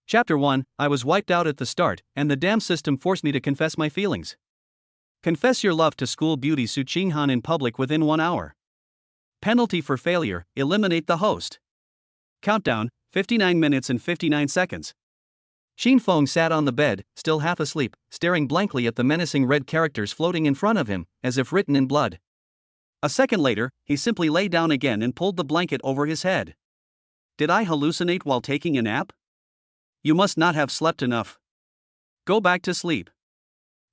Chapter 1, I was wiped out at the start, and the damn system forced me to confess my feelings. Confess your love to school beauty Su Qinghan in public within 1 hour. Penalty for failure, eliminate the host. Countdown, 59 minutes and 59 seconds. Xin Feng sat on the bed, still half asleep, staring blankly at the menacing red characters floating in front of him, as if written in blood. A second later, he simply lay down again and pulled the blanket over his head. Did I hallucinate while taking a nap? You must not have slept enough. Go back to sleep.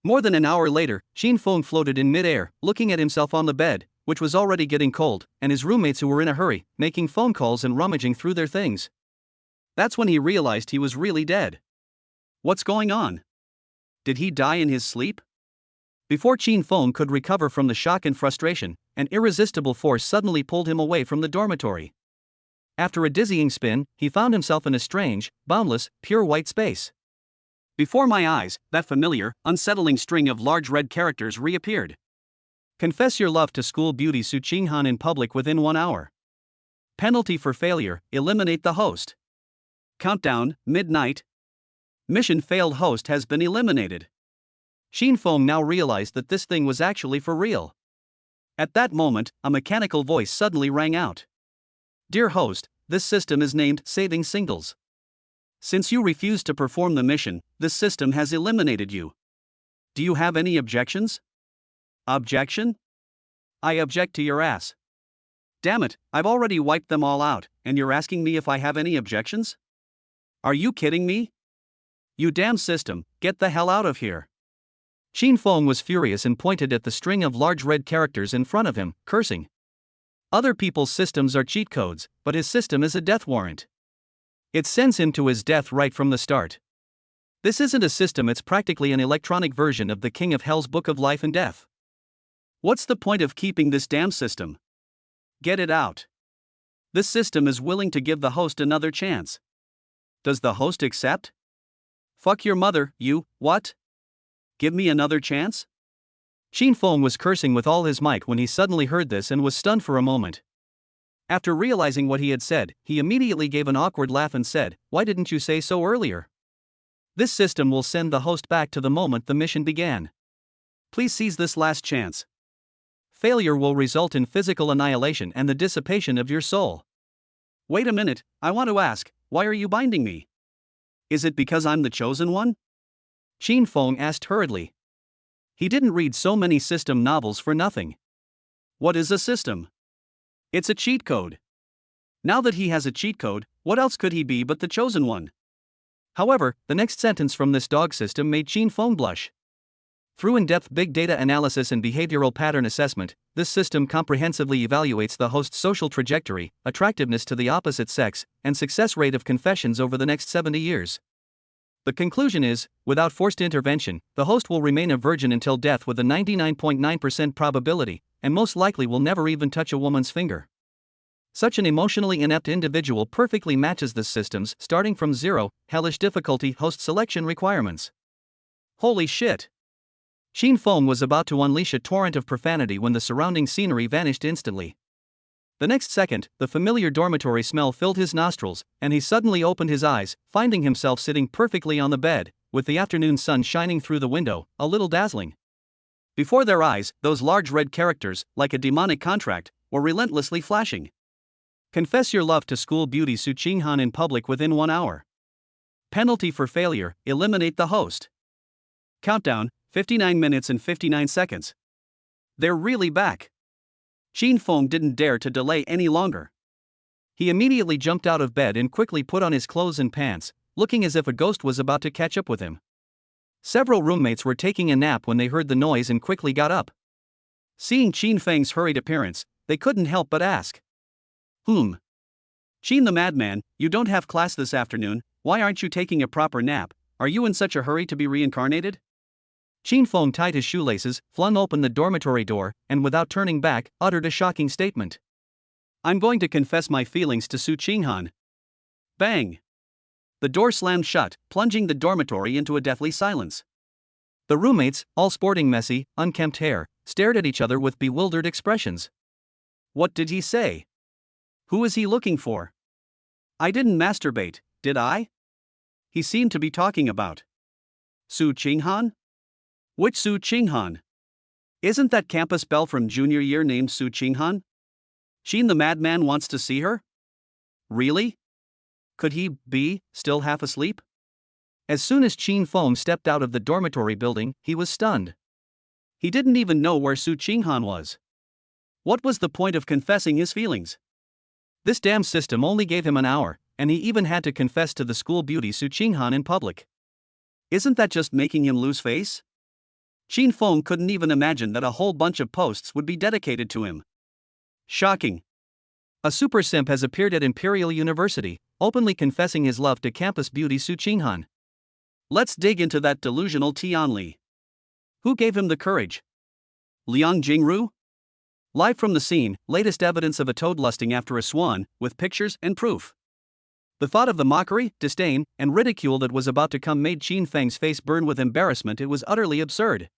More than an hour later, Xin Feng floated in midair, looking at himself on the bed, which was already getting cold, and his roommates who were in a hurry, making phone calls and rummaging through their things. That's when he realized he was really dead. What's going on? Did he die in his sleep? Before Xin Feng could recover from the shock and frustration, an irresistible force suddenly pulled him away from the dormitory. After a dizzying spin, he found himself in a strange, boundless, pure white space. Before my eyes, that familiar, unsettling string of large red characters reappeared. Confess your love to school beauty Su Qinghan in public within 1 hour. Penalty for failure, eliminate the host. Countdown, midnight. Mission failed, host has been eliminated. Xin Feng now realized that this thing was actually for real. At that moment, a mechanical voice suddenly rang out. Dear host, this system is named Saving Singles. Since you refused to perform the mission, this system has eliminated you. Do you have any objections? Objection? I object to your ass. Damn it, I've already wiped them all out, and you're asking me if I have any objections? Are you kidding me? You damn system, get the hell out of here. Xin Feng was furious and pointed at the string of large red characters in front of him, cursing. Other people's systems are cheat codes, but his system is a death warrant. It sends him to his death right from the start. This isn't a system, it's practically an electronic version of the King of Hell's Book of Life and Death. What's the point of keeping this damn system? Get it out. This system is willing to give the host another chance. Does the host accept? Fuck your mother, you, what? Give me another chance? Xin Feng was cursing with all his might when he suddenly heard this and was stunned for a moment. After realizing what he had said, he immediately gave an awkward laugh and said, Why didn't you say so earlier? This system will send the host back to the moment the mission began. Please seize this last chance. Failure will result in physical annihilation and the dissipation of your soul. Wait a minute, I want to ask, why are you binding me? Is it because I'm the chosen one? Xin Feng asked hurriedly. He didn't read so many system novels for nothing. What is a system? It's a cheat code. Now that he has a cheat code, what else could he be but the chosen one? However, the next sentence from this dog system made Xin Feng blush. Through in-depth big data analysis and behavioral pattern assessment, this system comprehensively evaluates the host's social trajectory, attractiveness to the opposite sex, and success rate of confessions over the next 70 years. The conclusion is, without forced intervention, the host will remain a virgin until death with a 99.9% probability, and most likely will never even touch a woman's finger. Such an emotionally inept individual perfectly matches this system's starting from 0, hellish difficulty host selection requirements. Holy shit! Xin Feng was about to unleash a torrent of profanity when the surrounding scenery vanished instantly. The next second, the familiar dormitory smell filled his nostrils, and he suddenly opened his eyes, finding himself sitting perfectly on the bed, with the afternoon sun shining through the window, a little dazzling. Before their eyes, those large red characters, like a demonic contract, were relentlessly flashing. Confess your love to school beauty Su Qinghan in public within 1 hour. Penalty for failure, eliminate the host. Countdown, 59 minutes and 59 seconds. They're really back. Xin Feng didn't dare to delay any longer. He immediately jumped out of bed and quickly put on his clothes and pants, looking as if a ghost was about to catch up with him. Several roommates were taking a nap when they heard the noise and quickly got up. Seeing Xin Feng's hurried appearance, they couldn't help but ask. Xin the madman, you don't have class this afternoon, why aren't you taking a proper nap? Are you in such a hurry to be reincarnated? Xin Feng tied his shoelaces, flung open the dormitory door, and without turning back, uttered a shocking statement. I'm going to confess my feelings to Su Qinghan. Bang! The door slammed shut, plunging the dormitory into a deathly silence. The roommates, all sporting messy, unkempt hair, stared at each other with bewildered expressions. What did he say? Who is he looking for? I didn't masturbate, did I? He seemed to be talking about Su Qinghan? Which Su Qinghan? Isn't that campus belle from junior year named Su Qinghan? Sheen the madman wants to see her? Really? Could he be still half asleep? As soon as Qin Feng stepped out of the dormitory building, he was stunned. He didn't even know where Su Qinghan was. What was the point of confessing his feelings? This damn system only gave him an hour, and he even had to confess to the school beauty Su Qinghan in public. Isn't that just making him lose face? Qin Feng couldn't even imagine that a whole bunch of posts would be dedicated to him. Shocking. A super simp has appeared at Imperial University, openly confessing his love to campus beauty Su Qinghan. Let's dig into that delusional Tianli. Who gave him the courage? Liang Jingru? Live from the scene, latest evidence of a toad lusting after a swan, with pictures and proof. The thought of the mockery, disdain, and ridicule that was about to come made Qin Feng's face burn with embarrassment. It was utterly absurd.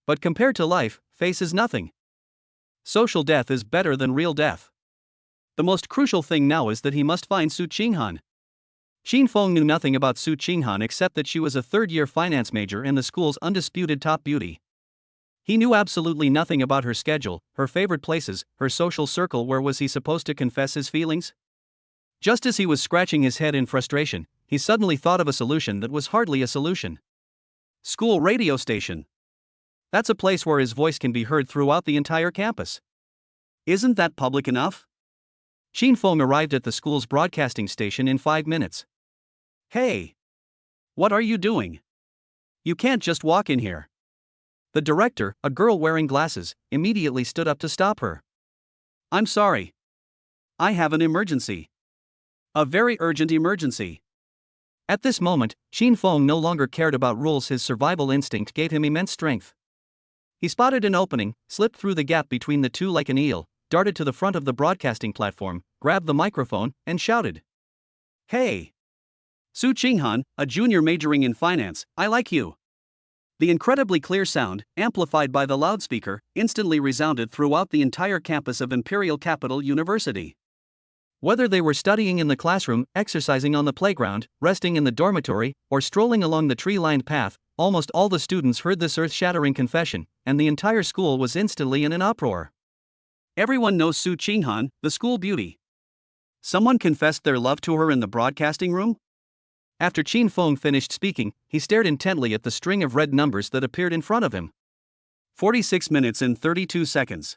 But compared to life, face is nothing. Social death is better than real death. The most crucial thing now is that he must find Su Qinghan. Qin Feng knew nothing about Su Qinghan except that she was a third-year finance major and the school's undisputed top beauty. He knew absolutely nothing about her schedule, her favorite places, her social circle. Where was he supposed to confess his feelings? Just as he was scratching his head in frustration, he suddenly thought of a solution that was hardly a solution. School radio station. That's a place where his voice can be heard throughout the entire campus. Isn't that public enough? Qin Feng arrived at the school's broadcasting station in 5 minutes. Hey! What are you doing? You can't just walk in here. The director, a girl wearing glasses, immediately stood up to stop her. I'm sorry. I have an emergency. A very urgent emergency. At this moment, Qin Feng no longer cared about rules. His survival instinct gave him immense strength. He spotted an opening, slipped through the gap between the two like an eel, darted to the front of the broadcasting platform, grabbed the microphone, and shouted. Hey! Su Qinghan, a junior majoring in finance, I like you. The incredibly clear sound, amplified by the loudspeaker, instantly resounded throughout the entire campus of Imperial Capital University. Whether they were studying in the classroom, exercising on the playground, resting in the dormitory, or strolling along the tree-lined path, almost all the students heard this earth-shattering confession, and the entire school was instantly in an uproar. Everyone knows Su Qinghan, the school beauty. Someone confessed their love to her in the broadcasting room? After Qin Feng finished speaking, he stared intently at the string of red numbers that appeared in front of him. 46 minutes and 32 seconds.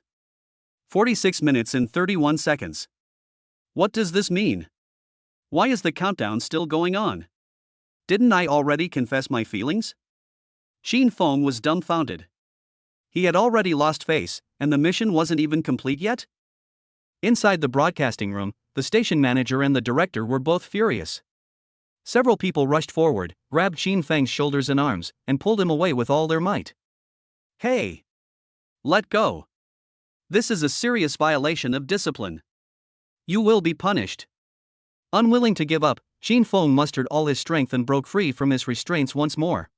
46 minutes and 31 seconds. What does this mean? Why is the countdown still going on? Didn't I already confess my feelings? Qin Feng was dumbfounded. He had already lost face, and the mission wasn't even complete yet? Inside the broadcasting room, the station manager and the director were both furious. Several people rushed forward, grabbed Qin Feng's shoulders and arms, and pulled him away with all their might. Hey! Let go! This is a serious violation of discipline. You will be punished. Unwilling to give up, Qin Feng mustered all his strength and broke free from his restraints once more.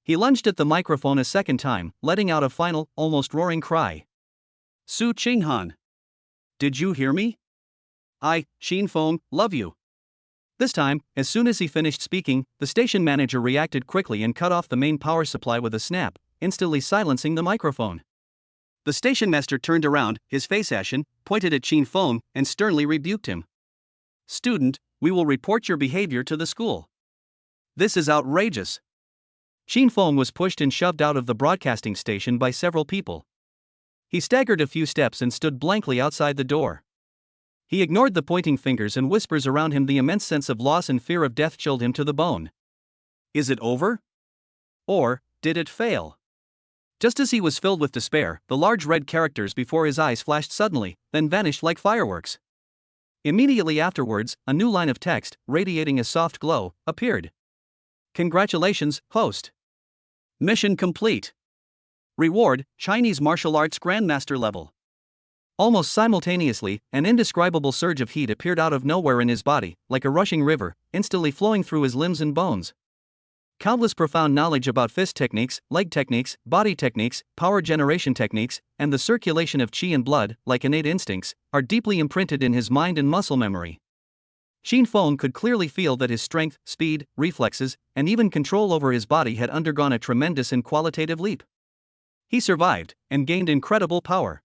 He lunged at the microphone a second time, letting out a final, almost roaring cry. Su Qinghan! Did you hear me? I, Qin Feng, love you. This time, as soon as he finished speaking, the station manager reacted quickly and cut off the main power supply with a snap, instantly silencing the microphone. The station master turned around, his face ashen, pointed at Qin Feng, and sternly rebuked him. Student, we will report your behavior to the school. This is outrageous. Qin Feng was pushed and shoved out of the broadcasting station by several people. He staggered a few steps and stood blankly outside the door. He ignored the pointing fingers and whispers around him. The immense sense of loss and fear of death chilled him to the bone. Is it over? Or, did it fail? Just as he was filled with despair, the large red characters before his eyes flashed suddenly, then vanished like fireworks. Immediately afterwards, a new line of text, radiating a soft glow, appeared. Congratulations, host. Mission complete. Reward, Chinese martial arts grandmaster level. Almost simultaneously, an indescribable surge of heat appeared out of nowhere in his body, like a rushing river, instantly flowing through his limbs and bones. Countless profound knowledge about fist techniques, leg techniques, body techniques, power generation techniques, and the circulation of qi and blood, like innate instincts, are deeply imprinted in his mind and muscle memory. Shin Fong could clearly feel that his strength, speed, reflexes, and even control over his body had undergone a tremendous and qualitative leap. He survived, and gained incredible power.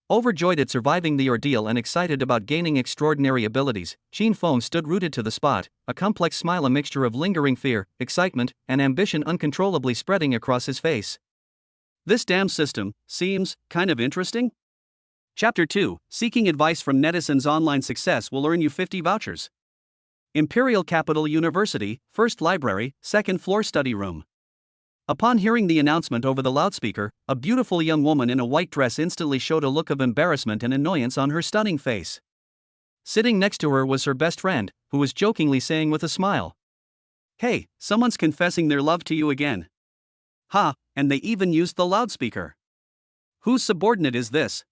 Overjoyed at surviving the ordeal and excited about gaining extraordinary abilities, Shin Fong stood rooted to the spot, a complex smile, a mixture of lingering fear, excitement, and ambition uncontrollably spreading across his face. This damn system seems kind of interesting. Chapter 2, Seeking Advice from Netizens. Online success will earn you 50 vouchers. Imperial Capital University, first library, second floor study room. Upon hearing the announcement over the loudspeaker, a beautiful young woman in a white dress instantly showed a look of embarrassment and annoyance on her stunning face. Sitting next to her was her best friend, who was jokingly saying with a smile, "Hey, someone's confessing their love to you again. Ha, and they even used the loudspeaker. Whose subordinate is this?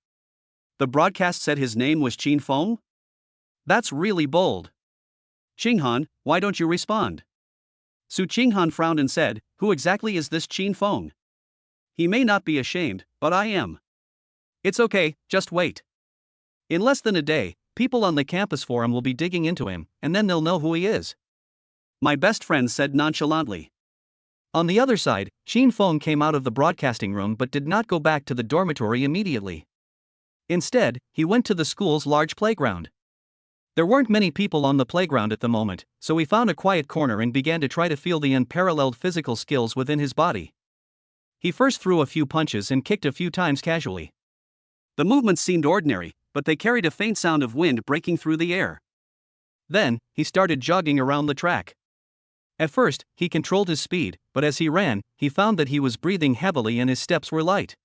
The broadcast said his name was Shin Fong? That's really bold. Qinghan, why don't you respond?" Su Qinghan frowned and said, "Who exactly is this Shin Fong? He may not be ashamed, but I am. It's okay, just wait. In less than a day, people on the campus forum will be digging into him, and then they'll know who he is," my best friend said nonchalantly. On the other side, Shin Fong came out of the broadcasting room but did not go back to the dormitory immediately. Instead, he went to the school's large playground. There weren't many people on the playground at the moment, so he found a quiet corner and began to try to feel the unparalleled physical skills within his body. He first threw a few punches and kicked a few times casually. The movements seemed ordinary, but they carried a faint sound of wind breaking through the air. Then, he started jogging around the track. At first, he controlled his speed, but as he ran, he found that he was breathing heavily and his steps were light.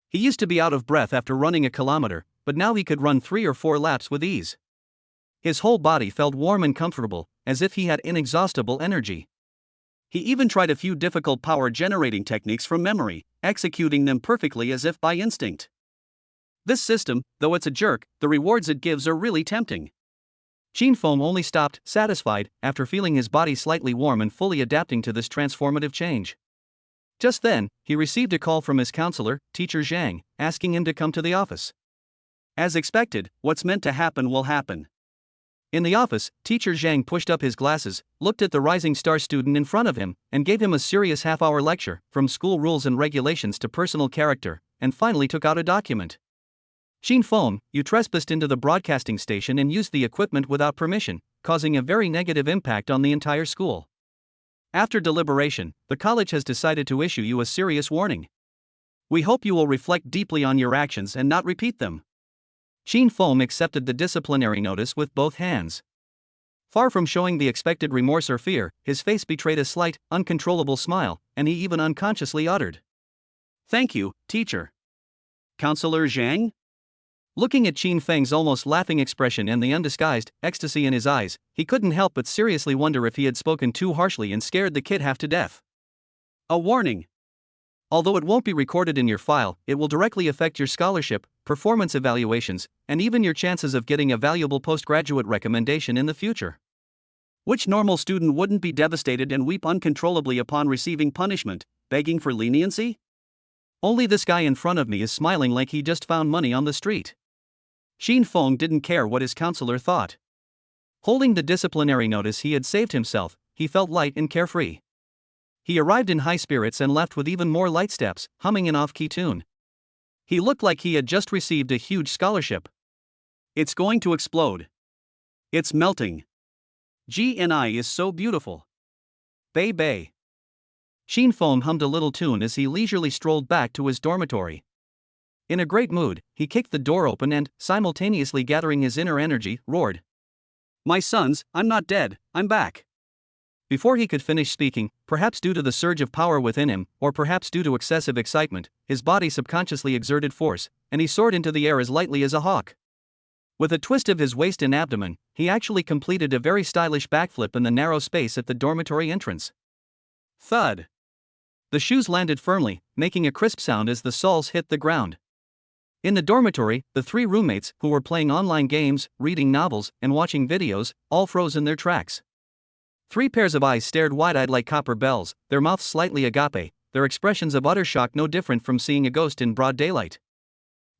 He used to be out of breath after running a kilometer, but now he could run 3 or 4 laps with ease. His whole body felt warm and comfortable, as if he had inexhaustible energy. He even tried a few difficult power-generating techniques from memory, executing them perfectly as if by instinct. This system, though it's a jerk, the rewards it gives are really tempting. Shin Fong only stopped, satisfied, after feeling his body slightly warm and fully adapting to this transformative change. Just then, he received a call from his counselor, Teacher Zhang, asking him to come to the office. As expected, what's meant to happen will happen. In the office, Teacher Zhang pushed up his glasses, looked at the rising star student in front of him, and gave him a serious half-hour lecture, from school rules and regulations to personal character, and finally took out a document. "Shin Fong, you trespassed into the broadcasting station and used the equipment without permission, causing a very negative impact on the entire school. After deliberation, the college has decided to issue you a serious warning. We hope you will reflect deeply on your actions and not repeat them." Shin Fong accepted the disciplinary notice with both hands. Far from showing the expected remorse or fear, his face betrayed a slight, uncontrollable smile, and he even unconsciously uttered, "Thank you, teacher." "Counselor Zhang?" Looking at Shin Feng's almost laughing expression and the undisguised ecstasy in his eyes, he couldn't help but seriously wonder if he had spoken too harshly and scared the kid half to death. "A warning. Although it won't be recorded in your file, it will directly affect your scholarship, performance evaluations, and even your chances of getting a valuable postgraduate recommendation in the future. Which normal student wouldn't be devastated and weep uncontrollably upon receiving punishment, begging for leniency? Only this guy in front of me is smiling like he just found money on the street." Shin Fong didn't care what his counselor thought. Holding the disciplinary notice he had saved himself, he felt light and carefree. He arrived in high spirits and left with even more light steps, humming an off-key tune. He looked like he had just received a huge scholarship. "It's going to explode. It's melting. GNI is so beautiful. Bay Bay." Shin Fong hummed a little tune as he leisurely strolled back to his dormitory. In a great mood, he kicked the door open and, simultaneously gathering his inner energy, roared, "My sons, I'm not dead, I'm back." Before he could finish speaking, perhaps due to the surge of power within him, or perhaps due to excessive excitement, his body subconsciously exerted force, and he soared into the air as lightly as a hawk. With a twist of his waist and abdomen, he actually completed a very stylish backflip in the narrow space at the dormitory entrance. Thud! The shoes landed firmly, making a crisp sound as the soles hit the ground. In the dormitory, the 3 roommates, who were playing online games, reading novels, and watching videos, all froze in their tracks. 3 pairs of eyes stared wide-eyed like copper bells, their mouths slightly agape, their expressions of utter shock no different from seeing a ghost in broad daylight.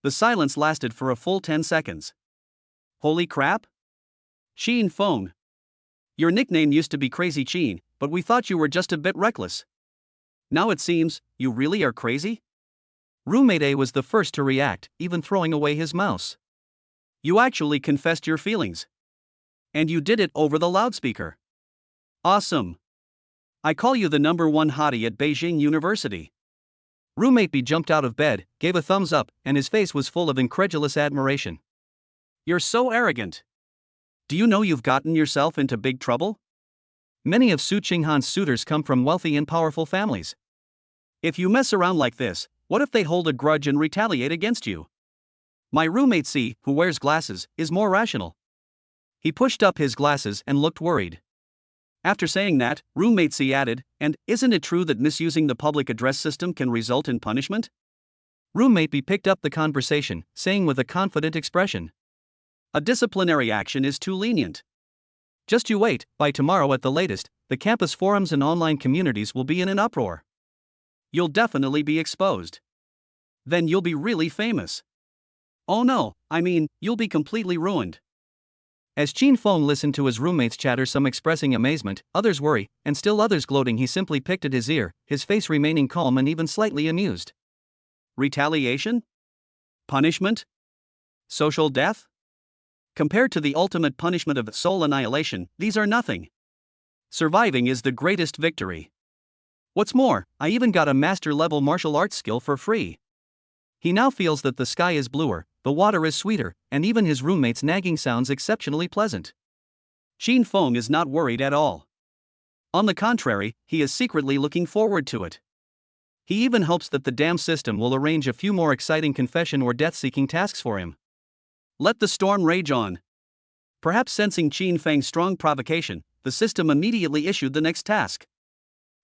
The silence lasted for a full 10 seconds. "Holy crap?" Qin Feng. Your nickname used to be Crazy Qin, but we thought you were just a bit reckless. Now it seems, you really are crazy? Roommate A was the first to react, even throwing away his mouse. You actually confessed your feelings. And you did it over the loudspeaker. Awesome. I call you the #1 hottie at Beijing University. Roommate B jumped out of bed, gave a thumbs up, and his face was full of incredulous admiration. You're so arrogant. Do you know you've gotten yourself into big trouble? Many of Su Qinghan's suitors come from wealthy and powerful families. If you mess around like this, what if they hold a grudge and retaliate against you? My roommate C, who wears glasses, is more rational. He pushed up his glasses and looked worried. After saying that, roommate C added, and isn't it true that misusing the public address system can result in punishment? Roommate B picked up the conversation, saying with a confident expression, a disciplinary action is too lenient. Just you wait, by tomorrow at the latest, the campus forums and online communities will be in an uproar. You'll definitely be exposed. Then you'll be really famous. Oh no, I mean, you'll be completely ruined. As Qin Feng listened to his roommate's chatter, some expressing amazement, others worry, and still others gloating, he simply picked at his ear, his face remaining calm and even slightly amused. Retaliation? Punishment? Social death? Compared to the ultimate punishment of soul annihilation, these are nothing. Surviving is the greatest victory. What's more, I even got a master-level martial arts skill for free. He now feels that the sky is bluer, the water is sweeter, and even his roommate's nagging sounds exceptionally pleasant. Qin Feng is not worried at all. On the contrary, he is secretly looking forward to it. He even hopes that the damn system will arrange a few more exciting confession or death-seeking tasks for him. Let the storm rage on. Perhaps sensing Qin Feng's strong provocation, the system immediately issued the next task.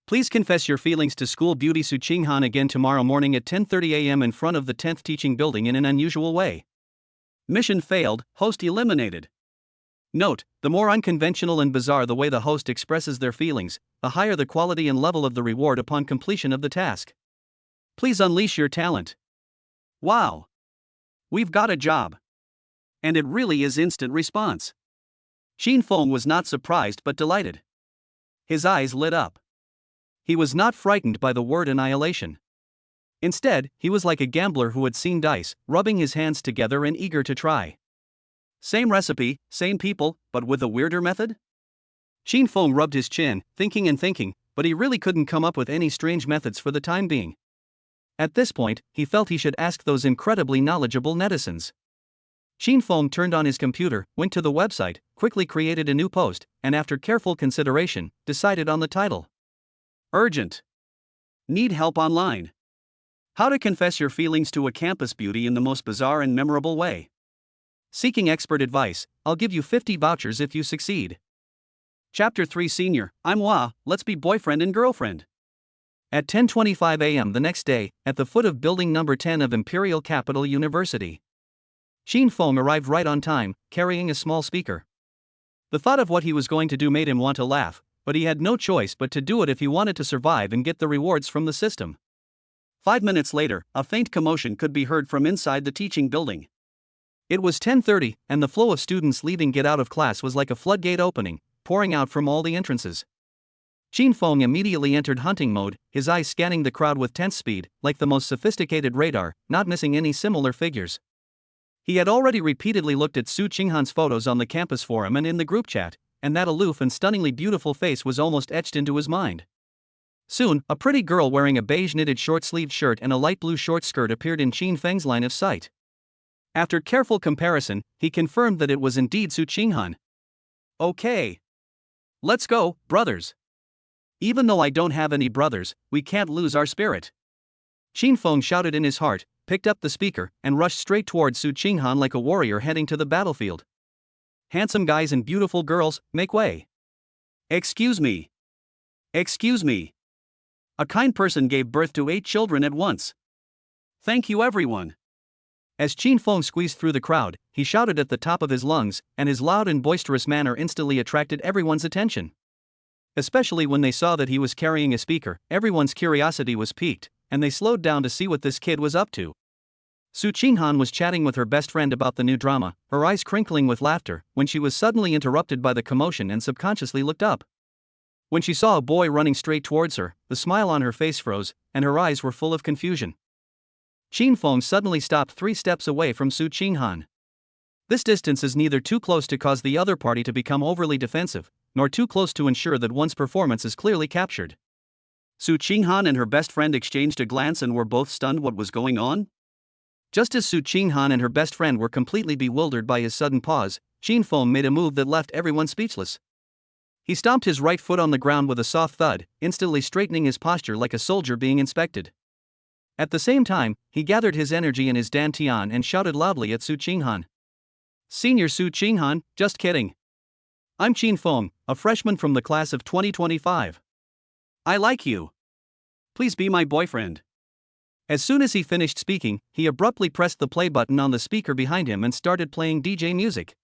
Please confess your feelings to school beauty Su Qinghan again tomorrow morning at 10:30 a.m. in front of the 10th teaching building in an unusual way. Mission failed, host eliminated. Note, the more unconventional and bizarre the way the host expresses their feelings, the higher the quality and level of the reward upon completion of the task. Please unleash your talent. Wow! We've got a job. And it really is instant response. Qin Feng was not surprised but delighted. His eyes lit up. He was not frightened by the word annihilation. Instead, he was like a gambler who had seen dice, rubbing his hands together and eager to try. Same recipe, same people, but with a weirder method? Qin Feng rubbed his chin, thinking, but he really couldn't come up with any strange methods for the time being. At this point, he felt he should ask those incredibly knowledgeable netizens. Qin Feng turned on his computer, went to the website, quickly created a new post, and after careful consideration, decided on the title. Urgent. Need help online. How to confess your feelings to a campus beauty in the most bizarre and memorable way. Seeking expert advice, I'll give you 50 vouchers if you succeed. Chapter 3 Senior, I'm Hua, let's be boyfriend and girlfriend. At 10:25 a.m. the next day, at the foot of building number 10 of Imperial Capital University. Qin Feng arrived right on time, carrying a small speaker. The thought of what he was going to do made him want to laugh, but he had no choice but to do it if he wanted to survive and get the rewards from the system. 5 minutes later, a faint commotion could be heard from inside the teaching building. It was 10:30, and the flow of students leaving get out of class was like a floodgate opening, pouring out from all the entrances. Qin Feng immediately entered hunting mode, his eyes scanning the crowd with tense speed, like the most sophisticated radar, not missing any similar figures. He had already repeatedly looked at Su Qinghan's photos on the campus forum and in the group chat, and that aloof and stunningly beautiful face was almost etched into his mind. Soon, a pretty girl wearing a beige knitted short-sleeved shirt and a light blue short skirt appeared in Qin Feng's line of sight. After careful comparison, he confirmed that it was indeed Su Qinghan. Okay. Let's go, brothers. Even though I don't have any brothers, we can't lose our spirit. Qin Feng shouted in his heart, picked up the speaker, and rushed straight towards Su Qinghan like a warrior heading to the battlefield. Handsome guys and beautiful girls, make way. Excuse me. Excuse me. A kind person gave birth to 8 children at once. Thank you, everyone. As Qin Feng squeezed through the crowd, he shouted at the top of his lungs, and his loud and boisterous manner instantly attracted everyone's attention. Especially when they saw that he was carrying a speaker, everyone's curiosity was piqued, and they slowed down to see what this kid was up to. Su Qinghan was chatting with her best friend about the new drama, her eyes crinkling with laughter, when she was suddenly interrupted by the commotion and subconsciously looked up. When she saw a boy running straight towards her, the smile on her face froze, and her eyes were full of confusion. Qin Feng suddenly stopped 3 steps away from Su Qinghan. This distance is neither too close to cause the other party to become overly defensive, nor too close to ensure that one's performance is clearly captured. Su Qinghan and her best friend exchanged a glance and were both stunned what was going on. Just as Su Qinghan and her best friend were completely bewildered by his sudden pause, Qin Feng made a move that left everyone speechless. He stomped his right foot on the ground with a soft thud, instantly straightening his posture like a soldier being inspected. At the same time, he gathered his energy in his dantian and shouted loudly at Su Qinghan. "Senior Su Qinghan, just kidding. I'm Qin Feng, a freshman from the class of 2025. I like you. Please be my boyfriend." As soon as he finished speaking, he abruptly pressed the play button on the speaker behind him and started playing DJ music.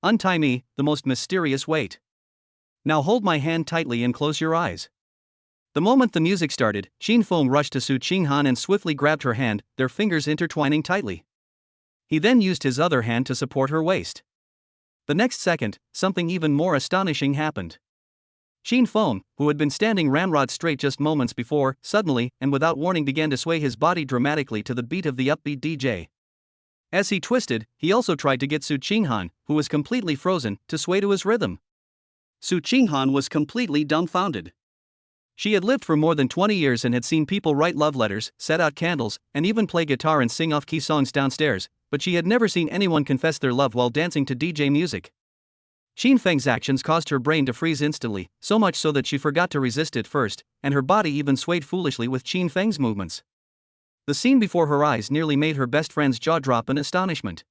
"Untie me, the most mysterious weight. Now hold my hand tightly and close your eyes." The moment the music started, Qin Feng rushed to Su Qinghan and swiftly grabbed her hand, their fingers intertwining tightly. He then used his other hand to support her waist. The next second, something even more astonishing happened. Qin Feng, who had been standing ramrod straight just moments before, suddenly, and without warning began to sway his body dramatically to the beat of the upbeat DJ. As he twisted, he also tried to get Su Qinghan, who was completely frozen, to sway to his rhythm. Su Qinghan was completely dumbfounded. She had lived for more than 20 years and had seen people write love letters, set out candles, and even play guitar and sing off-key songs downstairs, but she had never seen anyone confess their love while dancing to DJ music. Qin Feng's actions caused her brain to freeze instantly, so much so that she forgot to resist at first, and her body even swayed foolishly with Qin Feng's movements. The scene before her eyes nearly made her best friend's jaw drop in astonishment.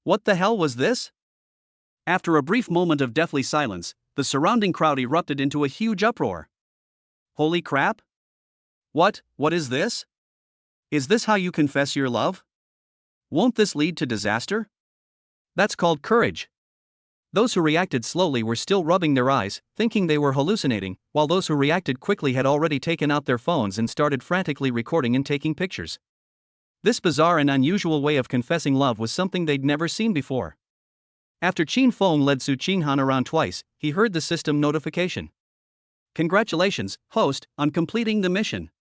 What the hell was this? After a brief moment of deathly silence, the surrounding crowd erupted into a huge uproar. Holy crap! What is this? Is this how you confess your love? Won't this lead to disaster? That's called courage. Those who reacted slowly were still rubbing their eyes, thinking they were hallucinating, while those who reacted quickly had already taken out their phones and started frantically recording and taking pictures. This bizarre and unusual way of confessing love was something they'd never seen before. After Qin Feng led Su Qinghan around twice, he heard the system notification. "Congratulations, host, on completing the mission.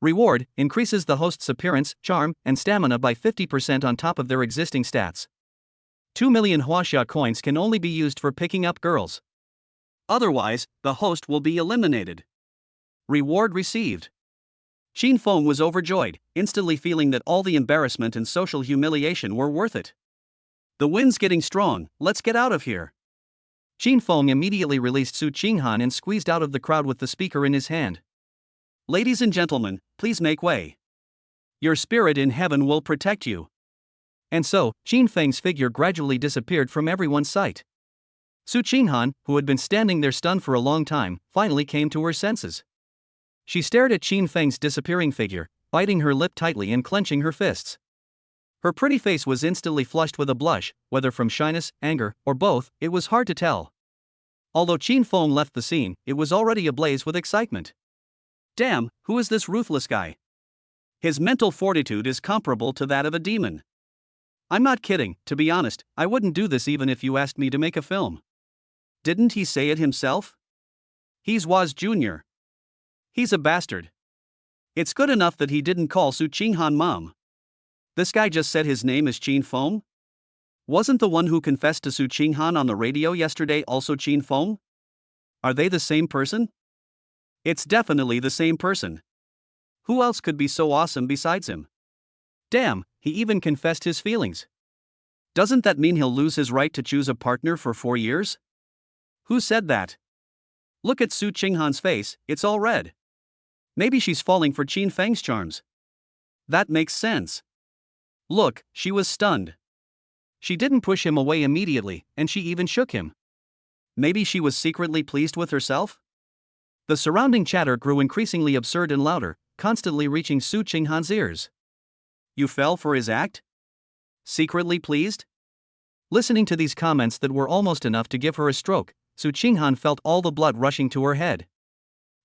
Reward increases the host's appearance, charm, and stamina by 50% on top of their existing stats. 2 million huaxia coins can only be used for picking up girls. Otherwise, the host will be eliminated. Reward received." Qin Feng was overjoyed, instantly feeling that all the embarrassment and social humiliation were worth it. The wind's getting strong, let's get out of here. Qin Feng immediately released Su Qinghan and squeezed out of the crowd with the speaker in his hand. "Ladies and gentlemen, please make way. Your spirit in heaven will protect you." And so, Qin Feng's figure gradually disappeared from everyone's sight. Su Qinghan, who had been standing there stunned for a long time, finally came to her senses. She stared at Qin Feng's disappearing figure, biting her lip tightly and clenching her fists. Her pretty face was instantly flushed with a blush, whether from shyness, anger, or both, it was hard to tell. Although Qin Feng left the scene, it was already ablaze with excitement. Damn, who is this ruthless guy? His mental fortitude is comparable to that of a demon. I'm not kidding, to be honest, I wouldn't do this even if you asked me to make a film. Didn't he say it himself? He's Was Jr. He's a bastard. It's good enough that he didn't call Su Qinghan mom. This guy just said his name is Qin Feng? Wasn't the one who confessed to Su Qinghan on the radio yesterday also Qin Feng? Are they the same person? It's definitely the same person. Who else could be so awesome besides him? Damn, he even confessed his feelings. Doesn't that mean he'll lose his right to choose a partner for 4 years? Who said that? Look at Su Qinghan's face, it's all red. Maybe she's falling for Qin Feng's charms. That makes sense. Look, she was stunned. She didn't push him away immediately, and she even shook him. Maybe she was secretly pleased with herself? The surrounding chatter grew increasingly absurd and louder, constantly reaching Su Qinghan's ears. You fell for his act? Secretly pleased? Listening to these comments that were almost enough to give her a stroke, Su Qinghan felt all the blood rushing to her head.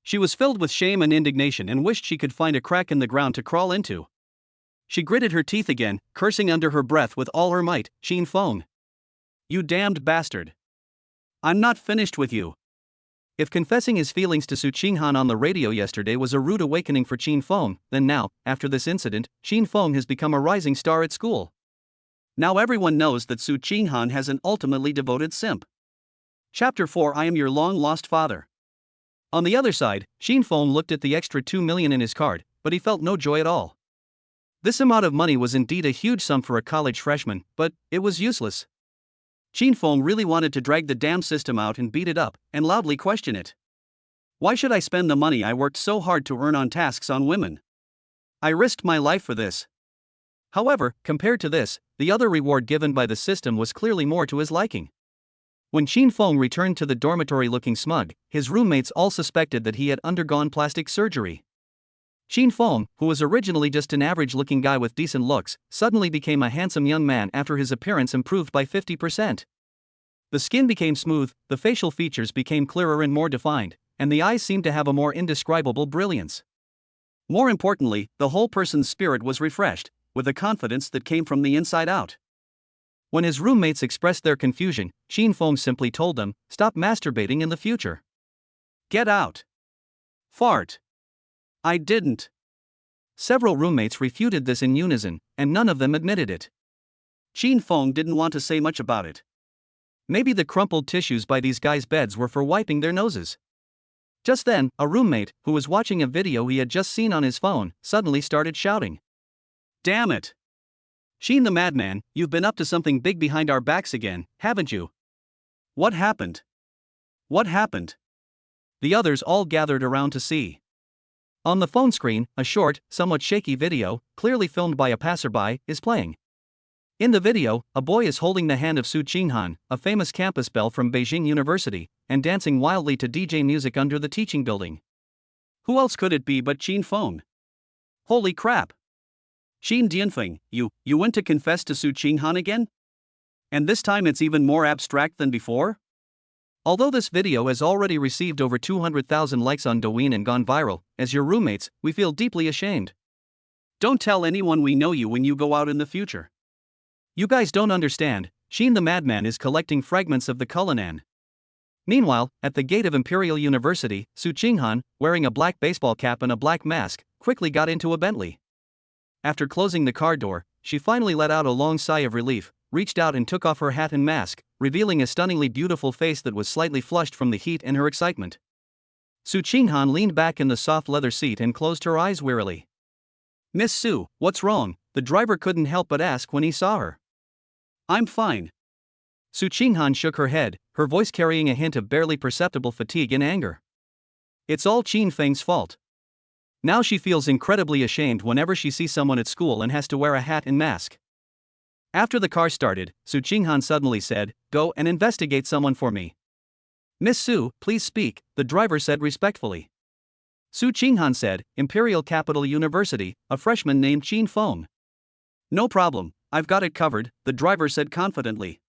She was filled with shame and indignation and wished she could find a crack in the ground to crawl into. She gritted her teeth again, cursing under her breath with all her might, Qin Feng. You damned bastard. I'm not finished with you. If confessing his feelings to Su Qinghan on the radio yesterday was a rude awakening for Qin Feng, then now, after this incident, Qin Feng has become a rising star at school. Now everyone knows that Su Qinghan has an ultimately devoted simp. Chapter 4 I am your long-lost father. On the other side, Qin Feng looked at the extra 2 million in his card, but he felt no joy at all. This amount of money was indeed a huge sum for a college freshman, but it was useless. Qin Feng really wanted to drag the damn system out and beat it up, and loudly question it. Why should I spend the money I worked so hard to earn on tasks on women? I risked my life for this. However, compared to this, the other reward given by the system was clearly more to his liking. When Qin Feng returned to the dormitory looking smug, his roommates all suspected that he had undergone plastic surgery. Qin Feng, who was originally just an average-looking guy with decent looks, suddenly became a handsome young man after his appearance improved by 50%. The skin became smooth, the facial features became clearer and more defined, and the eyes seemed to have a more indescribable brilliance. More importantly, the whole person's spirit was refreshed, with a confidence that came from the inside out. When his roommates expressed their confusion, Qin Feng simply told them, "Stop masturbating in the future. Get out." Fart. I didn't. Several roommates refuted this in unison, and none of them admitted it. Qin Feng didn't want to say much about it. Maybe the crumpled tissues by these guys' beds were for wiping their noses. Just then, a roommate, who was watching a video he had just seen on his phone, suddenly started shouting. Damn it! Qin the madman, you've been up to something big behind our backs again, haven't you? What happened? What happened? The others all gathered around to see. On the phone screen, a short, somewhat shaky video, clearly filmed by a passerby, is playing. In the video, a boy is holding the hand of Su Qinghan, a famous campus belle from Beijing University, and dancing wildly to DJ music under the teaching building. Who else could it be but Qin Feng? Holy crap! Qin Dianfeng, you went to confess to Su Qinghan again? And this time it's even more abstract than before? Although this video has already received over 200,000 likes on Douyin and gone viral, as your roommates, we feel deeply ashamed. Don't tell anyone we know you when you go out in the future. You guys don't understand, Qin the madman is collecting fragments of the Cullinan. Meanwhile, at the gate of Imperial University, Su Qinghan, wearing a black baseball cap and a black mask, quickly got into a Bentley. After closing the car door, she finally let out a long sigh of relief, reached out and took off her hat and mask, revealing a stunningly beautiful face that was slightly flushed from the heat and her excitement. Su Qinghan leaned back in the soft leather seat and closed her eyes wearily. Miss Su, what's wrong? The driver couldn't help but ask when he saw her. I'm fine. Su Qinghan shook her head, her voice carrying a hint of barely perceptible fatigue and anger. It's all Qin Feng's fault. Now she feels incredibly ashamed whenever she sees someone at school and has to wear a hat and mask. After the car started, Su Qinghan suddenly said, "Go and investigate someone for me." Miss Su, please speak, the driver said respectfully. Su Qinghan said, Imperial Capital University, a freshman named Qin Feng. No problem, I've got it covered, the driver said confidently.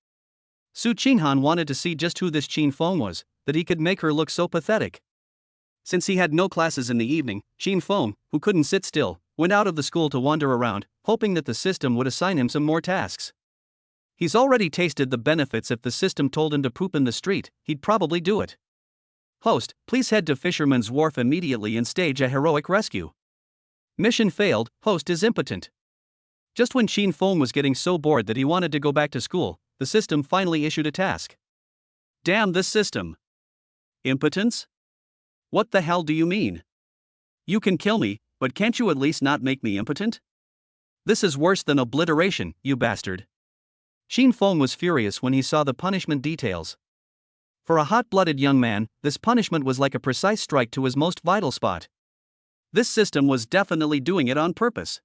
Su Qinghan wanted to see just who this Qin Feng was, that he could make her look so pathetic. Since he had no classes in the evening, Qin Feng, who couldn't sit still, went out of the school to wander around, hoping that the system would assign him some more tasks. He's already tasted the benefits. If the system told him to poop in the street, he'd probably do it. Host, please head to Fisherman's Wharf immediately and stage a heroic rescue. Mission failed, host is impotent. Just when Qin Feng was getting so bored that he wanted to go back to school, the system finally issued a task. Damn this system. Impotence? What the hell do you mean? You can kill me, but can't you at least not make me impotent? This is worse than obliteration, you bastard. Qin Feng was furious when he saw the punishment details. For a hot-blooded young man, this punishment was like a precise strike to his most vital spot. This system was definitely doing it on purpose.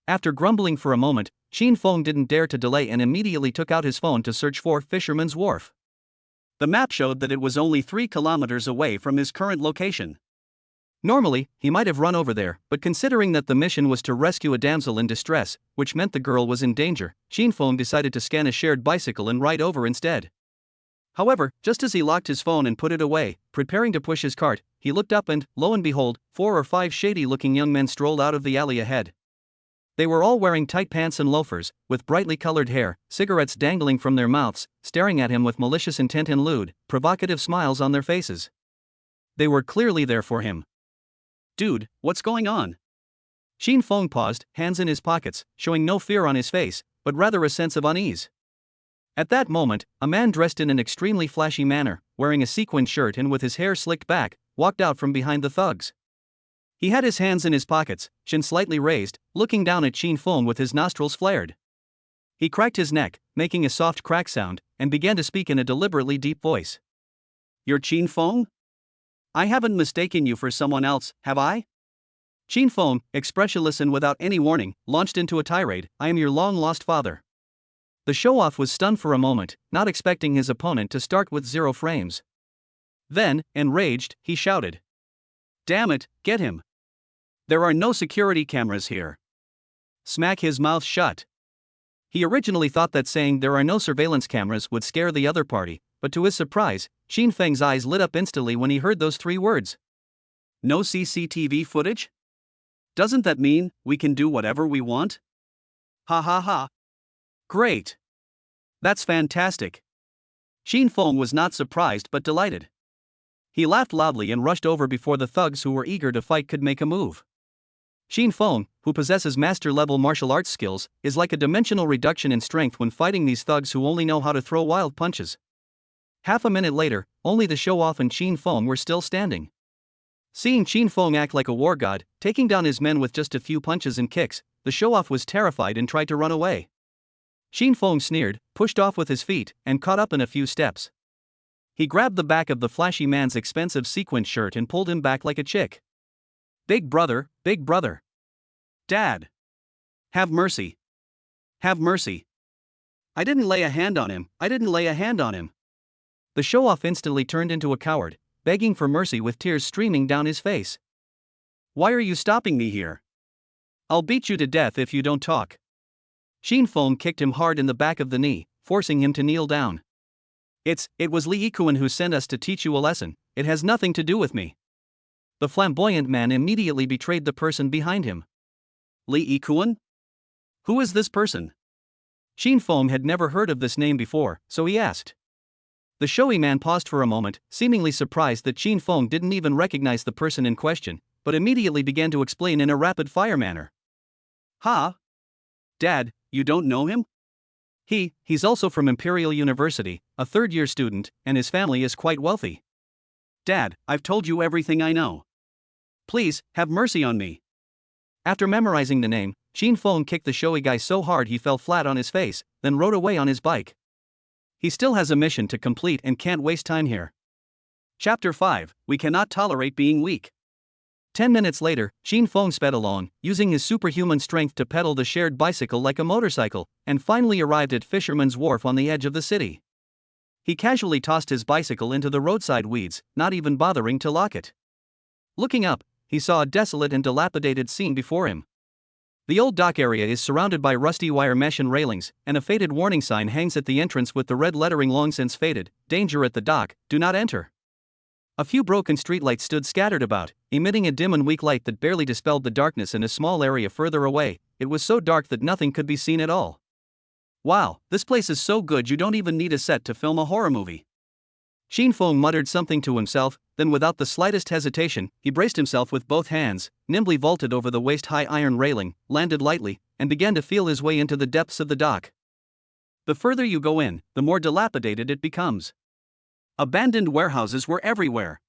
After grumbling for a moment, Qin Feng didn't dare to delay and immediately took out his phone to search for Fisherman's Wharf. The map showed that it was only 3 kilometers away from his current location. Normally, he might have run over there, but considering that the mission was to rescue a damsel in distress, which meant the girl was in danger, Qin Feng decided to scan a shared bicycle and ride over instead. However, just as he locked his phone and put it away, preparing to push his cart, he looked up and, lo and behold, 4 or 5 shady-looking young men strolled out of the alley ahead. They were all wearing tight pants and loafers, with brightly colored hair, cigarettes dangling from their mouths, staring at him with malicious intent and lewd, provocative smiles on their faces. They were clearly there for him. "Dude, what's going on?" Shin Fong paused, hands in his pockets, showing no fear on his face, but rather a sense of unease. At that moment, a man dressed in an extremely flashy manner, wearing a sequined shirt and with his hair slicked back, walked out from behind the thugs. He had his hands in his pockets, chin slightly raised, looking down at Shin Fong with his nostrils flared. He cracked his neck, making a soft crack sound, and began to speak in a deliberately deep voice. "You're Shin Fong? I haven't mistaken you for someone else, have I?" Shin Fong, expressionless and without any warning, launched into a tirade. "I am your long-lost father." The show-off was stunned for a moment, not expecting his opponent to start with 0 frames. Then, enraged, he shouted, "Damn it, get him! There are no security cameras here." Smack his mouth shut. He originally thought that saying "there are no surveillance cameras" would scare the other party, but to his surprise, Shin Feng's eyes lit up instantly when he heard those 3 words. "No CCTV footage? Doesn't that mean we can do whatever we want?" Ha ha ha. Great. That's fantastic. Shin Fong was not surprised but delighted. He laughed loudly and rushed over before the thugs who were eager to fight could make a move. Shin Fong, who possesses master-level martial arts skills, is like a dimensional reduction in strength when fighting these thugs who only know how to throw wild punches. Half a minute later, only the show-off and Shin Fong were still standing. Seeing Shin Fong act like a war god, taking down his men with just a few punches and kicks, the show-off was terrified and tried to run away. Shin Fong sneered, pushed off with his feet, and caught up in a few steps. He grabbed the back of the flashy man's expensive sequined shirt and pulled him back like a chick. Big brother, Dad. Have mercy. Have mercy. I didn't lay a hand on him. The show-off instantly turned into a coward, begging for mercy with tears streaming down his face. "Why are you stopping me here? I'll beat you to death if you don't talk." Shin Fong kicked him hard in the back of the knee, forcing him to kneel down. It was Lee Ikuan who sent us to teach you a lesson. It has nothing to do with me." The flamboyant man immediately betrayed the person behind him. "Lee Ikuan? Who is this person?" Shin Fong had never heard of this name before, so he asked. The showy man paused for a moment, seemingly surprised that Shin Fong didn't even recognize the person in question, but immediately began to explain in a rapid-fire manner. "Ha? Dad, you don't know him? He's also from Imperial University, a third-year student, and his family is quite wealthy." "Dad, I've told you everything I know. Please, have mercy on me." After memorizing the name, Shin Fong kicked the showy guy so hard he fell flat on his face, then rode away on his bike. He still has a mission to complete and can't waste time here. Chapter 5, We Cannot Tolerate Being Weak. 10 minutes later, Shin Fong sped along, using his superhuman strength to pedal the shared bicycle like a motorcycle, and finally arrived at Fisherman's Wharf on the edge of the city. He casually tossed his bicycle into the roadside weeds, not even bothering to lock it. Looking up, he saw a desolate and dilapidated scene before him. The old dock area is surrounded by rusty wire mesh and railings, and a faded warning sign hangs at the entrance with the red lettering long since faded: "Danger at the dock, do not enter." A few broken streetlights stood scattered about, emitting a dim and weak light that barely dispelled the darkness in a small area further away. It was so dark that nothing could be seen at all. "Wow, this place is so good you don't even need a set to film a horror movie." Shin Fong muttered something to himself, then without the slightest hesitation, he braced himself with both hands, nimbly vaulted over the waist-high iron railing, landed lightly, and began to feel his way into the depths of the dock. The further you go in, the more dilapidated it becomes. Abandoned warehouses were everywhere.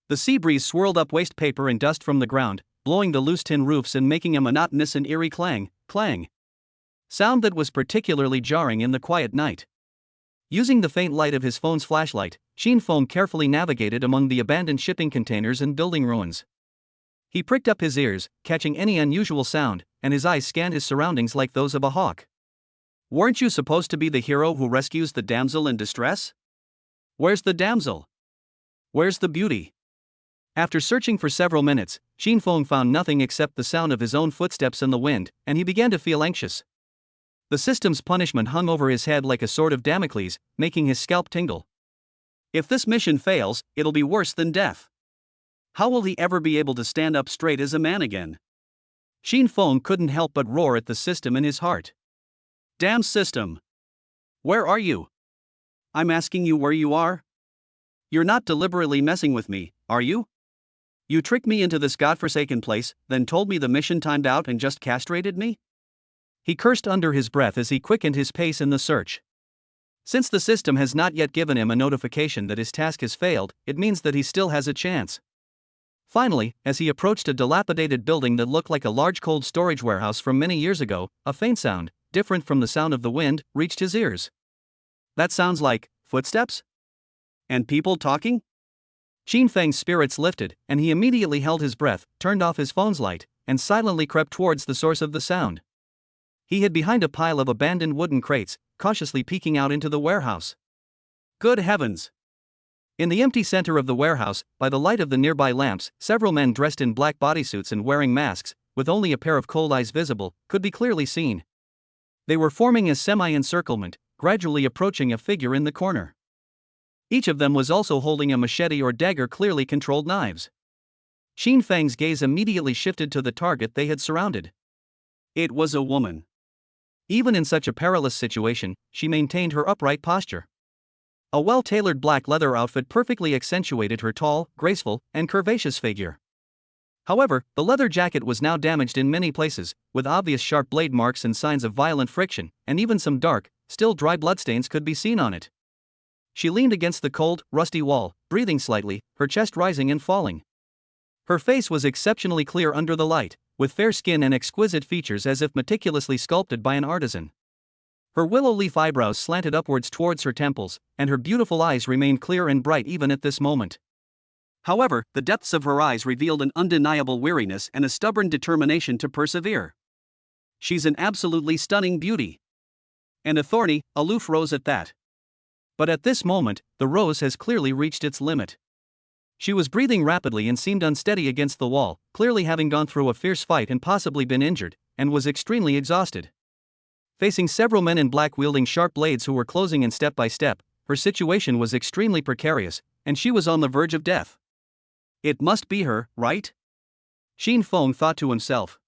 The sea breeze swirled up waste paper and dust from the ground, blowing the loose tin roofs and making a monotonous and eerie clang, sound that was particularly jarring in the quiet night. Using the faint light of his phone's flashlight, Shin Fong carefully navigated among the abandoned shipping containers and building ruins. He pricked up his ears, catching any unusual sound, and his eyes scanned his surroundings like those of a hawk. "Weren't you supposed to be the hero who rescues the damsel in distress? Where's the damsel? Where's the beauty?" After searching for several minutes, Shin Fong found nothing except the sound of his own footsteps in the wind, and he began to feel anxious. The system's punishment hung over his head like a sword of Damocles, making his scalp tingle. If this mission fails, it'll be worse than death. How will he ever be able to stand up straight as a man again? Xin Feng couldn't help but roar at the system in his heart. Damn system! Where are you? I'm asking you where you are? You're not deliberately messing with me, are you? You tricked me into this godforsaken place, then told me the mission timed out and just castrated me? He cursed under his breath as he quickened his pace in the search. Since the system has not yet given him a notification that his task has failed, it means that he still has a chance. Finally, as he approached a dilapidated building that looked like a large cold storage warehouse from many years ago, a faint sound, different from the sound of the wind, reached his ears. That sounds like footsteps? And people talking? Xin Feng's spirits lifted, and he immediately held his breath, turned off his phone's light, and silently crept towards the source of the sound. He hid behind a pile of abandoned wooden crates, cautiously peeking out into the warehouse. Good heavens! In the empty center of the warehouse, by the light of the nearby lamps, several men dressed in black bodysuits and wearing masks, with only a pair of cold eyes visible, could be clearly seen. They were forming a semi-encirclement, gradually approaching a figure in the corner. Each of them was also holding a machete or dagger, clearly controlled knives. Xin Feng's gaze immediately shifted to the target they had surrounded. It was a woman. Even in such a perilous situation, she maintained her upright posture. A well-tailored black leather outfit perfectly accentuated her tall, graceful, and curvaceous figure. However, the leather jacket was now damaged in many places, with obvious sharp blade marks and signs of violent friction, and even some dark, still dry bloodstains could be seen on it. She leaned against the cold, rusty wall, breathing slightly, her chest rising and falling. Her face was exceptionally clear under the light, with fair skin and exquisite features as if meticulously sculpted by an artisan. Her willow leaf eyebrows slanted upwards towards her temples, and her beautiful eyes remained clear and bright even at this moment. However, the depths of her eyes revealed an undeniable weariness and a stubborn determination to persevere. She's an absolutely stunning beauty. And a thorny, aloof rose at that. But at this moment, the rose has clearly reached its limit. She was breathing rapidly and seemed unsteady against the wall, clearly having gone through a fierce fight and possibly been injured, and was extremely exhausted. Facing several men in black wielding sharp blades who were closing in step by step, her situation was extremely precarious, and she was on the verge of death. It must be her, right? Xin Feng thought to himself.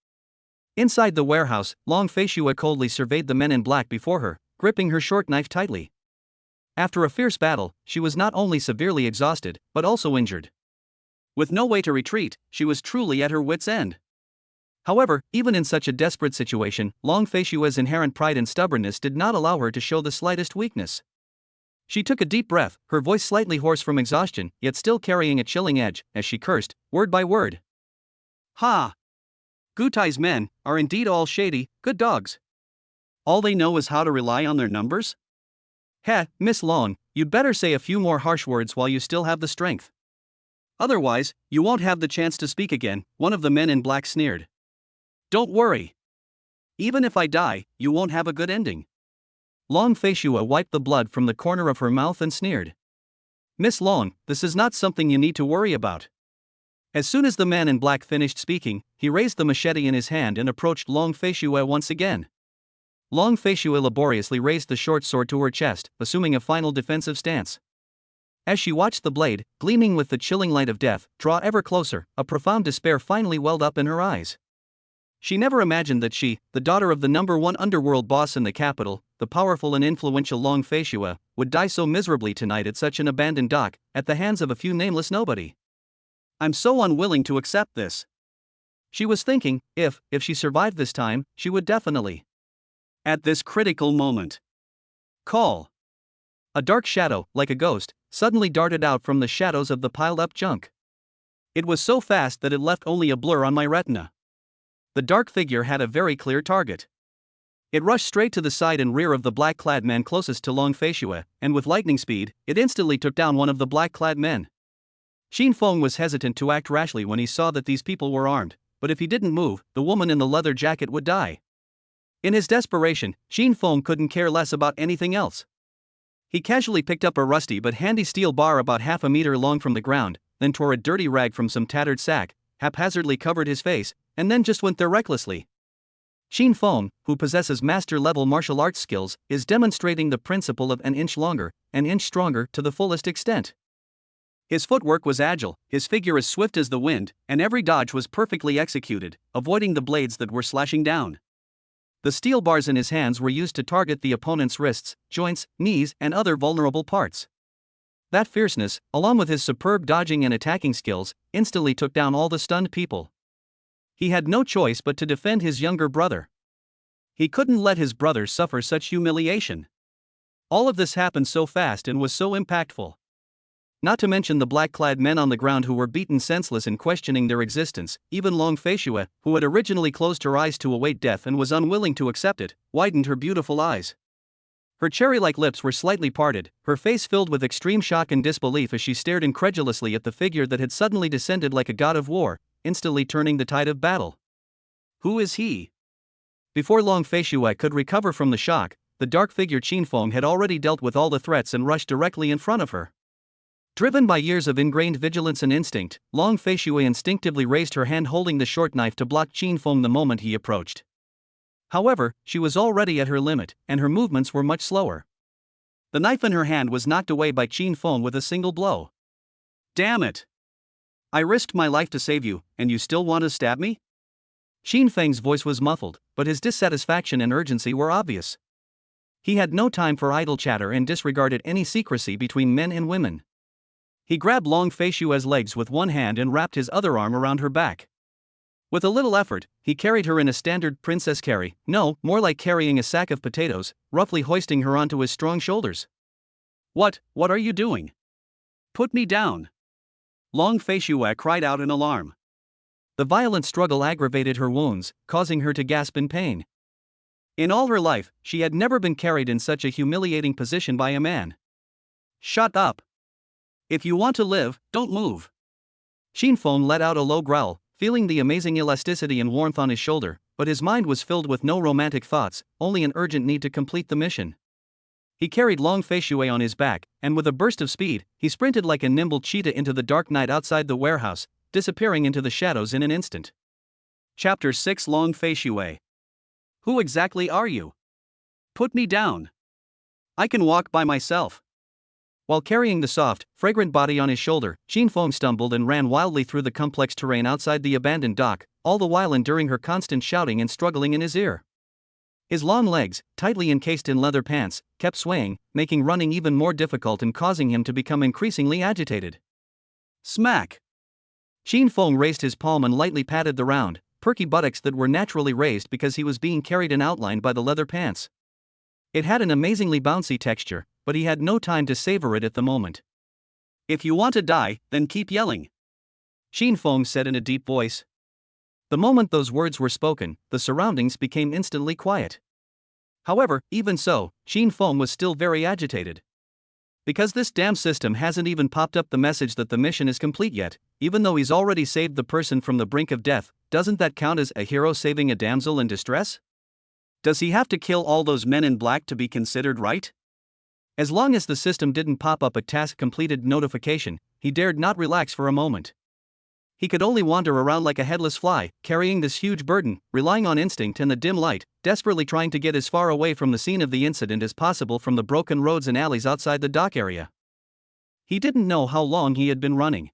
Inside the warehouse, Long Fei Shue coldly surveyed the men in black before her, gripping her short knife tightly. After a fierce battle, she was not only severely exhausted, but also injured. With no way to retreat, she was truly at her wits' end. However, even in such a desperate situation, Long Fei Shue's inherent pride and stubbornness did not allow her to show the slightest weakness. She took a deep breath, her voice slightly hoarse from exhaustion, yet still carrying a chilling edge, as she cursed, word by word. Ha! Gutai's men are indeed all shady, good dogs. All they know is how to rely on their numbers? Heh, Miss Long, you'd better say a few more harsh words while you still have the strength. Otherwise, you won't have the chance to speak again, one of the men in black sneered. Don't worry. Even if I die, you won't have a good ending. Long Fei Shue wiped the blood from the corner of her mouth and sneered. Miss Long, this is not something you need to worry about. As soon as the man in black finished speaking, he raised the machete in his hand and approached Long Fei Shue once again. Long Fei Shue laboriously raised the short sword to her chest, assuming a final defensive stance. As she watched the blade, gleaming with the chilling light of death, draw ever closer, a profound despair finally welled up in her eyes. She never imagined that she, the daughter of the #1 underworld boss in the capital, the powerful and influential Long Fei Shue, would die so miserably tonight at such an abandoned dock, at the hands of a few nameless nobody. I'm so unwilling to accept this. She was thinking, if she survived this time, she would definitely. At this critical moment. Call. A dark shadow, like a ghost, suddenly darted out from the shadows of the piled-up junk. It was so fast that it left only a blur on my retina. The dark figure had a very clear target. It rushed straight to the side and rear of the black-clad man closest to Long Fei Shue, and with lightning speed, it instantly took down one of the black-clad men. Xin Feng was hesitant to act rashly when he saw that these people were armed, but if he didn't move, the woman in the leather jacket would die. In his desperation, Xin Feng couldn't care less about anything else. He casually picked up a rusty but handy steel bar about half a meter long from the ground, then tore a dirty rag from some tattered sack, haphazardly covered his face, and then just went there recklessly. Xin Feng, who possesses master-level martial arts skills, is demonstrating the principle of an inch longer, an inch stronger to the fullest extent. His footwork was agile, his figure as swift as the wind, and every dodge was perfectly executed, avoiding the blades that were slashing down. The steel bars in his hands were used to target the opponent's wrists, joints, knees, and other vulnerable parts. That fierceness, along with his superb dodging and attacking skills, instantly took down all the stunned people. He had no choice but to defend his younger brother. He couldn't let his brother suffer such humiliation. All of this happened so fast and was so impactful. Not to mention the black-clad men on the ground who were beaten senseless and questioning their existence. Even Long Feishue, who had originally closed her eyes to await death and was unwilling to accept it, widened her beautiful eyes. Her cherry-like lips were slightly parted, her face filled with extreme shock and disbelief as she stared incredulously at the figure that had suddenly descended like a god of war, instantly turning the tide of battle. Who is he? Before Long Feishue could recover from the shock, the dark figure Qinfeng had already dealt with all the threats and rushed directly in front of her. Driven by years of ingrained vigilance and instinct, Long Feishue instinctively raised her hand holding the short knife to block Qinfeng the moment he approached. However, she was already at her limit, and her movements were much slower. The knife in her hand was knocked away by Qinfeng with a single blow. Damn it! I risked my life to save you, and you still want to stab me? Qinfeng's voice was muffled, but his dissatisfaction and urgency were obvious. He had no time for idle chatter and disregarded any secrecy between men and women. He grabbed Long Feishue's legs with one hand and wrapped his other arm around her back. With a little effort, he carried her in a standard princess carry, no, more like carrying a sack of potatoes, roughly hoisting her onto his strong shoulders. What are you doing? Put me down! Long Feishue cried out in alarm. The violent struggle aggravated her wounds, causing her to gasp in pain. In all her life, she had never been carried in such a humiliating position by a man. Shut up! If you want to live, don't move. Qinfeng let out a low growl, feeling the amazing elasticity and warmth on his shoulder, but his mind was filled with no romantic thoughts, only an urgent need to complete the mission. He carried Long Feishue on his back, and with a burst of speed, he sprinted like a nimble cheetah into the dark night outside the warehouse, disappearing into the shadows in an instant. Chapter 6 Long Feishue. Who exactly are you? Put me down. I can walk by myself. While carrying the soft, fragrant body on his shoulder, Qinfeng stumbled and ran wildly through the complex terrain outside the abandoned dock, all the while enduring her constant shouting and struggling in his ear. His long legs, tightly encased in leather pants, kept swaying, making running even more difficult and causing him to become increasingly agitated. Smack! Qinfeng raised his palm and lightly patted the round, perky buttocks that were naturally raised because he was being carried and outlined by the leather pants. It had an amazingly bouncy texture, but he had no time to savor it at the moment. If you want to die, then keep yelling, Qinfeng said in a deep voice. The moment those words were spoken, the surroundings became instantly quiet. However, even so, Qinfeng was still very agitated. Because this damn system hasn't even popped up the message that the mission is complete yet, even though he's already saved the person from the brink of death, doesn't that count as a hero saving a damsel in distress? Does he have to kill all those men in black to be considered right? As long as the system didn't pop up a task completed notification, he dared not relax for a moment. He could only wander around like a headless fly, carrying this huge burden, relying on instinct and the dim light, desperately trying to get as far away from the scene of the incident as possible from the broken roads and alleys outside the dock area. He didn't know how long he had been running.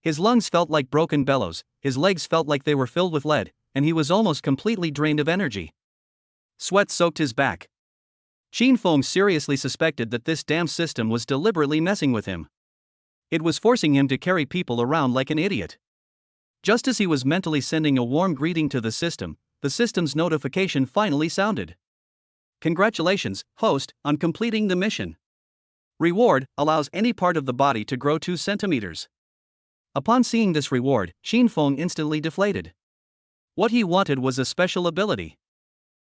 His lungs felt like broken bellows, his legs felt like they were filled with lead, and he was almost completely drained of energy. Sweat soaked his back. Qinfeng seriously suspected that this damn system was deliberately messing with him. It was forcing him to carry people around like an idiot. Just as he was mentally sending a warm greeting to the system's notification finally sounded. Congratulations, host, on completing the mission. Reward allows any part of the body to grow 2 centimeters. Upon seeing this reward, Qinfeng instantly deflated. What he wanted was a special ability.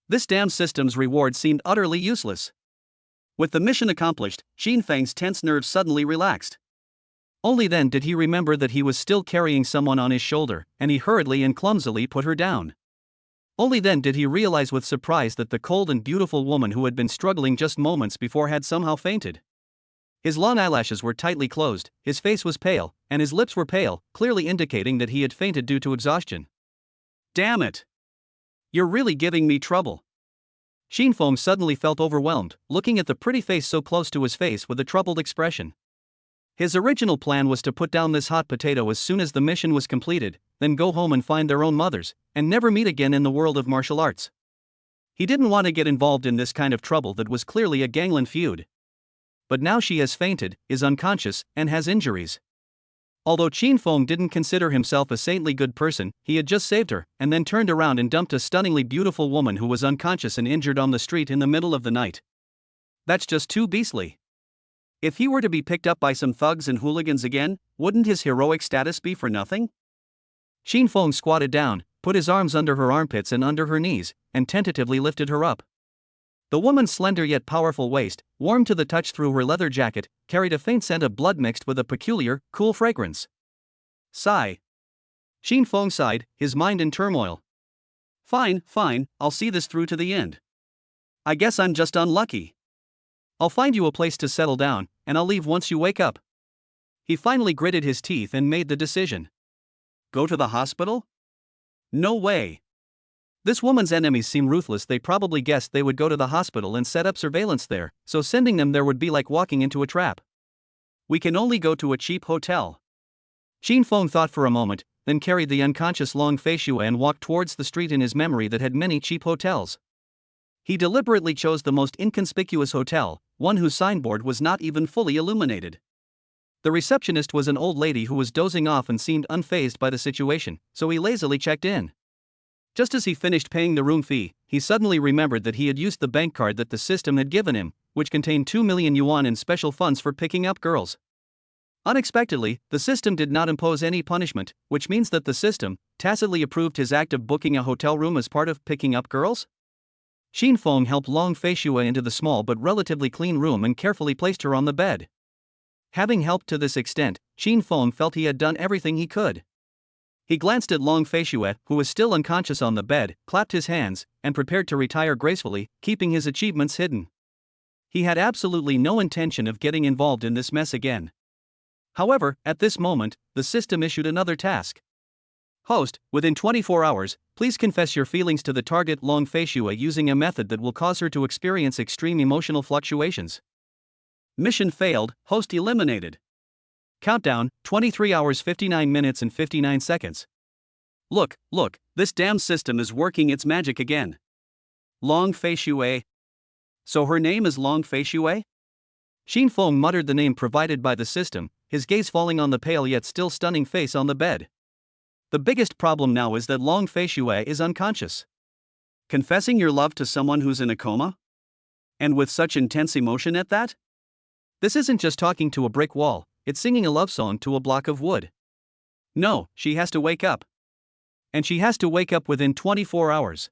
This damn system's reward seemed utterly useless. With the mission accomplished, Qinfeng's tense nerves suddenly relaxed. Only then did he remember that he was still carrying someone on his shoulder, and he hurriedly and clumsily put her down. Only then did he realize with surprise that the cold and beautiful woman who had been struggling just moments before had somehow fainted. His long eyelashes were tightly closed, his face was pale, and his lips were pale, clearly indicating that he had fainted due to exhaustion. Damn it! You're really giving me trouble. Qinfeng suddenly felt overwhelmed, looking at the pretty face so close to his face with a troubled expression. His original plan was to put down this hot potato as soon as the mission was completed, then go home and find their own mothers, and never meet again in the world of martial arts. He didn't want to get involved in this kind of trouble that was clearly a gangland feud. But now she has fainted, is unconscious, and has injuries. Although Qin Feng didn't consider himself a saintly good person, he had just saved her, and then turned around and dumped a stunningly beautiful woman who was unconscious and injured on the street in the middle of the night. That's just too beastly. If he were to be picked up by some thugs and hooligans again, wouldn't his heroic status be for nothing? Qin Feng squatted down, put his arms under her armpits and under her knees, and tentatively lifted her up. The woman's slender yet powerful waist, warm to the touch through her leather jacket, carried a faint scent of blood mixed with a peculiar, cool fragrance. Sigh. Qin Feng sighed, his mind in turmoil. Fine, I'll see this through to the end. I guess I'm just unlucky. I'll find you a place to settle down, and I'll leave once you wake up. He finally gritted his teeth and made the decision. Go to the hospital? No way. This woman's enemies seem ruthless. They probably guessed they would go to the hospital and set up surveillance there, so sending them there would be like walking into a trap. We can only go to a cheap hotel. Qin Feng thought for a moment, then carried the unconscious Long Feishue and walked towards the street in his memory that had many cheap hotels. He deliberately chose the most inconspicuous hotel, one whose signboard was not even fully illuminated. The receptionist was an old lady who was dozing off and seemed unfazed by the situation, so he lazily checked in. Just as he finished paying the room fee, he suddenly remembered that he had used the bank card that the system had given him, which contained 2 million yuan in special funds for picking up girls. Unexpectedly, the system did not impose any punishment, which means that the system tacitly approved his act of booking a hotel room as part of picking up girls? Qin Feng helped Long Feishue into the small but relatively clean room and carefully placed her on the bed. Having helped to this extent, Qin Feng felt he had done everything he could. He glanced at Long Feishue, who was still unconscious on the bed, clapped his hands, and prepared to retire gracefully, keeping his achievements hidden. He had absolutely no intention of getting involved in this mess again. However, at this moment, the system issued another task. Host, within 24 hours, please confess your feelings to the target Long Feishue using a method that will cause her to experience extreme emotional fluctuations. Mission failed, host eliminated. Countdown, 23 hours 59 minutes and 59 seconds. Look, this damn system is working its magic again. Long Feishue. So her name is Long Feishue? Qin Feng muttered the name provided by the system, his gaze falling on the pale yet still stunning face on the bed. The biggest problem now is that Long Feishue is unconscious. Confessing your love to someone who's in a coma? And with such intense emotion at that? This isn't just talking to a brick wall. It's singing a love song to a block of wood. No, she has to wake up. And she has to wake up within 24 hours.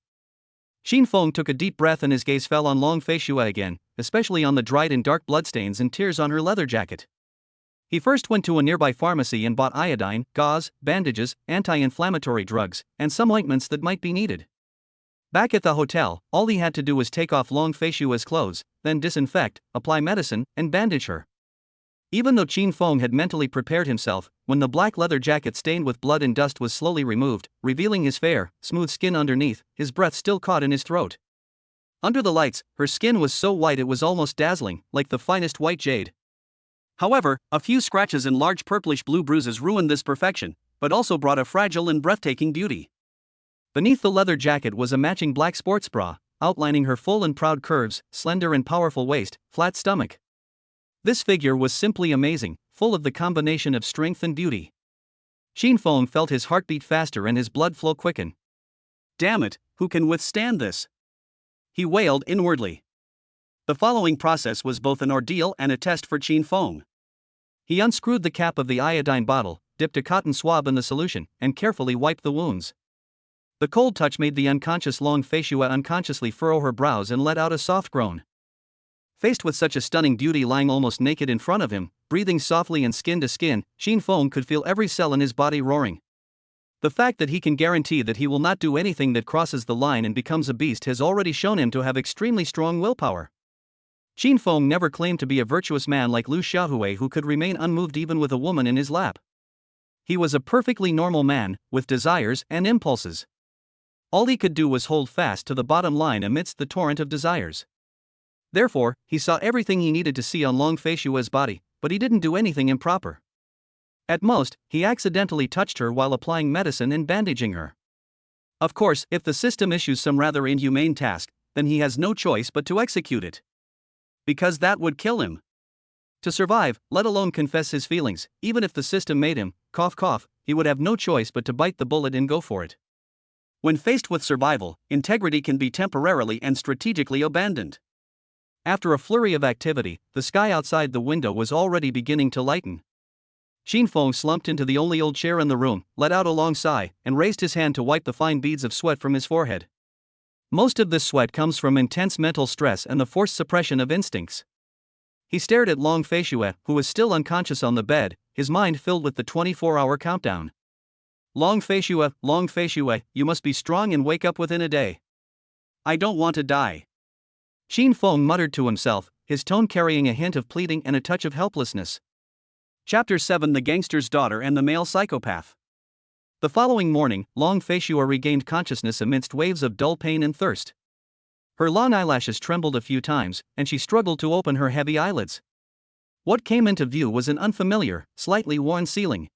Qin Feng took a deep breath and his gaze fell on Long Feishue again, especially on the dried and dark bloodstains and tears on her leather jacket. He first went to a nearby pharmacy and bought iodine, gauze, bandages, anti-inflammatory drugs, and some ointments that might be needed. Back at the hotel, all he had to do was take off Long Feishue's clothes, then disinfect, apply medicine, and bandage her. Even though Qin Feng had mentally prepared himself, when the black leather jacket stained with blood and dust was slowly removed, revealing his fair, smooth skin underneath, his breath still caught in his throat. Under the lights, her skin was so white it was almost dazzling, like the finest white jade. However, a few scratches and large purplish-blue bruises ruined this perfection, but also brought a fragile and breathtaking beauty. Beneath the leather jacket was a matching black sports bra, outlining her full and proud curves, slender and powerful waist, flat stomach. This figure was simply amazing, full of the combination of strength and beauty. Qin Feng felt his heartbeat faster and his blood flow quicken. Damn it, who can withstand this? He wailed inwardly. The following process was both an ordeal and a test for Qin Feng. He unscrewed the cap of the iodine bottle, dipped a cotton swab in the solution, and carefully wiped the wounds. The cold touch made the unconscious Long Feishue unconsciously furrow her brows and let out a soft groan. Faced with such a stunning beauty lying almost naked in front of him, breathing softly and skin to skin, Qin Feng could feel every cell in his body roaring. The fact that he can guarantee that he will not do anything that crosses the line and becomes a beast has already shown him to have extremely strong willpower. Qin Feng never claimed to be a virtuous man like Liu Xiaohui who could remain unmoved even with a woman in his lap. He was a perfectly normal man, with desires and impulses. All he could do was hold fast to the bottom line amidst the torrent of desires. Therefore, he saw everything he needed to see on Long Feishue's body, but he didn't do anything improper. At most, he accidentally touched her while applying medicine and bandaging her. Of course, if the system issues some rather inhumane task, then he has no choice but to execute it. Because that would kill him. To survive, let alone confess his feelings, even if the system made him, cough cough, he would have no choice but to bite the bullet and go for it. When faced with survival, integrity can be temporarily and strategically abandoned. After a flurry of activity, the sky outside the window was already beginning to lighten. Xin Feng slumped into the only old chair in the room, let out a long sigh, and raised his hand to wipe the fine beads of sweat from his forehead. Most of this sweat comes from intense mental stress and the forced suppression of instincts. He stared at Long Feishue, who was still unconscious on the bed, his mind filled with the 24-hour countdown. Long Feishue, you must be strong and wake up within a day. I don't want to die. Xin Feng muttered to himself, his tone carrying a hint of pleading and a touch of helplessness. Chapter 7: The Gangster's Daughter and the Male Psychopath. The following morning, Long Feishue regained consciousness amidst waves of dull pain and thirst. Her long eyelashes trembled a few times, and she struggled to open her heavy eyelids. What came into view was an unfamiliar, slightly worn ceiling.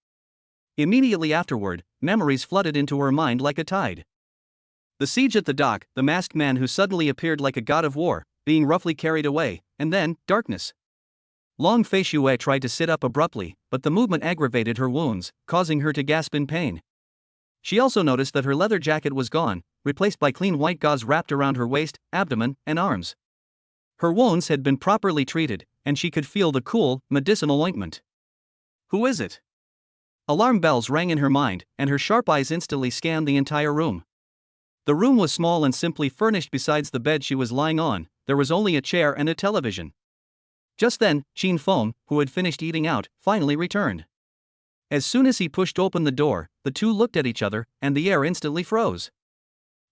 Immediately afterward, memories flooded into her mind like a tide. The siege at the dock, the masked man who suddenly appeared like a god of war, being roughly carried away, and then, darkness. Long Feishue tried to sit up abruptly, but the movement aggravated her wounds, causing her to gasp in pain. She also noticed that her leather jacket was gone, replaced by clean white gauze wrapped around her waist, abdomen, and arms. Her wounds had been properly treated, and she could feel the cool, medicinal ointment. Who is it? Alarm bells rang in her mind, and her sharp eyes instantly scanned the entire room. The room was small and simply furnished. Besides the bed she was lying on, there was only a chair and a television. Just then, Xin Feng, who had finished eating out, finally returned. As soon as he pushed open the door, the two looked at each other, and the air instantly froze.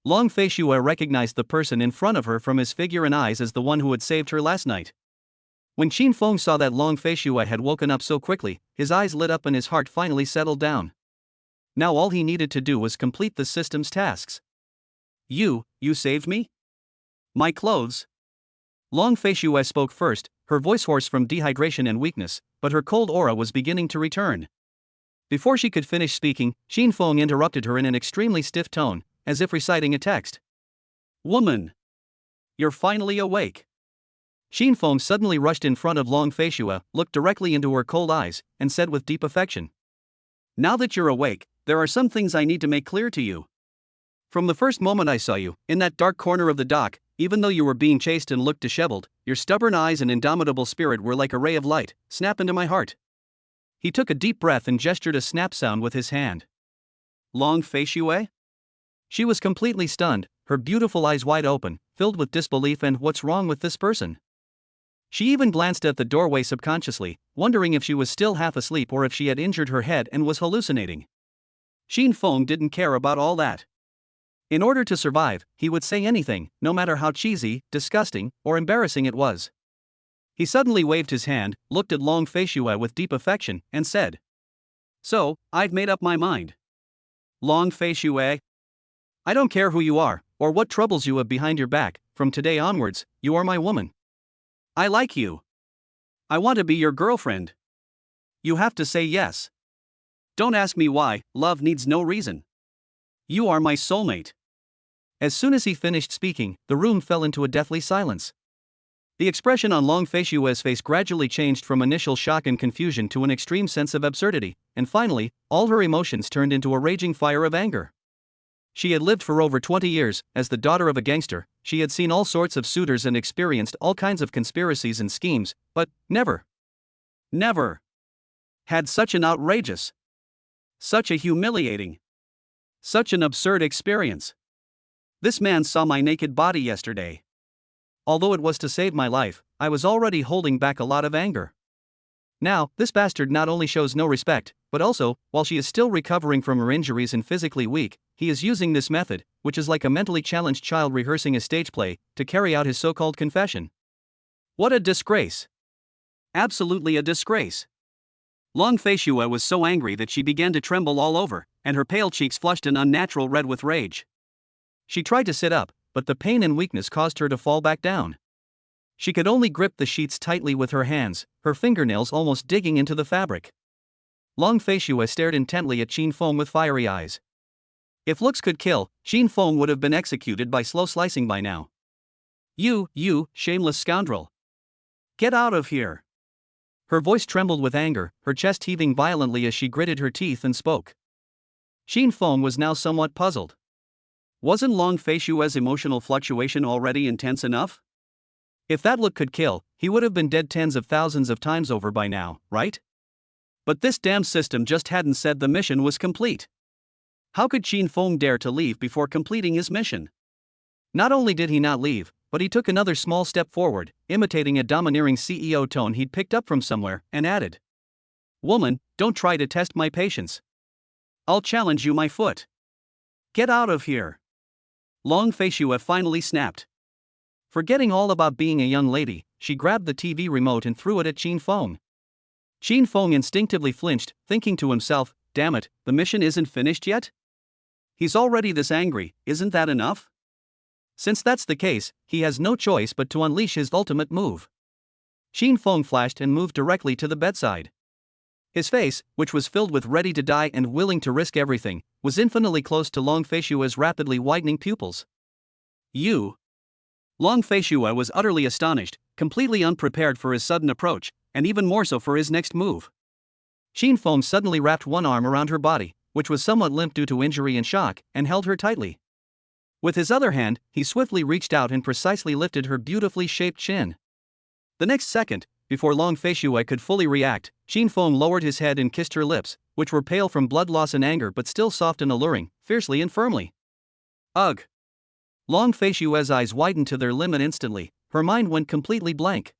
Long Feishue recognized the person in front of her from his figure and eyes as the one who had saved her last night. When Xin Feng saw that Long Feishue had woken up so quickly, his eyes lit up and his heart finally settled down. Now all he needed to do was complete the system's tasks. You saved me? My clothes? Long Feishue spoke first, her voice hoarse from dehydration and weakness, but her cold aura was beginning to return. Before she could finish speaking, Xin Feng interrupted her in an extremely stiff tone, as if reciting a text. Woman! You're finally awake. Xin Feng suddenly rushed in front of Long Feishue, looked directly into her cold eyes, and said with deep affection. Now that you're awake, there are some things I need to make clear to you. From the first moment I saw you, in that dark corner of the dock, even though you were being chased and looked disheveled, your stubborn eyes and indomitable spirit were like a ray of light, snap into my heart. He took a deep breath and gestured a snap sound with his hand. Long Feishue? She was completely stunned, her beautiful eyes wide open, filled with disbelief and what's wrong with this person? She even glanced at the doorway subconsciously, wondering if she was still half asleep or if she had injured her head and was hallucinating. Xin Feng didn't care about all that. In order to survive, he would say anything, no matter how cheesy, disgusting, or embarrassing it was. He suddenly waved his hand, looked at Long Feishue with deep affection, and said, So, I've made up my mind. Long Feishue, I don't care who you are, or what troubles you have behind your back, from today onwards, you are my woman. I like you. I want to be your girlfriend. You have to say yes. Don't ask me why, love needs no reason. You are my soulmate. As soon as he finished speaking, the room fell into a deathly silence. The expression on Long Feishue's face gradually changed from initial shock and confusion to an extreme sense of absurdity, and finally, all her emotions turned into a raging fire of anger. She had lived for over 20 years, as the daughter of a gangster, she had seen all sorts of suitors and experienced all kinds of conspiracies and schemes, but never had such an outrageous, such a humiliating, such an absurd experience. This man saw my naked body yesterday. Although it was to save my life, I was already holding back a lot of anger. Now, this bastard not only shows no respect, but also, while she is still recovering from her injuries and physically weak, he is using this method, which is like a mentally challenged child rehearsing a stage play, to carry out his so-called confession. What a disgrace! Absolutely a disgrace! Long Feishue was so angry that she began to tremble all over, and her pale cheeks flushed an unnatural red with rage. She tried to sit up, but the pain and weakness caused her to fall back down. She could only grip the sheets tightly with her hands, her fingernails almost digging into the fabric. Long Fei Shue stared intently at Qin Feng with fiery eyes. If looks could kill, Qin Feng would have been executed by slow slicing by now. You, shameless scoundrel. Get out of here. Her voice trembled with anger, her chest heaving violently as she gritted her teeth and spoke. Qin Feng was now somewhat puzzled. Wasn't Long Fei Shue's emotional fluctuation already intense enough? If that look could kill, he would have been dead tens of thousands of times over by now, right? But this damn system just hadn't said the mission was complete. How could Qin Feng dare to leave before completing his mission? Not only did he not leave, but he took another small step forward, imitating a domineering CEO tone he'd picked up from somewhere, and added, "Woman, don't try to test my patience. I'll challenge you my foot. Get out of here." Long Fei Shue finally snapped. Forgetting all about being a young lady, she grabbed the TV remote and threw it at Qin Feng. Qin Feng instinctively flinched, thinking to himself, damn it, the mission isn't finished yet? He's already this angry, isn't that enough? Since that's the case, he has no choice but to unleash his ultimate move. Qin Feng flashed and moved directly to the bedside. His face, which was filled with ready to die and willing to risk everything, was infinitely close to Long Fei Shue's rapidly widening pupils. You. Long Fei Shue was utterly astonished, completely unprepared for his sudden approach, and even more so for his next move. Qin Feng suddenly wrapped one arm around her body, which was somewhat limp due to injury and shock, and held her tightly. With his other hand, he swiftly reached out and precisely lifted her beautifully shaped chin. The next second, before Long Fei Shue could fully react, Qin Feng lowered his head and kissed her lips, which were pale from blood loss and anger but still soft and alluring, fiercely and firmly. Ugh! Long Fei Shue's eyes widened to their limit instantly, her mind went completely blank.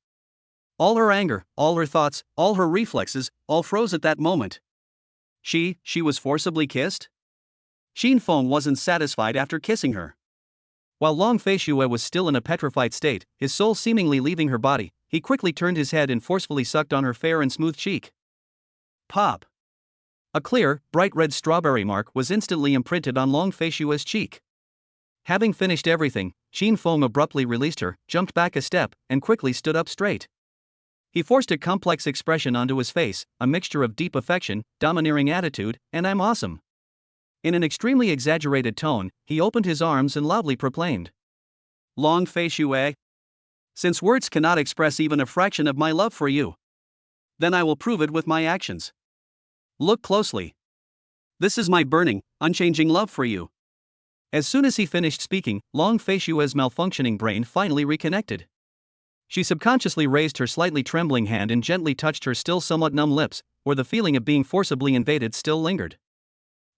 All her anger, all her thoughts, all her reflexes, all froze at that moment. She was forcibly kissed? Qin Feng wasn't satisfied after kissing her. While Long Fei Shue was still in a petrified state, his soul seemingly leaving her body, he quickly turned his head and forcefully sucked on her fair and smooth cheek. Pop! A clear, bright red strawberry mark was instantly imprinted on Long Fei Shue's cheek. Having finished everything, Qin Feng abruptly released her, jumped back a step, and quickly stood up straight. He forced a complex expression onto his face, a mixture of deep affection, domineering attitude, and "I'm awesome." In an extremely exaggerated tone, he opened his arms and loudly proclaimed, "Long Fei Shue, since words cannot express even a fraction of my love for you, then I will prove it with my actions. Look closely. This is my burning, unchanging love for you." As soon as he finished speaking, Long Fei Shue's malfunctioning brain finally reconnected. She subconsciously raised her slightly trembling hand and gently touched her still somewhat numb lips, where the feeling of being forcibly invaded still lingered.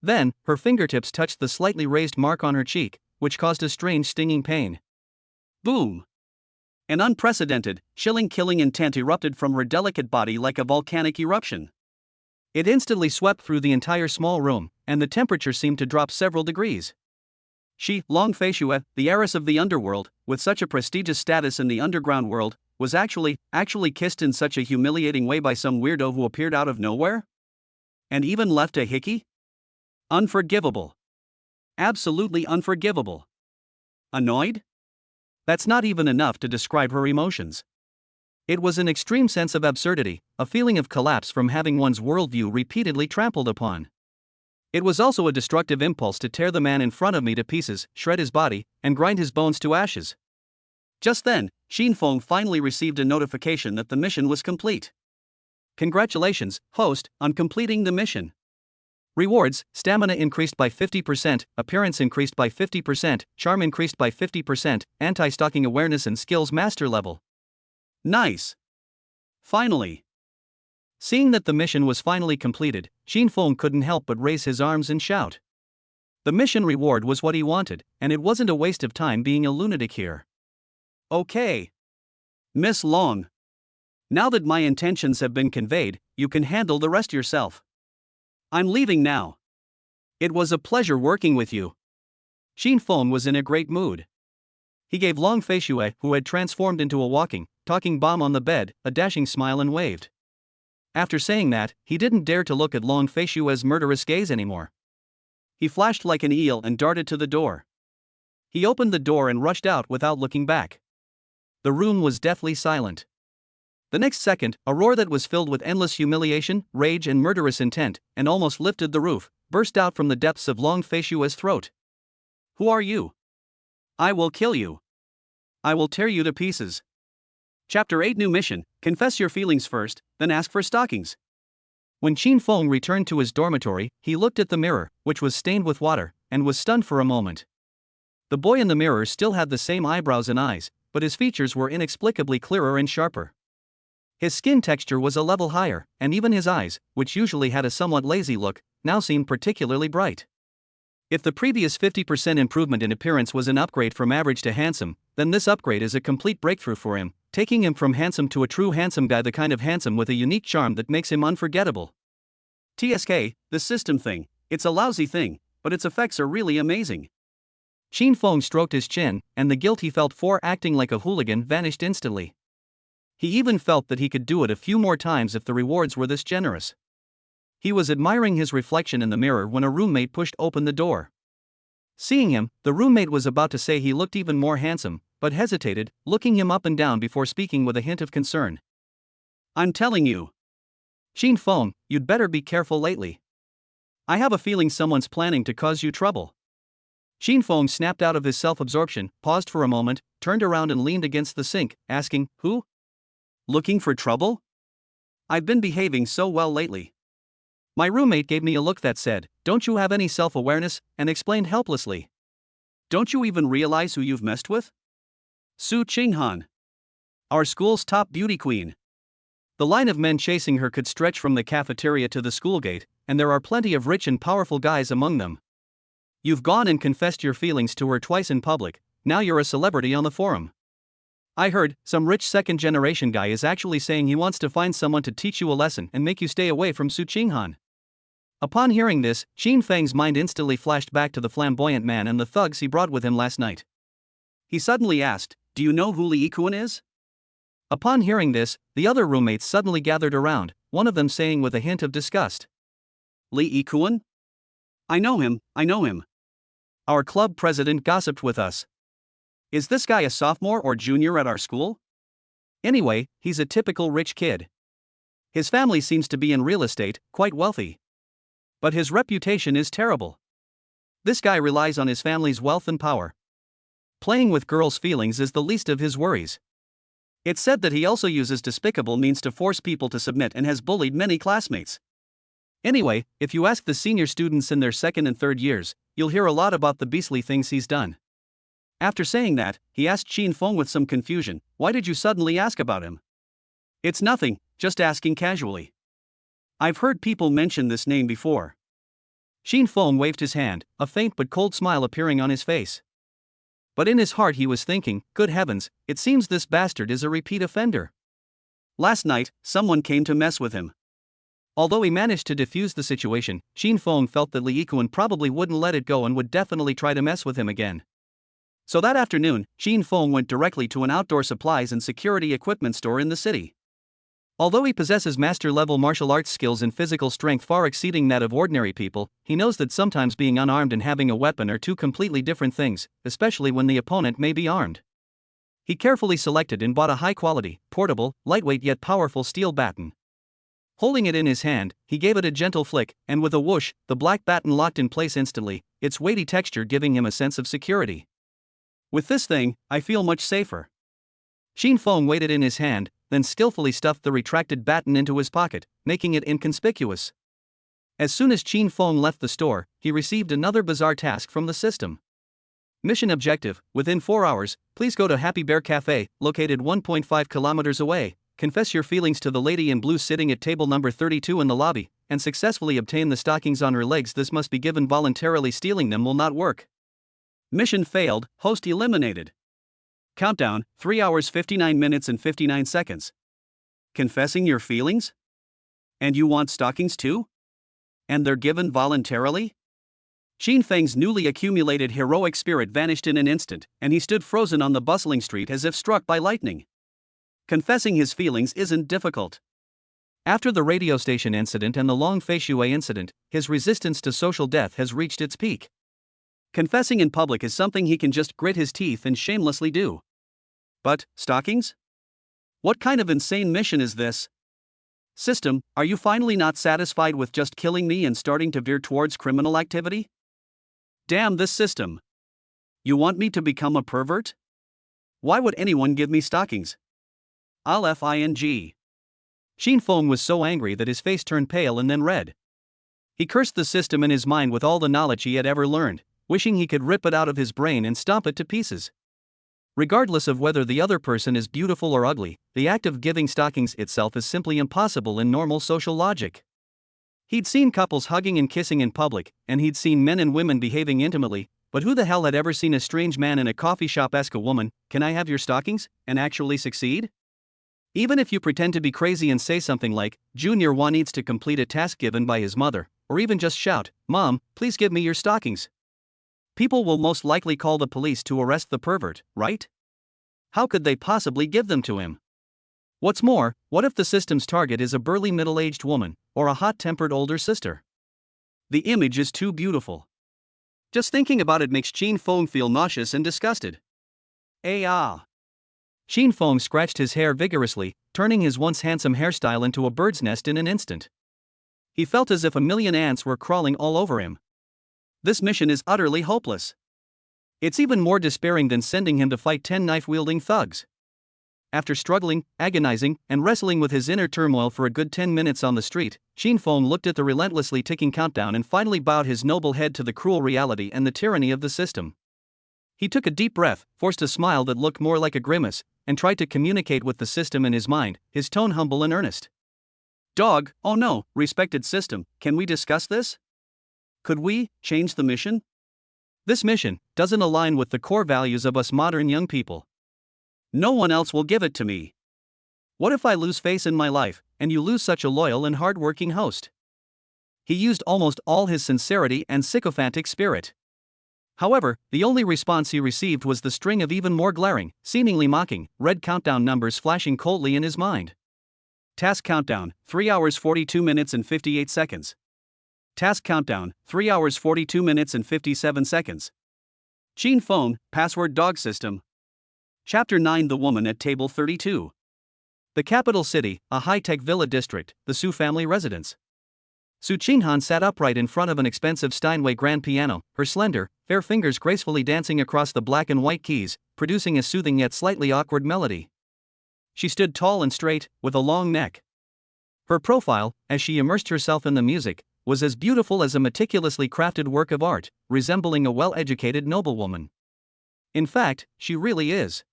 Then, her fingertips touched the slightly raised mark on her cheek, which caused a strange stinging pain. Boom! An unprecedented, chilling killing intent erupted from her delicate body like a volcanic eruption. It instantly swept through the entire small room, and the temperature seemed to drop several degrees. She, Long Fei Shue, the heiress of the underworld, with such a prestigious status in the underground world, was actually kissed in such a humiliating way by some weirdo who appeared out of nowhere? And even left a hickey? Unforgivable. Absolutely unforgivable. Annoyed? That's not even enough to describe her emotions. It was an extreme sense of absurdity, a feeling of collapse from having one's worldview repeatedly trampled upon. It was also a destructive impulse to tear the man in front of me to pieces, shred his body, and grind his bones to ashes. Just then, Qin Feng finally received a notification that the mission was complete. Congratulations, host, on completing the mission. Rewards: stamina increased by 50%, appearance increased by 50%, charm increased by 50%, anti-stalking awareness and skills master level. Nice! Finally! Seeing that the mission was finally completed, Qin Feng couldn't help but raise his arms and shout. The mission reward was what he wanted, and it wasn't a waste of time being a lunatic here. Okay. Miss Long. Now that my intentions have been conveyed, you can handle the rest yourself. I'm leaving now. It was a pleasure working with you. Qin Feng was in a great mood. He gave Long Fei Shue, who had transformed into a walking, talking bomb on the bed, a dashing smile and waved. After saying that, he didn't dare to look at Long Fei Shue's murderous gaze anymore. He flashed like an eel and darted to the door. He opened the door and rushed out without looking back. The room was deathly silent. The next second, a roar that was filled with endless humiliation, rage, and murderous intent, and almost lifted the roof, burst out from the depths of Long Feishua's throat. "Who are you? I will kill you. I will tear you to pieces." Chapter 8 New Mission: Confess your feelings first, then ask for stockings. When Qin Feng returned to his dormitory, he looked at the mirror, which was stained with water, and was stunned for a moment. The boy in the mirror still had the same eyebrows and eyes, but his features were inexplicably clearer and sharper. His skin texture was a level higher, and even his eyes, which usually had a somewhat lazy look, now seemed particularly bright. If the previous 50% improvement in appearance was an upgrade from average to handsome, then this upgrade is a complete breakthrough for him, taking him from handsome to a true handsome guy, the kind of handsome with a unique charm that makes him unforgettable. TSK, the system thing, it's a lousy thing, but its effects are really amazing. Qin Feng stroked his chin, and the guilt he felt for acting like a hooligan vanished instantly. He even felt that he could do it a few more times if the rewards were this generous. He was admiring his reflection in the mirror when a roommate pushed open the door. Seeing him, the roommate was about to say he looked even more handsome, but hesitated, looking him up and down before speaking with a hint of concern. "I'm telling you, Qin Feng, you'd better be careful lately. I have a feeling someone's planning to cause you trouble." Qin Feng snapped out of his self-absorption, paused for a moment, turned around and leaned against the sink, asking, "Who? Looking for trouble? I've been behaving so well lately." My roommate gave me a look that said, "Don't you have any self-awareness?" and explained helplessly, "Don't you even realize who you've messed with? Su Qinghan, our school's top beauty queen." The line of men chasing her could stretch from the cafeteria to the school gate, and there are plenty of rich and powerful guys among them. You've gone and confessed your feelings to her twice in public, now you're a celebrity on the forum. I heard, some rich second-generation guy is actually saying he wants to find someone to teach you a lesson and make you stay away from Su Qinghan. Upon hearing this, Qin Feng's mind instantly flashed back to the flamboyant man and the thugs he brought with him last night. He suddenly asked, "Do you know who Li Yikuan is?" Upon hearing this, the other roommates suddenly gathered around, one of them saying with a hint of disgust, "Li Yikuan? I know him. Our club president gossiped with us. Is this guy a sophomore or junior at our school? Anyway, he's a typical rich kid. His family seems to be in real estate, quite wealthy. But his reputation is terrible. This guy relies on his family's wealth and power. Playing with girls' feelings is the least of his worries. It's said that he also uses despicable means to force people to submit and has bullied many classmates. Anyway, if you ask the senior students in their second and third years, you'll hear a lot about the beastly things he's done." After saying that, he asked Qin Feng with some confusion, "Why did you suddenly ask about him?" "It's nothing, just asking casually. I've heard people mention this name before." Qin Feng waved his hand, a faint but cold smile appearing on his face. But in his heart he was thinking, "Good heavens, it seems this bastard is a repeat offender. Last night, someone came to mess with him." Although he managed to defuse the situation, Qin Feng felt that Li Yikuan probably wouldn't let it go and would definitely try to mess with him again. So that afternoon, Qin Feng went directly to an outdoor supplies and security equipment store in the city. Although he possesses master-level martial arts skills and physical strength far exceeding that of ordinary people, he knows that sometimes being unarmed and having a weapon are two completely different things, especially when the opponent may be armed. He carefully selected and bought a high-quality, portable, lightweight yet powerful steel baton. Holding it in his hand, he gave it a gentle flick, and with a whoosh, the black baton locked in place instantly, its weighty texture giving him a sense of security. "With this thing, I feel much safer." Qin Feng weighed it in his hand, then skillfully stuffed the retracted baton into his pocket, making it inconspicuous. As soon as Qin Feng left the store, he received another bizarre task from the system. Mission objective: within 4 hours, please go to Happy Bear Cafe, located 1.5 kilometers away, confess your feelings to the lady in blue sitting at table number 32 in the lobby, and successfully obtain the stockings on her legs. This must be given voluntarily. Stealing them will not work. Mission failed, host eliminated. Countdown, 3 hours 59 minutes and 59 seconds. Confessing your feelings? And you want stockings too? And they're given voluntarily? Qin Feng's newly accumulated heroic spirit vanished in an instant, and he stood frozen on the bustling street as if struck by lightning. Confessing his feelings isn't difficult. After the radio station incident and the Long Feishue incident, his resistance to social death has reached its peak. Confessing in public is something he can just grit his teeth and shamelessly do. But, stockings? What kind of insane mission is this? System, are you finally not satisfied with just killing me and starting to veer towards criminal activity? Damn this system. You want me to become a pervert? Why would anyone give me stockings? I'll fing. Shin Fong was so angry that his face turned pale and then red. He cursed the system in his mind with all the knowledge he had ever learned, wishing he could rip it out of his brain and stomp it to pieces. Regardless of whether the other person is beautiful or ugly, the act of giving stockings itself is simply impossible in normal social logic. He'd seen couples hugging and kissing in public, and he'd seen men and women behaving intimately, but who the hell had ever seen a strange man in a coffee shop ask a woman, "Can I have your stockings?" and actually succeed? Even if you pretend to be crazy and say something like, "Junior Wan needs to complete a task given by his mother," or even just shout, "Mom, please give me your stockings," people will most likely call the police to arrest the pervert, right? How could they possibly give them to him? What's more, what if the system's target is a burly middle-aged woman, or a hot-tempered older sister? The image is too beautiful. Just thinking about it makes Shin Fong feel nauseous and disgusted. Shin Fong scratched his hair vigorously, turning his once handsome hairstyle into a bird's nest in an instant. He felt as if a million ants were crawling all over him. This mission is utterly hopeless. It's even more despairing than sending him to fight 10 knife-wielding thugs. After struggling, agonizing, and wrestling with his inner turmoil for a good 10 minutes on the street, Shin Fong looked at the relentlessly ticking countdown and finally bowed his noble head to the cruel reality and the tyranny of the system. He took a deep breath, forced a smile that looked more like a grimace, and tried to communicate with the system in his mind, his tone humble and earnest. "Dog, oh no, respected system, can we discuss this? Could we change the mission? This mission doesn't align with the core values of us modern young people. No one else will give it to me. What if I lose face in my life, and you lose such a loyal and hard-working host?" He used almost all his sincerity and sycophantic spirit. However, the only response he received was the string of even more glaring, seemingly mocking, red countdown numbers flashing coldly in his mind. Task countdown, 3 hours 42 minutes and 58 seconds. Task countdown, 3 hours 42 minutes and 57 seconds. Shin Fong, password dog system. Chapter 9: The Woman at Table 32. The capital city, a high-tech villa district, the Su family residence. Su Qinghan sat upright in front of an expensive Steinway grand piano, her slender, fair fingers gracefully dancing across the black and white keys, producing a soothing yet slightly awkward melody. She stood tall and straight, with a long neck. Her profile, as she immersed herself in the music, was as beautiful as a meticulously crafted work of art, resembling a well-educated noblewoman. In fact, she really is.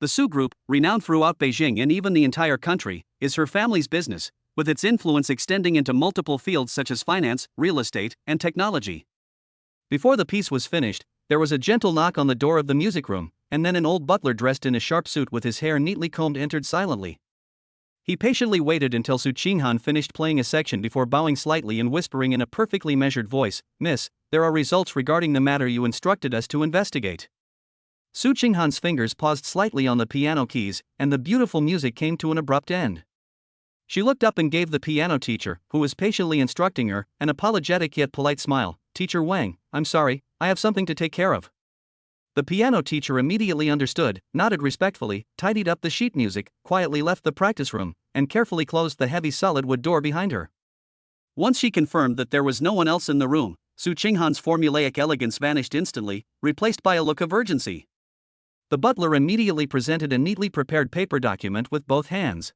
The Su Group, renowned throughout Beijing and even the entire country, is her family's business, with its influence extending into multiple fields such as finance, real estate, and technology. Before the piece was finished, there was a gentle knock on the door of the music room, and then an old butler dressed in a sharp suit with his hair neatly combed entered silently. He patiently waited until Su Qinghan finished playing a section before bowing slightly and whispering in a perfectly measured voice, "Miss, there are results regarding the matter you instructed us to investigate." Su Qinghan's fingers paused slightly on the piano keys, and the beautiful music came to an abrupt end. She looked up and gave the piano teacher, who was patiently instructing her, an apologetic yet polite smile. "Teacher Wang, I'm sorry, I have something to take care of." The piano teacher immediately understood, nodded respectfully, tidied up the sheet music, quietly left the practice room, and carefully closed the heavy solid wood door behind her. Once she confirmed that there was no one else in the room, Su Qinghan's formulaic elegance vanished instantly, replaced by a look of urgency. The butler immediately presented a neatly prepared paper document with both hands.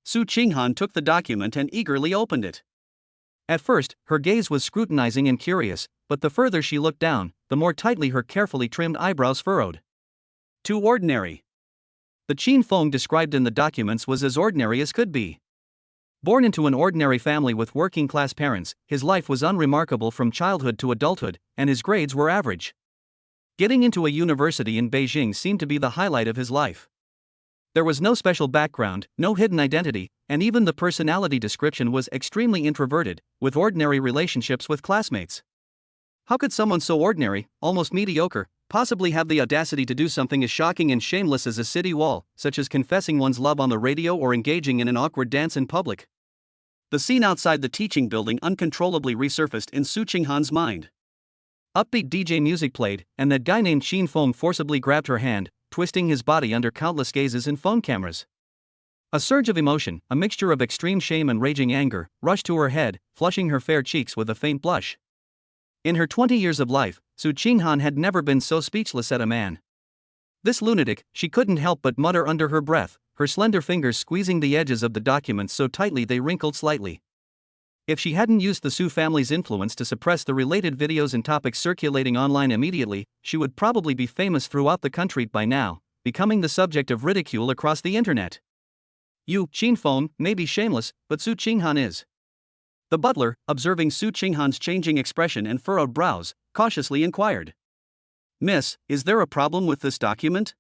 Su Qinghan took the document and eagerly opened it. At first, her gaze was scrutinizing and curious, but the further she looked down, the more tightly her carefully trimmed eyebrows furrowed. Too ordinary. The Shin Fong described in the documents was as ordinary as could be. Born into an ordinary family with working-class parents, his life was unremarkable from childhood to adulthood, and his grades were average. Getting into a university in Beijing seemed to be the highlight of his life. There was no special background, no hidden identity, and even the personality description was extremely introverted, with ordinary relationships with classmates. How could someone so ordinary, almost mediocre, possibly have the audacity to do something as shocking and shameless as a city wall, such as confessing one's love on the radio or engaging in an awkward dance in public? The scene outside the teaching building uncontrollably resurfaced in Su Qinghan's mind. Upbeat DJ music played, and that guy named Shin Fong forcibly grabbed her hand, twisting his body under countless gazes and phone cameras. A surge of emotion, a mixture of extreme shame and raging anger, rushed to her head, flushing her fair cheeks with a faint blush. In her 20 years of life, Su Qinghan had never been so speechless at a man. This lunatic, she couldn't help but mutter under her breath, her slender fingers squeezing the edges of the documents so tightly they wrinkled slightly. If she hadn't used the Su family's influence to suppress the related videos and topics circulating online immediately, she would probably be famous throughout the country by now, becoming the subject of ridicule across the internet. You, Qin Feng, may be shameless, but Su Qinghan is. The butler, observing Su Qinghan's changing expression and furrowed brows, cautiously inquired. Miss, is there a problem with this document?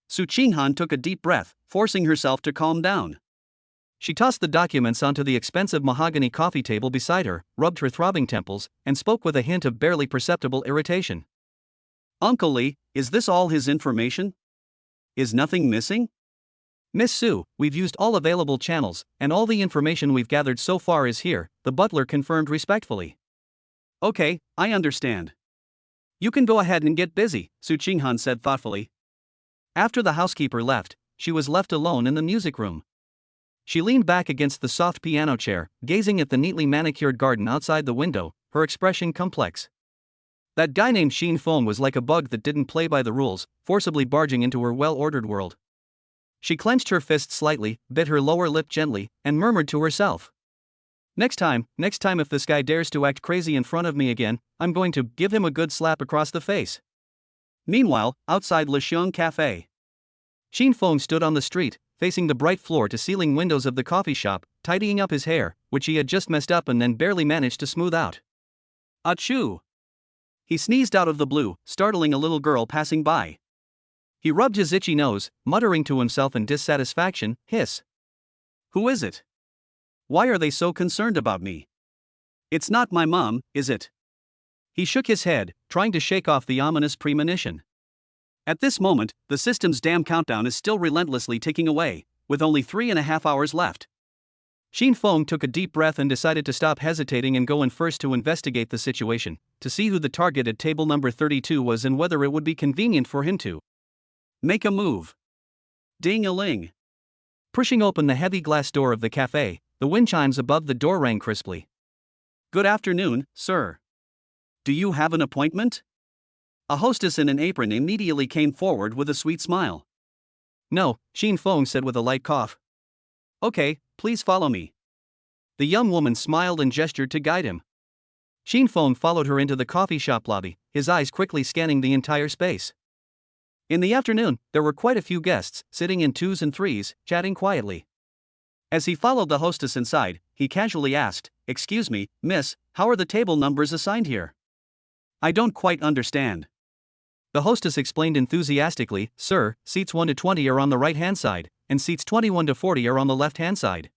Su Qinghan took a deep breath, forcing herself to calm down. She tossed the documents onto the expensive mahogany coffee table beside her, rubbed her throbbing temples, and spoke with a hint of barely perceptible irritation. Uncle Lee, is this all his information? Is nothing missing? Miss Su, we've used all available channels, and all the information we've gathered so far is here, the butler confirmed respectfully. Okay, I understand. You can go ahead and get busy, Su Qinghan said thoughtfully. After the housekeeper left, she was left alone in the music room. She leaned back against the soft piano chair, gazing at the neatly manicured garden outside the window, her expression complex. That guy named Qin Feng was like a bug that didn't play by the rules, forcibly barging into her well-ordered world. She clenched her fist slightly, bit her lower lip gently, and murmured to herself. Next time if this guy dares to act crazy in front of me again, I'm going to give him a good slap across the face. Meanwhile, outside Le Xiong Cafe. Qin Feng stood on the street, facing the bright floor-to-ceiling windows of the coffee shop, tidying up his hair, which he had just messed up and then barely managed to smooth out. Achoo! He sneezed out of the blue, startling a little girl passing by. He rubbed his itchy nose, muttering to himself in dissatisfaction, hiss. Who is it? Why are they so concerned about me? It's not my mom, is it? He shook his head, trying to shake off the ominous premonition. At this moment, the system's damn countdown is still relentlessly ticking away, with only 3.5 hours left. Qin Feng took a deep breath and decided to stop hesitating and go in first to investigate the situation, to see who the target at table number 32 was and whether it would be convenient for him to make a move. Ding-a-ling. Pushing open the heavy glass door of the cafe, the wind chimes above the door rang crisply. Good afternoon, sir. Do you have an appointment? A hostess in an apron immediately came forward with a sweet smile. No, Qin Feng said with a light cough. Okay, please follow me. The young woman smiled and gestured to guide him. Qin Feng followed her into the coffee shop lobby, his eyes quickly scanning the entire space. In the afternoon, there were quite a few guests, sitting in twos and threes, chatting quietly. As he followed the hostess inside, he casually asked, Excuse me, miss, how are the table numbers assigned here? I don't quite understand. The hostess explained enthusiastically, Sir, seats 1 to 20 are on the right-hand side, and seats 21 to 40 are on the left-hand side.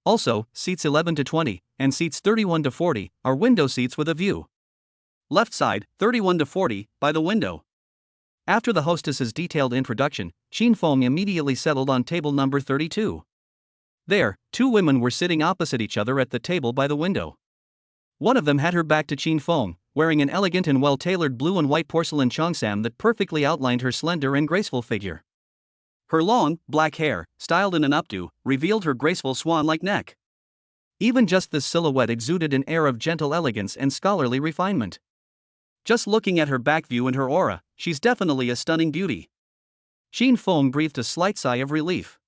Also, seats 11 to 20, and seats 31 to 40, are window seats with a view. Left side, 31 to 40, by the window. After the hostess's detailed introduction, Qin Feng immediately settled on table number 32. There, two women were sitting opposite each other at the table by the window. One of them had her back to Qin Feng, wearing an elegant and well-tailored blue and white porcelain cheongsam that perfectly outlined her slender and graceful figure. Her long, black hair, styled in an updo, revealed her graceful swan-like neck. Even just this silhouette exuded an air of gentle elegance and scholarly refinement. Just looking at her back view and her aura, she's definitely a stunning beauty. Qin Feng breathed a slight sigh of relief.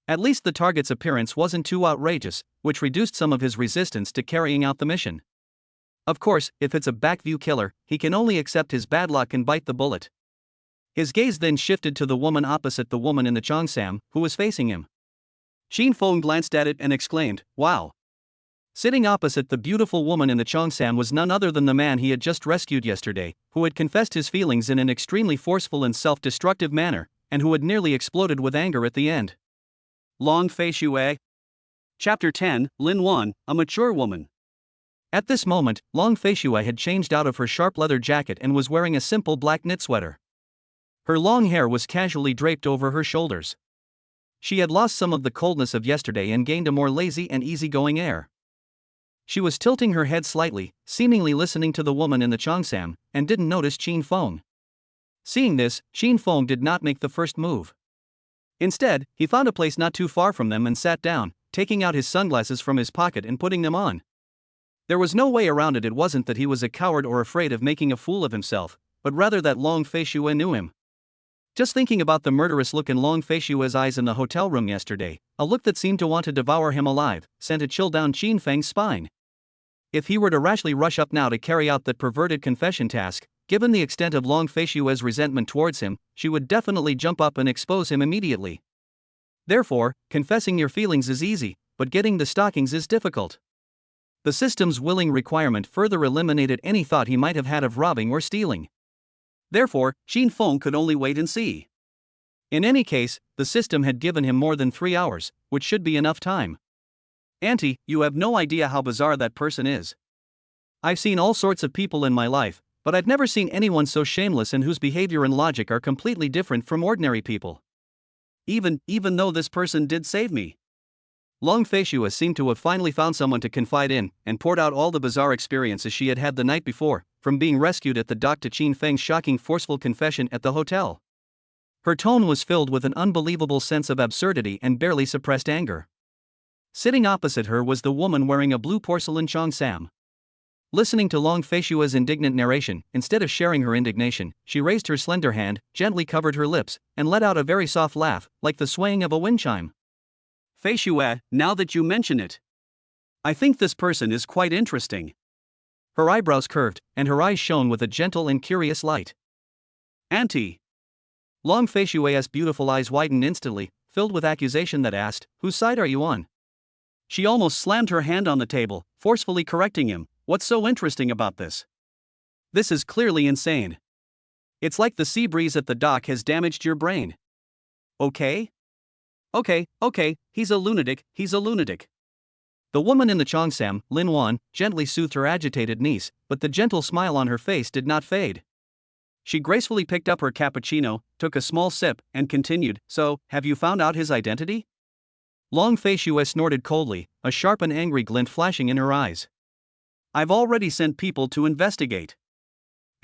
At least the target's appearance wasn't too outrageous, which reduced some of his resistance to carrying out the mission. Of course, if it's a back-view killer, he can only accept his bad luck and bite the bullet. His gaze then shifted to the woman opposite the woman in the cheongsam, who was facing him. Qin Feng glanced at it and exclaimed, Wow! Sitting opposite the beautiful woman in the cheongsam was none other than the man he had just rescued yesterday, who had confessed his feelings in an extremely forceful and self-destructive manner, and who had nearly exploded with anger at the end. Long Fei Shui. Chapter 10, Lin Wan, a mature woman. At this moment, Long Fei Shui had changed out of her sharp leather jacket and was wearing a simple black knit sweater. Her long hair was casually draped over her shoulders. She had lost some of the coldness of yesterday and gained a more lazy and easygoing air. She was tilting her head slightly, seemingly listening to the woman in the cheongsam, and didn't notice Qin Feng. Seeing this, Xin Feng did not make the first move. Instead, he found a place not too far from them and sat down, taking out his sunglasses from his pocket and putting them on. There was no way around it. It wasn't that he was a coward or afraid of making a fool of himself, but rather that Long Fei Shue knew him. Just thinking about the murderous look in Long Fei Shue's eyes in the hotel room yesterday, a look that seemed to want to devour him alive, sent a chill down Qin Feng's spine. If he were to rashly rush up now to carry out that perverted confession task, given the extent of Long Fei Shue's resentment towards him, she would definitely jump up and expose him immediately. Therefore, confessing your feelings is easy, but getting the stockings is difficult. The system's willing requirement further eliminated any thought he might have had of robbing or stealing. Therefore, Xin Feng could only wait and see. In any case, the system had given him more than 3 hours, which should be enough time. Auntie, you have no idea how bizarre that person is. I've seen all sorts of people in my life, but I've never seen anyone so shameless and whose behavior and logic are completely different from ordinary people. Even though this person did save me. Long Fei Shue seemed to have finally found someone to confide in, and poured out all the bizarre experiences she had had the night before, from being rescued at the dock to Qin Feng's shocking forceful confession at the hotel. Her tone was filled with an unbelievable sense of absurdity and barely suppressed anger. Sitting opposite her was the woman wearing a blue porcelain cheongsam. Listening to Long Fei Shue's indignant narration, instead of sharing her indignation, she raised her slender hand, gently covered her lips, and let out a very soft laugh, like the swaying of a wind chime. Fei Shue, now that you mention it, I think this person is quite interesting. Her eyebrows curved, and her eyes shone with a gentle and curious light. Auntie. Long Fei Shue's beautiful eyes widened instantly, filled with accusation that asked, whose side are you on? She almost slammed her hand on the table, forcefully correcting him. What's so interesting about this? This is clearly insane. It's like the sea breeze at the dock has damaged your brain. Okay, he's a lunatic. The woman in the cheongsam, Lin Wan, gently soothed her agitated niece, but the gentle smile on her face did not fade. She gracefully picked up her cappuccino, took a small sip, and continued, so, have you found out his identity? Long Fei Shue snorted coldly, a sharp and angry glint flashing in her eyes. I've already sent people to investigate.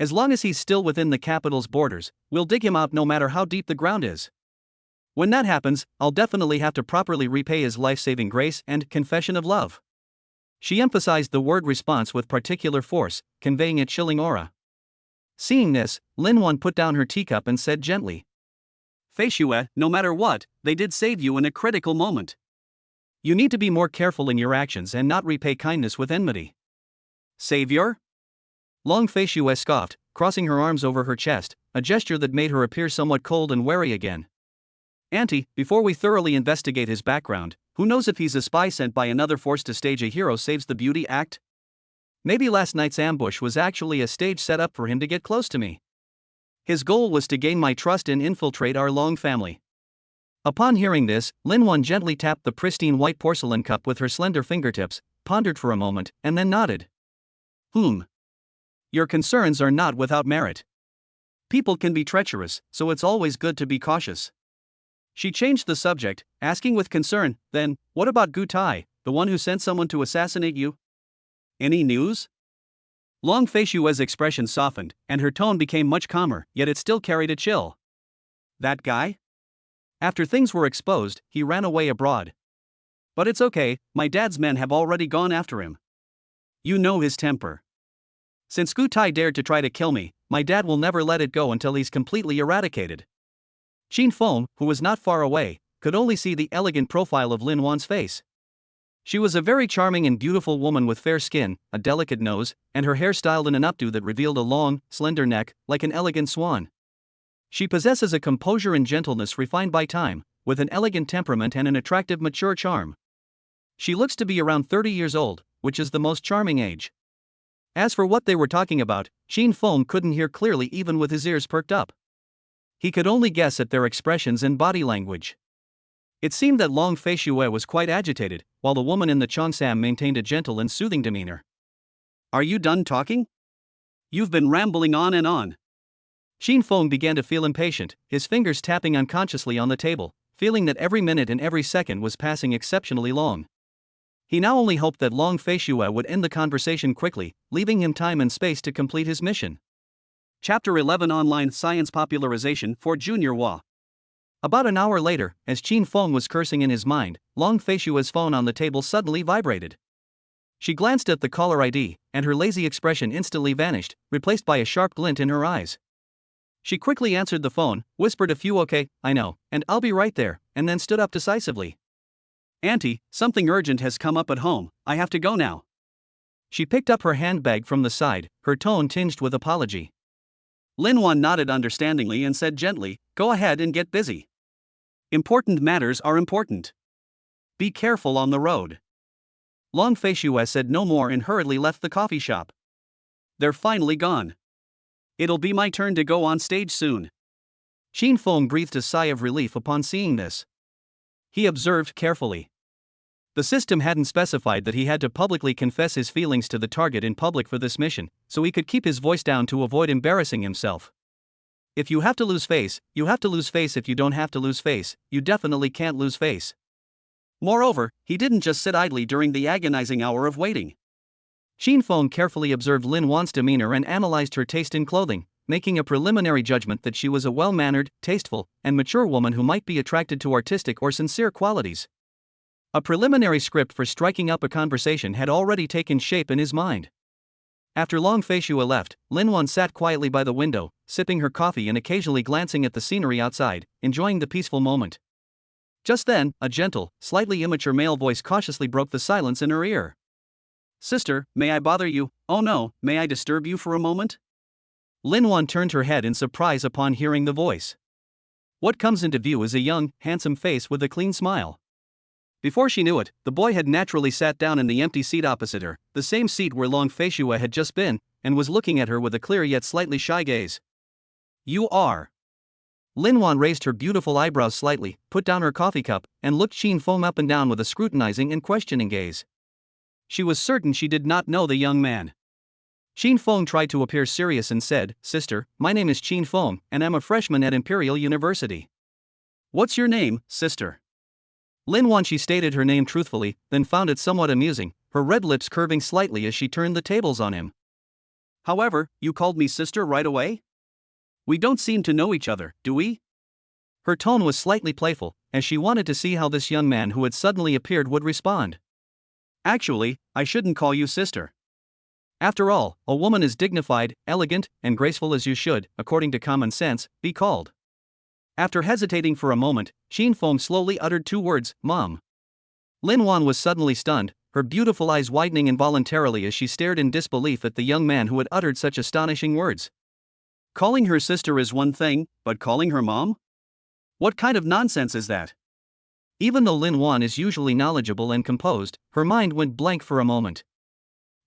As long as he's still within the capital's borders, we'll dig him out no matter how deep the ground is. When that happens, I'll definitely have to properly repay his life-saving grace and confession of love. She emphasized the word response with particular force, conveying a chilling aura. Seeing this, Lin Wan put down her teacup and said gently, Fei Shue, no matter what, they did save you in a critical moment. You need to be more careful in your actions and not repay kindness with enmity. Savior? Long Fei Shue scoffed, crossing her arms over her chest, a gesture that made her appear somewhat cold and wary again. Auntie, before we thoroughly investigate his background, who knows if he's a spy sent by another force to stage a hero saves the beauty act? Maybe last night's ambush was actually a stage set up for him to get close to me. His goal was to gain my trust and infiltrate our Long family. Upon hearing this, Lin Wan gently tapped the pristine white porcelain cup with her slender fingertips, pondered for a moment, and then nodded. Your concerns are not without merit. People can be treacherous, so it's always good to be cautious. She changed the subject, asking with concern, then, what about Gu Tai, the one who sent someone to assassinate you? Any news? Long Fei Shue's expression softened, and her tone became much calmer, yet it still carried a chill. That guy? After things were exposed, he ran away abroad. But it's okay, my dad's men have already gone after him. You know his temper. Since Gu Tai dared to try to kill me, my dad will never let it go until he's completely eradicated. Qin Feng, who was not far away, could only see the elegant profile of Lin Wan's face. She was a very charming and beautiful woman with fair skin, a delicate nose, and her hair styled in an updo that revealed a long, slender neck, like an elegant swan. She possesses a composure and gentleness refined by time, with an elegant temperament and an attractive mature charm. She looks to be around 30 years old, which is the most charming age. As for what they were talking about, Qin Feng couldn't hear clearly even with his ears perked up. He could only guess at their expressions and body language. It seemed that Long Fei Shue was quite agitated, while the woman in the cheongsam maintained a gentle and soothing demeanor. Are you done talking? You've been rambling on and on. Qin Feng began to feel impatient, his fingers tapping unconsciously on the table, feeling that every minute and every second was passing exceptionally long. He now only hoped that Long Fei Shue would end the conversation quickly, leaving him time and space to complete his mission. Chapter 11 Online Science Popularization for Junior Hua. About an hour later, as Qin Feng was cursing in his mind, Long Feishua's phone on the table suddenly vibrated. She glanced at the caller ID, and her lazy expression instantly vanished, replaced by a sharp glint in her eyes. She quickly answered the phone, whispered a few "okay, I know, and I'll be right there," and then stood up decisively. "Auntie, something urgent has come up at home, I have to go now." She picked up her handbag from the side, her tone tinged with apology. Lin Wan nodded understandingly and said gently, "Go ahead and get busy. Important matters are important. Be careful on the road." Long Feishua said no more and hurriedly left the coffee shop. "They're finally gone. It'll be my turn to go on stage soon." Qin Feng breathed a sigh of relief upon seeing this. He observed carefully. The system hadn't specified that he had to publicly confess his feelings to the target in public for this mission, so he could keep his voice down to avoid embarrassing himself. If you have to lose face, you have to lose face. If you don't have to lose face, you definitely can't lose face. Moreover, he didn't just sit idly during the agonizing hour of waiting. Qin Feng carefully observed Lin Wan's demeanor and analyzed her taste in clothing, making a preliminary judgment that she was a well-mannered, tasteful, and mature woman who might be attracted to artistic or sincere qualities. A preliminary script for striking up a conversation had already taken shape in his mind. After Long Feishua left, Lin Wan sat quietly by the window, sipping her coffee and occasionally glancing at the scenery outside, enjoying the peaceful moment. Just then, a gentle, slightly immature male voice cautiously broke the silence in her ear. "Sister, may I bother you? Oh no, may I disturb you for a moment?" Lin Wan turned her head in surprise upon hearing the voice. What comes into view is a young, handsome face with a clean smile. Before she knew it, the boy had naturally sat down in the empty seat opposite her, the same seat where Long Feishua had just been, and was looking at her with a clear yet slightly shy gaze. "You are." Lin Wan raised her beautiful eyebrows slightly, put down her coffee cup, and looked Qin Feng up and down with a scrutinizing and questioning gaze. She was certain she did not know the young man. Qin Feng tried to appear serious and said, "Sister, my name is Qin Feng, and I'm a freshman at Imperial University." "What's your name, sister?" Lin Wan. She stated her name truthfully, then found it somewhat amusing, her red lips curving slightly as she turned the tables on him. "However, you called me sister right away? We don't seem to know each other, do we?" Her tone was slightly playful, as she wanted to see how this young man who had suddenly appeared would respond. "Actually, I shouldn't call you sister. After all, a woman is dignified, elegant, and graceful as you should, according to common sense, be called." After hesitating for a moment, Qin Feng slowly uttered two words, "Mom." Lin Wan was suddenly stunned, her beautiful eyes widening involuntarily as she stared in disbelief at the young man who had uttered such astonishing words. Calling her sister is one thing, but calling her mom? What kind of nonsense is that? Even though Lin Wan is usually knowledgeable and composed, her mind went blank for a moment.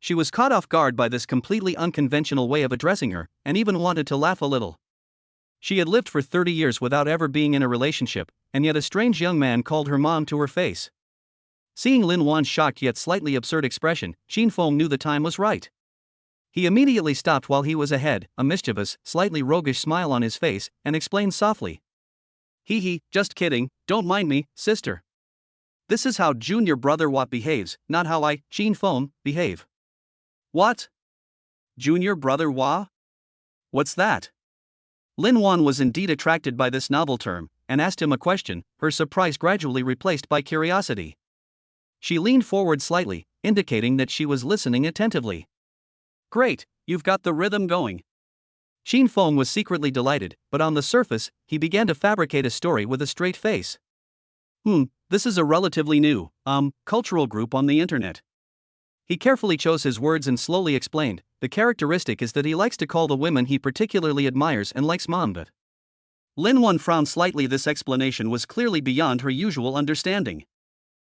She was caught off guard by this completely unconventional way of addressing her, and even wanted to laugh a little. She had lived for 30 years without ever being in a relationship, and yet a strange young man called her mom to her face. Seeing Lin Wan's shocked yet slightly absurd expression, Qin Feng knew the time was right. He immediately stopped while he was ahead, a mischievous, slightly roguish smile on his face, and explained softly. "Hee, just kidding, don't mind me, sister. This is how junior brother Wat behaves, not how I, Qin Feng, behave." "What? Junior brother Wa? What's that?" Lin Wan was indeed attracted by this novel term, and asked him a question, her surprise gradually replaced by curiosity. She leaned forward slightly, indicating that she was listening attentively. "Great, you've got the rhythm going." Qin Feng was secretly delighted, but on the surface, he began to fabricate a story with a straight face. This is a relatively new, cultural group on the internet." He carefully chose his words and slowly explained, "The characteristic is that he likes to call the women he particularly admires and likes mom, but." Lin Wan frowned slightly. This explanation was clearly beyond her usual understanding.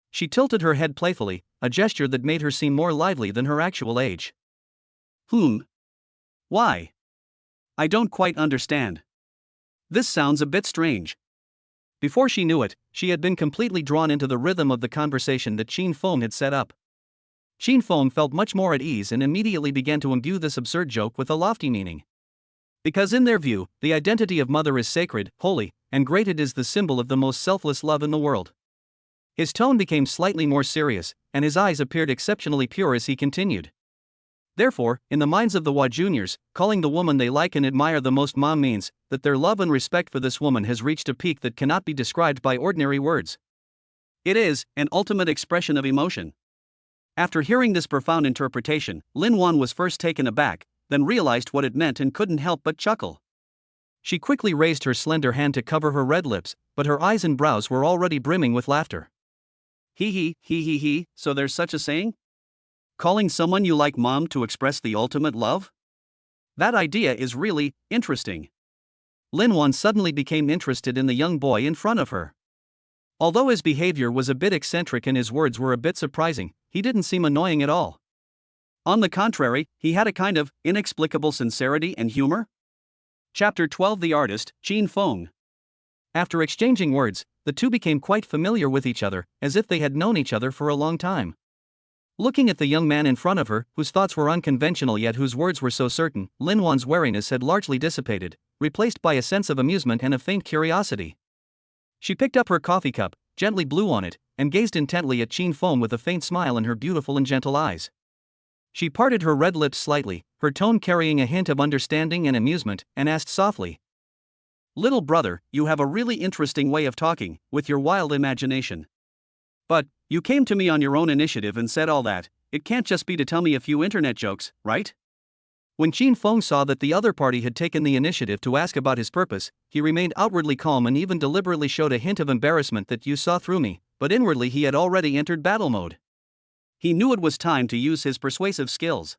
She tilted her head playfully, a gesture that made her seem more lively than her actual age. Why? I don't quite understand. This sounds a bit strange." Before she knew it, she had been completely drawn into the rhythm of the conversation that Qin Feng had set up. Qin Feng felt much more at ease and immediately began to imbue this absurd joke with a lofty meaning. Because in their view, the identity of mother is sacred, holy, and great. It is the symbol of the most selfless love in the world. His tone became slightly more serious, and his eyes appeared exceptionally pure as he continued. Therefore, in the minds of the Hwa juniors, calling the woman they like and admire the most mom means that their love and respect for this woman has reached a peak that cannot be described by ordinary words. It is an ultimate expression of emotion. After hearing this profound interpretation, Lin Wan was first taken aback, then realized what it meant and couldn't help but chuckle. She quickly raised her slender hand to cover her red lips, but her eyes and brows were already brimming with laughter. He, so there's such a saying? Calling someone you like mom to express the ultimate love? That idea is really interesting. Lin Wan suddenly became interested in the young boy in front of her. Although his behavior was a bit eccentric and his words were a bit surprising, he didn't seem annoying at all. On the contrary, he had a kind of inexplicable sincerity and humor. Chapter 12 The Artist, Qin Feng. After exchanging words, the two became quite familiar with each other, as if they had known each other for a long time. Looking at the young man in front of her, whose thoughts were unconventional yet whose words were so certain, Lin Wan's wariness had largely dissipated, replaced by a sense of amusement and a faint curiosity. She picked up her coffee cup, gently blew on it, and gazed intently at Qin Feng with a faint smile in her beautiful and gentle eyes. She parted her red lips slightly, her tone carrying a hint of understanding and amusement, and asked softly, "Little brother, you have a really interesting way of talking, with your wild imagination. But, you came to me on your own initiative and said all that, it can't just be to tell me a few internet jokes, right?" When Qin Feng saw that the other party had taken the initiative to ask about his purpose, he remained outwardly calm and even deliberately showed a hint of embarrassment that you saw through me, but inwardly he had already entered battle mode. He knew it was time to use his persuasive skills.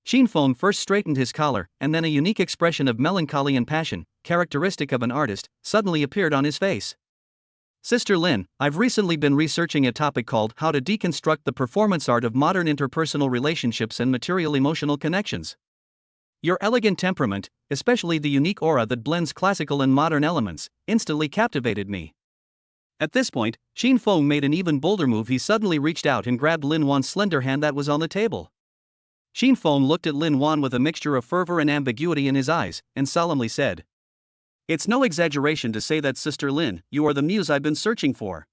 Qin Feng first straightened his collar, and then a unique expression of melancholy and passion, characteristic of an artist, suddenly appeared on his face. "Sister Lin, I've recently been researching a topic called How to Deconstruct the Performance Art of Modern Interpersonal Relationships and Material Emotional Connections. Your elegant temperament, especially the unique aura that blends classical and modern elements, instantly captivated me." At this point, Qin Feng made an even bolder move. He suddenly reached out and grabbed Lin Wan's slender hand that was on the table. Qin Feng looked at Lin Wan with a mixture of fervor and ambiguity in his eyes, and solemnly said, "It's no exaggeration to say that, Sister Lin, you are the muse I've been searching for."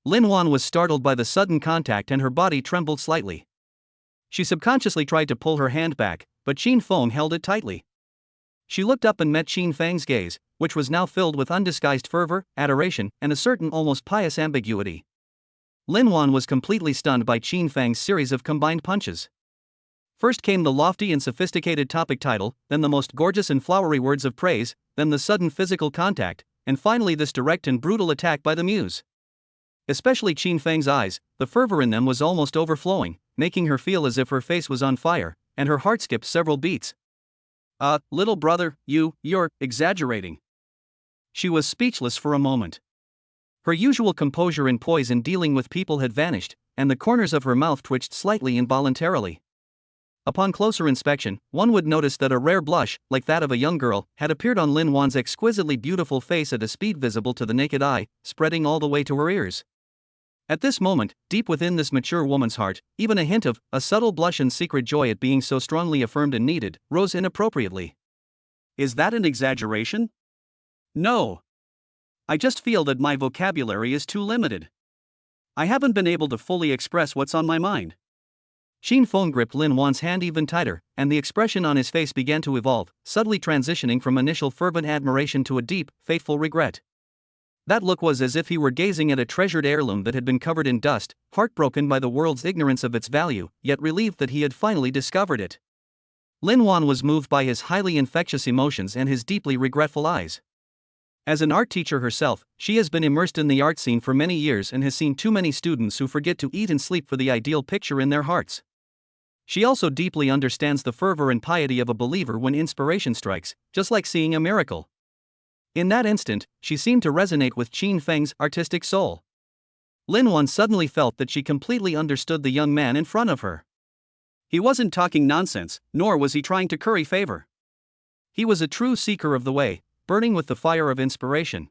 Lin Wan was startled by the sudden contact and her body trembled slightly. She subconsciously tried to pull her hand back, but Qin Feng held it tightly. She looked up and met Qin Feng's gaze, which was now filled with undisguised fervor, adoration, and a certain almost pious ambiguity. Lin Wan was completely stunned by Qin Feng's series of combined punches. First came the lofty and sophisticated topic title, then the most gorgeous and flowery words of praise, then the sudden physical contact, and finally this direct and brutal attack by the muse. Especially Qin Feng's eyes, the fervor in them was almost overflowing, making her feel as if her face was on fire, and her heart skipped several beats. Little brother, you're exaggerating." She was speechless for a moment. Her usual composure and poise in dealing with people had vanished, and the corners of her mouth twitched slightly involuntarily. Upon closer inspection, one would notice that a rare blush, like that of a young girl, had appeared on Lin Wan's exquisitely beautiful face at a speed visible to the naked eye, spreading all the way to her ears. At this moment, deep within this mature woman's heart, even a hint of, a subtle blush and secret joy at being so strongly affirmed and needed, rose inappropriately. "Is that an exaggeration? No. I just feel that my vocabulary is too limited. I haven't been able to fully express what's on my mind." Qin Feng gripped Lin Wan's hand even tighter, and the expression on his face began to evolve, subtly transitioning from initial fervent admiration to a deep, faithful regret. That look was as if he were gazing at a treasured heirloom that had been covered in dust, heartbroken by the world's ignorance of its value, yet relieved that he had finally discovered it. Lin Wan was moved by his highly infectious emotions and his deeply regretful eyes. As an art teacher herself, she has been immersed in the art scene for many years and has seen too many students who forget to eat and sleep for the ideal picture in their hearts. She also deeply understands the fervor and piety of a believer when inspiration strikes, just like seeing a miracle. In that instant, she seemed to resonate with Qin Feng's artistic soul. Lin Wan suddenly felt that she completely understood the young man in front of her. He wasn't talking nonsense, nor was he trying to curry favor. He was a true seeker of the way, burning with the fire of inspiration.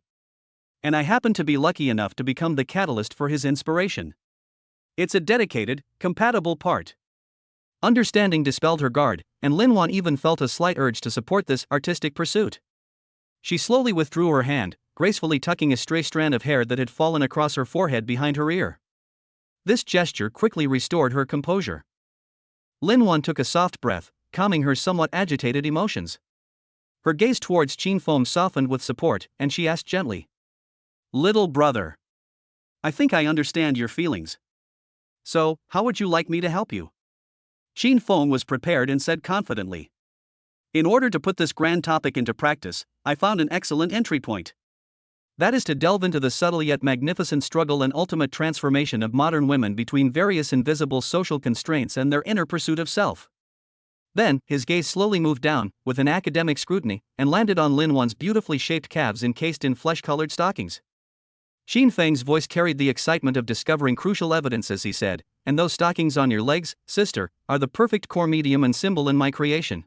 And I happen to be lucky enough to become the catalyst for his inspiration. It's a dedicated, compatible part. Understanding dispelled her guard, and Lin Wan even felt a slight urge to support this artistic pursuit. She slowly withdrew her hand, gracefully tucking a stray strand of hair that had fallen across her forehead behind her ear. This gesture quickly restored her composure. Lin Wan took a soft breath, calming her somewhat agitated emotions. Her gaze towards Qin Feng softened with support, and she asked gently, "Little brother, I think I understand your feelings. So, how would you like me to help you?" Qin Feng was prepared and said confidently, "In order to put this grand topic into practice, I found an excellent entry point. That is to delve into the subtle yet magnificent struggle and ultimate transformation of modern women between various invisible social constraints and their inner pursuit of self." Then, his gaze slowly moved down, with an academic scrutiny, and landed on Lin Wan's beautifully shaped calves encased in flesh-colored stockings. Xin Feng's voice carried the excitement of discovering crucial evidence as he said, "And those stockings on your legs, sister, are the perfect core medium and symbol in my creation."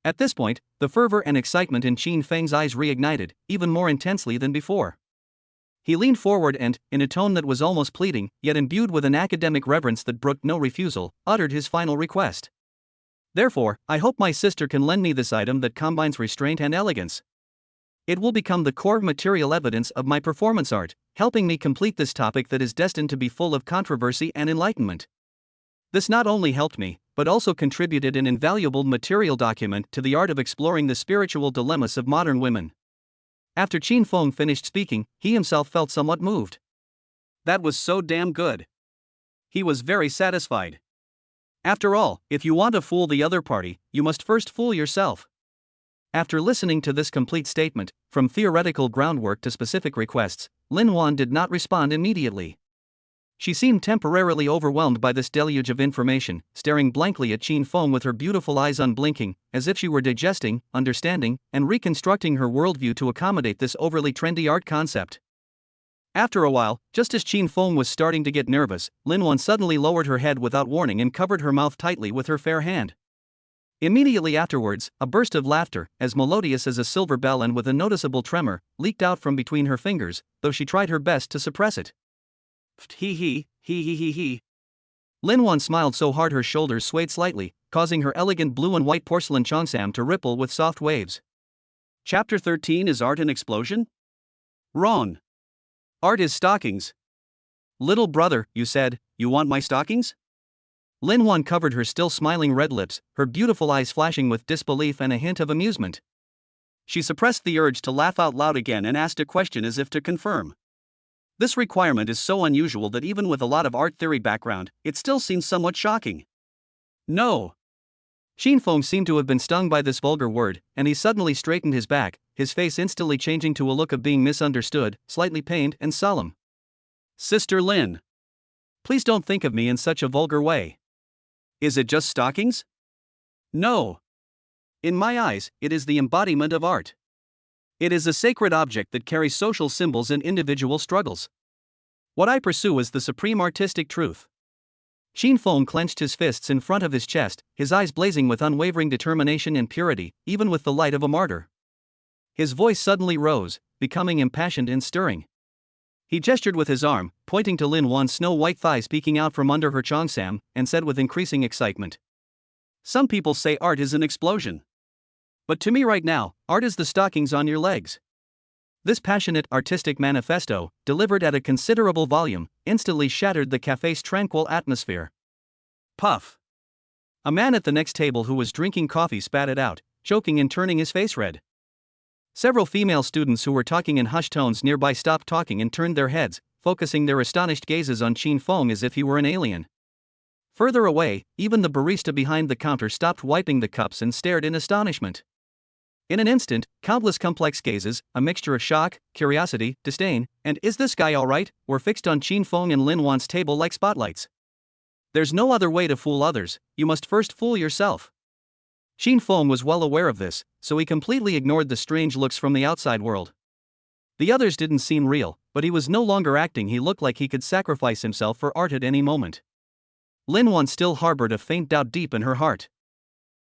At this point, the fervor and excitement in Qin Feng's eyes reignited, even more intensely than before. He leaned forward and, in a tone that was almost pleading, yet imbued with an academic reverence that brooked no refusal, uttered his final request. "Therefore, I hope my sister can lend me this item that combines restraint and elegance. It will become the core material evidence of my performance art, helping me complete this topic that is destined to be full of controversy and enlightenment." This not only helped me, but also contributed an invaluable material document to the art of exploring the spiritual dilemmas of modern women. After Qin Feng finished speaking, he himself felt somewhat moved. That was so damn good. He was very satisfied. After all, if you want to fool the other party, you must first fool yourself. After listening to this complete statement, from theoretical groundwork to specific requests, Lin Wan did not respond immediately. She seemed temporarily overwhelmed by this deluge of information, staring blankly at Qin Feng with her beautiful eyes unblinking, as if she were digesting, understanding, and reconstructing her worldview to accommodate this overly trendy art concept. After a while, just as Qin Feng was starting to get nervous, Lin Wan suddenly lowered her head without warning and covered her mouth tightly with her fair hand. Immediately afterwards, a burst of laughter, as melodious as a silver bell and with a noticeable tremor, leaked out from between her fingers, though she tried her best to suppress it. He he, he he he he. Lin Wan smiled so hard her shoulders swayed slightly, causing her elegant blue and white porcelain cheongsam to ripple with soft waves. Chapter 13 is Art and Explosion? Wrong. Art is stockings. Little brother, you said, you want my stockings? Lin Wan covered her still smiling red lips, her beautiful eyes flashing with disbelief and a hint of amusement. She suppressed the urge to laugh out loud again and asked a question as if to confirm. This requirement is so unusual that even with a lot of art theory background, it still seems somewhat shocking. No. Qin Feng seemed to have been stung by this vulgar word, and he suddenly straightened his back, his face instantly changing to a look of being misunderstood, slightly pained and solemn. Sister Lin. Please don't think of me in such a vulgar way. Is it just stockings? No. In my eyes, it is the embodiment of art. It is a sacred object that carries social symbols and individual struggles. What I pursue is the supreme artistic truth. Qin Feng clenched his fists in front of his chest, his eyes blazing with unwavering determination and purity, even with the light of a martyr. His voice suddenly rose, becoming impassioned and stirring. He gestured with his arm, pointing to Lin Wan's snow-white thighs peeking out from under her cheongsam, and said with increasing excitement, "Some people say art is an explosion. But to me right now, art is the stockings on your legs." This passionate artistic manifesto, delivered at a considerable volume, instantly shattered the cafe's tranquil atmosphere. Puff. A man at the next table who was drinking coffee spat it out, choking and turning his face red. Several female students who were talking in hushed tones nearby stopped talking and turned their heads, focusing their astonished gazes on Qin Feng as if he were an alien. Further away, even the barista behind the counter stopped wiping the cups and stared in astonishment. In an instant, countless complex gazes, a mixture of shock, curiosity, disdain, and "is this guy alright?" were fixed on Qin Feng and Lin Wan's table like spotlights. There's no other way to fool others, you must first fool yourself. Qin Feng was well aware of this, so he completely ignored the strange looks from the outside world. The others didn't seem real, but he was no longer acting. He looked like he could sacrifice himself for art at any moment. Lin Wan still harbored a faint doubt deep in her heart.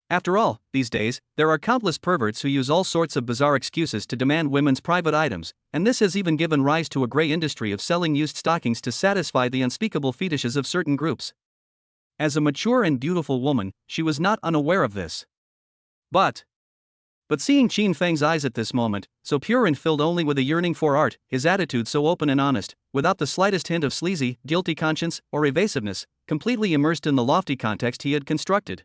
After all, these days, there are countless perverts who use all sorts of bizarre excuses to demand women's private items, and this has even given rise to a grey industry of selling used stockings to satisfy the unspeakable fetishes of certain groups. As a mature and beautiful woman, she was not unaware of this. But But seeing Qin Feng's eyes at this moment, so pure and filled only with a yearning for art, his attitude so open and honest, without the slightest hint of sleazy, guilty conscience, or evasiveness, completely immersed in the lofty context he had constructed.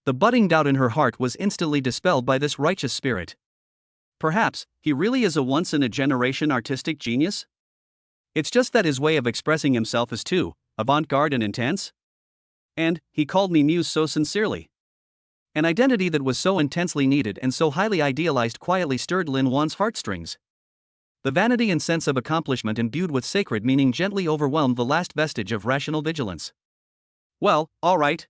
The budding doubt in her heart was instantly dispelled by this righteous spirit. Perhaps, he really is a once-in-a-generation artistic genius? It's just that his way of expressing himself is too avant-garde and intense? And he called me muse so sincerely. An identity that was so intensely needed and so highly idealized quietly stirred Lin Wan's heartstrings. The vanity and sense of accomplishment imbued with sacred meaning gently overwhelmed the last vestige of rational vigilance. Well, all right.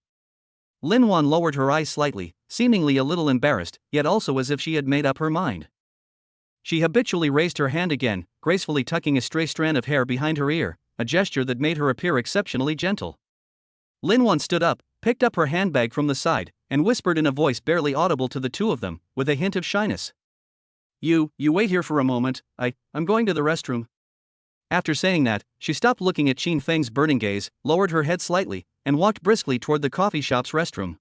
Lin Wan lowered her eyes slightly, seemingly a little embarrassed, yet also as if she had made up her mind. She habitually raised her hand again, gracefully tucking a stray strand of hair behind her ear, a gesture that made her appear exceptionally gentle. Lin Wan stood up, picked up her handbag from the side, and whispered in a voice barely audible to the two of them, with a hint of shyness. You wait here for a moment, I'm going to the restroom. After saying that, she stopped looking at Qin Feng's burning gaze, lowered her head slightly, and walked briskly toward the coffee shop's restroom.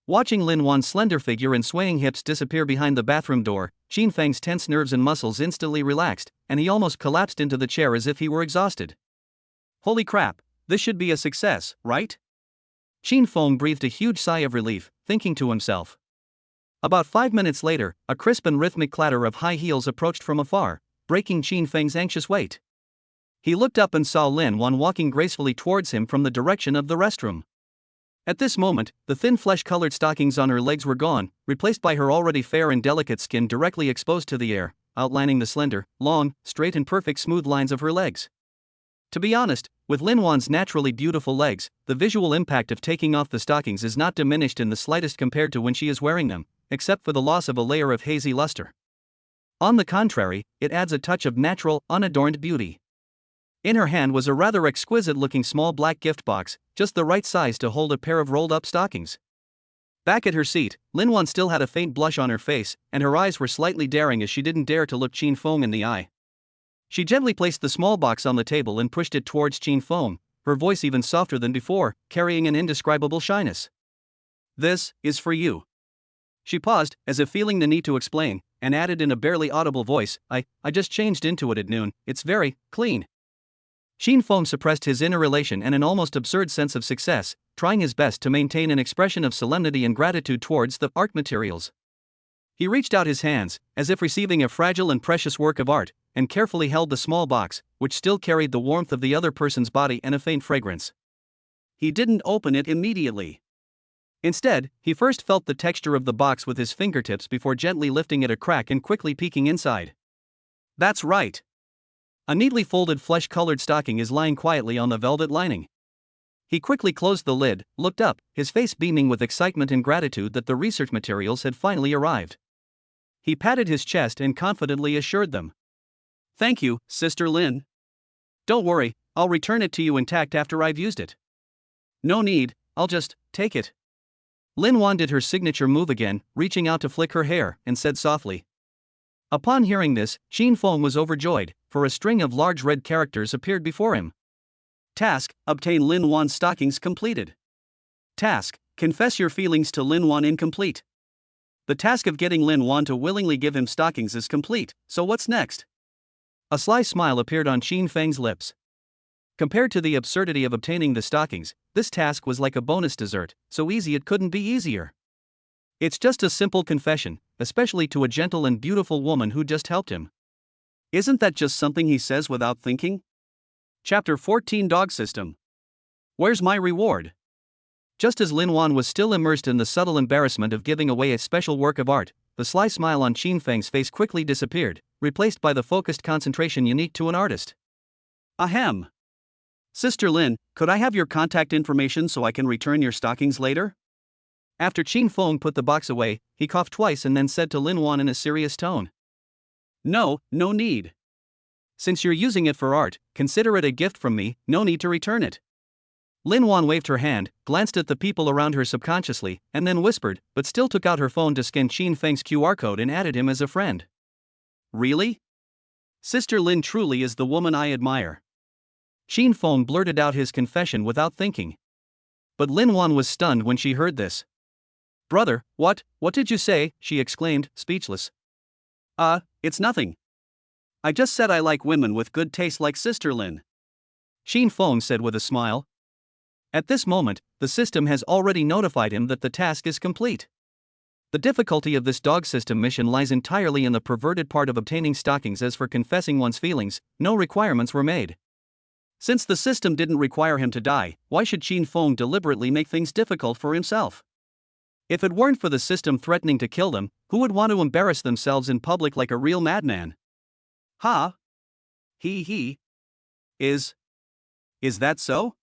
Watching Lin Wan's slender figure and swaying hips disappear behind the bathroom door, Qin Feng's tense nerves and muscles instantly relaxed, and he almost collapsed into the chair as if he were exhausted. Holy crap, this should be a success, right? Qin Feng breathed a huge sigh of relief, thinking to himself. About 5 minutes later, a crisp and rhythmic clatter of high heels approached from afar, breaking Qin Feng's anxious wait. He looked up and saw Lin Wan walking gracefully towards him from the direction of the restroom. At this moment, the thin flesh-colored stockings on her legs were gone, replaced by her already fair and delicate skin directly exposed to the air, outlining the slender, long, straight and perfect smooth lines of her legs. To be honest, with Lin Wan's naturally beautiful legs, the visual impact of taking off the stockings is not diminished in the slightest compared to when she is wearing them, except for the loss of a layer of hazy luster. On the contrary, it adds a touch of natural, unadorned beauty. In her hand was a rather exquisite-looking small black gift box, just the right size to hold a pair of rolled-up stockings. Back at her seat, Lin Wan still had a faint blush on her face, and her eyes were slightly daring as she didn't dare to look Qin Feng in the eye. She gently placed the small box on the table and pushed it towards Qin Feng, her voice even softer than before, carrying an indescribable shyness. This is for you. She paused, as if feeling the need to explain, and added in a barely audible voice, I just changed into it at noon, it's very clean. Qin Feng suppressed his inner elation and an almost absurd sense of success, trying his best to maintain an expression of solemnity and gratitude towards the art materials. He reached out his hands, as if receiving a fragile and precious work of art, and carefully held the small box, which still carried the warmth of the other person's body and a faint fragrance. He didn't open it immediately. Instead, he first felt the texture of the box with his fingertips before gently lifting it a crack and quickly peeking inside. That's right. A neatly folded flesh-colored stocking is lying quietly on the velvet lining. He quickly closed the lid, looked up, his face beaming with excitement and gratitude that the research materials had finally arrived. He patted his chest and confidently assured them. Thank you, Sister Lin. Don't worry, I'll return it to you intact after I've used it. No need, I'll just take it. Lin Wan did her signature move again, reaching out to flick her hair, and said softly. Upon hearing this, Qin Feng was overjoyed, for a string of large red characters appeared before him. Task: obtain Lin Wan's stockings completed. Task: confess your feelings to Lin Wan incomplete. The task of getting Lin Wan to willingly give him stockings is complete, so what's next? A sly smile appeared on Qin Feng's lips. Compared to the absurdity of obtaining the stockings, this task was like a bonus dessert, so easy it couldn't be easier. It's just a simple confession, especially to a gentle and beautiful woman who just helped him. Isn't that just something he says without thinking? Chapter 14 Dog System. Where's my reward? Just as Lin Wan was still immersed in the subtle embarrassment of giving away a special work of art, the sly smile on Qin Feng's face quickly disappeared, replaced by the focused concentration unique to an artist. Ahem. Sister Lin, could I have your contact information so I can return your stockings later? After Qin Feng put the box away, he coughed twice and then said to Lin Wan in a serious tone. No need. Since you're using it for art, consider it a gift from me, no need to return it. Lin Wan waved her hand, glanced at the people around her subconsciously, and then whispered, but still took out her phone to scan Qin Feng's QR code and added him as a friend. Really? Sister Lin truly is the woman I admire. Qin Feng blurted out his confession without thinking. But Lin Wan was stunned when she heard this. Brother, what did you say? She exclaimed, speechless. It's nothing. I just said I like women with good taste like Sister Lin. Shin Feng said with a smile. At this moment, the system has already notified him that the task is complete. The difficulty of this dog system mission lies entirely in the perverted part of obtaining stockings. As for confessing one's feelings, no requirements were made. Since the system didn't require him to die, why should Shin Feng deliberately make things difficult for himself? If it weren't for the system threatening to kill them, who would want to embarrass themselves in public like a real madman? Ha! He. Is that so?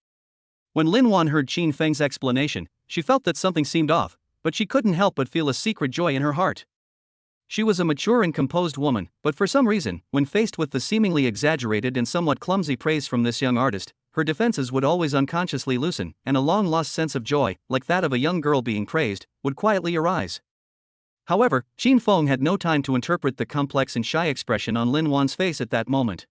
When Lin Wan heard Qin Feng's explanation, she felt that something seemed off, but she couldn't help but feel a secret joy in her heart. She was a mature and composed woman, but for some reason, when faced with the seemingly exaggerated and somewhat clumsy praise from this young artist, her defenses would always unconsciously loosen, and a long-lost sense of joy, like that of a young girl being praised, would quietly arise. However, Qin Feng had no time to interpret the complex and shy expression on Lin Wan's face at that moment.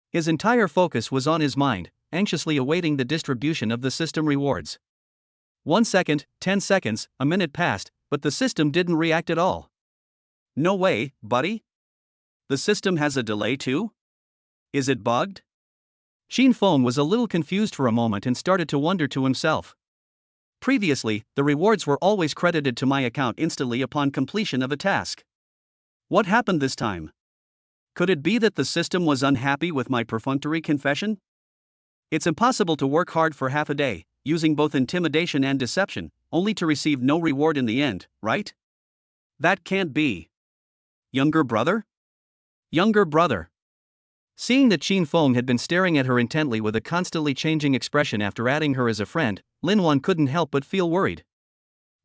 His entire focus was on his mind, anxiously awaiting the distribution of the system rewards. 1 second, 10 seconds, a minute passed, but the system didn't react at all. No way, buddy? The system has a delay too? Is it bugged? Shin Feng was a little confused for a moment and started to wonder to himself. Previously, the rewards were always credited to my account instantly upon completion of a task. What happened this time? Could it be that the system was unhappy with my perfunctory confession? It's impossible to work hard for half a day, using both intimidation and deception, only to receive no reward in the end, right? That can't be. Younger brother? Younger brother. Seeing that Qin Feng had been staring at her intently with a constantly changing expression after adding her as a friend, Lin Wan couldn't help but feel worried.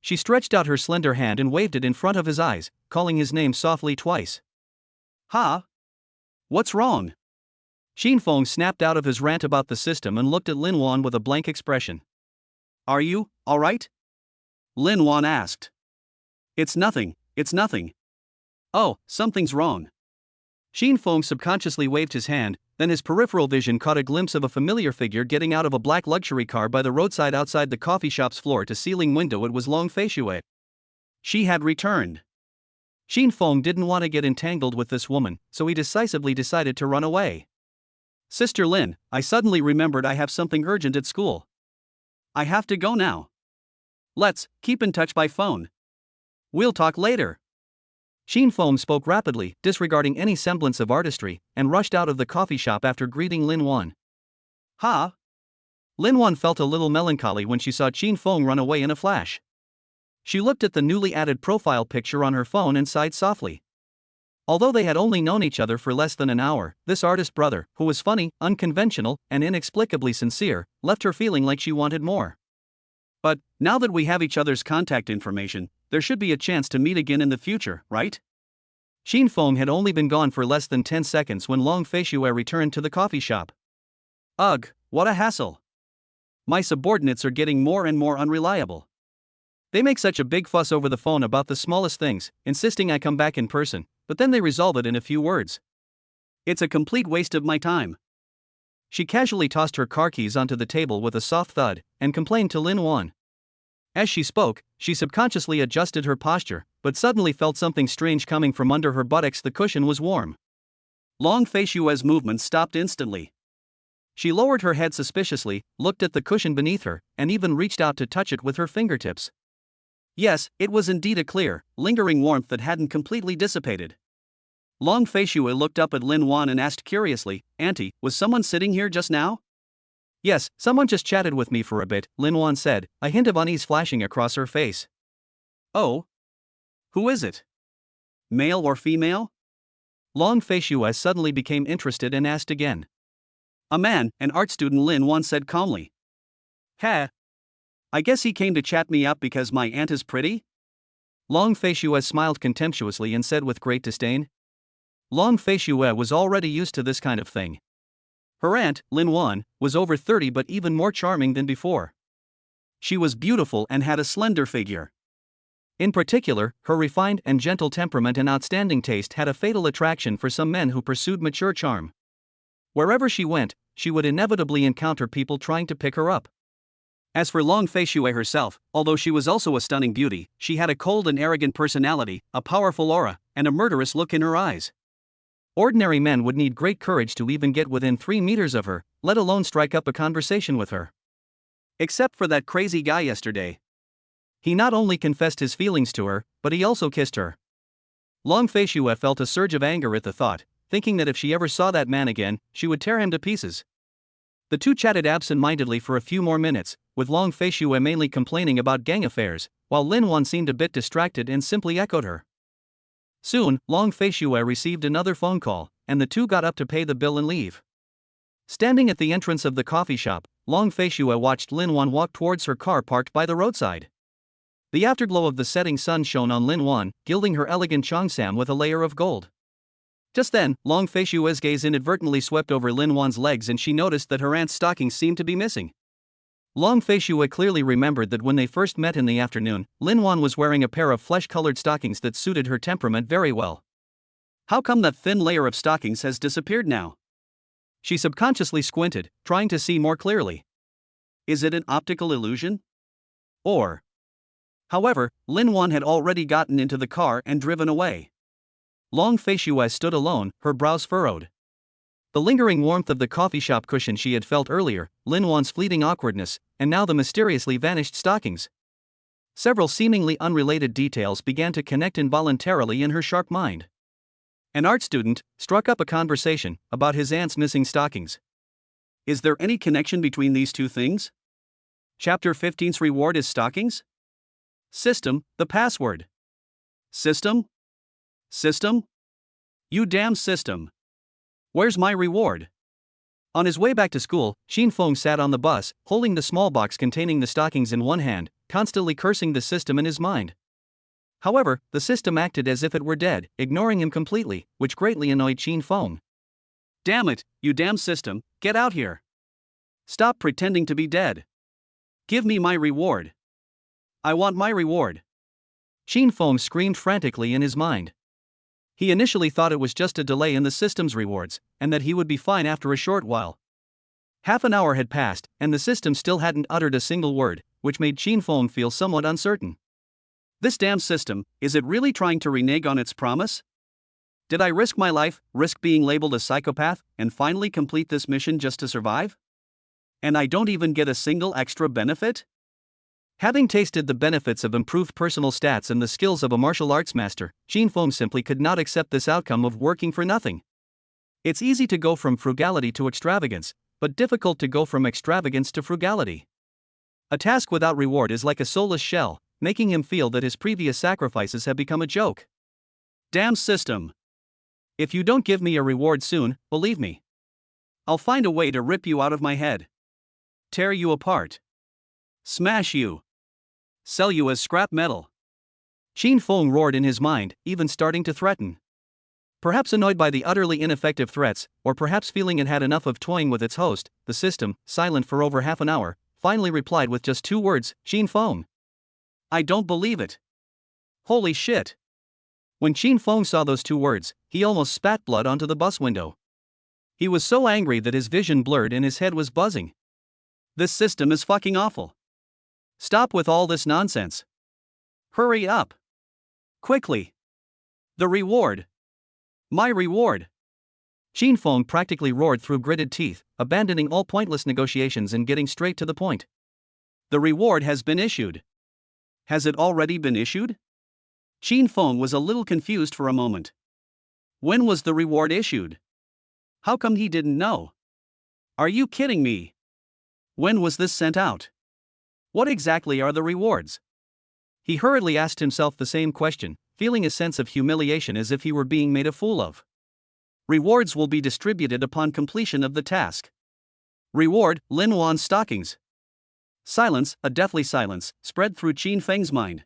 She stretched out her slender hand and waved it in front of his eyes, calling his name softly twice. Ha! What's wrong? Qin Feng snapped out of his rant about the system and looked at Lin Wan with a blank expression. Are you alright? Lin Wan asked. It's nothing. Oh, something's wrong. Qin Feng subconsciously waved his hand, then his peripheral vision caught a glimpse of a familiar figure getting out of a black luxury car by the roadside outside the coffee shop's floor-to-ceiling window. It was Long Fei Xue. She had returned. Qin Feng didn't want to get entangled with this woman, so he decisively decided to run away. Sister Lin, I suddenly remembered I have something urgent at school. I have to go now. Let's keep in touch by phone. We'll talk later. Qin Feng spoke rapidly, disregarding any semblance of artistry, and rushed out of the coffee shop after greeting Lin Wan. Ha! Lin Wan felt a little melancholy when she saw Qin Feng run away in a flash. She looked at the newly added profile picture on her phone and sighed softly. Although they had only known each other for less than an hour, this artist brother, who was funny, unconventional, and inexplicably sincere, left her feeling like she wanted more. But, now that we have each other's contact information, there should be a chance to meet again in the future, right? Qin Feng had only been gone for less than 10 seconds when Long Fei Xue returned to the coffee shop. Ugh, what a hassle. My subordinates are getting more and more unreliable. They make such a big fuss over the phone about the smallest things, insisting I come back in person, but then they resolve it in a few words. It's a complete waste of my time. She casually tossed her car keys onto the table with a soft thud, and complained to Lin Wan. As she spoke, she subconsciously adjusted her posture, but suddenly felt something strange coming from under her buttocks. The cushion was warm. Long Fei Xue's movement stopped instantly. She lowered her head suspiciously, looked at the cushion beneath her, and even reached out to touch it with her fingertips. Yes, it was indeed a clear, lingering warmth that hadn't completely dissipated. Long Fei Xue looked up at Lin Wan and asked curiously, Auntie, was someone sitting here just now? Yes, someone just chatted with me for a bit, Lin Wan said, a hint of unease flashing across her face. Oh? Who is it? Male or female? Long Fei Xue suddenly became interested and asked again. A man, an art student, Lin Wan said calmly. Ha! I guess he came to chat me up because my aunt is pretty? Long Fei Xue smiled contemptuously and said with great disdain. Long Fei Xue was already used to this kind of thing. Her aunt, Lin Wan, was over 30 but even more charming than before. She was beautiful and had a slender figure. In particular, her refined and gentle temperament and outstanding taste had a fatal attraction for some men who pursued mature charm. Wherever she went, she would inevitably encounter people trying to pick her up. As for Long Fei Shui herself, although she was also a stunning beauty, she had a cold and arrogant personality, a powerful aura, and a murderous look in her eyes. Ordinary men would need great courage to even get within 3 meters of her, let alone strike up a conversation with her. Except for that crazy guy yesterday. He not only confessed his feelings to her, but he also kissed her. Long Fei Shui felt a surge of anger at the thought, thinking that if she ever saw that man again, she would tear him to pieces. The two chatted absent-mindedly for a few more minutes, with Long Fei Shui mainly complaining about gang affairs, while Lin Wan seemed a bit distracted and simply echoed her. Soon, Long Fei Shui received another phone call, and the two got up to pay the bill and leave. Standing at the entrance of the coffee shop, Long Fei Shui watched Lin Wan walk towards her car parked by the roadside. The afterglow of the setting sun shone on Lin Wan, gilding her elegant cheongsam with a layer of gold. Just then, Long Fei Shui's gaze inadvertently swept over Lin Wan's legs and she noticed that her aunt's stockings seemed to be missing. Long Fei Shui clearly remembered that when they first met in the afternoon, Lin Wan was wearing a pair of flesh-colored stockings that suited her temperament very well. How come that thin layer of stockings has disappeared now? She subconsciously squinted, trying to see more clearly. Is it an optical illusion? Or... However, Lin Wan had already gotten into the car and driven away. Long Fei Shui stood alone, her brows furrowed. The lingering warmth of the coffee shop cushion she had felt earlier, Lin Wan's fleeting awkwardness, and now the mysteriously vanished stockings. Several seemingly unrelated details began to connect involuntarily in her sharp mind. An art student struck up a conversation about his aunt's missing stockings. Is there any connection between these two things? Chapter 15's reward is stockings? System, the password. System? System? You damn system. Where's my reward? On his way back to school, Xin Feng sat on the bus, holding the small box containing the stockings in one hand, constantly cursing the system in his mind. However, the system acted as if it were dead, ignoring him completely, which greatly annoyed Xin Feng. Damn it, you damn system, get out here. Stop pretending to be dead. Give me my reward. I want my reward. Xin Feng screamed frantically in his mind. He initially thought it was just a delay in the system's rewards, and that he would be fine after a short while. Half an hour had passed, and the system still hadn't uttered a single word, which made Xin Feng feel somewhat uncertain. This damn system, is it really trying to renege on its promise? Did I risk my life, risk being labeled a psychopath, and finally complete this mission just to survive? And I don't even get a single extra benefit? Having tasted the benefits of improved personal stats and the skills of a martial arts master, Xin Feng simply could not accept this outcome of working for nothing. It's easy to go from frugality to extravagance, but difficult to go from extravagance to frugality. A task without reward is like a soulless shell, making him feel that his previous sacrifices have become a joke. Damn system. If you don't give me a reward soon, believe me, I'll find a way to rip you out of my head. Tear you apart. Smash you. Sell you as scrap metal. Xin Feng roared in his mind, even starting to threaten. Perhaps annoyed by the utterly ineffective threats, or perhaps feeling it had enough of toying with its host, the system, silent for over half an hour, finally replied with just 2 words, Xin Feng. I don't believe it. Holy shit. When Xin Feng saw those 2 words, he almost spat blood onto the bus window. He was so angry that his vision blurred and his head was buzzing. This system is fucking awful. Stop with all this nonsense. Hurry up. Quickly. The reward. My reward. Xin Feng practically roared through gritted teeth, abandoning all pointless negotiations and getting straight to the point. The reward has been issued. Has it already been issued? Xin Feng was a little confused for a moment. When was the reward issued? How come he didn't know? Are you kidding me? When was this sent out? What exactly are the rewards? He hurriedly asked himself the same question, feeling a sense of humiliation as if he were being made a fool of. Rewards will be distributed upon completion of the task. Reward, Lin Wan's stockings. Silence, a deathly silence, spread through Qin Feng's mind.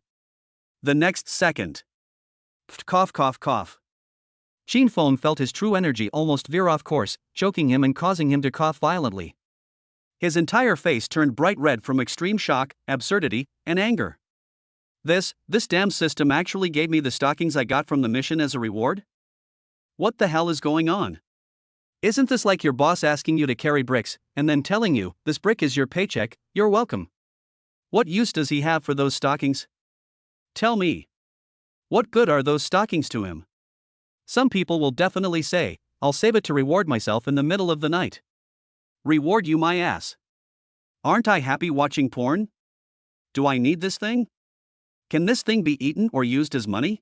The next second. Cough, cough, cough. Qin Feng felt his true energy almost veer off course, choking him and causing him to cough violently. His entire face turned bright red from extreme shock, absurdity, and anger. This damn system actually gave me the stockings I got from the mission as a reward? What the hell is going on? Isn't this like your boss asking you to carry bricks, and then telling you, this brick is your paycheck, you're welcome? What use does he have for those stockings? Tell me. What good are those stockings to him? Some people will definitely say, I'll save it to reward myself in the middle of the night. Reward you, my ass. Aren't I happy watching porn? Do I need this thing? Can this thing be eaten or used as money?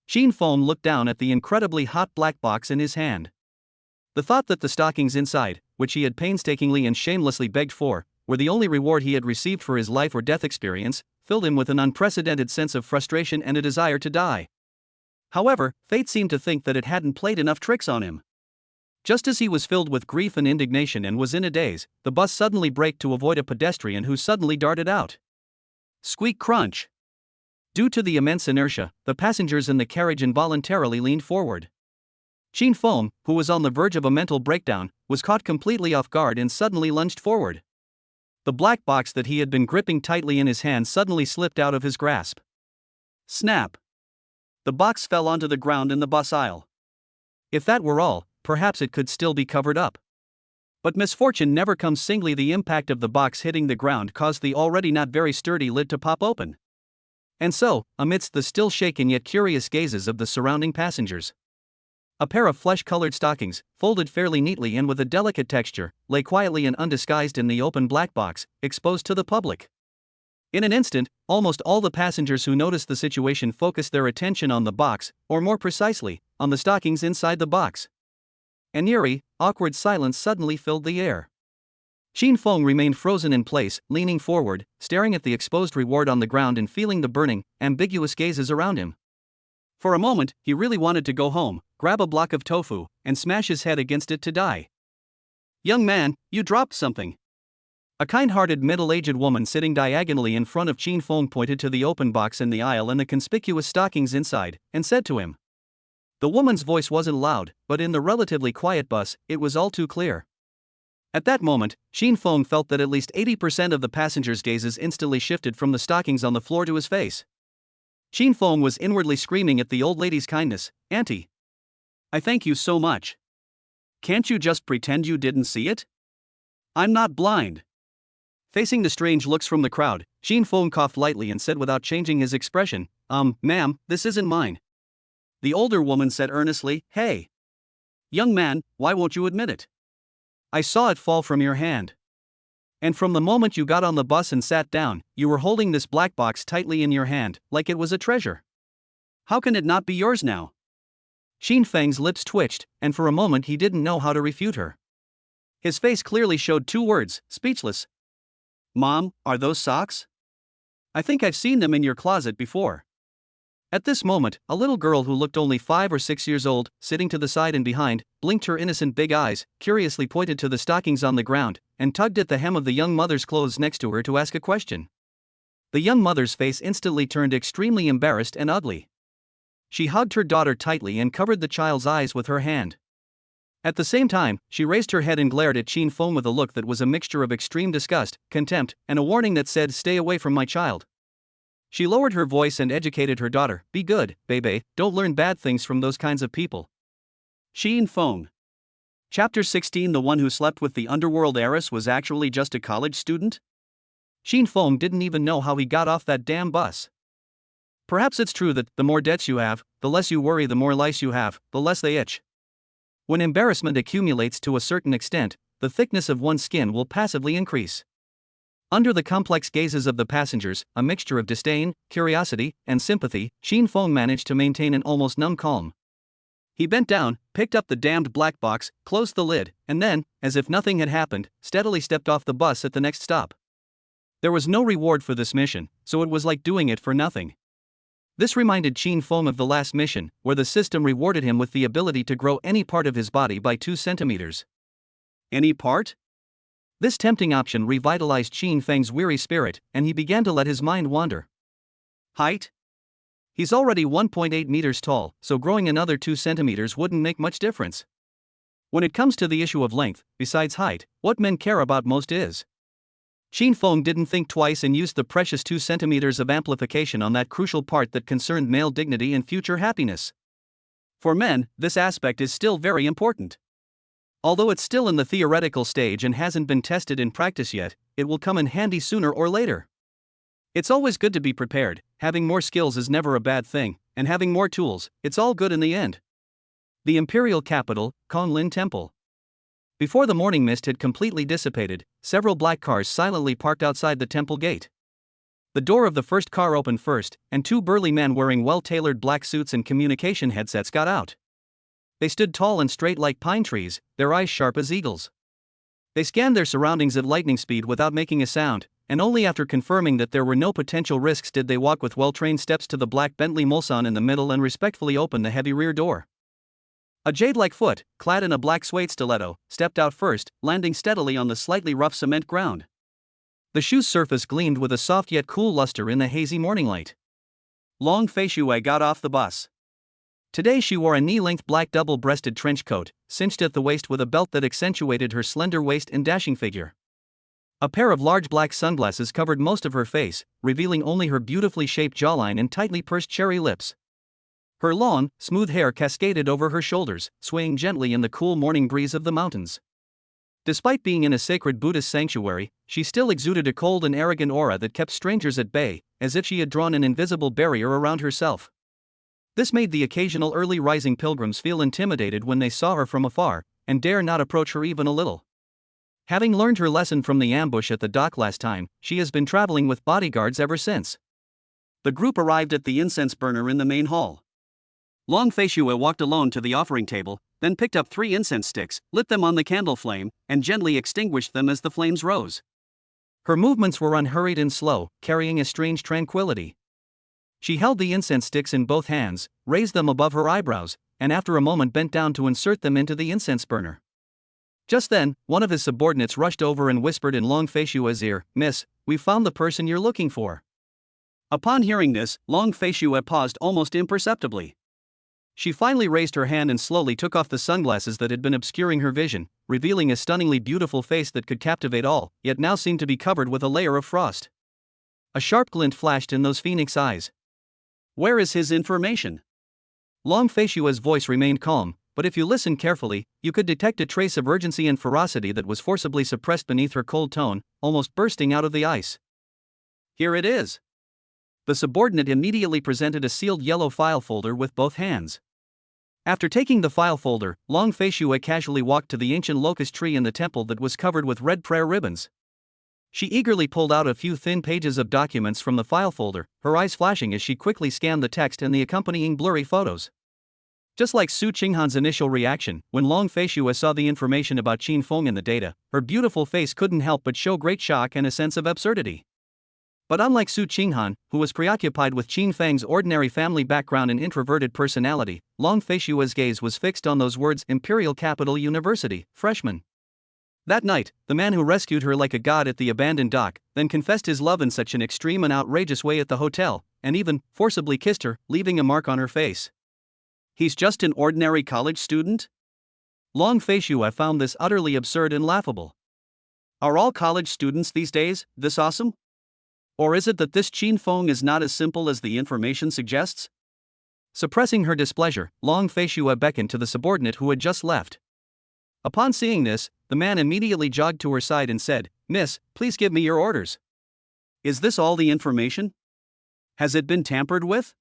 Sheen Fong looked down at the incredibly hot black box in his hand. The thought that the stockings inside, which he had painstakingly and shamelessly begged for, were the only reward he had received for his life or death experience, filled him with an unprecedented sense of frustration and a desire to die. However, fate seemed to think that it hadn't played enough tricks on him. Just as he was filled with grief and indignation and was in a daze, the bus suddenly braked to avoid a pedestrian who suddenly darted out. Squeak crunch. Due to the immense inertia, the passengers in the carriage involuntarily leaned forward. Sheen Fong, who was on the verge of a mental breakdown, was caught completely off guard and suddenly lunged forward. The black box that he had been gripping tightly in his hand suddenly slipped out of his grasp. Snap! The box fell onto the ground in the bus aisle. If that were all, perhaps it could still be covered up. But misfortune never comes singly. The impact of the box hitting the ground caused the already not very sturdy lid to pop open. And so, amidst the still shaken yet curious gazes of the surrounding passengers, a pair of flesh-colored stockings, folded fairly neatly and with a delicate texture, lay quietly and undisguised in the open black box, exposed to the public. In an instant, almost all the passengers who noticed the situation focused their attention on the box, or more precisely, on the stockings inside the box. An eerie, awkward silence suddenly filled the air. Sheen Fong remained frozen in place, leaning forward, staring at the exposed reward on the ground and feeling the burning, ambiguous gazes around him. For a moment, he really wanted to go home, grab a block of tofu, and smash his head against it to die. Young man, you dropped something. A kind-hearted middle-aged woman sitting diagonally in front of Sheen Fong pointed to the open box in the aisle and the conspicuous stockings inside, and said to him. The woman's voice wasn't loud, but in the relatively quiet bus, it was all too clear. At that moment, Sheen Fong felt that at least 80% of the passengers' gazes instantly shifted from the stockings on the floor to his face. Sheen Fong was inwardly screaming at the old lady's kindness, Auntie. I thank you so much. Can't you just pretend you didn't see it? I'm not blind. Facing the strange looks from the crowd, Sheen Fong coughed lightly and said without changing his expression, Ma'am, this isn't mine. The older woman said earnestly, Hey. Young man, why won't you admit it? I saw it fall from your hand. And from the moment you got on the bus and sat down, you were holding this black box tightly in your hand, like it was a treasure. How can it not be yours now? Sheen Feng's lips twitched, and for a moment he didn't know how to refute her. His face clearly showed two words, speechless. Mom, are those socks? I think I've seen them in your closet before. At this moment, a little girl who looked only 5 or 6 years old, sitting to the side and behind, blinked her innocent big eyes, curiously pointed to the stockings on the ground, and tugged at the hem of the young mother's clothes next to her to ask a question. The young mother's face instantly turned extremely embarrassed and ugly. She hugged her daughter tightly and covered the child's eyes with her hand. At the same time, she raised her head and glared at Sheen Fong with a look that was a mixture of extreme disgust, contempt, and a warning that said, Stay away from my child. She lowered her voice and educated her daughter, Be good, baby, don't learn bad things from those kinds of people. Sheen Fong. Chapter 16 The one who slept with the underworld heiress was actually just a college student? Sheen Fong didn't even know how he got off that damn bus. Perhaps it's true that, the more debts you have, the less you worry, the more lice you have, the less they itch. When embarrassment accumulates to a certain extent, the thickness of one's skin will passively increase. Under the complex gazes of the passengers, a mixture of disdain, curiosity, and sympathy, Sheen Fong managed to maintain an almost numb calm. He bent down, picked up the damned black box, closed the lid, and then, as if nothing had happened, steadily stepped off the bus at the next stop. There was no reward for this mission, so it was like doing it for nothing. This reminded Sheen Fong of the last mission, where the system rewarded him with the ability to grow any part of his body by 2 centimeters. Any part? This tempting option revitalized Sheen Feng's weary spirit, and he began to let his mind wander. Height? He's already 1.8 meters tall, so growing another 2 centimeters wouldn't make much difference. When it comes to the issue of length, besides height, what men care about most is. Sheen Fong didn't think twice and used the precious 2 centimeters of amplification on that crucial part that concerned male dignity and future happiness. For men, this aspect is still very important. Although it's still in the theoretical stage and hasn't been tested in practice yet, it will come in handy sooner or later. It's always good to be prepared, having more skills is never a bad thing, and having more tools, it's all good in the end. The imperial capital, Konglin Temple. Before the morning mist had completely dissipated, several black cars silently parked outside the temple gate. The door of the first car opened first, and two burly men wearing well-tailored black suits and communication headsets got out. They stood tall and straight like pine trees, their eyes sharp as eagles. They scanned their surroundings at lightning speed without making a sound, and only after confirming that there were no potential risks did they walk with well-trained steps to the black Bentley Mulsanne in the middle and respectfully open the heavy rear door. A jade-like foot, clad in a black suede stiletto, stepped out first, landing steadily on the slightly rough cement ground. The shoe's surface gleamed with a soft yet cool luster in the hazy morning light. Long Fei Shui got off the bus. Today she wore a knee-length black double-breasted trench coat, cinched at the waist with a belt that accentuated her slender waist and dashing figure. A pair of large black sunglasses covered most of her face, revealing only her beautifully shaped jawline and tightly pursed cherry lips. Her long, smooth hair cascaded over her shoulders, swaying gently in the cool morning breeze of the mountains. Despite being in a sacred Buddhist sanctuary, she still exuded a cold and arrogant aura that kept strangers at bay, as if she had drawn an invisible barrier around herself. This made the occasional early rising pilgrims feel intimidated when they saw her from afar, and dare not approach her even a little. Having learned her lesson from the ambush at the dock last time, she has been traveling with bodyguards ever since. The group arrived at the incense burner in the main hall. Long Fei Shui walked alone to the offering table, then picked up 3 incense sticks, lit them on the candle flame, and gently extinguished them as the flames rose. Her movements were unhurried and slow, carrying a strange tranquility. She held the incense sticks in both hands, raised them above her eyebrows, and after a moment bent down to insert them into the incense burner. Just then, one of his subordinates rushed over and whispered in Long Fei Shui's ear, "Miss, we've found the person you're looking for." Upon hearing this, Long Fei Shui paused almost imperceptibly. She finally raised her hand and slowly took off the sunglasses that had been obscuring her vision, revealing a stunningly beautiful face that could captivate all, yet now seemed to be covered with a layer of frost. A sharp glint flashed in those phoenix eyes. "Where is his information?" Long Fei Shui's voice remained calm, but if you listened carefully, you could detect a trace of urgency and ferocity that was forcibly suppressed beneath her cold tone, almost bursting out of the ice. "Here it is." The subordinate immediately presented a sealed yellow file folder with both hands. After taking the file folder, Long Fei Shui casually walked to the ancient locust tree in the temple that was covered with red prayer ribbons. She eagerly pulled out a few thin pages of documents from the file folder, her eyes flashing as she quickly scanned the text and the accompanying blurry photos. Just like Su Qinghan's initial reaction, when Long Fei Shui saw the information about Qin Feng in the data, her beautiful face couldn't help but show great shock and a sense of absurdity. But unlike Su Qinghan, who was preoccupied with Qin Feng's ordinary family background and introverted personality, Long Fei Shui's gaze was fixed on those words Imperial Capital University, freshman. That night, the man who rescued her like a god at the abandoned dock, then confessed his love in such an extreme and outrageous way at the hotel, and even forcibly kissed her, leaving a mark on her face. He's just an ordinary college student? Long Fei Shui found this utterly absurd and laughable. Are all college students these days this awesome? Or is it that this Qin Feng is not as simple as the information suggests? Suppressing her displeasure, Long Fei Shui beckoned to the subordinate who had just left. Upon seeing this, the man immediately jogged to her side and said, "Miss, please give me your orders." "Is this all the information? Has it been tampered with?"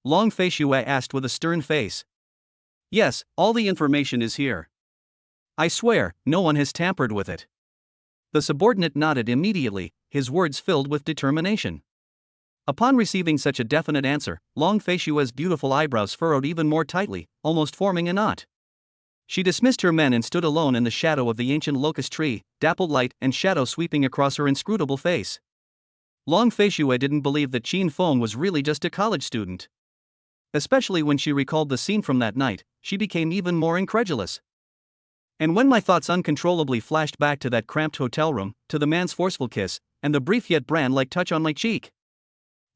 Long Fei Shui asked with a stern face. "Yes, all the information is here. I swear, no one has tampered with it." The subordinate nodded immediately, his words filled with determination. Upon receiving such a definite answer, Long Fei Shui's beautiful eyebrows furrowed even more tightly, almost forming a knot. She dismissed her men and stood alone in the shadow of the ancient locust tree, dappled light and shadow sweeping across her inscrutable face. Long Fei Shui didn't believe that Qin Feng was really just a college student. Especially when she recalled the scene from that night, she became even more incredulous. And when my thoughts uncontrollably flashed back to that cramped hotel room, to the man's forceful kiss, and the brief yet brand-like touch on my cheek.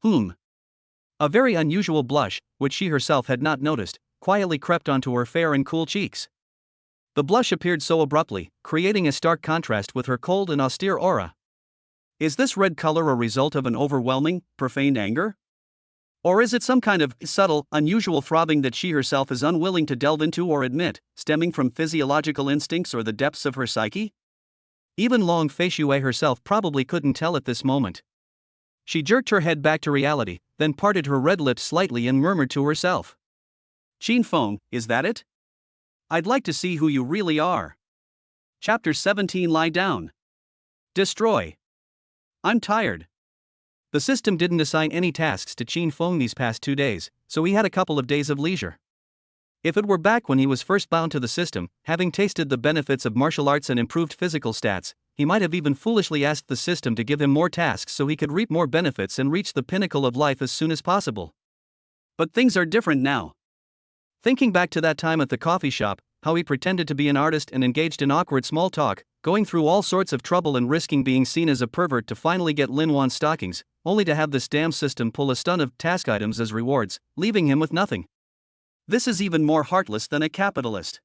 A very unusual blush, which she herself had not noticed, quietly crept onto her fair and cool cheeks. The blush appeared so abruptly, creating a stark contrast with her cold and austere aura. Is this red color a result of an overwhelming, profane anger? Or is it some kind of subtle, unusual throbbing that she herself is unwilling to delve into or admit, stemming from physiological instincts or the depths of her psyche? Even Long Fei Shui herself probably couldn't tell at this moment. She jerked her head back to reality, then parted her red lips slightly and murmured to herself. Qin Feng, is that it? I'd like to see who you really are. Chapter 17. Lie down. Destroy. I'm tired. The system didn't assign any tasks to Qin Feng these past 2 days, so he had a couple of days of leisure. If it were back when he was first bound to the system, having tasted the benefits of martial arts and improved physical stats, he might have even foolishly asked the system to give him more tasks so he could reap more benefits and reach the pinnacle of life as soon as possible. But things are different now. Thinking back to that time at the coffee shop, how he pretended to be an artist and engaged in awkward small talk, going through all sorts of trouble and risking being seen as a pervert to finally get Lin Wan's stockings, only to have this damn system pull a stun of task items as rewards, leaving him with nothing. This is even more heartless than a capitalist.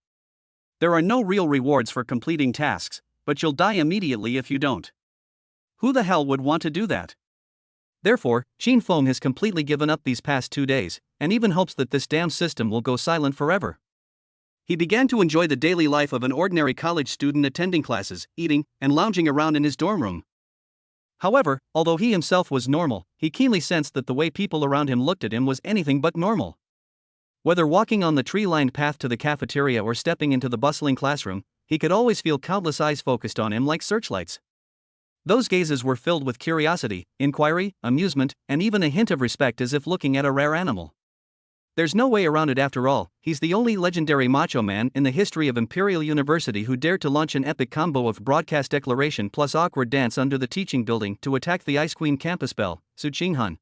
There are no real rewards for completing tasks, but you'll die immediately if you don't. Who the hell would want to do that? Therefore, Qin Feng has completely given up these past 2 days, and even hopes that this damn system will go silent forever. He began to enjoy the daily life of an ordinary college student, attending classes, eating, and lounging around in his dorm room. However, although he himself was normal, he keenly sensed that the way people around him looked at him was anything but normal. Whether walking on the tree-lined path to the cafeteria or stepping into the bustling classroom, he could always feel countless eyes focused on him like searchlights. Those gazes were filled with curiosity, inquiry, amusement, and even a hint of respect, as if looking at a rare animal. There's no way around it after all, he's the only legendary macho man in the history of Imperial University who dared to launch an epic combo of broadcast declaration plus awkward dance under the teaching building to attack the Ice Queen campus belle, Su Qinghan.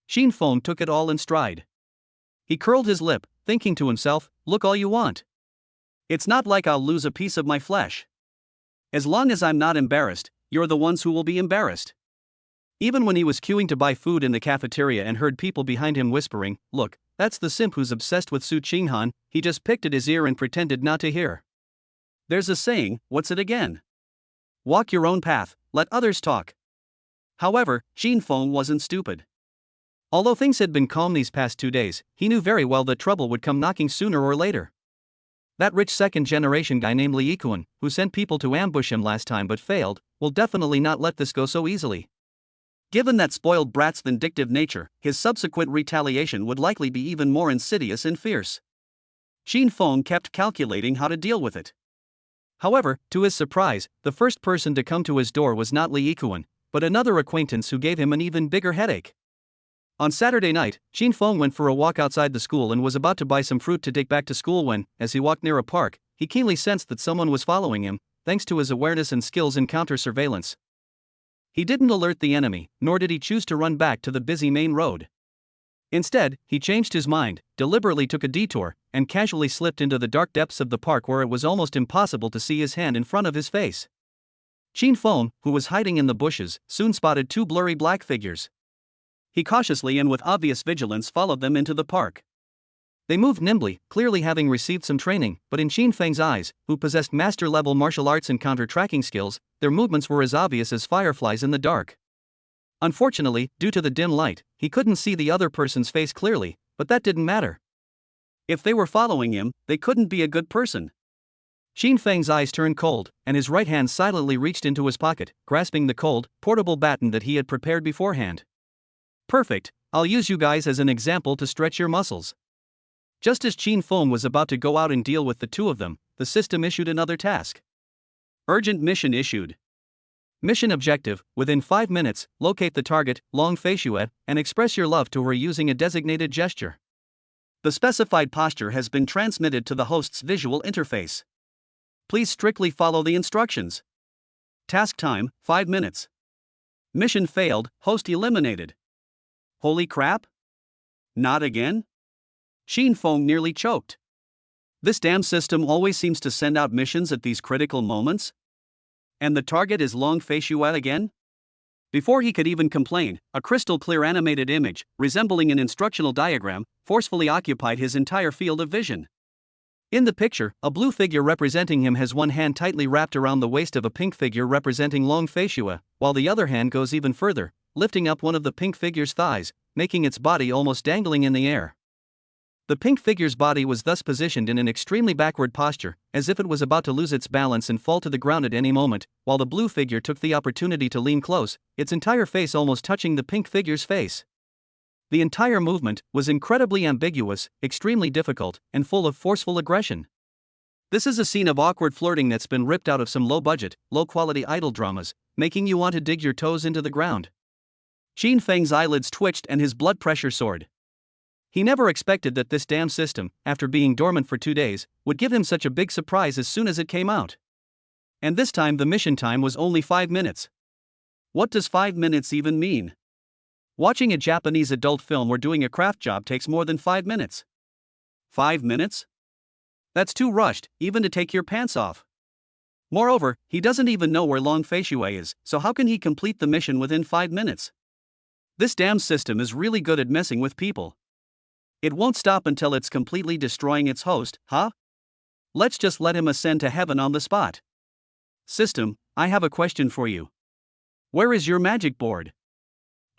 Qin Feng took it all in stride. He curled his lip, thinking to himself, look all you want. It's not like I'll lose a piece of my flesh. As long as I'm not embarrassed, you're the ones who will be embarrassed. Even when he was queuing to buy food in the cafeteria and heard people behind him whispering, look, that's the simp who's obsessed with Su Qinghan, he just picked at his ear and pretended not to hear. There's a saying, what's it again? Walk your own path, let others talk. However, Qin Feng wasn't stupid. Although things had been calm these past 2 days, he knew very well that trouble would come knocking sooner or later. That rich second-generation guy named Li Yikuan, who sent people to ambush him last time but failed, will definitely not let this go so easily. Given that spoiled brat's vindictive nature, his subsequent retaliation would likely be even more insidious and fierce. Qin Feng kept calculating how to deal with it. However, to his surprise, the first person to come to his door was not Li Yikuan, but another acquaintance who gave him an even bigger headache. On Saturday night, Qin Feng went for a walk outside the school and was about to buy some fruit to take back to school when, as he walked near a park, he keenly sensed that someone was following him, thanks to his awareness and skills in counter-surveillance. He didn't alert the enemy, nor did he choose to run back to the busy main road. Instead, he changed his mind, deliberately took a detour, and casually slipped into the dark depths of the park where it was almost impossible to see his hand in front of his face. Qin Feng, who was hiding in the bushes, soon spotted 2 blurry black figures. He cautiously and with obvious vigilance followed them into the park. They moved nimbly, clearly having received some training, but in Qin Feng's eyes, who possessed master-level martial arts and counter-tracking skills, their movements were as obvious as fireflies in the dark. Unfortunately, due to the dim light, he couldn't see the other person's face clearly, but that didn't matter. If they were following him, they couldn't be a good person. Qin Feng's eyes turned cold, and his right hand silently reached into his pocket, grasping the cold, portable baton that he had prepared beforehand. Perfect, I'll use you guys as an example to stretch your muscles. Just as Qin Feng was about to go out and deal with the 2 of them, the system issued another task. Urgent mission issued. Mission objective, within 5 minutes, locate the target, Long Feishuet, and express your love to her using a designated gesture. The specified posture has been transmitted to the host's visual interface. Please strictly follow the instructions. Task time, 5 minutes. Mission failed, host eliminated. Holy crap? Not again? Qin Feng nearly choked. This damn system always seems to send out missions at these critical moments? And the target is Long Feishuet again? Before he could even complain, a crystal-clear animated image, resembling an instructional diagram, forcefully occupied his entire field of vision. In the picture, a blue figure representing him has one hand tightly wrapped around the waist of a pink figure representing Long Feishuet, while the other hand goes even further, lifting up one of the pink figure's thighs, making its body almost dangling in the air. The pink figure's body was thus positioned in an extremely backward posture, as if it was about to lose its balance and fall to the ground at any moment, while the blue figure took the opportunity to lean close, its entire face almost touching the pink figure's face. The entire movement was incredibly ambiguous, extremely difficult, and full of forceful aggression. This is a scene of awkward flirting that's been ripped out of some low-budget, low-quality idol dramas, making you want to dig your toes into the ground. Qin Feng's eyelids twitched and his blood pressure soared. He never expected that this damn system, after being dormant for 2 days, would give him such a big surprise as soon as it came out. And this time the mission time was only 5 minutes. What does 5 minutes even mean? Watching a Japanese adult film or doing a craft job takes more than 5 minutes. 5 minutes? That's too rushed, even to take your pants off. Moreover, he doesn't even know where Long Fei Shui is, so how can he complete the mission within 5 minutes? This damn system is really good at messing with people. It won't stop until it's completely destroying its host, huh? Let's just let him ascend to heaven on the spot. System, I have a question for you. Where is your magic board?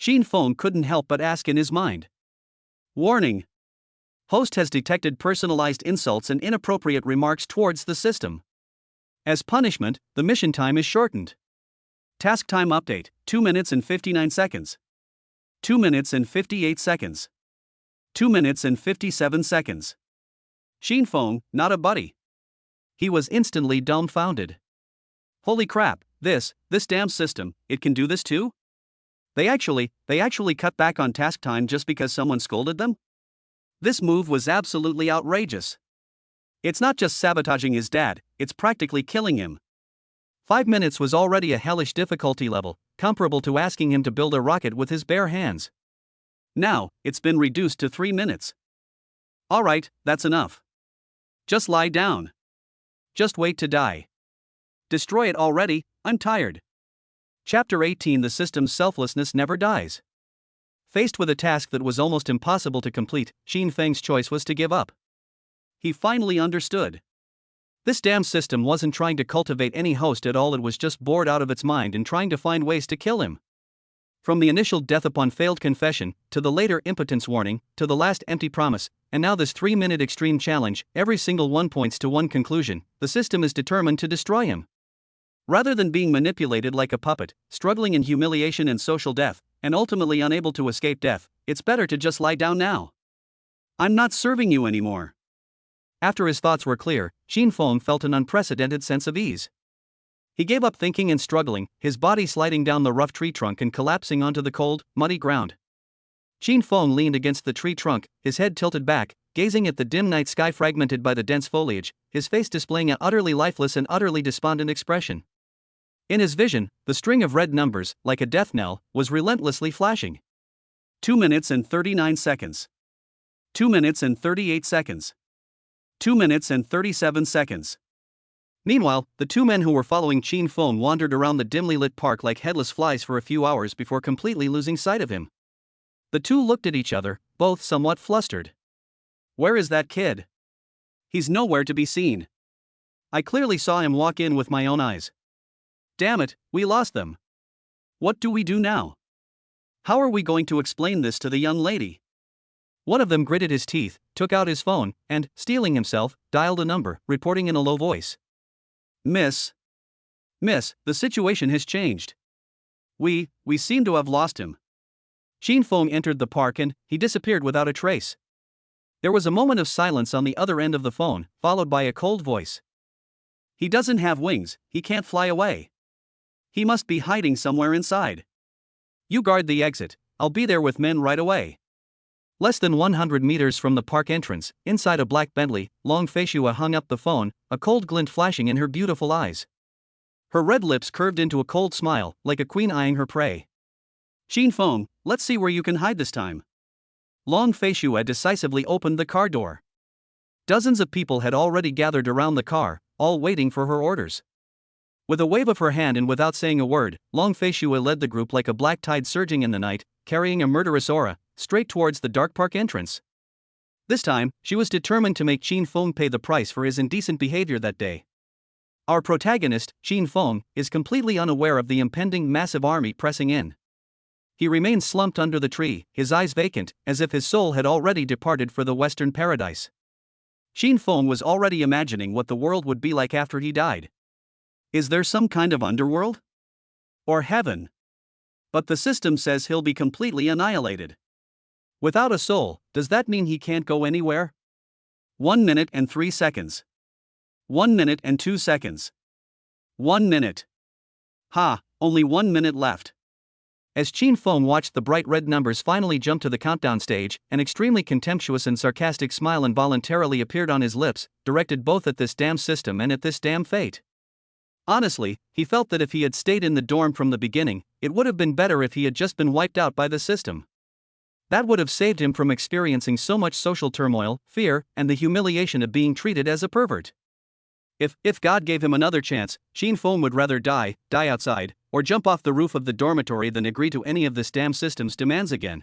Qin Feng couldn't help but ask in his mind. Warning. Host has detected personalized insults and inappropriate remarks towards the system. As punishment, the mission time is shortened. Task time update, 2 minutes and 59 seconds. 2 minutes and 58 seconds. 2 minutes and 57 seconds. Qin Feng, not a buddy. He was instantly dumbfounded. Holy crap, this damn system, it can do this too? They actually cut back on task time just because someone scolded them? This move was absolutely outrageous. It's not just sabotaging his dad, it's practically killing him. 5 minutes was already a hellish difficulty level, comparable to asking him to build a rocket with his bare hands. Now, it's been reduced to 3 minutes. Alright, that's enough. Just lie down. Just wait to die. Destroy it already, I'm tired. Chapter 18. The system's selflessness never dies. Faced with a task that was almost impossible to complete, Qin Feng's choice was to give up. He finally understood. This damn system wasn't trying to cultivate any host at all, it was just bored out of its mind and trying to find ways to kill him. From the initial death upon failed confession, to the later impotence warning, to the last empty promise, and now this 3-minute extreme challenge, every single one points to one conclusion: the system is determined to destroy him. Rather than being manipulated like a puppet, struggling in humiliation and social death, and ultimately unable to escape death, it's better to just lie down now. I'm not serving you anymore. After his thoughts were clear, Qin Feng felt an unprecedented sense of ease. He gave up thinking and struggling, his body sliding down the rough tree trunk and collapsing onto the cold, muddy ground. Qin Feng leaned against the tree trunk, his head tilted back, gazing at the dim night sky fragmented by the dense foliage, his face displaying an utterly lifeless and utterly despondent expression. In his vision, the string of red numbers, like a death knell, was relentlessly flashing. 2 minutes and 39 seconds. 2 minutes and 38 seconds. 2 minutes and 37 seconds. Meanwhile, the two men who were following Qin Feng wandered around the dimly lit park like headless flies for a few hours before completely losing sight of him. The two looked at each other, both somewhat flustered. Where is that kid? He's nowhere to be seen. I clearly saw him walk in with my own eyes. Damn it, we lost them. What do we do now? How are we going to explain this to the young lady? One of them gritted his teeth, took out his phone, and, steeling himself, dialed a number, reporting in a low voice. Miss, the situation has changed. We seem to have lost him. Qin Feng entered the park and he disappeared without a trace. There was a moment of silence on the other end of the phone, followed by a cold voice. He doesn't have wings, he can't fly away. He must be hiding somewhere inside. You guard the exit, I'll be there with men right away. Less than 100 meters from the park entrance, inside a black Bentley, Long Fei Shui hung up the phone, a cold glint flashing in her beautiful eyes. Her red lips curved into a cold smile, like a queen eyeing her prey. Qin Feng, let's see where you can hide this time. Long Fei Shui decisively opened the car door. Dozens of people had already gathered around the car, all waiting for her orders. With a wave of her hand and without saying a word, Long Fei Shui led the group like a black tide surging in the night, carrying a murderous aura, straight towards the dark park entrance. This time, she was determined to make Qin Feng pay the price for his indecent behavior that day. Our protagonist, Qin Feng, is completely unaware of the impending massive army pressing in. He remained slumped under the tree, his eyes vacant, as if his soul had already departed for the western paradise. Qin Feng was already imagining what the world would be like after he died. Is there some kind of underworld? Or heaven? But the system says he'll be completely annihilated. Without a soul, does that mean he can't go anywhere? 1 minute and 3 seconds. 1 minute and 2 seconds. 1 minute. Ha, only 1 minute left. As Qin Feng watched the bright red numbers finally jump to the countdown stage, an extremely contemptuous and sarcastic smile involuntarily appeared on his lips, directed both at this damn system and at this damn fate. Honestly, he felt that if he had stayed in the dorm from the beginning, it would have been better if he had just been wiped out by the system. That would have saved him from experiencing so much social turmoil, fear, and the humiliation of being treated as a pervert. If God gave him another chance, Qin Feng would rather die outside, or jump off the roof of the dormitory than agree to any of this damn system's demands again.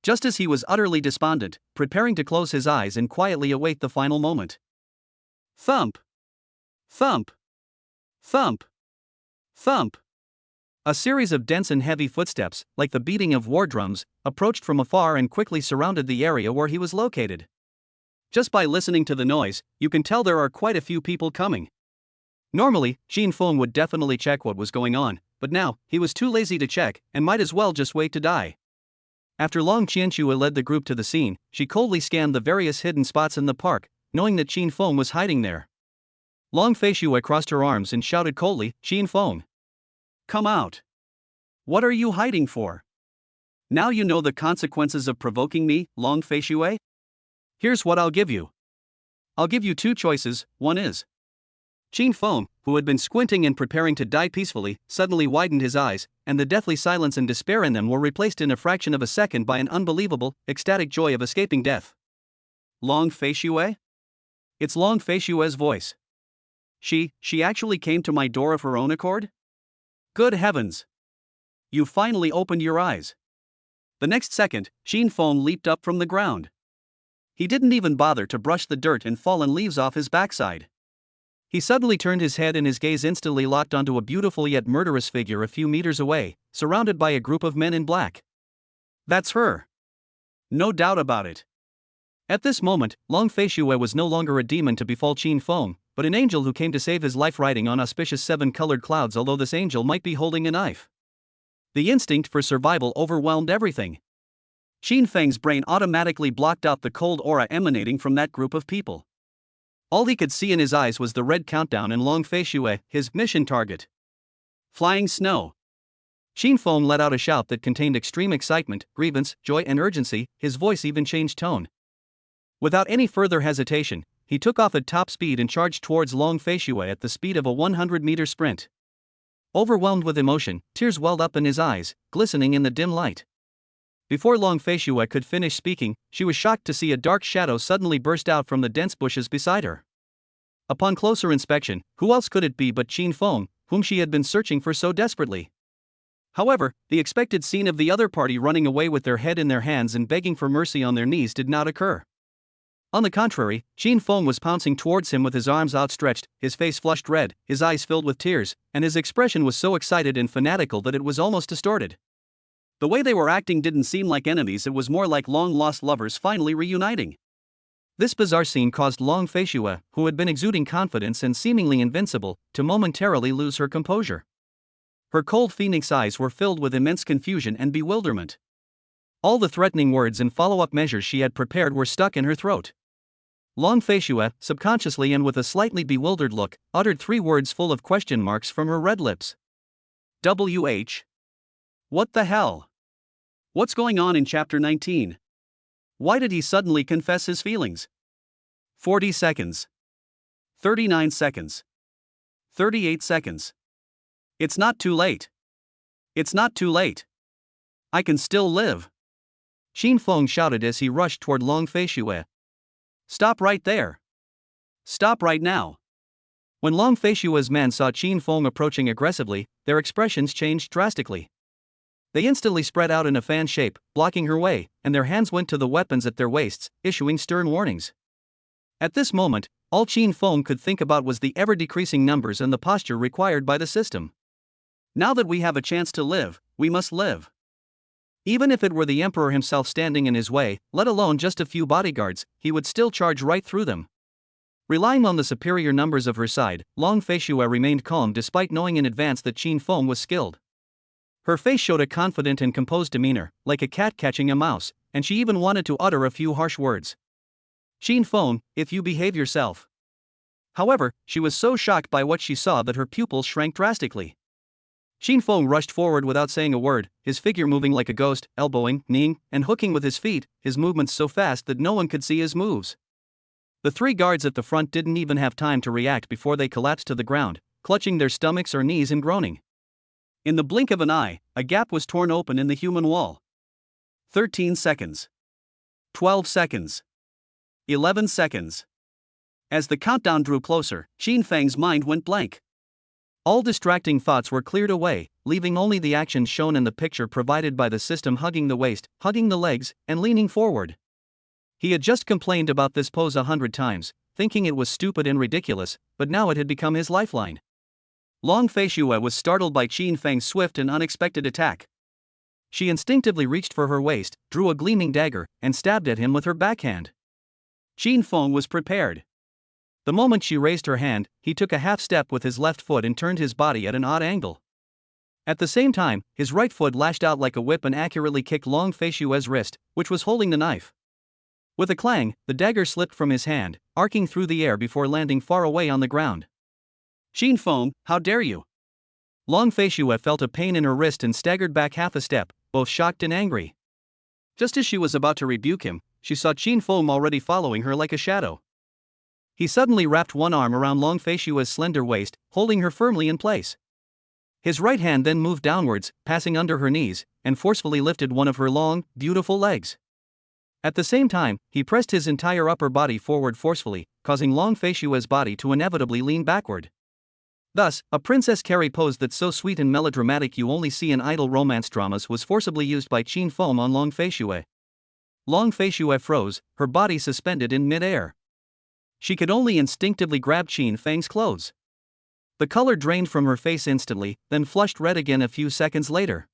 Just as he was utterly despondent, preparing to close his eyes and quietly await the final moment. Thump! Thump! Thump! Thump! A series of dense and heavy footsteps, like the beating of war drums, approached from afar and quickly surrounded the area where he was located. Just by listening to the noise, you can tell there are quite a few people coming. Normally, Qin Feng would definitely check what was going on, but now, he was too lazy to check, and might as well just wait to die. After Long Qianxue led the group to the scene, she coldly scanned the various hidden spots in the park, knowing that Qin Feng was hiding there. Long Feishue crossed her arms and shouted coldly, "Qin Feng! Come out! What are you hiding for? Now you know the consequences of provoking me, Long Feishue? Here's what I'll give you. I'll give you 2 choices. One is." Qin Feng, who had been squinting and preparing to die peacefully, suddenly widened his eyes, and the deathly silence and despair in them were replaced in a fraction of a second by an unbelievable, ecstatic joy of escaping death. Long Feishue? It's Long Feishue's voice. She actually came to my door of her own accord? Good heavens! You finally opened your eyes. The next second, Qin Feng leaped up from the ground. He didn't even bother to brush the dirt and fallen leaves off his backside. He suddenly turned his head and his gaze instantly locked onto a beautiful yet murderous figure a few meters away, surrounded by a group of men in black. That's her. No doubt about it. At this moment, Long Feishue was no longer a demon to befall Qin Feng, but an angel who came to save his life riding on auspicious 7-colored clouds, although this angel might be holding a knife. The instinct for survival overwhelmed everything. Qin Feng's brain automatically blocked out the cold aura emanating from that group of people. All he could see in his eyes was the red countdown and Long Feishue, his mission target. Flying snow. Qin Feng let out a shout that contained extreme excitement, grievance, joy, and urgency. His voice even changed tone. Without any further hesitation, he took off at top speed and charged towards Long Feishue at the speed of a 100-meter sprint. Overwhelmed with emotion, tears welled up in his eyes, glistening in the dim light. Before Long Feishue could finish speaking, she was shocked to see a dark shadow suddenly burst out from the dense bushes beside her. Upon closer inspection, who else could it be but Qin Feng, whom she had been searching for so desperately? However, the expected scene of the other party running away with their head in their hands and begging for mercy on their knees did not occur. On the contrary, Qin Feng was pouncing towards him with his arms outstretched, his face flushed red, his eyes filled with tears, and his expression was so excited and fanatical that it was almost distorted. The way they were acting didn't seem like enemies, it was more like long-lost lovers finally reuniting. This bizarre scene caused Long Feishue, who had been exuding confidence and seemingly invincible, to momentarily lose her composure. Her cold phoenix eyes were filled with immense confusion and bewilderment. All the threatening words and follow-up measures she had prepared were stuck in her throat. Long Feishue, subconsciously and with a slightly bewildered look, uttered 3 words full of question marks from her red lips. WH. What the hell? What's going on in Chapter 19? Why did he suddenly confess his feelings? 40 seconds. 39 seconds. 38 seconds. It's not too late. It's not too late. I can still live. Qin Feng shouted as he rushed toward Long Feishue. Stop right there. Stop right now. When Long Feishue's men saw Qin Feng approaching aggressively, their expressions changed drastically. They instantly spread out in a fan shape, blocking her way, and their hands went to the weapons at their waists, issuing stern warnings. At this moment, all Qin Feng could think about was the ever-decreasing numbers and the posture required by the system. Now that we have a chance to live, we must live. Even if it were the emperor himself standing in his way, let alone just a few bodyguards, he would still charge right through them. Relying on the superior numbers of her side, Long Fei-Shue remained calm despite knowing in advance that Qin Feng was skilled. Her face showed a confident and composed demeanor, like a cat catching a mouse, and she even wanted to utter a few harsh words. "Qin Feng, if you behave yourself." However, she was so shocked by what she saw that her pupils shrank drastically. Qin Feng rushed forward without saying a word, his figure moving like a ghost, elbowing, kneeing, and hooking with his feet, his movements so fast that no one could see his moves. The three guards at the front didn't even have time to react before they collapsed to the ground, clutching their stomachs or knees and groaning. In the blink of an eye, a gap was torn open in the human wall. 13 seconds. 12 seconds. 11 seconds. As the countdown drew closer, Qin Feng's mind went blank. All distracting thoughts were cleared away, leaving only the action shown in the picture provided by the system, hugging the waist, hugging the legs, and leaning forward. He had just complained about this pose 100 times, thinking it was stupid and ridiculous, but now it had become his lifeline. Long Fei-Shue was startled by Qin Feng's swift and unexpected attack. She instinctively reached for her waist, drew a gleaming dagger, and stabbed at him with her backhand. Qin Feng was prepared. The moment she raised her hand, he took a half step with his left foot and turned his body at an odd angle. At the same time, his right foot lashed out like a whip and accurately kicked Long Fei-Shue's wrist, which was holding the knife. With a clang, the dagger slipped from his hand, arcing through the air before landing far away on the ground. "Qin Feng, how dare you!" Long Fei-Shue felt a pain in her wrist and staggered back half a step, both shocked and angry. Just as she was about to rebuke him, she saw Qin Feng already following her like a shadow. He suddenly wrapped one arm around Long Fei-Shue's slender waist, holding her firmly in place. His right hand then moved downwards, passing under her knees, and forcefully lifted one of her long, beautiful legs. At the same time, he pressed his entire upper body forward forcefully, causing Long Fei-Shue's body to inevitably lean backward. Thus, a Princess Carrie pose that's so sweet and melodramatic you only see in idle romance dramas was forcibly used by Qin Feng on Long Fei-Shue. Long Fei-Shue froze, her body suspended in mid-air. She could only instinctively grab Qin Feng's clothes. The color drained from her face instantly, then flushed red again a few seconds later.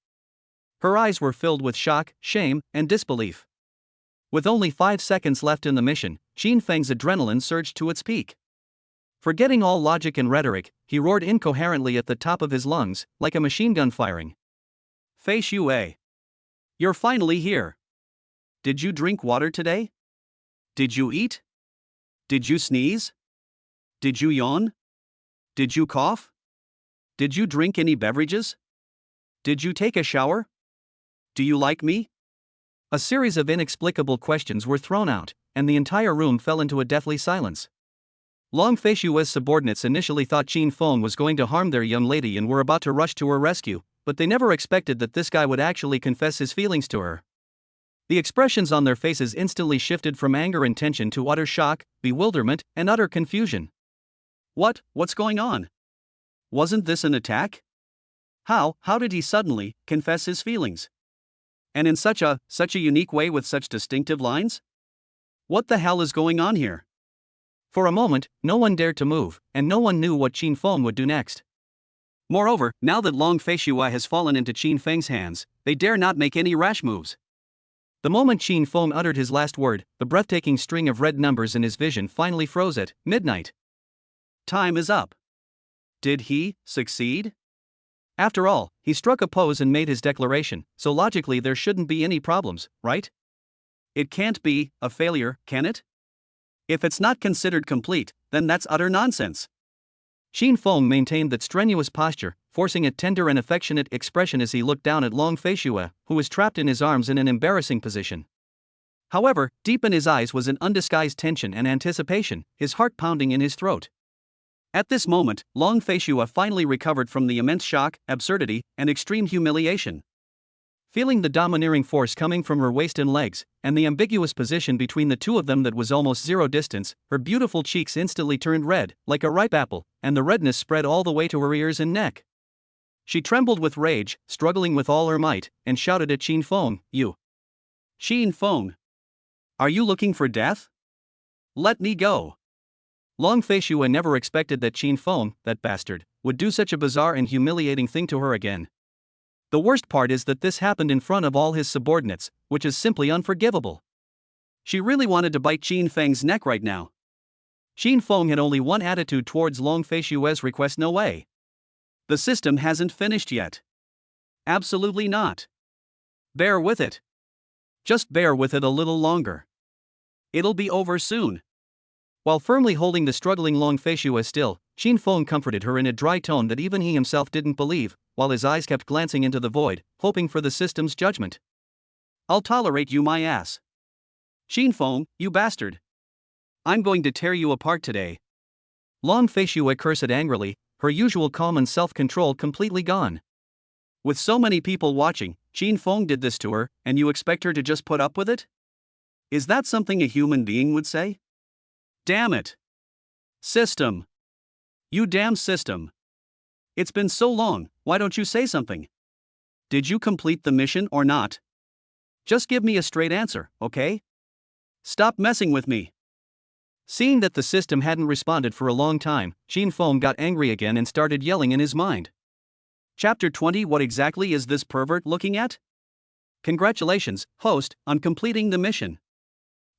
Her eyes were filled with shock, shame, and disbelief. With only 5 seconds left in the mission, Qin Feng's adrenaline surged to its peak. Forgetting all logic and rhetoric, he roared incoherently at the top of his lungs, like a machine gun firing. "Fei-Shue! You're finally here! Did you drink water today? Did you eat? Did you sneeze? Did you yawn? Did you cough? Did you drink any beverages? Did you take a shower? Do you like me?" A series of inexplicable questions were thrown out, and the entire room fell into a deathly silence. Long Fei-Shue's subordinates initially thought Qin Feng was going to harm their young lady and were about to rush to her rescue, but they never expected that this guy would actually confess his feelings to her. The expressions on their faces instantly shifted from anger and tension to utter shock, bewilderment, and utter confusion. What's going on? Wasn't this an attack? How did he suddenly confess his feelings? And in such a unique way with such distinctive lines? What the hell is going on here? For a moment, no one dared to move, and no one knew what Qin Feng would do next. Moreover, now that Long Fei-Shue has fallen into Qin Feng's hands, they dare not make any rash moves. The moment Qin Feng uttered his last word, the breathtaking string of red numbers in his vision finally froze at midnight. Time is up. Did he succeed? After all, he struck a pose and made his declaration, so logically there shouldn't be any problems, right? It can't be a failure, can it? If it's not considered complete, then that's utter nonsense. Qin Feng maintained that strenuous posture, forcing a tender and affectionate expression as he looked down at Long Fei-Shue, who was trapped in his arms in an embarrassing position. However, deep in his eyes was an undisguised tension and anticipation, his heart pounding in his throat. At this moment, Long Fei-Shue finally recovered from the immense shock, absurdity, and extreme humiliation. Feeling the domineering force coming from her waist and legs, and the ambiguous position between the two of them that was almost zero distance, her beautiful cheeks instantly turned red, like a ripe apple, and the redness spread all the way to her ears and neck. She trembled with rage, struggling with all her might, and shouted at Qin Feng, "You! Qin Feng! Are you looking for death? Let me go!" Long Fei-Shue never expected that Qin Feng, that bastard, would do such a bizarre and humiliating thing to her again. The worst part is that this happened in front of all his subordinates, which is simply unforgivable. She really wanted to bite Qin Feng's neck right now. Qin Feng had only one attitude towards Long Fei Shui's request: no way. The system hasn't finished yet. Absolutely not. Bear with it. Just bear with it a little longer. It'll be over soon. While firmly holding the struggling Long Fei Shui still, Qin Feng comforted her in a dry tone that even he himself didn't believe, while his eyes kept glancing into the void, hoping for the system's judgment. I'll tolerate you, my ass. Qin Feng, you bastard. I'm going to tear you apart today. Long Fei Shui cursed angrily, her usual calm and self-control completely gone. With so many people watching, Qin Feng did this to her, and you expect her to just put up with it? Is that something a human being would say? Damn it. System. You damn system. It's been so long, why don't you say something? Did you complete the mission or not? Just give me a straight answer, okay? Stop messing with me. Seeing that the system hadn't responded for a long time, Qin Feng got angry again and started yelling in his mind. Chapter 20. What exactly is this pervert looking at? Congratulations, host, on completing the mission.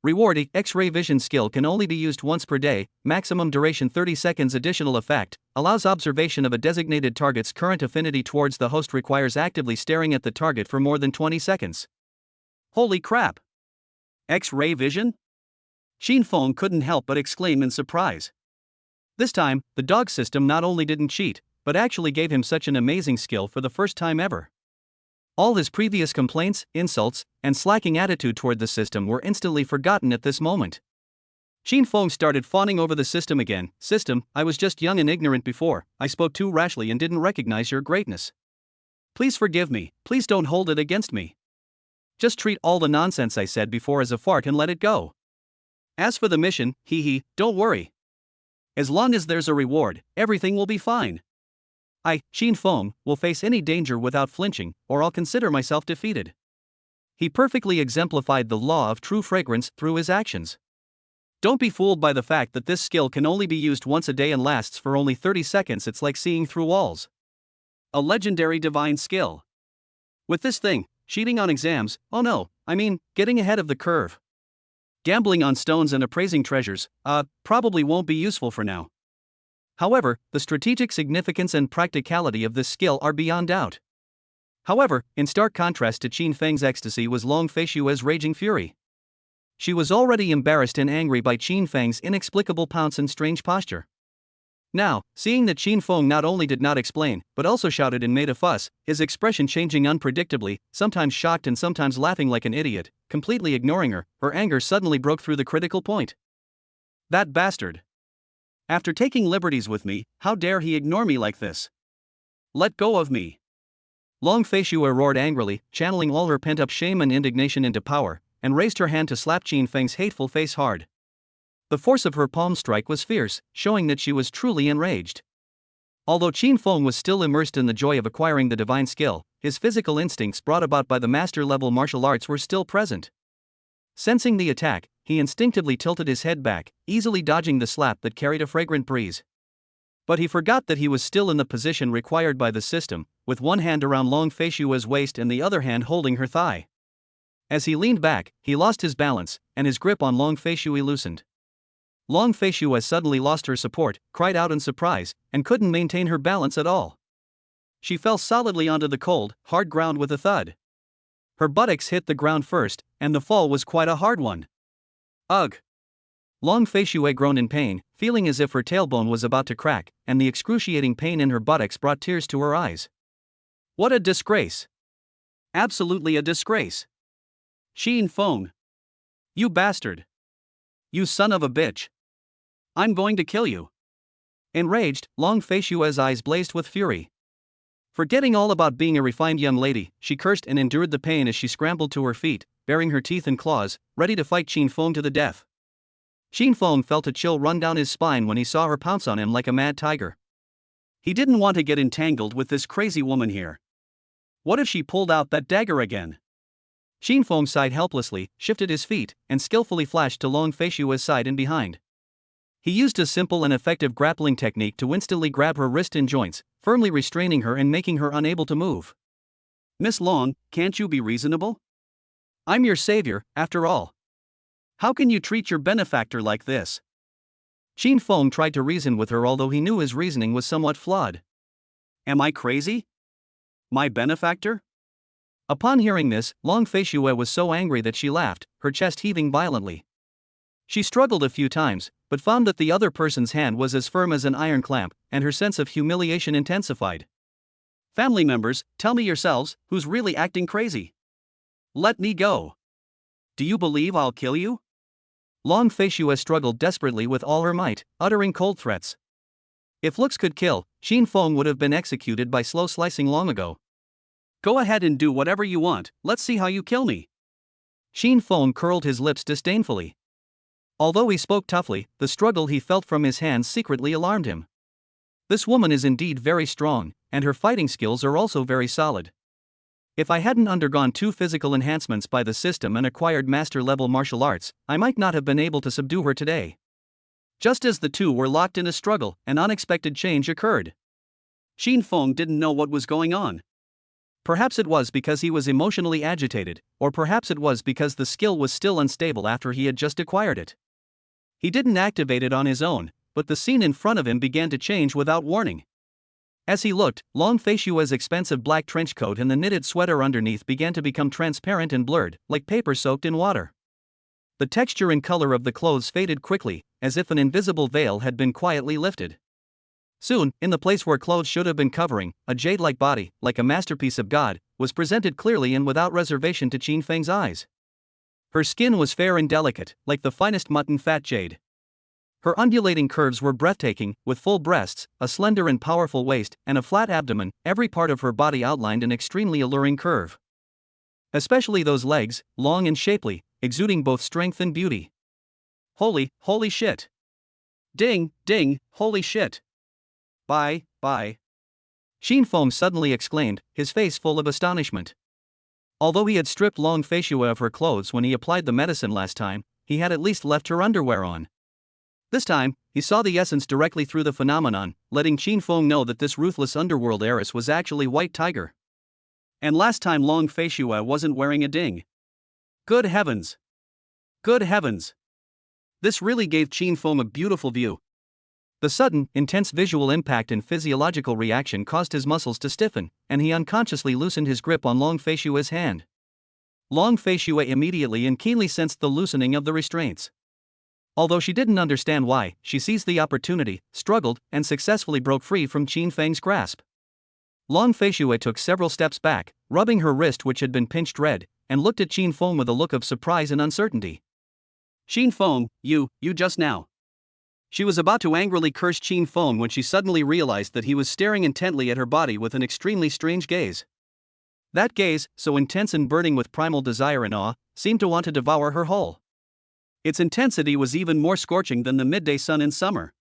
Reward: X-ray vision skill can only be used once per day, maximum duration 30 seconds. Additional effect, allows observation of a designated target's current affinity towards the host, requires actively staring at the target for more than 20 seconds. Holy crap! X-ray vision? Qin Feng couldn't help but exclaim in surprise. This time, the dog system not only didn't cheat, but actually gave him such an amazing skill for the first time ever. All his previous complaints, insults, and slacking attitude toward the system were instantly forgotten at this moment. Qin Feng started fawning over the system again. System, I was just young and ignorant before, I spoke too rashly and didn't recognize your greatness. Please forgive me, please don't hold it against me. Just treat all the nonsense I said before as a fart and let it go. As for the mission, don't worry. As long as there's a reward, everything will be fine. I, Qin Feng, will face any danger without flinching, or I'll consider myself defeated. He perfectly exemplified the law of true fragrance through his actions. Don't be fooled by the fact that this skill can only be used once a day and lasts for only 30 seconds. It's like seeing through walls. A legendary divine skill. With this thing, cheating on exams, oh no, I mean, getting ahead of the curve. Gambling on stones and appraising treasures, probably won't be useful for now. However, the strategic significance and practicality of this skill are beyond doubt. However, in stark contrast to Qin Feng's ecstasy was Long Fei Shui's raging fury. She was already embarrassed and angry by Qin Feng's inexplicable pounce and strange posture. Now, seeing that Qin Feng not only did not explain, but also shouted and made a fuss, his expression changing unpredictably, sometimes shocked and sometimes laughing like an idiot, completely ignoring her, her anger suddenly broke through the critical point. That bastard! After taking liberties with me, how dare he ignore me like this? Let go of me! Long Fei Shui roared angrily, channeling all her pent-up shame and indignation into power, and raised her hand to slap Qin Feng's hateful face hard. The force of her palm strike was fierce, showing that she was truly enraged. Although Qin Feng was still immersed in the joy of acquiring the divine skill, his physical instincts brought about by the master-level martial arts were still present. Sensing the attack, he instinctively tilted his head back, easily dodging the slap that carried a fragrant breeze. But he forgot that he was still in the position required by the system, with one hand around Long Fei Shui's waist and the other hand holding her thigh. As he leaned back, he lost his balance, and his grip on Long Fei Shui loosened. Long Fei Shui suddenly lost her support, cried out in surprise, and couldn't maintain her balance at all. She fell solidly onto the cold, hard ground with a thud. Her buttocks hit the ground first, and the fall was quite a hard one. Ugh! Long Fei Shui groaned in pain, feeling as if her tailbone was about to crack, and the excruciating pain in her buttocks brought tears to her eyes. What a disgrace! Absolutely a disgrace! Qin Feng! You bastard! You son of a bitch! I'm going to kill you! Enraged, Long Fei Shui's eyes blazed with fury. Forgetting all about being a refined young lady, she cursed and endured the pain as she scrambled to her feet, baring her teeth and claws, ready to fight Qin Feng to the death. Qin Feng felt a chill run down his spine when he saw her pounce on him like a mad tiger. He didn't want to get entangled with this crazy woman here. What if she pulled out that dagger again? Qin Feng sighed helplessly, shifted his feet, and skillfully flashed to Long Fei Shui's side and behind. He used a simple and effective grappling technique to instantly grab her wrist and joints, firmly restraining her and making her unable to move. Miss Long, can't you be reasonable? I'm your savior, after all. How can you treat your benefactor like this? Qin Feng tried to reason with her, although he knew his reasoning was somewhat flawed. Am I crazy? My benefactor? Upon hearing this, Long Feishue was so angry that she laughed, her chest heaving violently. She struggled a few times, but found that the other person's hand was as firm as an iron clamp, and her sense of humiliation intensified. Family members, tell me yourselves, who's really acting crazy? Let me go. Do you believe I'll kill you? Long Feishue struggled desperately with all her might, uttering cold threats. If looks could kill, Qin Feng would have been executed by slow slicing long ago. Go ahead and do whatever you want, let's see how you kill me. Qin Feng curled his lips disdainfully. Although he spoke toughly, the struggle he felt from his hands secretly alarmed him. This woman is indeed very strong, and her fighting skills are also very solid. If I hadn't undergone 2 physical enhancements by the system and acquired master-level martial arts, I might not have been able to subdue her today. Just as the two were locked in a struggle, an unexpected change occurred. Qin Feng didn't know what was going on. Perhaps it was because he was emotionally agitated, or perhaps it was because the skill was still unstable after he had just acquired it. He didn't activate it on his own, but the scene in front of him began to change without warning. As he looked, Long Feishue's expensive black trench coat and the knitted sweater underneath began to become transparent and blurred, like paper soaked in water. The texture and color of the clothes faded quickly, as if an invisible veil had been quietly lifted. Soon, in the place where clothes should have been covering, a jade-like body, like a masterpiece of God, was presented clearly and without reservation to Qin Feng's eyes. Her skin was fair and delicate, like the finest mutton fat jade. Her undulating curves were breathtaking, with full breasts, a slender and powerful waist, and a flat abdomen, every part of her body outlined an extremely alluring curve. Especially those legs, long and shapely, exuding both strength and beauty. Holy shit. Ding, ding, holy shit. Bye. Qin Feng suddenly exclaimed, his face full of astonishment. Although he had stripped Long Feishue of her clothes when he applied the medicine last time, he had at least left her underwear on. This time, he saw the essence directly through the phenomenon, letting Qin Feng know that this ruthless underworld heiress was actually White Tiger. And last time Long Feishue wasn't wearing a ding. Good heavens! Good heavens! This really gave Qin Feng a beautiful view. The sudden, intense visual impact and physiological reaction caused his muscles to stiffen, and he unconsciously loosened his grip on Long Feishue's hand. Long Feishue immediately and keenly sensed the loosening of the restraints. Although she didn't understand why, she seized the opportunity, struggled, and successfully broke free from Qin Feng's grasp. Long Feishue took several steps back, rubbing her wrist which had been pinched red, and looked at Qin Feng with a look of surprise and uncertainty. Qin Feng, you just now. She was about to angrily curse Qin Feng when she suddenly realized that he was staring intently at her body with an extremely strange gaze. That gaze, so intense and burning with primal desire and awe, seemed to want to devour her whole. Its intensity was even more scorching than the midday sun in summer.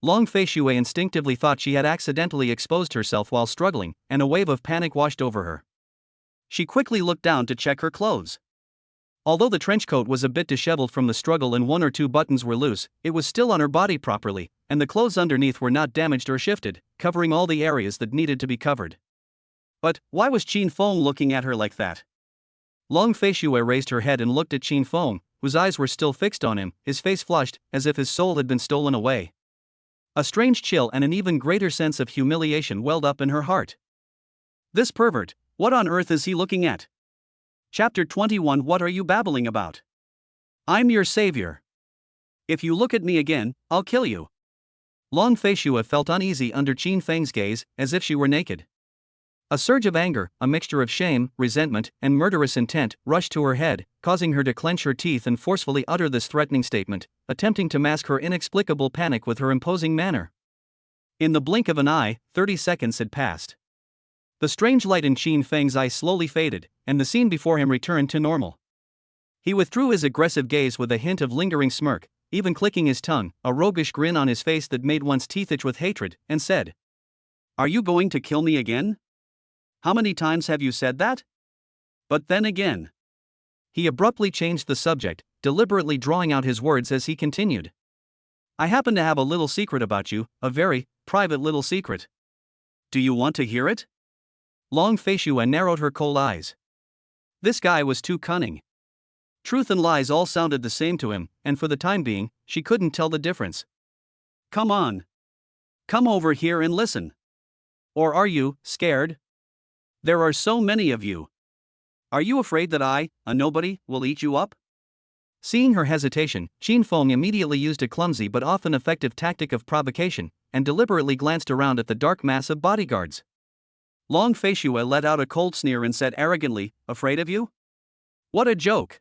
Long Feishue instinctively thought she had accidentally exposed herself while struggling, and a wave of panic washed over her. She quickly looked down to check her clothes. Although the trench coat was a bit disheveled from the struggle and 1 or 2 buttons were loose, it was still on her body properly, and the clothes underneath were not damaged or shifted, covering all the areas that needed to be covered. But why was Qin Feng looking at her like that? Long Feishue raised her head and looked at Qin Feng, whose eyes were still fixed on him, his face flushed, as if his soul had been stolen away. A strange chill and an even greater sense of humiliation welled up in her heart. This pervert, what on earth is he looking at? Chapter 21. What are you babbling about? I'm your savior. If you look at me again, I'll kill you. Long Feishue felt uneasy under Qin Feng's gaze, as if she were naked. A surge of anger, a mixture of shame, resentment, and murderous intent, rushed to her head, causing her to clench her teeth and forcefully utter this threatening statement, attempting to mask her inexplicable panic with her imposing manner. In the blink of an eye, 30 seconds had passed. The strange light in Qin Feng's eyes slowly faded, and the scene before him returned to normal. He withdrew his aggressive gaze with a hint of lingering smirk, even clicking his tongue, a roguish grin on his face that made one's teeth itch with hatred, and said, "Are you going to kill me again? How many times have you said that? But then again." He abruptly changed the subject, deliberately drawing out his words as he continued. "I happen to have a little secret about you, a very private little secret. Do you want to hear it?" Long Fei Shue narrowed her cold eyes. This guy was too cunning. Truth and lies all sounded the same to him, and for the time being, she couldn't tell the difference. Come on. Come over here and listen. Or are you scared? There are so many of you. Are you afraid that I, a nobody, will eat you up? Seeing her hesitation, Qin Feng immediately used a clumsy but often effective tactic of provocation, and deliberately glanced around at the dark mass of bodyguards. Long Fei Shue let out a cold sneer and said arrogantly, "Afraid of you? What a joke!"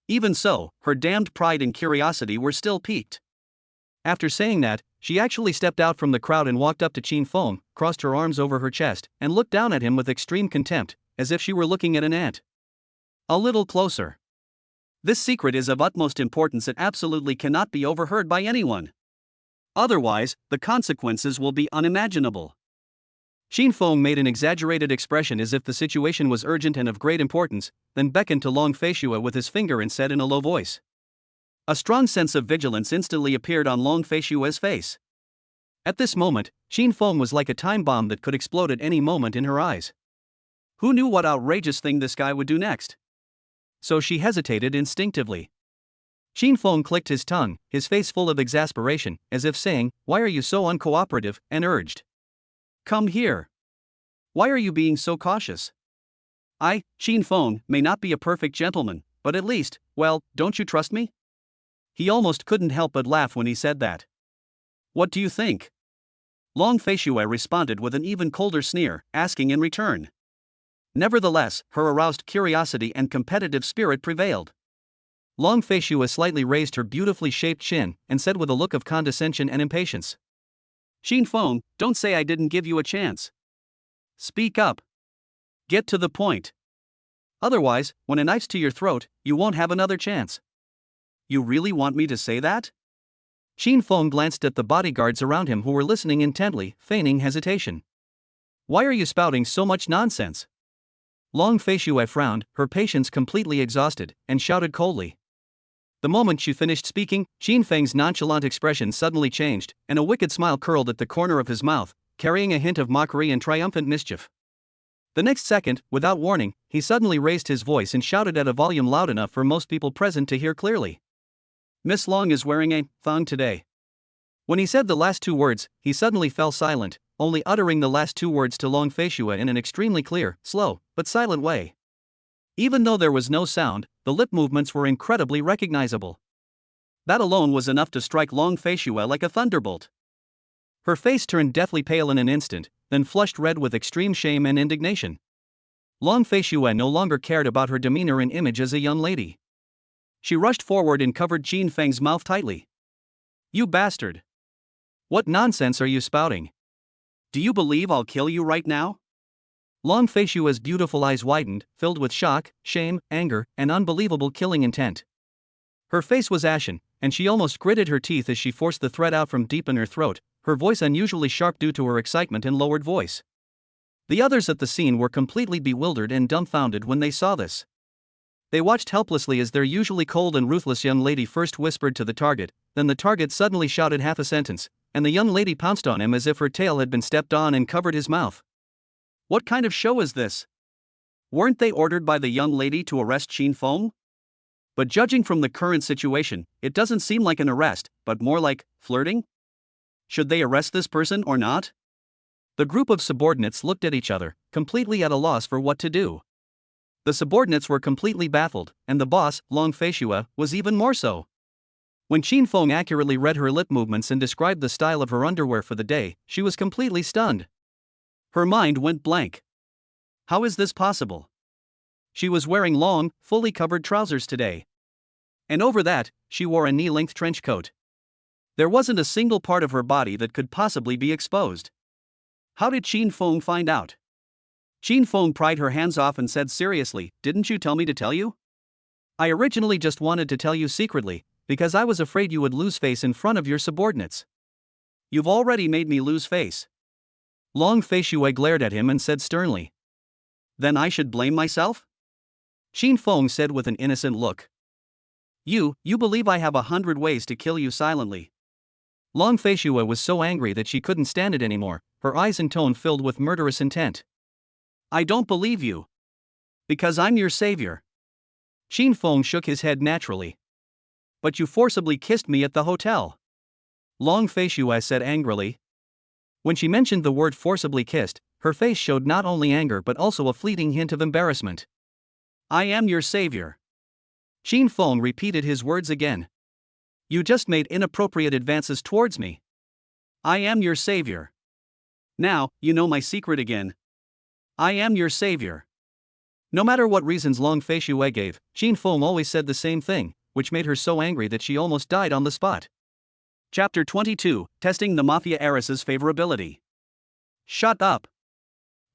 Even so, her damned pride and curiosity were still piqued. After saying that, she actually stepped out from the crowd and walked up to Qin Feng, crossed her arms over her chest, and looked down at him with extreme contempt, as if she were looking at an ant. A little closer. This secret is of utmost importance. It absolutely cannot be overheard by anyone. Otherwise, the consequences will be unimaginable. Qin Feng made an exaggerated expression as if the situation was urgent and of great importance, then beckoned to Long Fei Shue with his finger and said in a low voice. A strong sense of vigilance instantly appeared on Long Fei Shue's face. At this moment, Qin Feng was like a time bomb that could explode at any moment in her eyes. Who knew what outrageous thing this guy would do next? So she hesitated instinctively. Qin Feng clicked his tongue, his face full of exasperation, as if saying, "Why are you so uncooperative?" and urged. "Come here. Why are you being so cautious? I, Qin Feng, may not be a perfect gentleman, but at least, well, don't you trust me?" He almost couldn't help but laugh when he said that. "What do you think?" Long Fei Shue responded with an even colder sneer, asking in return. Nevertheless, her aroused curiosity and competitive spirit prevailed. Long Fei Shue slightly raised her beautifully shaped chin and said with a look of condescension and impatience. "Qin Feng, don't say I didn't give you a chance. Speak up. Get to the point. Otherwise, when a knife's to your throat, you won't have another chance." "You really want me to say that?" Qin Feng glanced at the bodyguards around him who were listening intently, feigning hesitation. "Why are you spouting so much nonsense?" Long Fei Shue frowned, her patience completely exhausted, and shouted coldly. The moment she finished speaking, Qin Feng's nonchalant expression suddenly changed, and a wicked smile curled at the corner of his mouth, carrying a hint of mockery and triumphant mischief. The next second, without warning, he suddenly raised his voice and shouted at a volume loud enough for most people present to hear clearly. "Miss Long is wearing a thong today." When he said the last two words, he suddenly fell silent, only uttering the last two words to Long Fei Shue in an extremely clear, slow, but silent way. Even though there was no sound, the lip movements were incredibly recognizable. That alone was enough to strike Long Fei Shue like a thunderbolt. Her face turned deathly pale in an instant, then flushed red with extreme shame and indignation. Long Fei Shue no longer cared about her demeanor and image as a young lady. She rushed forward and covered Qin Feng's mouth tightly. "You bastard! What nonsense are you spouting? Do you believe I'll kill you right now?" Long Fei Shue's beautiful eyes widened, filled with shock, shame, anger, and unbelievable killing intent. Her face was ashen, and she almost gritted her teeth as she forced the threat out from deep in her throat, her voice unusually sharp due to her excitement and lowered voice. The others at the scene were completely bewildered and dumbfounded when they saw this. They watched helplessly as their usually cold and ruthless young lady first whispered to the target, then the target suddenly shouted half a sentence, and the young lady pounced on him as if her tail had been stepped on and covered his mouth. What kind of show is this? Weren't they ordered by the young lady to arrest Qin Feng? But judging from the current situation, it doesn't seem like an arrest, but more like flirting? Should they arrest this person or not? The group of subordinates looked at each other, completely at a loss for what to do. The subordinates were completely baffled, and the boss, Long Fei Shue, was even more so. When Qin Feng accurately read her lip movements and described the style of her underwear for the day, she was completely stunned. Her mind went blank. How is this possible? She was wearing long, fully covered trousers today. And over that, she wore a knee-length trench coat. There wasn't a single part of her body that could possibly be exposed. How did Qin Feng find out? Qin Feng pried her hands off and said seriously, "Didn't you tell me to tell you? I originally just wanted to tell you secretly, because I was afraid you would lose face in front of your subordinates. You've already made me lose face." Long Fei Shue glared at him and said sternly. "Then I should blame myself?" Qin Feng said with an innocent look. You believe I have 100 ways to kill you silently." Long Fei Shue was so angry that she couldn't stand it anymore, her eyes and tone filled with murderous intent. I don't believe you. Because I'm your savior. Qin Feng shook his head naturally. But you forcibly kissed me at the hotel. Long Fei Shui said angrily. When she mentioned the word forcibly kissed, her face showed not only anger but also a fleeting hint of embarrassment. I am your savior. Qin Feng repeated his words again. You just made inappropriate advances towards me. I am your savior. Now, you know my secret again. I am your savior. No matter what reasons Long Fei Shui gave, Qin Feng always said the same thing, which made her so angry that she almost died on the spot. Chapter 22, Testing the Mafia Heiress's Favorability. Shut up.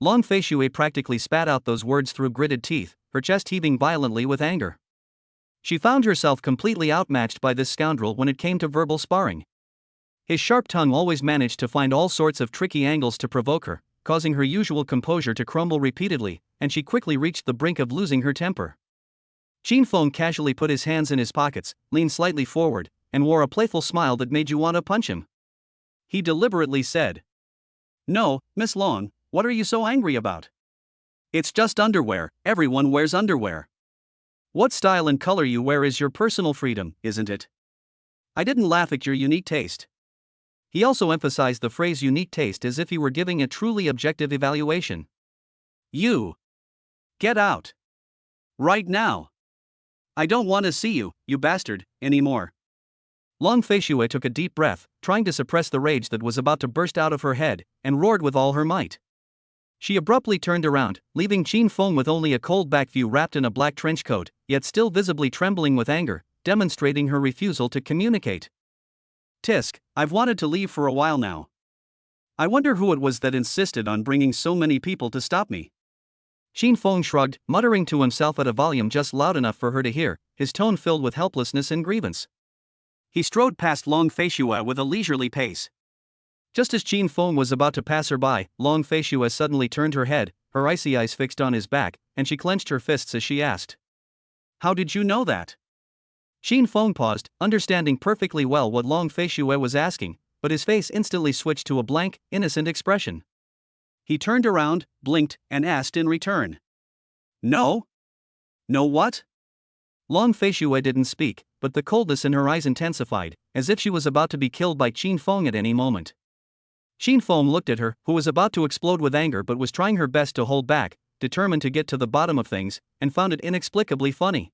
Long Fei Shui practically spat out those words through gritted teeth, her chest heaving violently with anger. She found herself completely outmatched by this scoundrel when it came to verbal sparring. His sharp tongue always managed to find all sorts of tricky angles to provoke her, causing her usual composure to crumble repeatedly, and she quickly reached the brink of losing her temper. Qin Feng casually put his hands in his pockets, leaned slightly forward, and wore a playful smile that made you want to punch him. He deliberately said, "No, Miss Long, what are you so angry about? It's just underwear, everyone wears underwear. What style and color you wear is your personal freedom, isn't it? I didn't laugh at your unique taste." He also emphasized the phrase unique taste as if he were giving a truly objective evaluation. You. Get out. Right now. I don't want to see you, you bastard, anymore. Long Fei Shui took a deep breath, trying to suppress the rage that was about to burst out of her head, and roared with all her might. She abruptly turned around, leaving Qin Feng with only a cold back view wrapped in a black trench coat, yet still visibly trembling with anger, demonstrating her refusal to communicate. Tisk, I've wanted to leave for a while now. I wonder who it was that insisted on bringing so many people to stop me. Qin Feng shrugged, muttering to himself at a volume just loud enough for her to hear, his tone filled with helplessness and grievance. He strode past Long Fei Shui with a leisurely pace. Just as Qin Feng was about to pass her by, Long Fei Shui suddenly turned her head, her icy eyes fixed on his back, and she clenched her fists as she asked, "How did you know that?" Qin Feng paused, understanding perfectly well what Long Fei Shui was asking, but his face instantly switched to a blank, innocent expression. He turned around, blinked, and asked in return, "No? No what?" Long Fei Shui didn't speak, but the coldness in her eyes intensified, as if she was about to be killed by Qin Feng at any moment. Qin Feng looked at her, who was about to explode with anger but was trying her best to hold back, determined to get to the bottom of things, and found it inexplicably funny.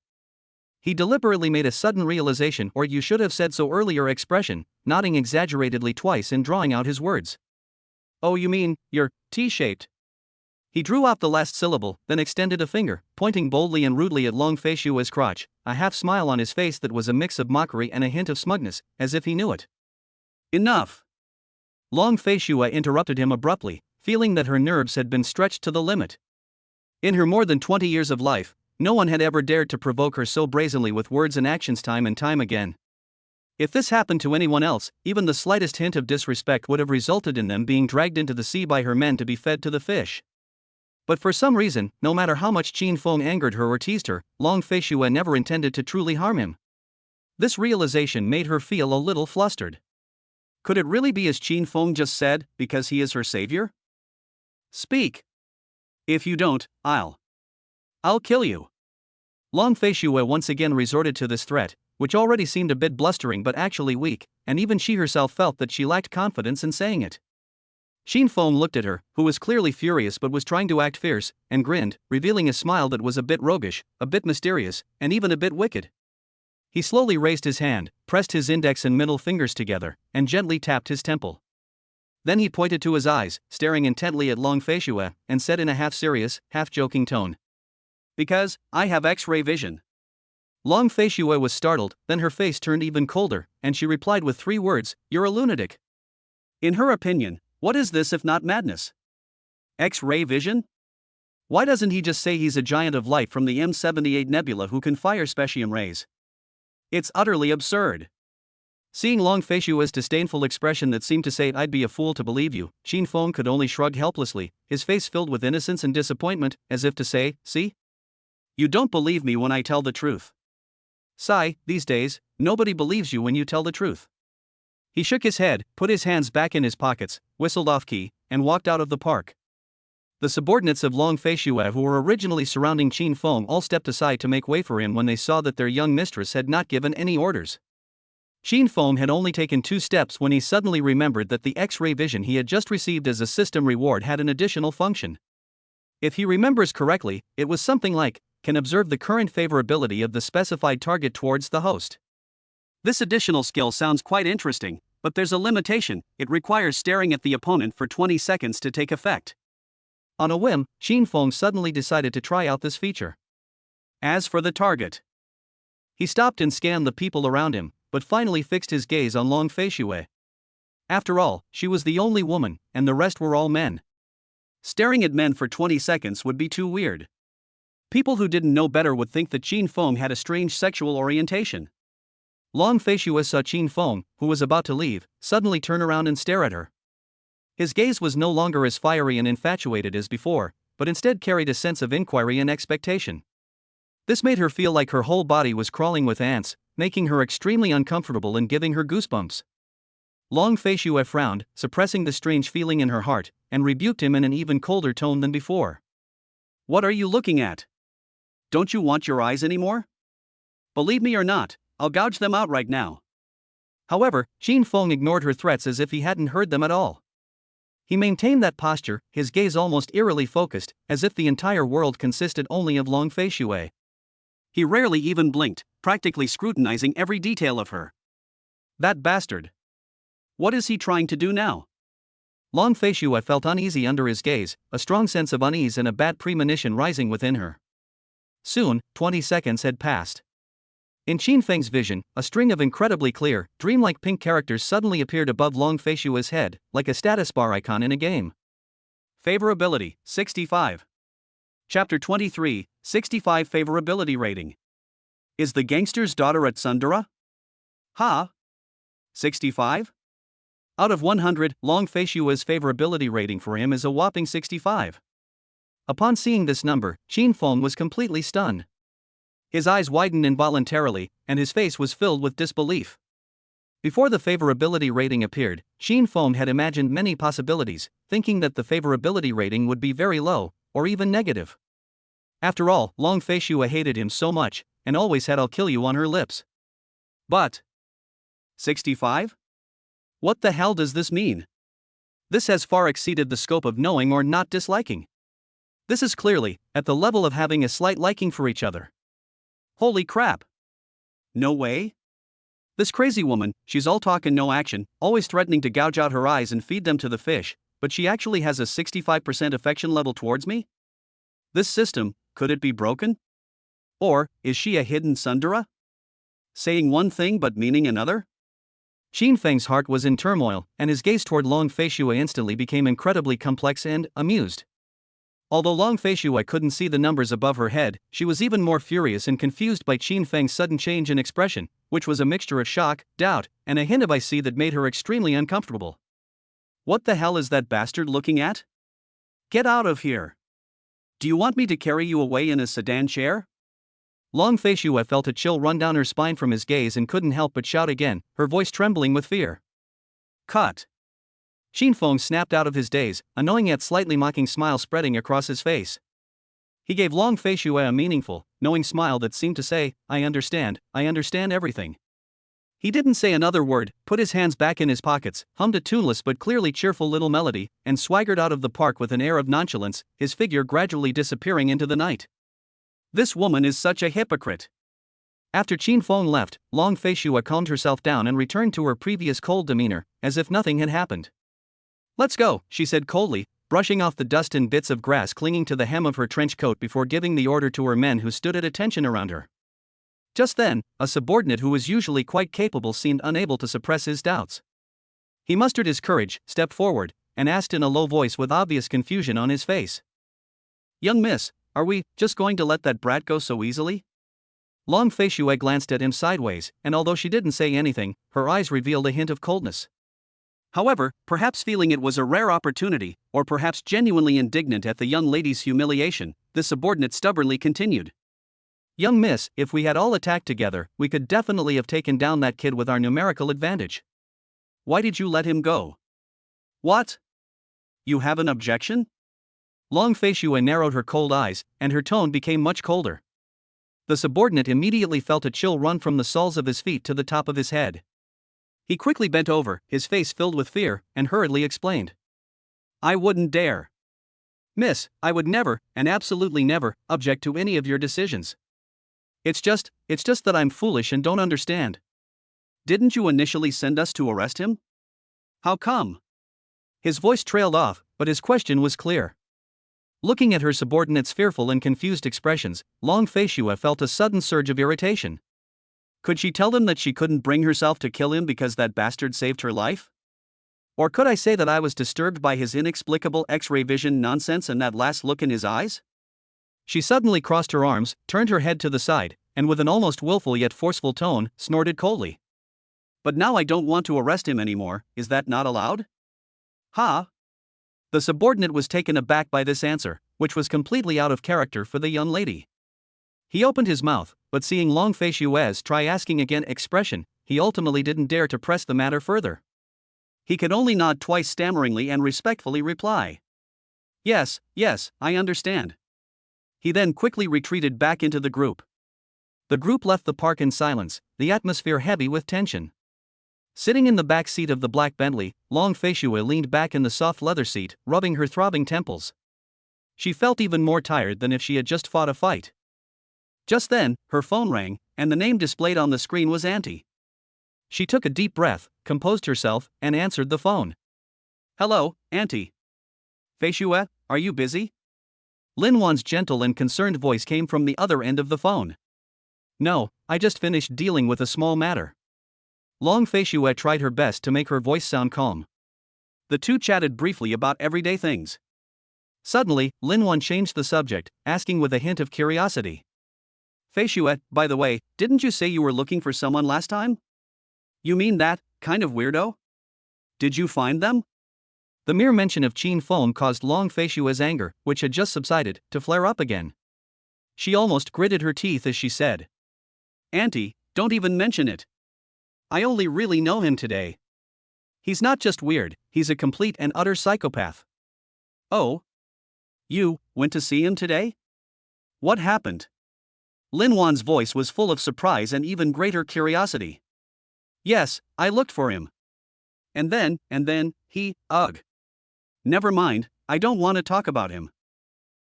He deliberately made a sudden realization, or you should have said so earlier expression, nodding exaggeratedly twice and drawing out his words. "Oh, you mean, you're T-shaped?" He drew out the last syllable, then extended a finger, pointing boldly and rudely at Long Fei Shui's crotch, a half-smile on his face that was a mix of mockery and a hint of smugness, as if he knew it. "Enough!" Long Fei Shui interrupted him abruptly, feeling that her nerves had been stretched to the limit. In her more than 20 years of life, no one had ever dared to provoke her so brazenly with words and actions time and time again. If this happened to anyone else, even the slightest hint of disrespect would have resulted in them being dragged into the sea by her men to be fed to the fish. But for some reason, no matter how much Qin Feng angered her or teased her, Long Fei Shui never intended to truly harm him. This realization made her feel a little flustered. Could it really be as Qin Feng just said, because he is her savior? Speak. If you don't, I'll kill you. Long Fei Shui once again resorted to this threat, which already seemed a bit blustering but actually weak, and even she herself felt that she lacked confidence in saying it. Qin Feng looked at her, who was clearly furious but was trying to act fierce, and grinned, revealing a smile that was a bit roguish, a bit mysterious, and even a bit wicked. He slowly raised his hand, pressed his index and middle fingers together, and gently tapped his temple. Then he pointed to his eyes, staring intently at Long Fei Shui, and said in a half-serious, half-joking tone, "Because I have X-ray vision." Long Fei Shui was startled, then her face turned even colder, and she replied with 3 words, "You're a lunatic." In her opinion, what is this if not madness? X-ray vision? Why doesn't he just say he's a giant of light from the M78 nebula who can fire specium rays? It's utterly absurd. Seeing Long Fei Shui's disdainful expression that seemed to say I'd be a fool to believe you, Qin Feng could only shrug helplessly, his face filled with innocence and disappointment, as if to say, "See? You don't believe me when I tell the truth. Sigh, these days, nobody believes you when you tell the truth." He shook his head, put his hands back in his pockets, whistled off-key, and walked out of the park. The subordinates of Long Fei Xue who were originally surrounding Qin Feng all stepped aside to make way for him when they saw that their young mistress had not given any orders. Qin Feng had only taken 2 steps when he suddenly remembered that the X-ray vision he had just received as a system reward had an additional function. If he remembers correctly, it was something like, can observe the current favorability of the specified target towards the host. This additional skill sounds quite interesting, but there's a limitation: it requires staring at the opponent for 20 seconds to take effect. On a whim, Qin Feng suddenly decided to try out this feature. As for the target, he stopped and scanned the people around him, but finally fixed his gaze on Long Fei Xue. After all, she was the only woman, and the rest were all men. Staring at men for 20 seconds would be too weird. People who didn't know better would think that Qin Feng had a strange sexual orientation. Long Fei Xue saw Qin Feng, who was about to leave, suddenly turn around and stare at her. His gaze was no longer as fiery and infatuated as before, but instead carried a sense of inquiry and expectation. This made her feel like her whole body was crawling with ants, making her extremely uncomfortable and giving her goosebumps. Long Fei Xue frowned, suppressing the strange feeling in her heart, and rebuked him in an even colder tone than before. "What are you looking at? Don't you want your eyes anymore? Believe me or not, I'll gouge them out right now." However, Qin Feng ignored her threats as if he hadn't heard them at all. He maintained that posture, his gaze almost eerily focused, as if the entire world consisted only of Long Fei Xue. He rarely even blinked, practically scrutinizing every detail of her. That bastard! What is he trying to do now? Long Fei Xue felt uneasy under his gaze, a strong sense of unease and a bad premonition rising within her. Soon, 20 seconds had passed. In Qin Feng's vision, a string of incredibly clear, dreamlike pink characters suddenly appeared above Long Fei Xue's head, like a status bar icon in a game. Favorability, 65. Chapter 23, 65 Favorability Rating. Is the gangster's daughter at Sundara? Ha! 65? Out of 100, Long Fei Xue's favorability rating for him is a whopping 65. Upon seeing this number, Qin Feng was completely stunned. His eyes widened involuntarily, and his face was filled with disbelief. Before the favorability rating appeared, Qin Feng had imagined many possibilities, thinking that the favorability rating would be very low, or even negative. After all, Long Fei Xue hated him so much, and always had "I'll kill you" on her lips. But 65? What the hell does this mean? This has far exceeded the scope of knowing or not disliking. This is clearly at the level of having a slight liking for each other. Holy crap! No way? This crazy woman, she's all talk and no action, always threatening to gouge out her eyes and feed them to the fish, but she actually has a 65% affection level towards me? This system, could it be broken? Or, is she a hidden Sundara? Saying one thing but meaning another? Qin Feng's heart was in turmoil, and his gaze toward Long Fei Xue instantly became incredibly complex and amused. Although Long Fei Xue couldn't see the numbers above her head, she was even more furious and confused by Qin Feng's sudden change in expression, which was a mixture of shock, doubt, and a hint of "I see" that made her extremely uncomfortable. What the hell is that bastard looking at? Get out of here! Do you want me to carry you away in a sedan chair? Long Fei Xue felt a chill run down her spine from his gaze and couldn't help but shout again, her voice trembling with fear. Cut! Qin Feng snapped out of his daze, a knowing yet slightly mocking smile spreading across his face. He gave Long Fei Xue a meaningful, knowing smile that seemed to say, I understand everything. He didn't say another word, put his hands back in his pockets, hummed a tuneless but clearly cheerful little melody, and swaggered out of the park with an air of nonchalance, his figure gradually disappearing into the night. This woman is such a hypocrite. After Qin Feng left, Long Fei Xue calmed herself down and returned to her previous cold demeanor, as if nothing had happened. Let's go, she said coldly, brushing off the dust and bits of grass clinging to the hem of her trench coat before giving the order to her men who stood at attention around her. Just then, a subordinate who was usually quite capable seemed unable to suppress his doubts. He mustered his courage, stepped forward, and asked in a low voice with obvious confusion on his face. Young miss, are we just going to let that brat go so easily? Long Fei Xue glanced at him sideways, and although she didn't say anything, her eyes revealed a hint of coldness. However, perhaps feeling it was a rare opportunity, or perhaps genuinely indignant at the young lady's humiliation, the subordinate stubbornly continued. Young miss, if we had all attacked together, we could definitely have taken down that kid with our numerical advantage. Why did you let him go? What? You have an objection? Long Fei Shue narrowed her cold eyes, and her tone became much colder. The subordinate immediately felt a chill run from the soles of his feet to the top of his head. He quickly bent over, his face filled with fear, and hurriedly explained. I wouldn't dare. Miss, I would never, and absolutely never, object to any of your decisions. It's just that I'm foolish and don't understand. Didn't you initially send us to arrest him? How come? His voice trailed off, but his question was clear. Looking at her subordinate's fearful and confused expressions, Long Fei Shue felt a sudden surge of irritation. Could she tell them that she couldn't bring herself to kill him because that bastard saved her life? Or could I say that I was disturbed by his inexplicable X-ray vision nonsense and that last look in his eyes? She suddenly crossed her arms, turned her head to the side, and with an almost willful yet forceful tone, snorted coldly. But now I don't want to arrest him anymore, is that not allowed? Ha! The subordinate was taken aback by this answer, which was completely out of character for the young lady. He opened his mouth, but seeing Long Fei Shue's try asking again expression, he ultimately didn't dare to press the matter further. He could only nod twice stammeringly and respectfully reply. Yes, I understand. He then quickly retreated back into the group. The group left the park in silence, the atmosphere heavy with tension. Sitting in the back seat of the black Bentley, Long Fei Shue leaned back in the soft leather seat, rubbing her throbbing temples. She felt even more tired than if she had just fought a fight. Just then, her phone rang, and the name displayed on the screen was Auntie. She took a deep breath, composed herself, and answered the phone. Hello, Auntie. Fei Shue, are you busy? Lin Wan's gentle and concerned voice came from the other end of the phone. No, I just finished dealing with a small matter. Long Fei Shue tried her best to make her voice sound calm. The two chatted briefly about everyday things. Suddenly, Lin Wan changed the subject, asking with a hint of curiosity. Fei Shue, by the way, didn't you say you were looking for someone last time? You mean that kind of weirdo? Did you find them? The mere mention of Qin Feng caused Long Fei Shue's anger, which had just subsided, to flare up again. She almost gritted her teeth as she said. Auntie, don't even mention it. I only really know him today. He's not just weird, he's a complete and utter psychopath. Oh? You went to see him today? What happened? Lin Wan's voice was full of surprise and even greater curiosity. Yes, I looked for him. And then, ugh. Never mind, I don't want to talk about him.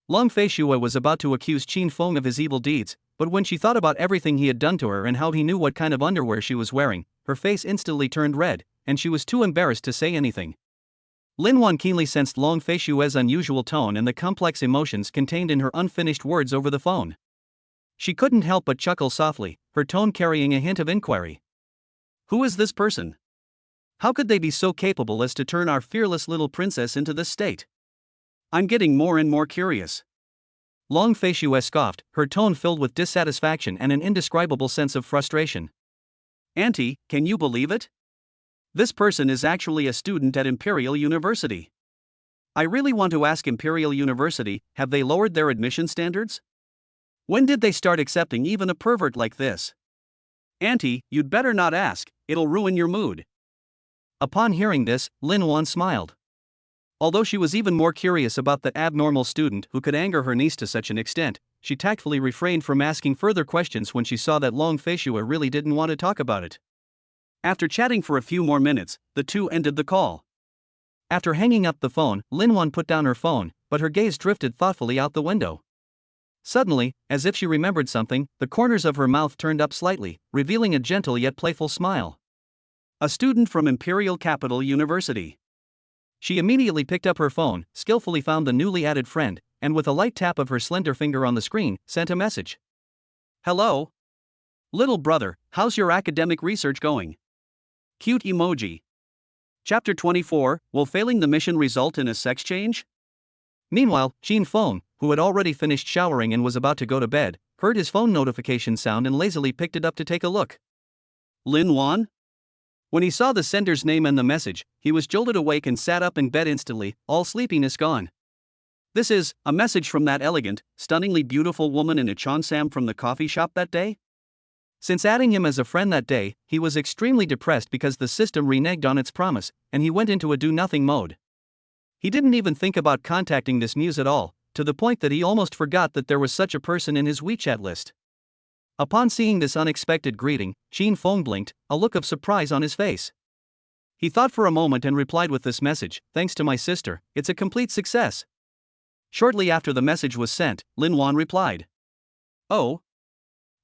Long Fei Shue was about to accuse Qin Feng of his evil deeds, but when she thought about everything he had done to her and how he knew what kind of underwear she was wearing, her face instantly turned red, and she was too embarrassed to say anything. Lin Wan keenly sensed Long Fei Shue's unusual tone and the complex emotions contained in her unfinished words over the phone. She couldn't help but chuckle softly, her tone carrying a hint of inquiry. Who is this person? How could they be so capable as to turn our fearless little princess into this state? I'm getting more and more curious. Long Fei Shue scoffed, her tone filled with dissatisfaction and an indescribable sense of frustration. Auntie, can you believe it? This person is actually a student at Imperial University. I really want to ask Imperial University, have they lowered their admission standards? When did they start accepting even a pervert like this? Auntie, you'd better not ask, it'll ruin your mood. Upon hearing this, Lin Wan smiled. Although she was even more curious about the abnormal student who could anger her niece to such an extent, she tactfully refrained from asking further questions when she saw that Long Fei Shue really didn't want to talk about it. After chatting for a few more minutes, the two ended the call. After hanging up the phone, Lin Wan put down her phone, but her gaze drifted thoughtfully out the window. Suddenly, as if she remembered something, the corners of her mouth turned up slightly, revealing a gentle yet playful smile. A student from Imperial Capital University. She immediately picked up her phone, skillfully found the newly added friend, and with a light tap of her slender finger on the screen, sent a message. Hello? Little brother, how's your academic research going? Cute emoji. Chapter 24, will failing the mission result in a sex change? Meanwhile, Qin Feng, who had already finished showering and was about to go to bed, heard his phone notification sound and lazily picked it up to take a look. Lin Wan? When he saw the sender's name and the message, he was jolted awake and sat up in bed instantly, all sleepiness gone. This is a message from that elegant, stunningly beautiful woman in a cheongsam from the coffee shop that day? Since adding him as a friend that day, he was extremely depressed because the system reneged on its promise, and he went into a do-nothing mode. He didn't even think about contacting this muse at all, to the point that he almost forgot that there was such a person in his WeChat list. Upon seeing this unexpected greeting, Chin Feng blinked, a look of surprise on his face. He thought for a moment and replied with this message: "Thanks to my sister, it's a complete success." Shortly after the message was sent, Lin Wan replied, "Oh,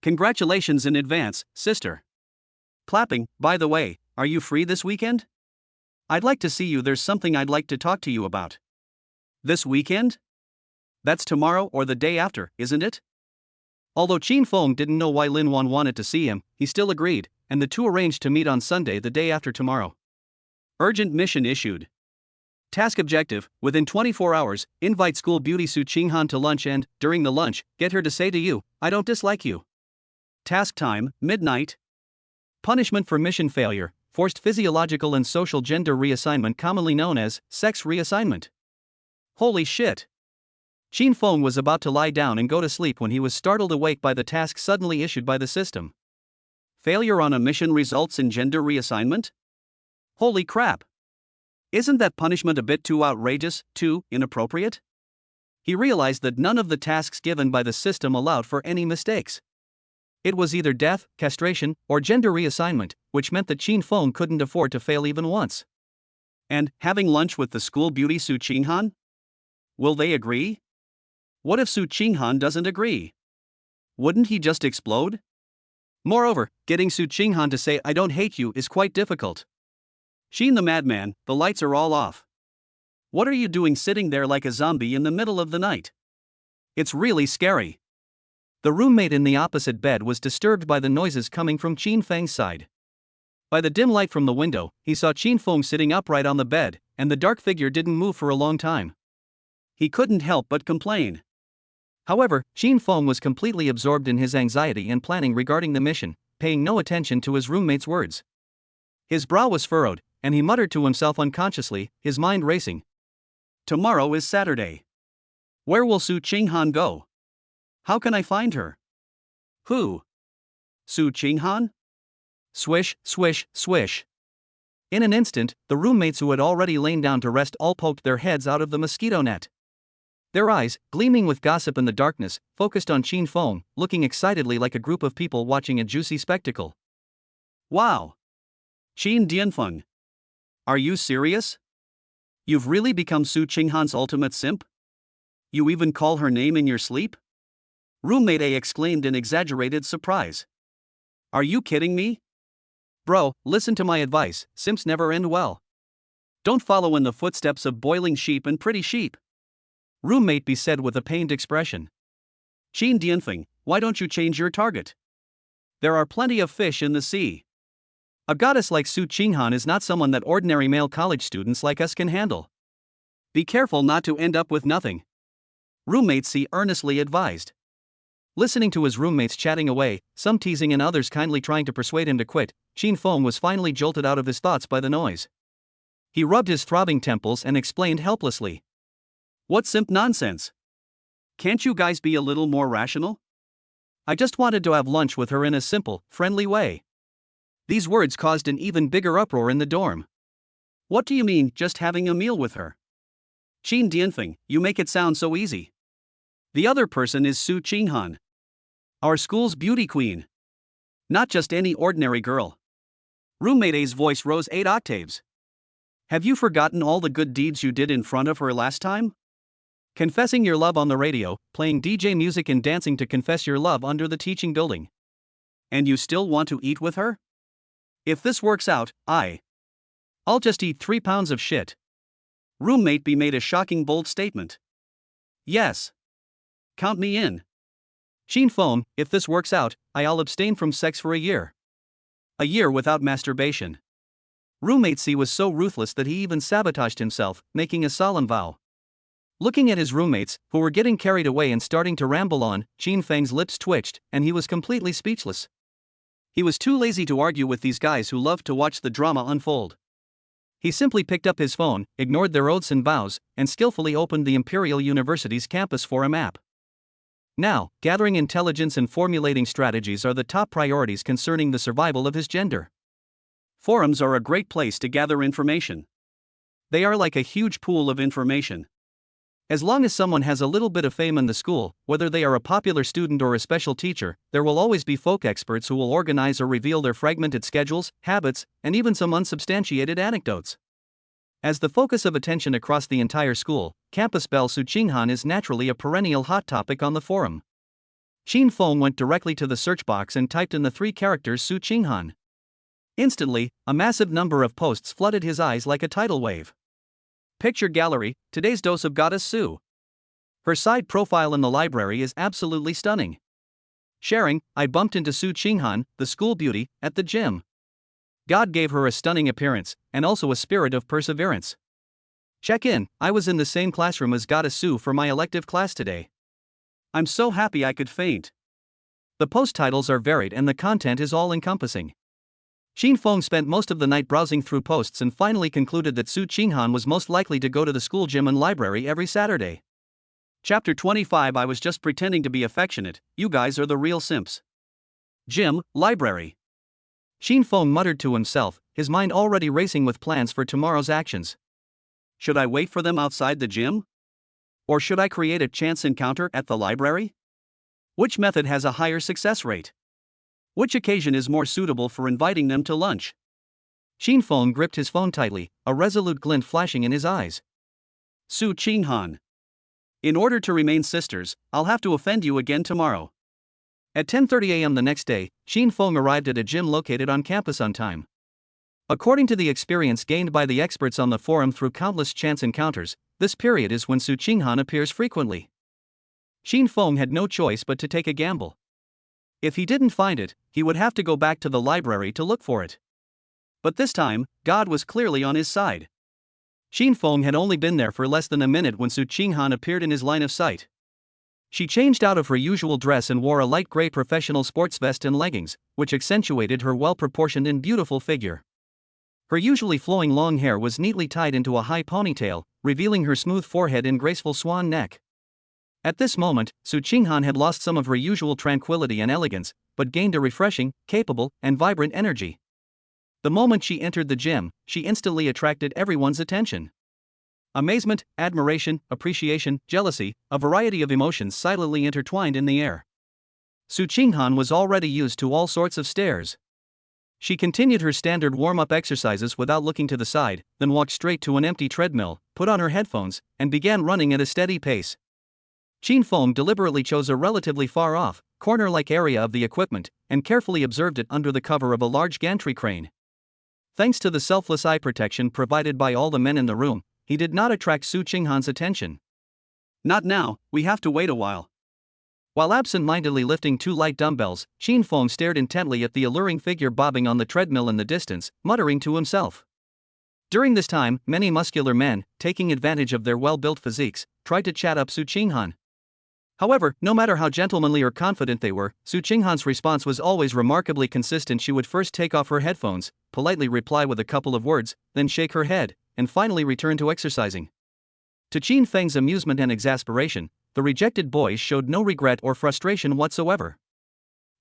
congratulations in advance, sister." Clapping, "By the way, are you free this weekend? I'd like to see you, there's something I'd like to talk to you about." "This weekend? That's tomorrow or the day after, isn't it?" Although Chin Feng didn't know why Lin Wan wanted to see him, he still agreed, and the two arranged to meet on Sunday, the day after tomorrow. Urgent mission issued. Task objective: within 24 hours, invite school beauty Su Qinghan to lunch and, during the lunch, get her to say to you, "I don't dislike you." Task time: midnight. Punishment for mission failure: forced physiological and social gender reassignment, commonly known as sex reassignment. Holy shit! Chin Feng was about to lie down and go to sleep when he was startled awake by the task suddenly issued by the system. Failure on a mission results in gender reassignment? Holy crap! Isn't that punishment a bit too outrageous, too inappropriate? He realized that none of the tasks given by the system allowed for any mistakes. It was either death, castration, or gender reassignment, which meant that Chin Feng couldn't afford to fail even once. And having lunch with the school beauty Su Qinghan? Will they agree? What if Su Qinghan doesn't agree? Wouldn't he just explode? Moreover, getting Su Qinghan to say "I don't hate you" is quite difficult. "Sheen the madman, the lights are all off. What are you doing sitting there like a zombie in the middle of the night? It's really scary." The roommate in the opposite bed was disturbed by the noises coming from Chin Feng's side. By the dim light from the window, he saw Chin Feng sitting upright on the bed, and the dark figure didn't move for a long time. He couldn't help but complain. However, Chin Feng was completely absorbed in his anxiety and planning regarding the mission, paying no attention to his roommate's words. His brow was furrowed, and he muttered to himself unconsciously, his mind racing. Tomorrow is Saturday. Where will Su Qinghan go? How can I find her? Who? Su Qinghan? Swish, swish, swish. In an instant, the roommates who had already lain down to rest all poked their heads out of the mosquito net. Their eyes, gleaming with gossip in the darkness, focused on Chin Feng, looking excitedly like a group of people watching a juicy spectacle. Wow! Chin Dianfeng. Are you serious? You've really become Su Qinghan's ultimate simp? You even call her name in your sleep? Roommate A exclaimed in exaggerated surprise. Are you kidding me? Bro, listen to my advice, simps never end well. Don't follow in the footsteps of boiling sheep and pretty sheep. Roommate B said with a pained expression. Chin Dianfeng, why don't you change your target? There are plenty of fish in the sea. A goddess like Su Qinghan is not someone that ordinary male college students like us can handle. Be careful not to end up with nothing. Roommate C earnestly advised. Listening to his roommates chatting away, some teasing and others kindly trying to persuade him to quit, Chin Feng was finally jolted out of his thoughts by the noise. He rubbed his throbbing temples and explained helplessly. What simp nonsense? Can't you guys be a little more rational? I just wanted to have lunch with her in a simple, friendly way. These words caused an even bigger uproar in the dorm. What do you mean, just having a meal with her? Chin Dianfeng, you make it sound so easy. The other person is Su Qinghan, our school's beauty queen. Not just any ordinary girl. Roommate A's voice rose 8 octaves. Have you forgotten all the good deeds you did in front of her last time? Confessing your love on the radio, playing DJ music and dancing to confess your love under the teaching building. And you still want to eat with her? If this works out, I'll just eat 3 pounds of shit. Roommate B made a shocking bold statement. Yes. Count me in. Chin Feng, if this works out, I'll abstain from sex for a year. A year without masturbation. Roommate C was so ruthless that he even sabotaged himself, making a solemn vow. Looking at his roommates, who were getting carried away and starting to ramble on, Chin Feng's lips twitched, and he was completely speechless. He was too lazy to argue with these guys who loved to watch the drama unfold. He simply picked up his phone, ignored their oaths and vows, and skillfully opened the Imperial University's campus for a map. Now, gathering intelligence and formulating strategies are the top priorities concerning the survival of his gender. Forums are a great place to gather information. They are like a huge pool of information. As long as someone has a little bit of fame in the school, whether they are a popular student or a special teacher, there will always be folk experts who will organize or reveal their fragmented schedules, habits, and even some unsubstantiated anecdotes. As the focus of attention across the entire school, campus belle Suchinghan is naturally a perennial hot topic on the forum. Shin Fong went directly to the search box and typed in the 3 characters Suchinghan. Instantly, a massive number of posts flooded his eyes like a tidal wave. Picture gallery, today's dose of Goddess Sue. Her side profile in the library is absolutely stunning. Sharing, I bumped into Suchinghan, the school beauty, at the gym. God gave her a stunning appearance, and also a spirit of perseverance. Check in, I was in the same classroom as Goddess Sue for my elective class today. I'm so happy I could faint. The post titles are varied and the content is all-encompassing. Shin Fong spent most of the night browsing through posts and finally concluded that Suchinghan was most likely to go to the school gym and library every Saturday. Chapter 25. I was just pretending to be affectionate, you guys are the real simps. Gym, library. Shin Fong muttered to himself, his mind already racing with plans for tomorrow's actions. Should I wait for them outside the gym? Or should I create a chance encounter at the library? Which method has a higher success rate? Which occasion is more suitable for inviting them to lunch? Shin Fong gripped his phone tightly, a resolute glint flashing in his eyes. Suchinghan. In order to remain sisters, I'll have to offend you again tomorrow. At 10:30 a.m. the next day, Shin Fong arrived at a gym located on campus on time. According to the experience gained by the experts on the forum through countless chance encounters, this period is when Suchinghan appears frequently. Shin Fong had no choice but to take a gamble. If he didn't find it, he would have to go back to the library to look for it. But this time, God was clearly on his side. Shin Fong had only been there for less than a minute when Suchinghan appeared in his line of sight. She changed out of her usual dress and wore a light gray professional sports vest and leggings, which accentuated her well-proportioned and beautiful figure. Her usually flowing long hair was neatly tied into a high ponytail, revealing her smooth forehead and graceful swan neck. At this moment, Suchinghan had lost some of her usual tranquility and elegance, but gained a refreshing, capable, and vibrant energy. The moment she entered the gym, she instantly attracted everyone's attention. Amazement, admiration, appreciation, jealousy, a variety of emotions silently intertwined in the air. Suchinghan was already used to all sorts of stares. She continued her standard warm-up exercises without looking to the side, then walked straight to an empty treadmill, put on her headphones, and began running at a steady pace. Shin Fong deliberately chose a relatively far-off, corner-like area of the equipment, and carefully observed it under the cover of a large gantry crane. Thanks to the selfless eye protection provided by all the men in the room, he did not attract Suchinghan's attention. Not now, we have to wait a while. While absent-mindedly lifting 2 light dumbbells, Shin Fong stared intently at the alluring figure bobbing on the treadmill in the distance, muttering to himself. During this time, many muscular men, taking advantage of their well-built physiques, tried to chat up Suchinghan. However, no matter how gentlemanly or confident they were, Suchinghan's response was always remarkably consistent. She would first take off her headphones, politely reply with a couple of words, then shake her head, and finally return to exercising. To Shin Feng's amusement and exasperation, the rejected boys showed no regret or frustration whatsoever.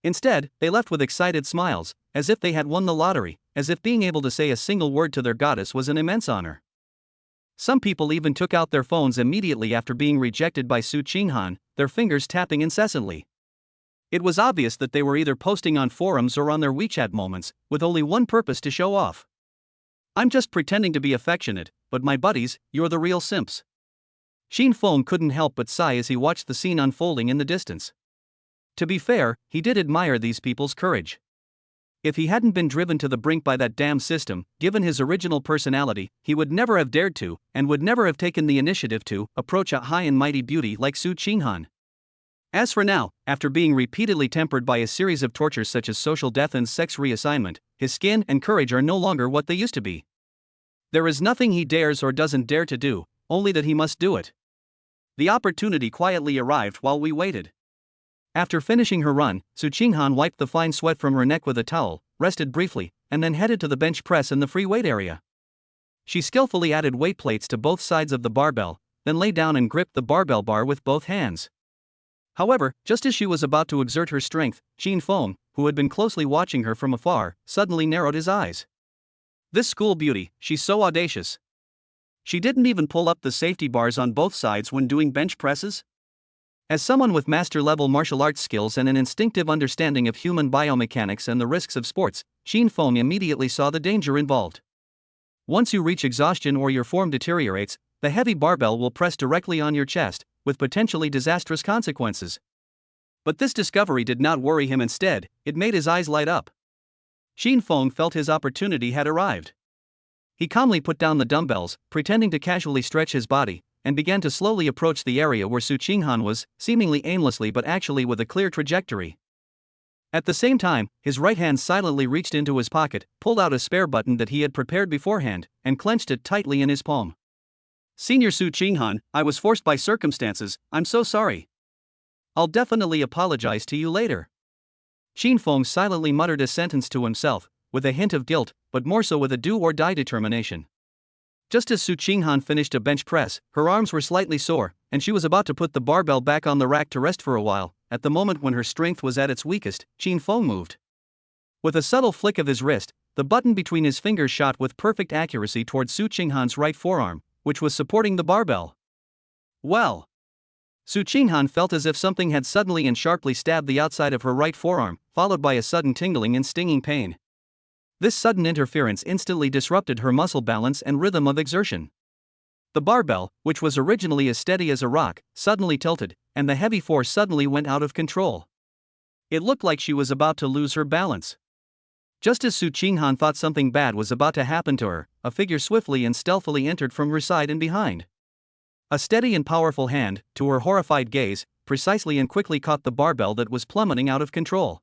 Instead, they left with excited smiles, as if they had won the lottery, as if being able to say a single word to their goddess was an immense honor. Some people even took out their phones immediately after being rejected by Suchinghan, their fingers tapping incessantly. It was obvious that they were either posting on forums or on their WeChat moments, with only one purpose: to show off. I'm just pretending to be affectionate, but my buddies, you're the real simps. Shin Fong couldn't help but sigh as he watched the scene unfolding in the distance. To be fair, he did admire these people's courage. If he hadn't been driven to the brink by that damn system, given his original personality, he would never have dared to, and would never have taken the initiative to, approach a high and mighty beauty like Suchinghan. As for now, after being repeatedly tempered by a series of tortures such as social death and sex reassignment, his skin and courage are no longer what they used to be. There is nothing he dares or doesn't dare to do, only that he must do it. The opportunity quietly arrived while we waited. After finishing her run, Suchinghan wiped the fine sweat from her neck with a towel, rested briefly, and then headed to the bench press in the free weight area. She skillfully added weight plates to both sides of the barbell, then lay down and gripped the barbell bar with both hands. However, just as she was about to exert her strength, Shin Fong, who had been closely watching her from afar, suddenly narrowed his eyes. This school beauty, she's so audacious. She didn't even pull up the safety bars on both sides when doing bench presses? As someone with master-level martial arts skills and an instinctive understanding of human biomechanics and the risks of sports, Shin Feng immediately saw the danger involved. Once you reach exhaustion or your form deteriorates, the heavy barbell will press directly on your chest, with potentially disastrous consequences. But this discovery did not worry him. Instead, it made his eyes light up. Shin Feng felt his opportunity had arrived. He calmly put down the dumbbells, pretending to casually stretch his body, and began to slowly approach the area where Su Qinghan was, seemingly aimlessly but actually with a clear trajectory. At the same time, his right hand silently reached into his pocket, pulled out a spare button that he had prepared beforehand, and clenched it tightly in his palm. "Senior Su Qinghan, I was forced by circumstances, I'm so sorry. I'll definitely apologize to you later." Shin Feng silently muttered a sentence to himself, with a hint of guilt, but more so with a do-or-die determination. Just as Su Qinghan finished a bench press, her arms were slightly sore, and she was about to put the barbell back on the rack to rest for a while. At the moment when her strength was at its weakest, Shin Feng moved. With a subtle flick of his wrist, the button between his fingers shot with perfect accuracy towards Su Qinghan's right forearm, which was supporting the barbell. Well! Su Qinghan felt as if something had suddenly and sharply stabbed the outside of her right forearm, followed by a sudden tingling and stinging pain. This sudden interference instantly disrupted her muscle balance and rhythm of exertion. The barbell, which was originally as steady as a rock, suddenly tilted, and the heavy force suddenly went out of control. It looked like she was about to lose her balance. Just as Su Qinghan thought something bad was about to happen to her, a figure swiftly and stealthily entered from her side and behind. A steady and powerful hand, to her horrified gaze, precisely and quickly caught the barbell that was plummeting out of control.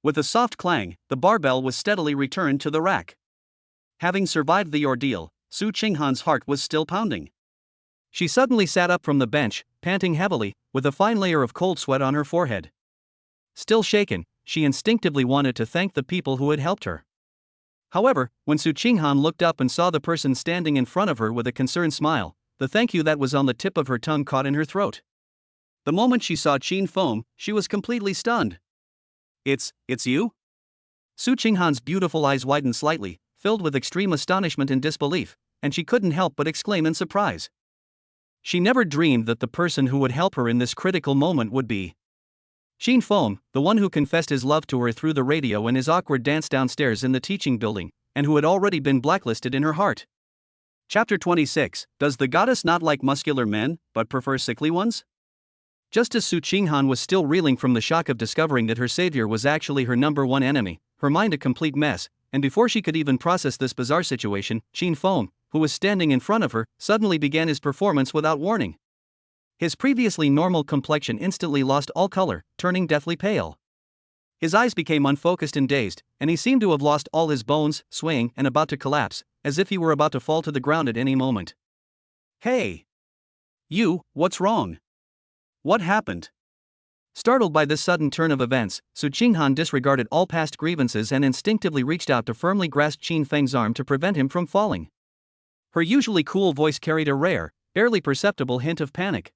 With a soft clang, the barbell was steadily returned to the rack. Having survived the ordeal, Su Qinghan's heart was still pounding. She suddenly sat up from the bench, panting heavily, with a fine layer of cold sweat on her forehead. Still shaken, she instinctively wanted to thank the people who had helped her. However, when Su Qinghan looked up and saw the person standing in front of her with a concerned smile, the thank you that was on the tip of her tongue caught in her throat. The moment she saw Shin Feng, she was completely stunned. It's you?" Su Qinghan's beautiful eyes widened slightly, filled with extreme astonishment and disbelief, and she couldn't help but exclaim in surprise. She never dreamed that the person who would help her in this critical moment would be Shin Feng, the one who confessed his love to her through the radio and his awkward dance downstairs in the teaching building, and who had already been blacklisted in her heart. Chapter 26, Does the goddess not like muscular men, but prefer sickly ones? Just as Su Qinghan was still reeling from the shock of discovering that her savior was actually her number one enemy, her mind a complete mess, and before she could even process this bizarre situation, Shin Feng, who was standing in front of her, suddenly began his performance without warning. His previously normal complexion instantly lost all color, turning deathly pale. His eyes became unfocused and dazed, and he seemed to have lost all his bones, swaying and about to collapse, as if he were about to fall to the ground at any moment. "Hey! You, what's wrong? What happened?" Startled by this sudden turn of events, Su Qinghan disregarded all past grievances and instinctively reached out to firmly grasp Shin Feng's arm to prevent him from falling. Her usually cool voice carried a rare, barely perceptible hint of panic.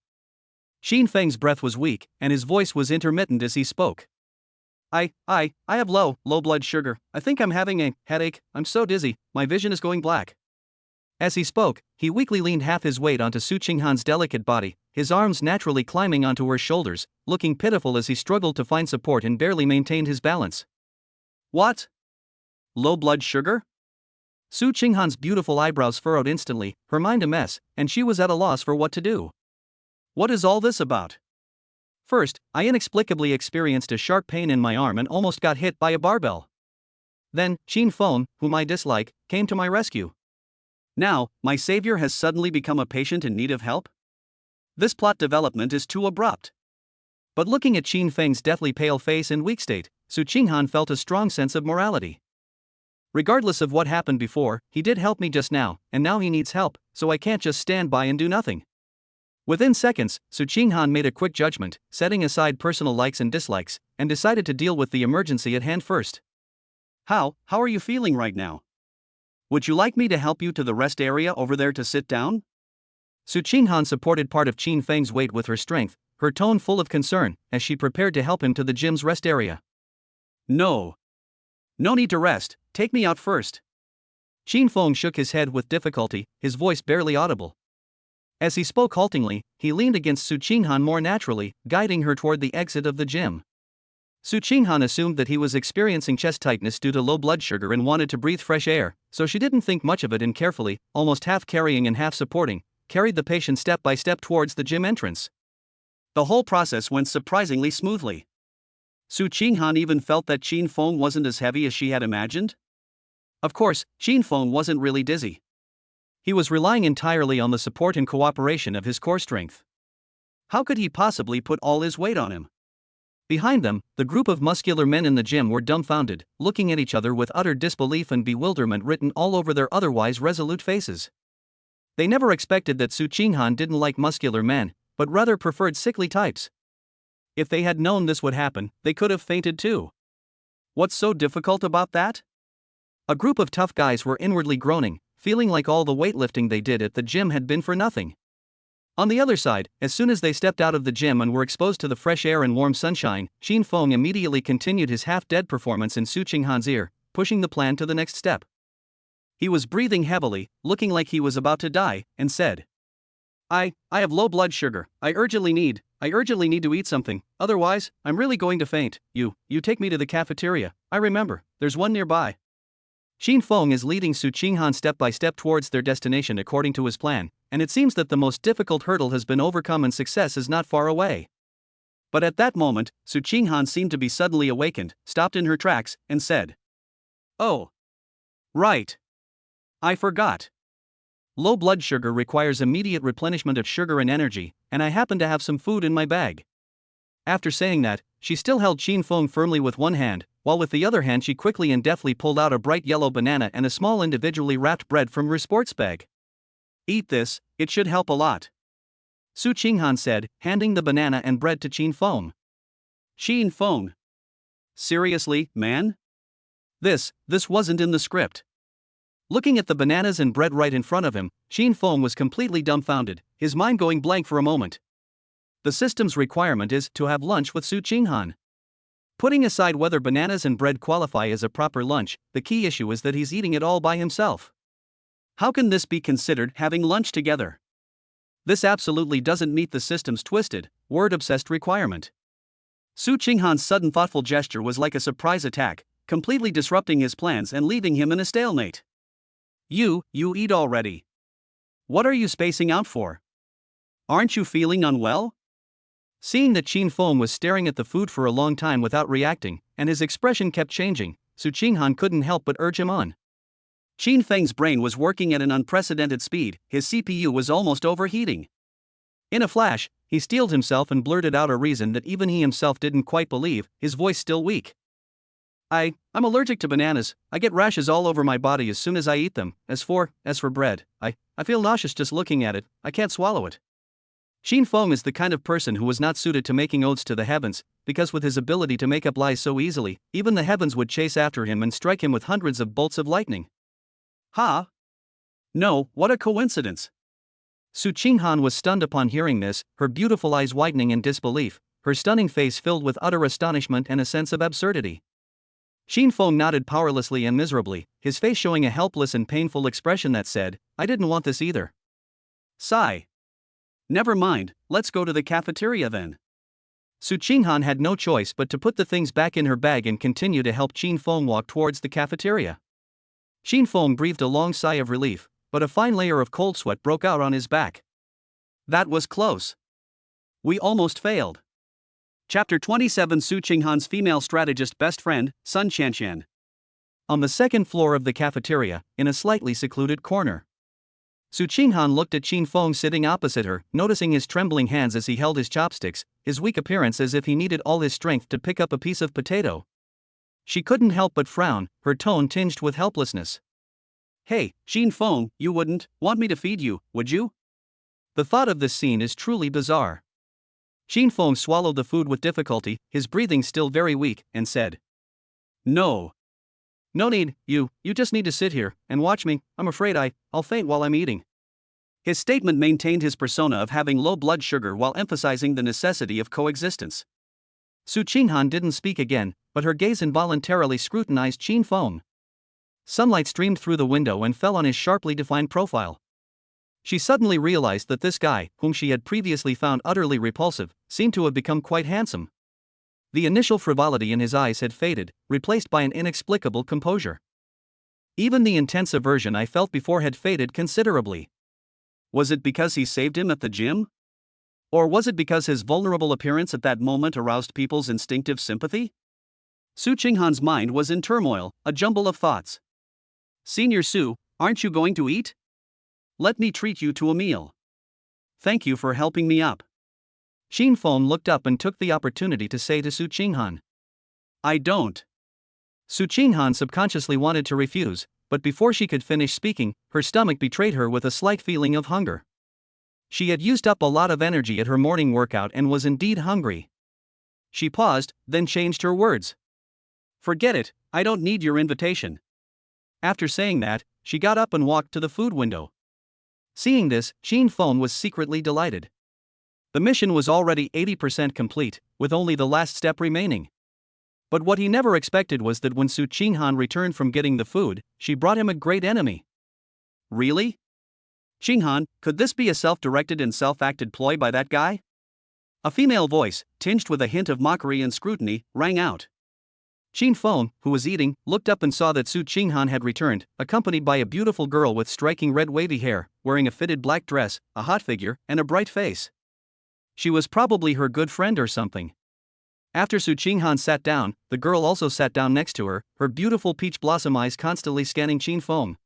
Shin Feng's breath was weak, and his voice was intermittent as he spoke. I have low blood sugar. I think I'm having a headache. I'm so dizzy, my vision is going black." As he spoke, he weakly leaned half his weight onto Su Qinghan's delicate body, his arms naturally climbing onto her shoulders, looking pitiful as he struggled to find support and barely maintained his balance. "What? Low blood sugar?" Su Qinghan's beautiful eyebrows furrowed instantly, her mind a mess, and she was at a loss for what to do. "What is all this about? First, I inexplicably experienced a sharp pain in my arm and almost got hit by a barbell. Then, Shin Feng, whom I dislike, came to my rescue. Now, my savior has suddenly become a patient in need of help? This plot development is too abrupt." But looking at Shin Feng's deathly pale face and weak state, Su Qinghan felt a strong sense of morality. Regardless of what happened before, he did help me just now, and now he needs help, so I can't just stand by and do nothing. Within seconds, Su Qinghan made a quick judgment, setting aside personal likes and dislikes, and decided to deal with the emergency at hand first. How are you feeling right now? Would you like me to help you to the rest area over there to sit down?" Su Qinghan supported part of Shin Feng's weight with her strength, her tone full of concern, as she prepared to help him to the gym's rest area. No need to rest, take me out first." Qin Feng shook his head with difficulty, his voice barely audible. As he spoke haltingly, he leaned against Su Qinghan more naturally, guiding her toward the exit of the gym. Su Qinghan assumed that he was experiencing chest tightness due to low blood sugar and wanted to breathe fresh air, so she didn't think much of it and carefully, almost half carrying and half supporting, carried the patient step by step towards the gym entrance. The whole process went surprisingly smoothly. Su Qinghan even felt that Qin Feng wasn't as heavy as she had imagined. Of course, Qin Feng wasn't really dizzy. He was relying entirely on the support and cooperation of his core strength. How could he possibly put all his weight on him? Behind them, the group of muscular men in the gym were dumbfounded, looking at each other with utter disbelief and bewilderment written all over their otherwise resolute faces. They never expected that Su Qinghan didn't like muscular men, but rather preferred sickly types. If they had known this would happen, they could have fainted too. What's so difficult about that? A group of tough guys were inwardly groaning, feeling like all the weightlifting they did at the gym had been for nothing. On the other side, as soon as they stepped out of the gym and were exposed to the fresh air and warm sunshine, Qin Feng immediately continued his half-dead performance in Su Qinghan's ear, pushing the plan to the next step. He was breathing heavily, looking like he was about to die, and said, I have low blood sugar. I urgently need to eat something, otherwise, I'm really going to faint. You take me to the cafeteria. I remember, there's one nearby. Qin Feng is leading Su Qinghan step by step towards their destination according to his plan, and it seems that the most difficult hurdle has been overcome and success is not far away. But at that moment, Su Qinghan seemed to be suddenly awakened, stopped in her tracks, and said, Oh. Right. I forgot. Low blood sugar requires immediate replenishment of sugar and energy, and I happen to have some food in my bag. After saying that, she still held Qin Feng firmly with one hand, while with the other hand she quickly and deftly pulled out a bright yellow banana and a small individually wrapped bread from her sports bag. Eat this, it should help a lot. Su Qinghan said, handing the banana and bread to Qin Feng. Qin Feng. Seriously, man? This wasn't in the script. Looking at the bananas and bread right in front of him, Qin Feng was completely dumbfounded, his mind going blank for a moment. The system's requirement is to have lunch with Su Qinghan. Putting aside whether bananas and bread qualify as a proper lunch, the key issue is that he's eating it all by himself. How can this be considered having lunch together? This absolutely doesn't meet the system's twisted, word-obsessed requirement. Su Qinghan's sudden thoughtful gesture was like a surprise attack, completely disrupting his plans and leaving him in a stalemate. You eat already. What are you spacing out for? Aren't you feeling unwell? Seeing that Qin Feng was staring at the food for a long time without reacting, and his expression kept changing, Su Qinghan couldn't help but urge him on. Qin Feng's brain was working at an unprecedented speed, his CPU was almost overheating. In a flash, he steeled himself and blurted out a reason that even he himself didn't quite believe, his voice still weak. I'm allergic to bananas. I get rashes all over my body as soon as I eat them. As for bread, I feel nauseous just looking at it. I can't swallow it. Qin Feng is the kind of person who was not suited to making odes to the heavens, because with his ability to make up lies so easily, even the heavens would chase after him and strike him with hundreds of bolts of lightning. Ha! No, what a coincidence! Su Qinghan was stunned upon hearing this, her beautiful eyes widening in disbelief, her stunning face filled with utter astonishment and a sense of absurdity. Qin Feng nodded powerlessly and miserably, his face showing a helpless and painful expression that said, I didn't want this either. Sigh. Never mind, let's go to the cafeteria then. Su Qinghan had no choice but to put the things back in her bag and continue to help Qin Feng walk towards the cafeteria. Qin Feng breathed a long sigh of relief, but a fine layer of cold sweat broke out on his back. That was close. We almost failed. Chapter 27 Su Qinghan's female strategist best friend, Sun Qianshan. On the second floor of the cafeteria, in a slightly secluded corner. Su Qinghan looked at Qin Feng sitting opposite her, noticing his trembling hands as he held his chopsticks, his weak appearance as if he needed all his strength to pick up a piece of potato. She couldn't help but frown, her tone tinged with helplessness. Hey, Qin Feng, you wouldn't want me to feed you, would you? The thought of this scene is truly bizarre. Qin Feng swallowed the food with difficulty, his breathing still very weak, and said, No. No need, you just need to sit here and watch me. I'm afraid I'll faint while I'm eating. His statement maintained his persona of having low blood sugar while emphasizing the necessity of coexistence. Su Qinghan didn't speak again, but her gaze involuntarily scrutinized Qin Feng. Sunlight streamed through the window and fell on his sharply defined profile. She suddenly realized that this guy, whom she had previously found utterly repulsive, seemed to have become quite handsome. The initial frivolity in his eyes had faded, replaced by an inexplicable composure. Even the intense aversion I felt before had faded considerably. Was it because he saved him at the gym? Or was it because his vulnerable appearance at that moment aroused people's instinctive sympathy? Su Qinghan's mind was in turmoil, a jumble of thoughts. Senior Su, aren't you going to eat? Let me treat you to a meal. Thank you for helping me up. Xin Feng looked up and took the opportunity to say to Su Qinghan. I don't. Su Qinghan subconsciously wanted to refuse, but before she could finish speaking, her stomach betrayed her with a slight feeling of hunger. She had used up a lot of energy at her morning workout and was indeed hungry. She paused, then changed her words. Forget it, I don't need your invitation. After saying that, she got up and walked to the food window. Seeing this, Xin Feng was secretly delighted. The mission was already 80% complete, with only the last step remaining. But what he never expected was that when Su Qinghan returned from getting the food, she brought him a great enemy. Really? Qinghan, could this be a self-directed and self-acted ploy by that guy? A female voice, tinged with a hint of mockery and scrutiny, rang out. Xin Feng, who was eating, looked up and saw that Su Qinghan had returned, accompanied by a beautiful girl with striking red wavy hair, wearing a fitted black dress, a hot figure, and a bright face. She was probably her good friend or something. After Su Qinghan sat down, the girl also sat down next to her, her beautiful peach blossom eyes constantly scanning Xin Feng.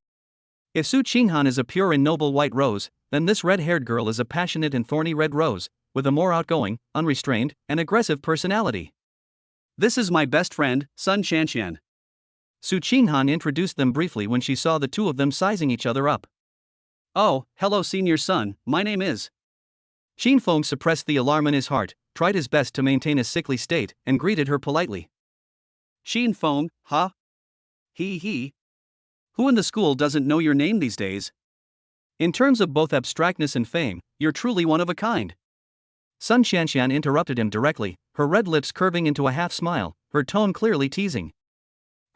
If Su Qinghan is a pure and noble white rose, then this red-haired girl is a passionate and thorny red rose, with a more outgoing, unrestrained, and aggressive personality. This is my best friend, Sun Shanshan. Su Qinghan introduced them briefly when she saw the two of them sizing each other up. Oh, hello Senior Sun, my name is. Xin Feng suppressed the alarm in his heart, tried his best to maintain a sickly state, and greeted her politely. Xin Feng, huh? He. Who in the school doesn't know your name these days? In terms of both abstractness and fame, you're truly one of a kind. Sun Shanshan interrupted him directly, her red lips curving into a half-smile, her tone clearly teasing.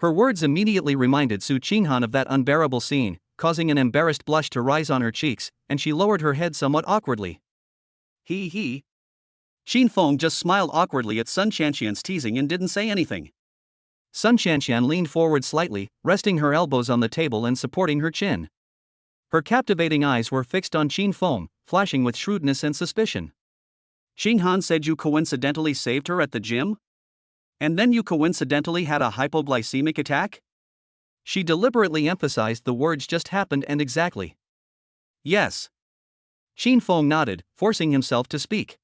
Her words immediately reminded Su Qinghan of that unbearable scene, causing an embarrassed blush to rise on her cheeks, and she lowered her head somewhat awkwardly. He. Xin Feng just smiled awkwardly at Sun Shanshan's teasing and didn't say anything. Sun Shanshan leaned forward slightly, resting her elbows on the table and supporting her chin. Her captivating eyes were fixed on Xin Feng, flashing with shrewdness and suspicion. Qinghan said you coincidentally saved her at the gym? And then you coincidentally had a hypoglycemic attack? She deliberately emphasized the words just happened and exactly. Yes. Xin Feng nodded, forcing himself to speak.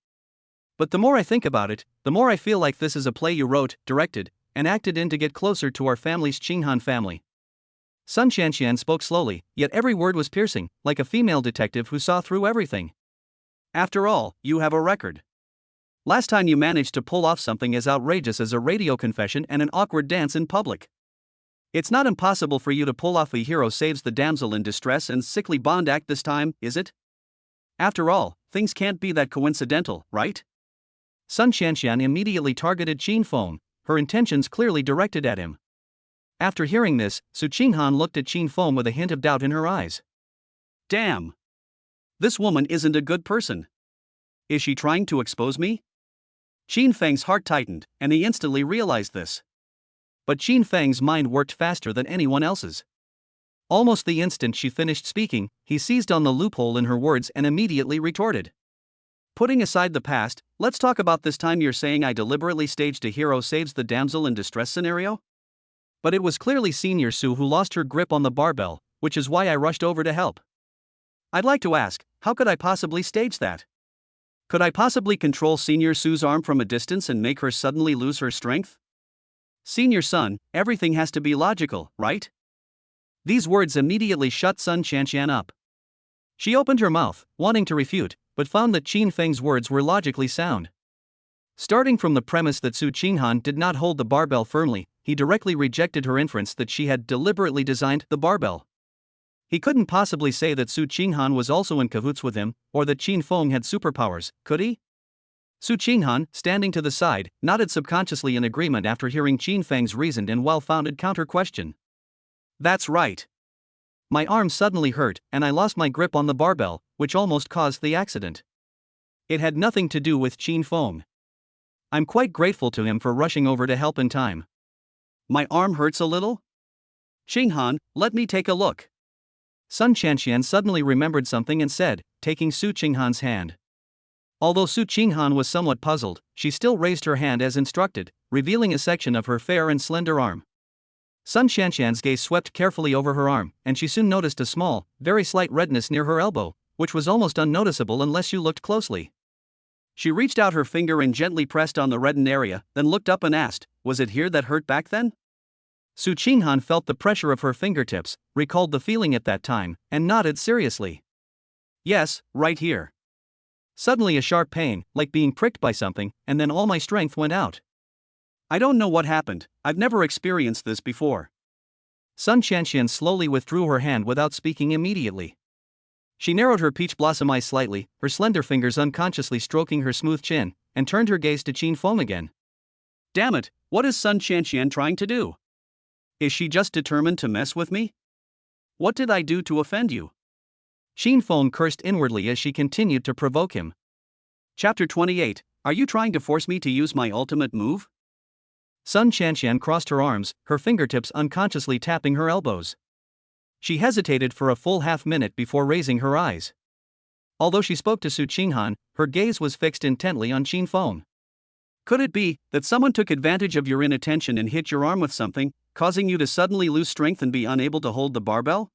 But the more I think about it, the more I feel like this is a play you wrote, directed, and acted in to get closer to our family's Qinghan family. Sun Shanshan spoke slowly, yet every word was piercing, like a female detective who saw through everything. After all, you have a record. Last time you managed to pull off something as outrageous as a radio confession and an awkward dance in public. It's not impossible for you to pull off a hero saves the damsel in distress and sickly Bond act this time, is it? After all, things can't be that coincidental, right? Sun Shanshan immediately targeted Xin Feng, her intentions clearly directed at him. After hearing this, Su Qinghan looked at Xin Feng with a hint of doubt in her eyes. Damn! This woman isn't a good person. Is she trying to expose me? Xin Feng's heart tightened, and he instantly realized this. But Xin Feng's mind worked faster than anyone else's. Almost the instant she finished speaking, he seized on the loophole in her words and immediately retorted. Putting aside the past, let's talk about this time you're saying I deliberately staged a hero saves the damsel in distress scenario? But it was clearly Senior Su who lost her grip on the barbell, which is why I rushed over to help. I'd like to ask, how could I possibly stage that? Could I possibly control Senior Su's arm from a distance and make her suddenly lose her strength? Senior Sun, everything has to be logical, right? These words immediately shut Sun Shanshan up. She opened her mouth, wanting to refute, but found that Xin Feng's words were logically sound. Starting from the premise that Su Qinghan did not hold the barbell firmly, he directly rejected her inference that she had deliberately designed the barbell. He couldn't possibly say that Su Qinghan was also in cahoots with him, or that Xin Feng had superpowers, could he? Su Qinghan, standing to the side, nodded subconsciously in agreement after hearing Xin Feng's reasoned and well-founded counter-question. That's right. My arm suddenly hurt, and I lost my grip on the barbell, which almost caused the accident. It had nothing to do with Chin Fong. I'm quite grateful to him for rushing over to help in time. My arm hurts a little? Qinghan, let me take a look. Sun Chanxian suddenly remembered something and said, taking Su Qinghan's hand. Although Su Qinghan was somewhat puzzled, she still raised her hand as instructed, revealing a section of her fair and slender arm. Sun Chanxian's gaze swept carefully over her arm, and she soon noticed a small, very slight redness near her elbow, which was almost unnoticeable unless you looked closely. She reached out her finger and gently pressed on the reddened area, then looked up and asked, "Was it here that hurt back then?" Su Qinghan felt the pressure of her fingertips, recalled the feeling at that time, and nodded seriously. "Yes, right here." Suddenly a sharp pain, like being pricked by something, and then all my strength went out. I don't know what happened, I've never experienced this before. Sun Chanxian slowly withdrew her hand without speaking immediately. She narrowed her peach blossom eyes slightly, her slender fingers unconsciously stroking her smooth chin, and turned her gaze to Qin Feng again. Damn it, what is Sun Chanxian trying to do? Is she just determined to mess with me? What did I do to offend you? Qin Feng cursed inwardly as she continued to provoke him. Chapter 28, Are you trying to force me to use my ultimate move? Sun Chanxian crossed her arms, her fingertips unconsciously tapping her elbows. She hesitated for a full half-minute before raising her eyes. Although she spoke to Su Qinghan, her gaze was fixed intently on Qin Feng. Could it be that someone took advantage of your inattention and hit your arm with something, causing you to suddenly lose strength and be unable to hold the barbell?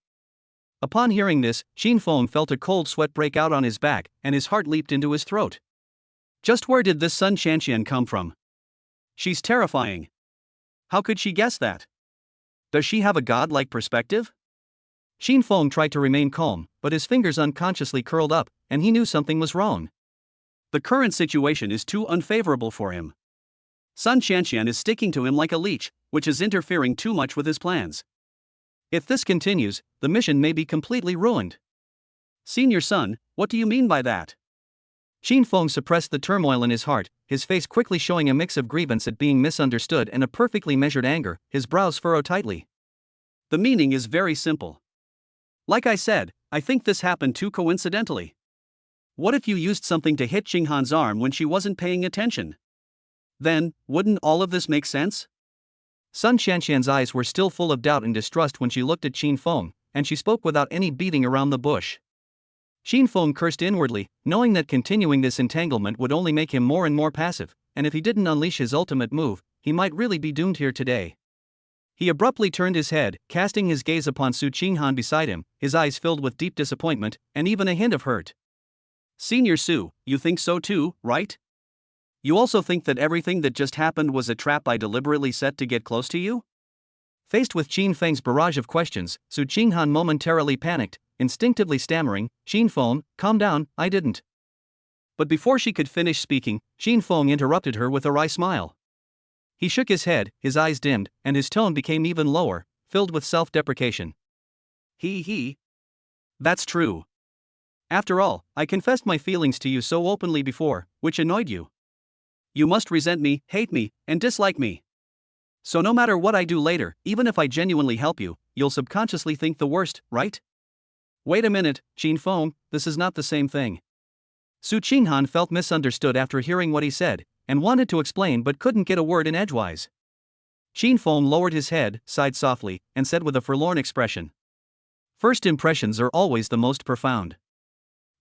Upon hearing this, Qin Feng felt a cold sweat break out on his back, and his heart leaped into his throat. Just where did this Sun Chanxian come from? She's terrifying. How could she guess that? Does she have a godlike perspective? Qin Feng tried to remain calm, but his fingers unconsciously curled up, and he knew something was wrong. The current situation is too unfavorable for him. Sun Chanxian is sticking to him like a leech, which is interfering too much with his plans. If this continues, the mission may be completely ruined. Senior Sun, what do you mean by that? Qin Feng suppressed the turmoil in his heart, his face quickly showing a mix of grievance at being misunderstood and a perfectly measured anger, his brows furrowed tightly. The meaning is very simple. Like I said, I think this happened too coincidentally. What if you used something to hit Qinghan's arm when she wasn't paying attention? Then, wouldn't all of this make sense? Sun Chanxian's eyes were still full of doubt and distrust when she looked at Qin Feng, and she spoke without any beating around the bush. Qin Feng cursed inwardly, knowing that continuing this entanglement would only make him more and more passive, and if he didn't unleash his ultimate move, he might really be doomed here today. He abruptly turned his head, casting his gaze upon Su Qinghan beside him, his eyes filled with deep disappointment, and even a hint of hurt. Senior Su, you think so too, right? You also think that everything that just happened was a trap I deliberately set to get close to you? Faced with Qin Feng's barrage of questions, Su Qinghan momentarily panicked, instinctively stammering, "Qin Feng, calm down, I didn't." But before she could finish speaking, Qin Feng interrupted her with a wry smile. He shook his head, his eyes dimmed, and his tone became even lower, filled with self-deprecation. He. That's true. After all, I confessed my feelings to you so openly before, which annoyed you. You must resent me, hate me, and dislike me. So no matter what I do later, even if I genuinely help you, you'll subconsciously think the worst, right? Wait a minute, Qin Feng, this is not the same thing. Su Qinghan felt misunderstood after hearing what he said, and wanted to explain but couldn't get a word in edgewise. Qin Feng lowered his head, sighed softly, and said with a forlorn expression. First impressions are always the most profound.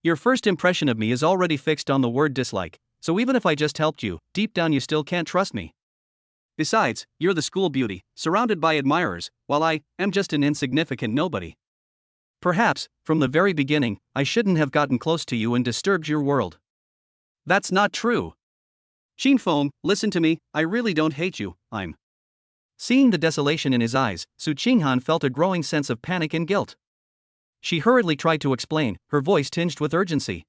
Your first impression of me is already fixed on the word dislike, so even if I just helped you, deep down you still can't trust me. Besides, you're the school beauty, surrounded by admirers, while I am just an insignificant nobody. Perhaps, from the very beginning, I shouldn't have gotten close to you and disturbed your world. That's not true. Qin Feng, listen to me, I really don't hate you, I'm. Seeing the desolation in his eyes, Su Qinghan felt a growing sense of panic and guilt. She hurriedly tried to explain, her voice tinged with urgency.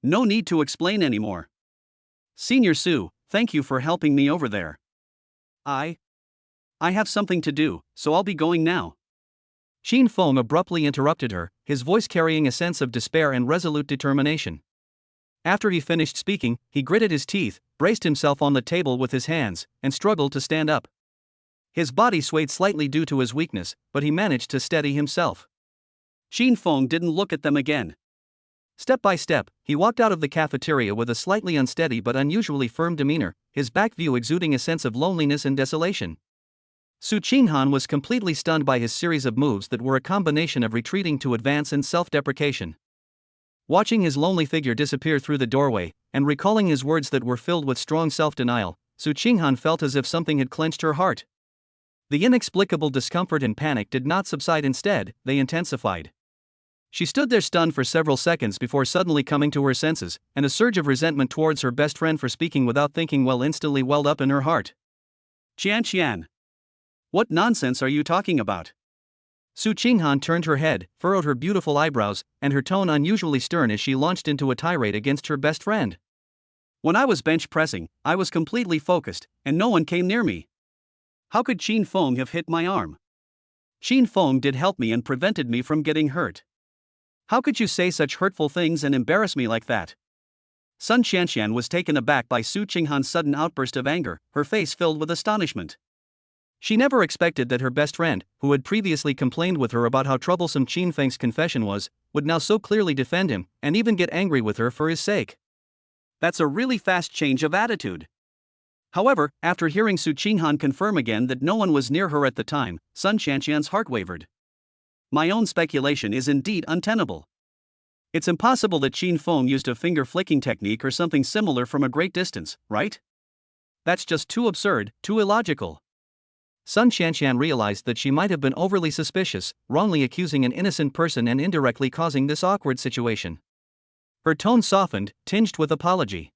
No need to explain anymore. Senior Su, thank you for helping me over there. I have something to do, so I'll be going now. Qin Feng abruptly interrupted her, his voice carrying a sense of despair and resolute determination. After he finished speaking, he gritted his teeth, braced himself on the table with his hands, and struggled to stand up. His body swayed slightly due to his weakness, but he managed to steady himself. Qin Feng didn't look at them again. Step by step, he walked out of the cafeteria with a slightly unsteady but unusually firm demeanor, his back view exuding a sense of loneliness and desolation. Su Qinghan was completely stunned by his series of moves that were a combination of retreating to advance and self-deprecation. Watching his lonely figure disappear through the doorway, and recalling his words that were filled with strong self-denial, Su Qinghan felt as if something had clenched her heart. The inexplicable discomfort and panic did not subside, instead, they intensified. She stood there stunned for several seconds before suddenly coming to her senses, and a surge of resentment towards her best friend for speaking without thinking well instantly welled up in her heart. Qian. What nonsense are you talking about? Su Qinghan turned her head, furrowed her beautiful eyebrows, and her tone unusually stern as she launched into a tirade against her best friend. When I was bench pressing, I was completely focused, and no one came near me. How could Qin Feng have hit my arm? Qin Feng did help me and prevented me from getting hurt. How could you say such hurtful things and embarrass me like that? Sun Qianxian was taken aback by Su Qinghan's sudden outburst of anger, her face filled with astonishment. She never expected that her best friend, who had previously complained with her about how troublesome Qin Feng's confession was, would now so clearly defend him, and even get angry with her for his sake. That's a really fast change of attitude. However, after hearing Su Qinghan confirm again that no one was near her at the time, Sun Qianxian's heart wavered. My own speculation is indeed untenable. It's impossible that Qin Feng used a finger-flicking technique or something similar from a great distance, right? That's just too absurd, too illogical. Sun Qianxian realized that she might have been overly suspicious, wrongly accusing an innocent person and indirectly causing this awkward situation. Her tone softened, tinged with apology.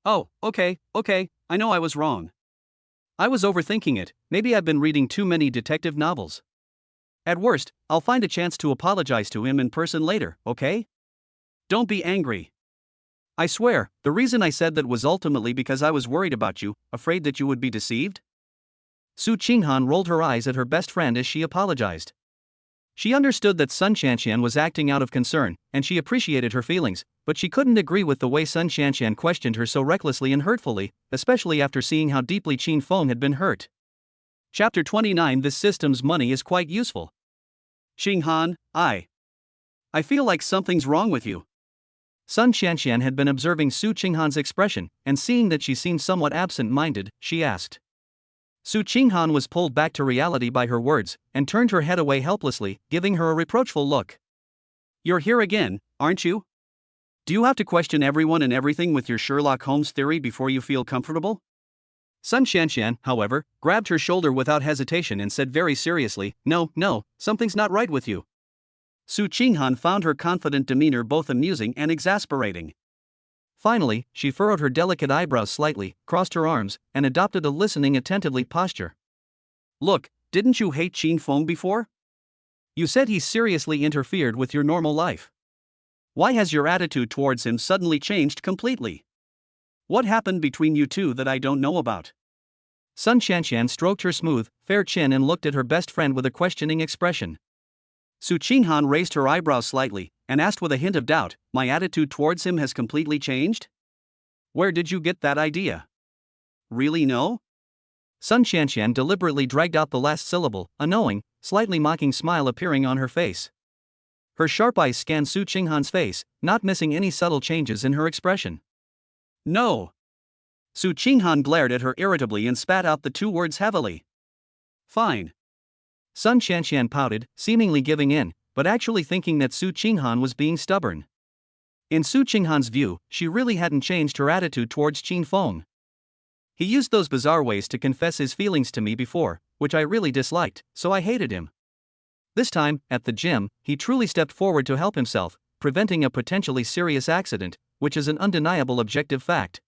Oh, okay, I know I was wrong. I was overthinking it, maybe I've been reading too many detective novels. At worst, I'll find a chance to apologize to him in person later, okay? Don't be angry. I swear, the reason I said that was ultimately because I was worried about you, afraid that you would be deceived. Su Qinghan rolled her eyes at her best friend as she apologized. She understood that Sun Qianxian was acting out of concern, and she appreciated her feelings, but she couldn't agree with the way Sun Qianxian questioned her so recklessly and hurtfully, especially after seeing how deeply Qin Feng had been hurt. Chapter 29. This system's money is quite useful. Qinghan, I feel like something's wrong with you. Sun Qianxian had been observing Su Qinghan's expression, and seeing that she seemed somewhat absent-minded, she asked. Su Qinghan was pulled back to reality by her words, and turned her head away helplessly, giving her a reproachful look. You're here again, aren't you? Do you have to question everyone and everything with your Sherlock Holmes theory before you feel comfortable? Sun Qianxian, however, grabbed her shoulder without hesitation and said very seriously, No, something's not right with you. Su Qinghan found her confident demeanor both amusing and exasperating. Finally, she furrowed her delicate eyebrows slightly, crossed her arms, and adopted a listening attentively posture. Look, didn't you hate Qin Feng before? You said he seriously interfered with your normal life. Why has your attitude towards him suddenly changed completely? What happened between you two that I don't know about? Sun Qianxian stroked her smooth, fair chin and looked at her best friend with a questioning expression. Su Qinghan raised her eyebrows slightly, and asked with a hint of doubt, My attitude towards him has completely changed? Where did you get that idea? Really no? Sun Qianxian deliberately dragged out the last syllable, a knowing, slightly mocking smile appearing on her face. Her sharp eyes scanned Su Qinghan's face, not missing any subtle changes in her expression. No. Su Qinghan glared at her irritably and spat out the two words heavily. Fine. Sun Qianxian pouted, seemingly giving in, but actually thinking that Su Qinghan was being stubborn. In Su Qinghan's view, she really hadn't changed her attitude towards Qin Feng. He used those bizarre ways to confess his feelings to me before, which I really disliked, so I hated him. This time, at the gym, he truly stepped forward to help himself, preventing a potentially serious accident, which is an undeniable objective fact.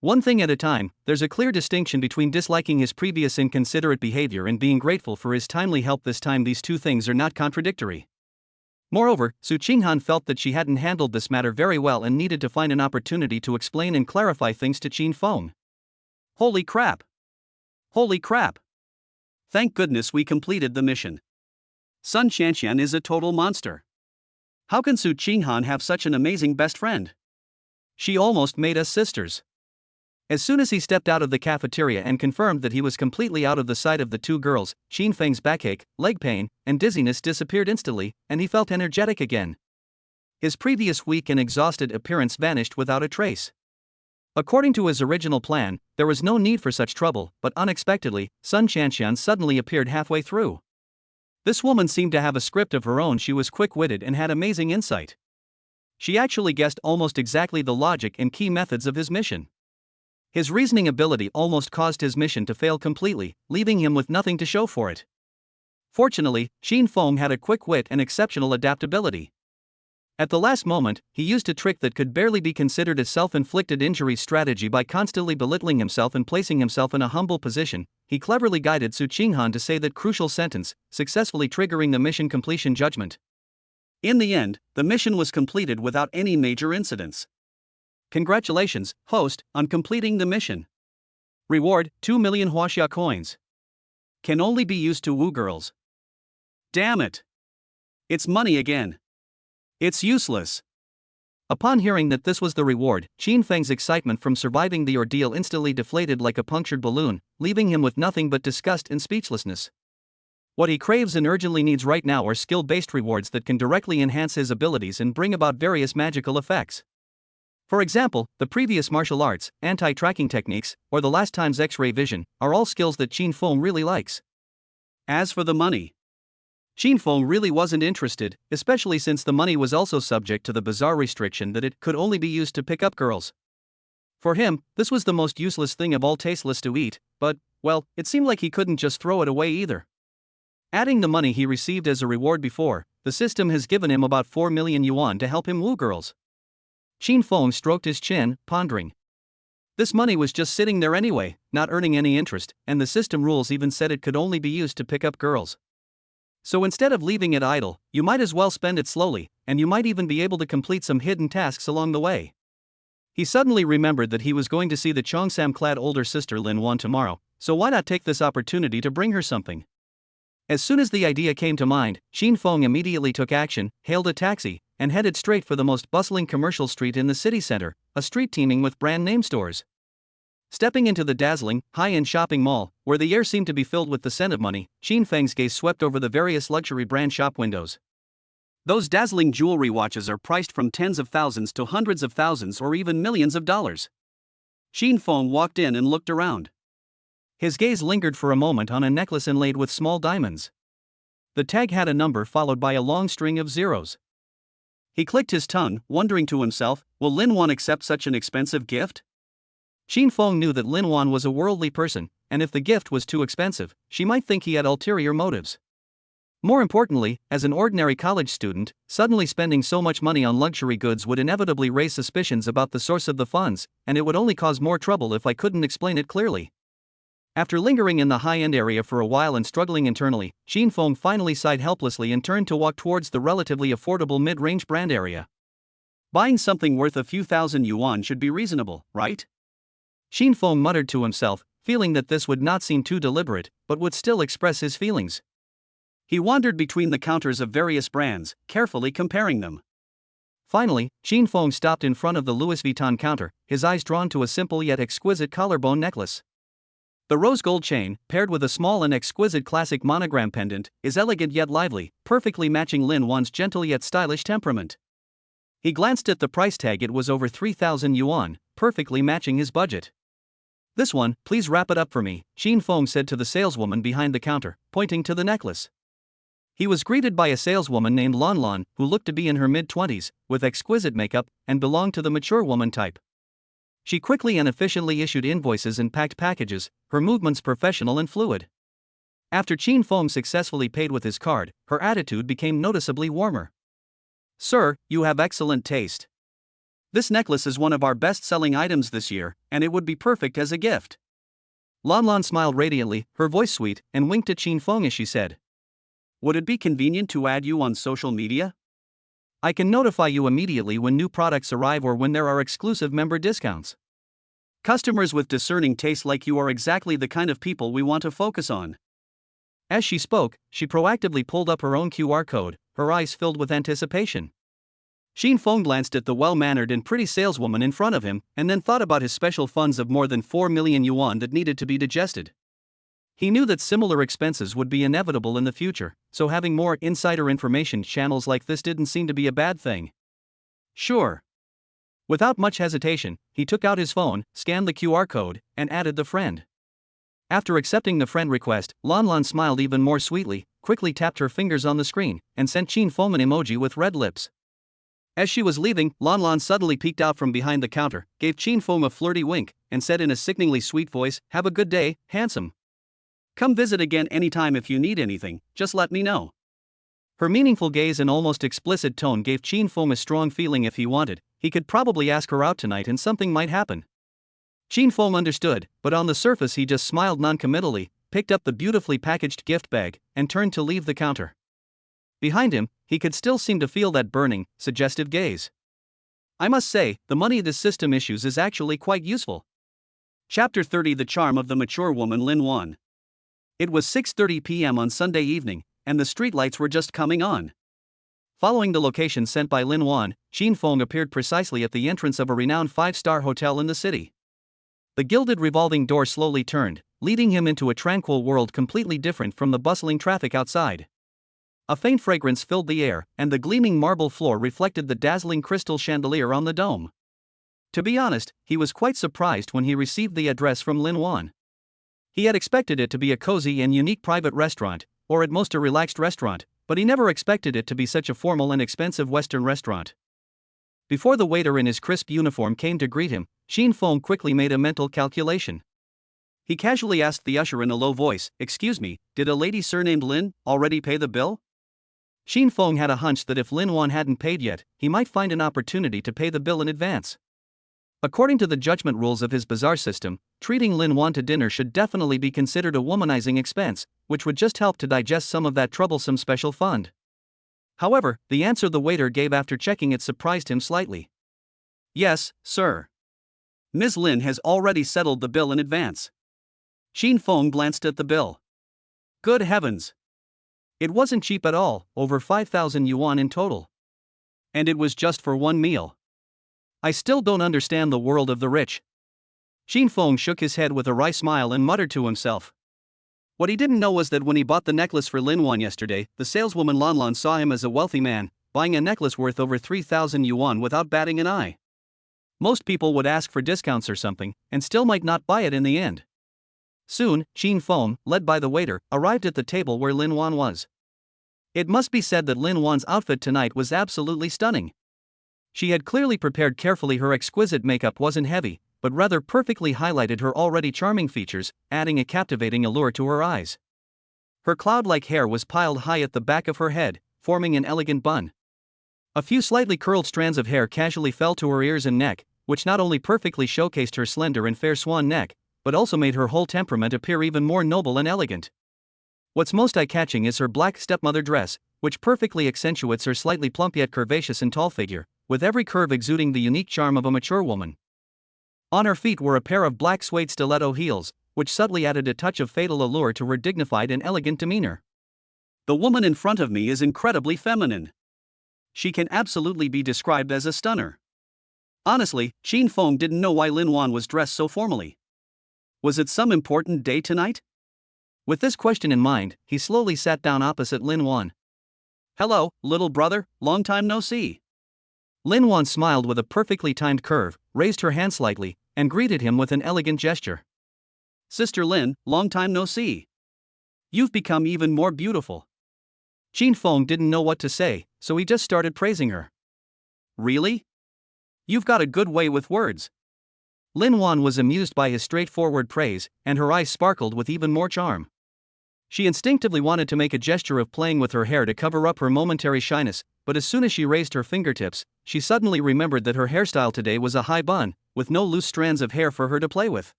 One thing at a time, there's a clear distinction between disliking his previous inconsiderate behavior and being grateful for his timely help. This time these two things are not contradictory. Moreover, Su Qinghan felt that she hadn't handled this matter very well and needed to find an opportunity to explain and clarify things to Qin Feng. Holy crap! Holy crap! Thank goodness we completed the mission. Sun Qianxian is a total monster. How can Su Qinghan have such an amazing best friend? She almost made us sisters. As soon as he stepped out of the cafeteria and confirmed that he was completely out of the sight of the two girls, Xin Feng's backache, leg pain, and dizziness disappeared instantly, and he felt energetic again. His previous weak and exhausted appearance vanished without a trace. According to his original plan, there was no need for such trouble, but unexpectedly, Sun Chanxian suddenly appeared halfway through. This woman seemed to have a script of her own. She was quick-witted and had amazing insight. She actually guessed almost exactly the logic and key methods of his mission. His reasoning ability almost caused his mission to fail completely, leaving him with nothing to show for it. Fortunately, Xin Feng had a quick wit and exceptional adaptability. At the last moment, he used a trick that could barely be considered a self-inflicted injury strategy. By constantly belittling himself and placing himself in a humble position, he cleverly guided Su Qinghan to say that crucial sentence, successfully triggering the mission completion judgment. In the end, the mission was completed without any major incidents. Congratulations, host, on completing the mission. Reward, 2 million huaxia coins. Can only be used to woo girls. Damn it! It's money again. It's useless. Upon hearing that this was the reward, Qin Feng's excitement from surviving the ordeal instantly deflated like a punctured balloon, leaving him with nothing but disgust and speechlessness. What he craves and urgently needs right now are skill-based rewards that can directly enhance his abilities and bring about various magical effects. For example, the previous martial arts, anti-tracking techniques, or the last time's X-ray vision, are all skills that Qin Feng really likes. As for the money, Qin Feng really wasn't interested, especially since the money was also subject to the bizarre restriction that it could only be used to pick up girls. For him, this was the most useless thing of all, tasteless to eat, but, well, it seemed like he couldn't just throw it away either. Adding the money he received as a reward before, the system has given him about 4 million yuan to help him woo girls. Qin Feng stroked his chin, pondering. This money was just sitting there anyway, not earning any interest, and the system rules even said it could only be used to pick up girls. So instead of leaving it idle, you might as well spend it slowly, and you might even be able to complete some hidden tasks along the way. He suddenly remembered that he was going to see the Cheongsam-clad older sister Lin Wan tomorrow, so why not take this opportunity to bring her something? As soon as the idea came to mind, Qin Feng immediately took action, hailed a taxi, and headed straight for the most bustling commercial street in the city center, a street teeming with brand name stores. Stepping into the dazzling, high-end shopping mall, where the air seemed to be filled with the scent of money, Qin Feng's gaze swept over the various luxury brand shop windows. Those dazzling jewelry watches are priced from tens of thousands to hundreds of thousands or even millions of dollars. Qin Feng walked in and looked around. His gaze lingered for a moment on a necklace inlaid with small diamonds. The tag had a number followed by a long string of zeros. He clicked his tongue, wondering to himself, will Lin Wan accept such an expensive gift? Qin Feng knew that Lin Wan was a worldly person, and if the gift was too expensive, she might think he had ulterior motives. More importantly, as an ordinary college student, suddenly spending so much money on luxury goods would inevitably raise suspicions about the source of the funds, and it would only cause more trouble if I couldn't explain it clearly. After lingering in the high-end area for a while and struggling internally, Qin Feng finally sighed helplessly and turned to walk towards the relatively affordable mid-range brand area. Buying something worth a few thousand yuan should be reasonable, right? Qin Feng muttered to himself, feeling that this would not seem too deliberate, but would still express his feelings. He wandered between the counters of various brands, carefully comparing them. Finally, Qin Feng stopped in front of the Louis Vuitton counter, his eyes drawn to a simple yet exquisite collarbone necklace. The rose gold chain, paired with a small and exquisite classic monogram pendant, is elegant yet lively, perfectly matching Lin Wan's gentle yet stylish temperament. He glanced at the price tag. It was over 3,000 yuan, perfectly matching his budget. This one, please wrap it up for me, Qin Feng said to the saleswoman behind the counter, pointing to the necklace. He was greeted by a saleswoman named Lon Lon, who looked to be in her mid-20s, with exquisite makeup, and belonged to the mature woman type. She quickly and efficiently issued invoices and packed packages, her movements professional and fluid. After Qin Feng successfully paid with his card, her attitude became noticeably warmer. Sir, you have excellent taste. This necklace is one of our best-selling items this year, and it would be perfect as a gift. Lon Lon smiled radiantly, her voice sweet, and winked at Qin Feng as she said, would it be convenient to add you on social media? I can notify you immediately when new products arrive or when there are exclusive member discounts. Customers with discerning taste like you are exactly the kind of people we want to focus on. As she spoke, she proactively pulled up her own QR code, her eyes filled with anticipation. Xin Feng glanced at the well-mannered and pretty saleswoman in front of him and then thought about his special funds of more than 4 million yuan that needed to be digested. He knew that similar expenses would be inevitable in the future, so having more insider information channels like this didn't seem to be a bad thing. Sure. Without much hesitation, he took out his phone, scanned the QR code, and added the friend. After accepting the friend request, Lan smiled even more sweetly, quickly tapped her fingers on the screen, and sent Xin Feng an emoji with red lips. As she was leaving, Lan suddenly peeked out from behind the counter, gave Xin Feng a flirty wink, and said in a sickeningly sweet voice, "Have a good day, handsome. Come visit again anytime if you need anything, just let me know." Her meaningful gaze and almost explicit tone gave Xin Feng a strong feeling if he wanted, he could probably ask her out tonight and something might happen. Xin Feng understood, but on the surface he just smiled noncommittally, picked up the beautifully packaged gift bag, and turned to leave the counter. Behind him, he could still seem to feel that burning, suggestive gaze. I must say, the money this system issues is actually quite useful. Chapter 30 The Charm of the Mature Woman Lin Wan. It was 6:30 p.m. on Sunday evening, and the streetlights were just coming on. Following the location sent by Lin Wan, Xin Feng appeared precisely at the entrance of a renowned 5-star hotel in the city. The gilded revolving door slowly turned, leading him into a tranquil world completely different from the bustling traffic outside. A faint fragrance filled the air, and the gleaming marble floor reflected the dazzling crystal chandelier on the dome. To be honest, he was quite surprised when he received the address from Lin Wan. He had expected it to be a cozy and unique private restaurant, or at most a relaxed restaurant, but he never expected it to be such a formal and expensive Western restaurant. Before the waiter in his crisp uniform came to greet him, Xin Feng quickly made a mental calculation. He casually asked the usher in a low voice, "Excuse me, did a lady surnamed Lin already pay the bill?" Xin Feng had a hunch that if Lin Wan hadn't paid yet, he might find an opportunity to pay the bill in advance. According to the judgment rules of his bazaar system, treating Lin Wan to dinner should definitely be considered a womanizing expense, which would just help to digest some of that troublesome special fund. However, the answer the waiter gave after checking it surprised him slightly. "Yes, sir. Ms. Lin has already settled the bill in advance." Xin Feng glanced at the bill. Good heavens! It wasn't cheap at all, over 5,000 yuan in total. And it was just for one meal. I still don't understand the world of the rich. Xin Feng shook his head with a wry smile and muttered to himself. What he didn't know was that when he bought the necklace for Lin Wan yesterday, the saleswoman Lan saw him as a wealthy man, buying a necklace worth over 3,000 yuan without batting an eye. Most people would ask for discounts or something, and still might not buy it in the end. Soon, Xin Feng, led by the waiter, arrived at the table where Lin Wan was. It must be said that Lin Wan's outfit tonight was absolutely stunning. She had clearly prepared carefully. Her exquisite makeup wasn't heavy, but rather perfectly highlighted her already charming features, adding a captivating allure to her eyes. Her cloud-like hair was piled high at the back of her head, forming an elegant bun. A few slightly curled strands of hair casually fell to her ears and neck, which not only perfectly showcased her slender and fair swan neck, but also made her whole temperament appear even more noble and elegant. What's most eye-catching is her black stepmother dress, which perfectly accentuates her slightly plump yet curvaceous and tall figure, with every curve exuding the unique charm of a mature woman. On her feet were a pair of black suede stiletto heels, which subtly added a touch of fatal allure to her dignified and elegant demeanor. The woman in front of me is incredibly feminine. She can absolutely be described as a stunner. Honestly, Xin Feng didn't know why Lin Wan was dressed so formally. Was it some important day tonight? With this question in mind, he slowly sat down opposite Lin Wan. "Hello, little brother, long time no see." Lin Wan smiled with a perfectly timed curve, raised her hand slightly, and greeted him with an elegant gesture. "Sister Lin, long time no see. You've become even more beautiful." Xin Feng didn't know what to say, so he just started praising her. "Really? You've got a good way with words." Lin Wan was amused by his straightforward praise, and her eyes sparkled with even more charm. She instinctively wanted to make a gesture of playing with her hair to cover up her momentary shyness, but as soon as she raised her fingertips, she suddenly remembered that her hairstyle today was a high bun, with no loose strands of hair for her to play with.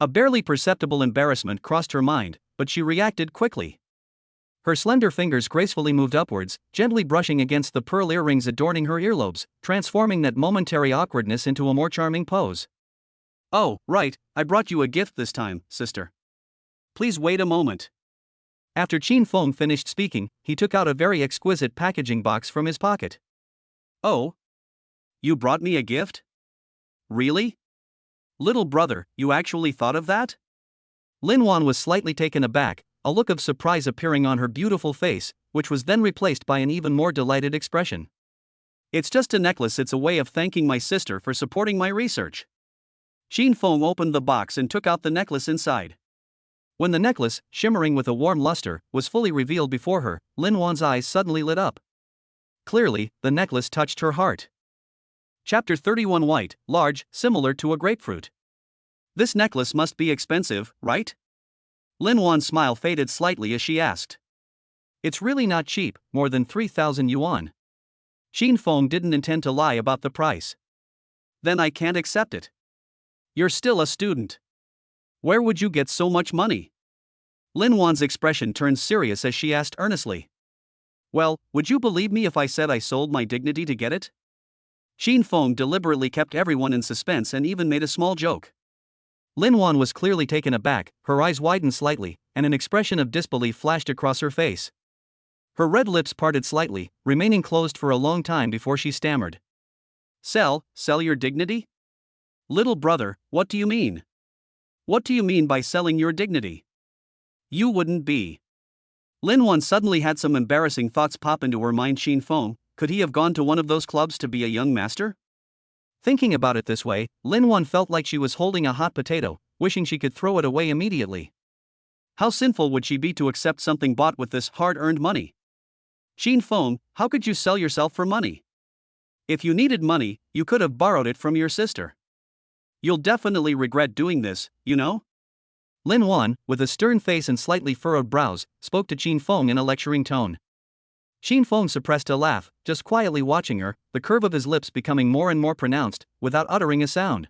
A barely perceptible embarrassment crossed her mind, but she reacted quickly. Her slender fingers gracefully moved upwards, gently brushing against the pearl earrings adorning her earlobes, transforming that momentary awkwardness into a more charming pose. "Oh, right, I brought you a gift this time, sister. Please wait a moment." After Xin Feng finished speaking, he took out a very exquisite packaging box from his pocket. Oh, you brought me a gift? Really? Little brother, you actually thought of that? Lin Wan was slightly taken aback, a look of surprise appearing on her beautiful face, which was then replaced by an even more delighted expression. It's just a necklace, it's a way of thanking my sister for supporting my research. Xin Feng opened the box and took out the necklace inside. When the necklace, shimmering with a warm luster, was fully revealed before her, Lin Wan's eyes suddenly lit up. Clearly, the necklace touched her heart. Chapter 31. White, large, similar to a grapefruit. This necklace must be expensive, right? Lin Wan's smile faded slightly as she asked. It's really not cheap, more than 3,000 yuan. Xin Feng didn't intend to lie about the price. Then I can't accept it. You're still a student. Where would you get so much money? Lin Wan's expression turned serious as she asked earnestly. Well, would you believe me if I said I sold my dignity to get it? Xin Feng deliberately kept everyone in suspense and even made a small joke. Lin Wan was clearly taken aback, her eyes widened slightly, and an expression of disbelief flashed across her face. Her red lips parted slightly, remaining closed for a long time before she stammered. Sell your dignity? Little brother, what do you mean? What do you mean by selling your dignity? You wouldn't be. Lin Wan suddenly had some embarrassing thoughts pop into her mind. Xin Feng, could he have gone to one of those clubs to be a young master? Thinking about it this way, Lin Wan felt like she was holding a hot potato, wishing she could throw it away immediately. How sinful would she be to accept something bought with this hard-earned money? Xin Feng, how could you sell yourself for money? If you needed money, you could have borrowed it from your sister. You'll definitely regret doing this, you know? Lin Wan, with a stern face and slightly furrowed brows, spoke to Xin Feng in a lecturing tone. Xin Feng suppressed a laugh, just quietly watching her, the curve of his lips becoming more and more pronounced, without uttering a sound.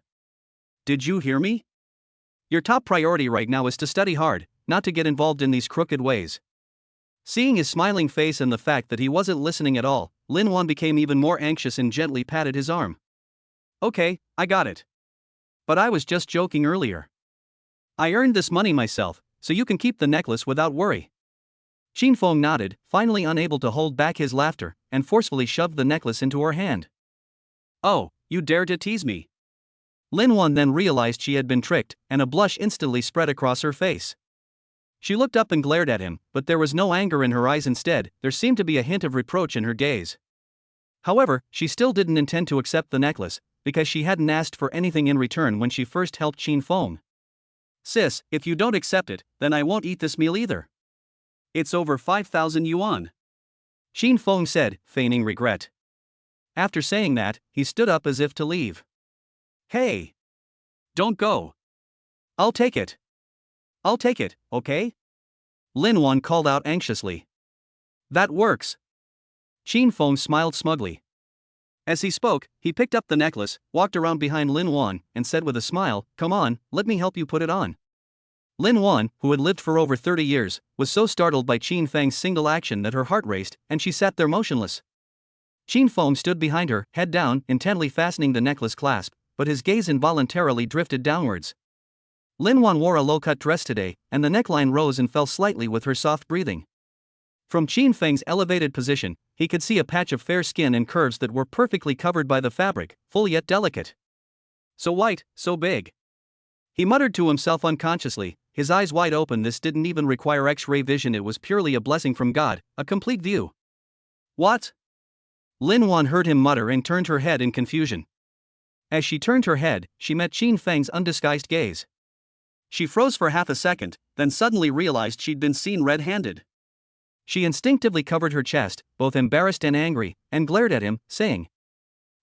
Did you hear me? Your top priority right now is to study hard, not to get involved in these crooked ways. Seeing his smiling face and the fact that he wasn't listening at all, Lin Wan became even more anxious and gently patted his arm. Okay, I got it. But I was just joking earlier. I earned this money myself, so you can keep the necklace without worry. Xin Feng nodded, finally unable to hold back his laughter, and forcefully shoved the necklace into her hand. Oh, you dare to tease me? Lin Wan then realized she had been tricked, and a blush instantly spread across her face. She looked up and glared at him, but there was no anger in her eyes. Instead, there seemed to be a hint of reproach in her gaze. However, she still didn't intend to accept the necklace, because she hadn't asked for anything in return when she first helped Xin Feng. Sis, if you don't accept it, then I won't eat this meal either. It's over 5,000 yuan. Xin Feng said, feigning regret. After saying that, he stood up as if to leave. Hey! Don't go. I'll take it. I'll take it, okay? Lin Wan called out anxiously. That works. Xin Feng smiled smugly. As he spoke, he picked up the necklace, walked around behind Lin Wan, and said with a smile, Come on, let me help you put it on. Lin Wan, who had lived for over 30 years, was so startled by Qin Feng's single action that her heart raced, and she sat there motionless. Qin Feng stood behind her, head down, intently fastening the necklace clasp, but his gaze involuntarily drifted downwards. Lin Wan wore a low-cut dress today, and the neckline rose and fell slightly with her soft breathing. From Qin Feng's elevated position, he could see a patch of fair skin and curves that were perfectly covered by the fabric, full yet delicate. So white, so big. He muttered to himself unconsciously, his eyes wide open. This didn't even require X-ray vision, it was purely a blessing from God, a complete view. What? Lin Wan heard him mutter and turned her head in confusion. As she turned her head, she met Qin Feng's undisguised gaze. She froze for half a second, then suddenly realized she'd been seen red-handed. She instinctively covered her chest, both embarrassed and angry, and glared at him, saying,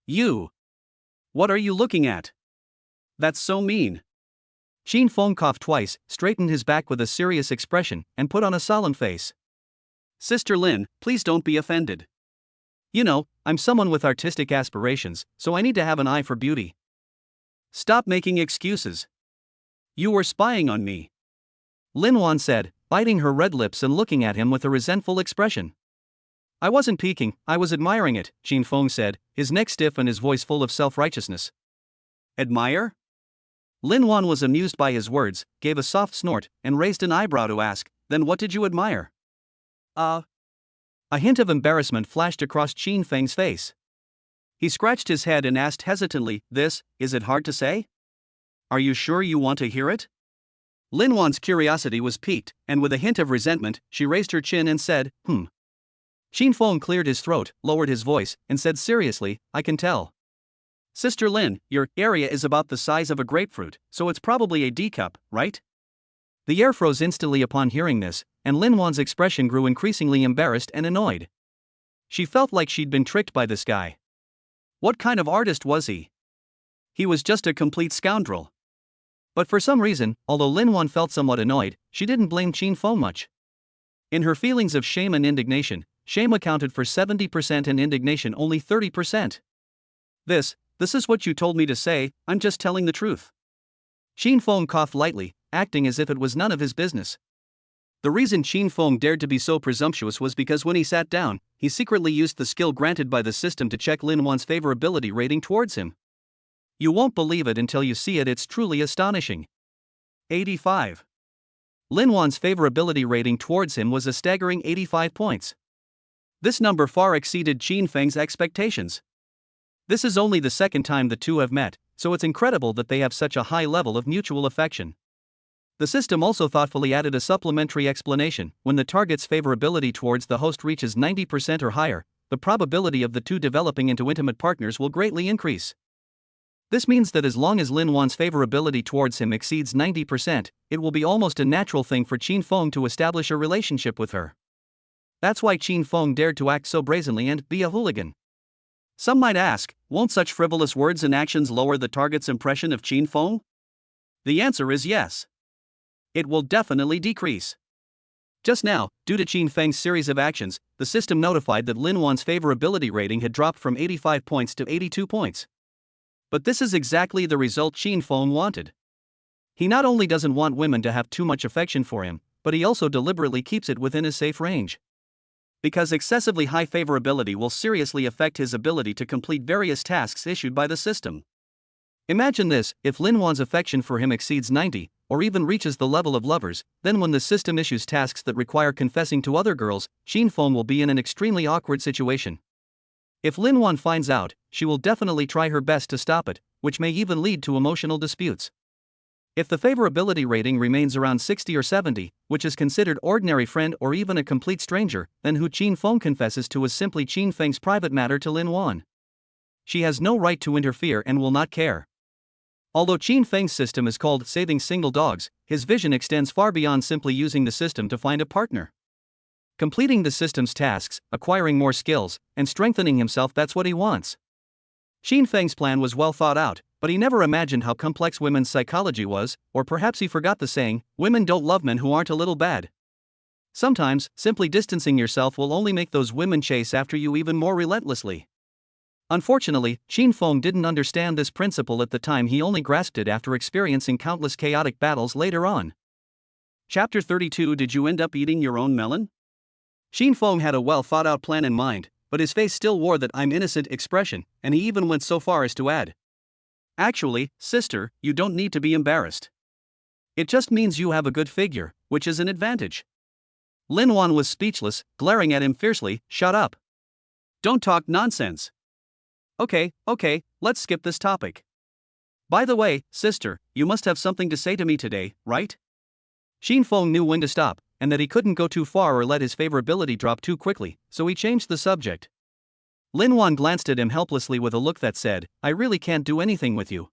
You! What are you looking at? That's so mean. Qin Feng coughed twice, straightened his back with a serious expression, and put on a solemn face. Sister Lin, please don't be offended. You know, I'm someone with artistic aspirations, so I need to have an eye for beauty. Stop making excuses. You were spying on me. Lin Wan said, biting her red lips and looking at him with a resentful expression. I wasn't peeking, I was admiring it, Qin Feng said, his neck stiff and his voice full of self-righteousness. Admire? Lin Wan was amused by his words, gave a soft snort, and raised an eyebrow to ask, Then what did you admire? A hint of embarrassment flashed across Qin Feng's face. He scratched his head and asked hesitantly, is it hard to say? Are you sure you want to hear it? Lin Wan's curiosity was piqued, and with a hint of resentment, she raised her chin and said, Qin Feng cleared his throat, lowered his voice, and said seriously, I can tell. Sister Lin, your area is about the size of a grapefruit, so it's probably a D cup, right? The air froze instantly upon hearing this, and Lin Wan's expression grew increasingly embarrassed and annoyed. She felt like she'd been tricked by this guy. What kind of artist was he? He was just a complete scoundrel. But for some reason, although Lin Wan felt somewhat annoyed, she didn't blame Qin Feng much. In her feelings of shame and indignation, shame accounted for 70% and indignation only 30%. This is what you told me to say, I'm just telling the truth. Qin Feng coughed lightly, acting as if it was none of his business. The reason Qin Feng dared to be so presumptuous was because when he sat down, he secretly used the skill granted by the system to check Lin Wan's favorability rating towards him. You won't believe it until you see it, it's truly astonishing. 85. Lin Wan's favorability rating towards him was a staggering 85 points. This number far exceeded Qin Feng's expectations. This is only the second time the two have met, so it's incredible that they have such a high level of mutual affection. The system also thoughtfully added a supplementary explanation: when the target's favorability towards the host reaches 90% or higher, the probability of the two developing into intimate partners will greatly increase. This means that as long as Lin Wan's favorability towards him exceeds 90%, it will be almost a natural thing for Qin Feng to establish a relationship with her. That's why Qin Feng dared to act so brazenly and be a hooligan. Some might ask, won't such frivolous words and actions lower the target's impression of Qin Feng? The answer is yes. It will definitely decrease. Just now, due to Qin Feng's series of actions, the system notified that Lin Wan's favorability rating had dropped from 85 points to 82 points. But this is exactly the result Qin Feng wanted. He not only doesn't want women to have too much affection for him, but he also deliberately keeps it within a safe range. Because excessively high favorability will seriously affect his ability to complete various tasks issued by the system. Imagine this: if Lin Wan's affection for him exceeds 90, or even reaches the level of lovers, then when the system issues tasks that require confessing to other girls, Qin Feng will be in an extremely awkward situation. If Lin Wan finds out, she will definitely try her best to stop it, which may even lead to emotional disputes. If the favorability rating remains around 60 or 70, which is considered ordinary friend or even a complete stranger, then who Qin Feng confesses to is simply Qin Feng's private matter to Lin Wan. She has no right to interfere and will not care. Although Qin Feng's system is called saving single dogs, his vision extends far beyond simply using the system to find a partner. Completing the system's tasks, acquiring more skills, and strengthening himself, that's what he wants. Qin Feng's plan was well thought out, but he never imagined how complex women's psychology was, or perhaps he forgot the saying, women don't love men who aren't a little bad. Sometimes, simply distancing yourself will only make those women chase after you even more relentlessly. Unfortunately, Qin Feng didn't understand this principle at the time, he only grasped it after experiencing countless chaotic battles later on. Chapter 32. Did you end up eating your own melon? Qin Feng had a well thought out plan in mind, but his face still wore that I'm innocent expression, and he even went so far as to add, actually, sister, you don't need to be embarrassed. It just means you have a good figure, which is an advantage. Lin Wan was speechless, glaring at him fiercely. Shut up. Don't talk nonsense. Okay, let's skip this topic. By the way, sister, you must have something to say to me today, right? Qin Feng knew when to stop, and that he couldn't go too far or let his favorability drop too quickly, so he changed the subject. Lin Wan glanced at him helplessly with a look that said, I really can't do anything with you.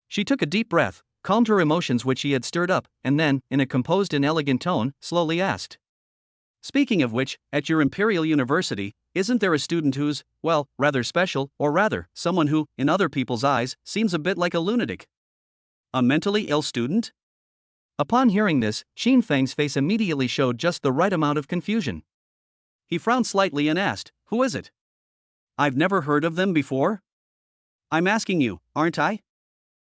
She took a deep breath, calmed her emotions which she had stirred up, and then, in a composed and elegant tone, slowly asked, speaking of which, at your Imperial University, isn't there a student who's, well, rather special, or rather, someone who, in other people's eyes, seems a bit like a lunatic? A mentally ill student? Upon hearing this, Qin Feng's face immediately showed just the right amount of confusion. He frowned slightly and asked, who is it? I've never heard of them before. I'm asking you, aren't I?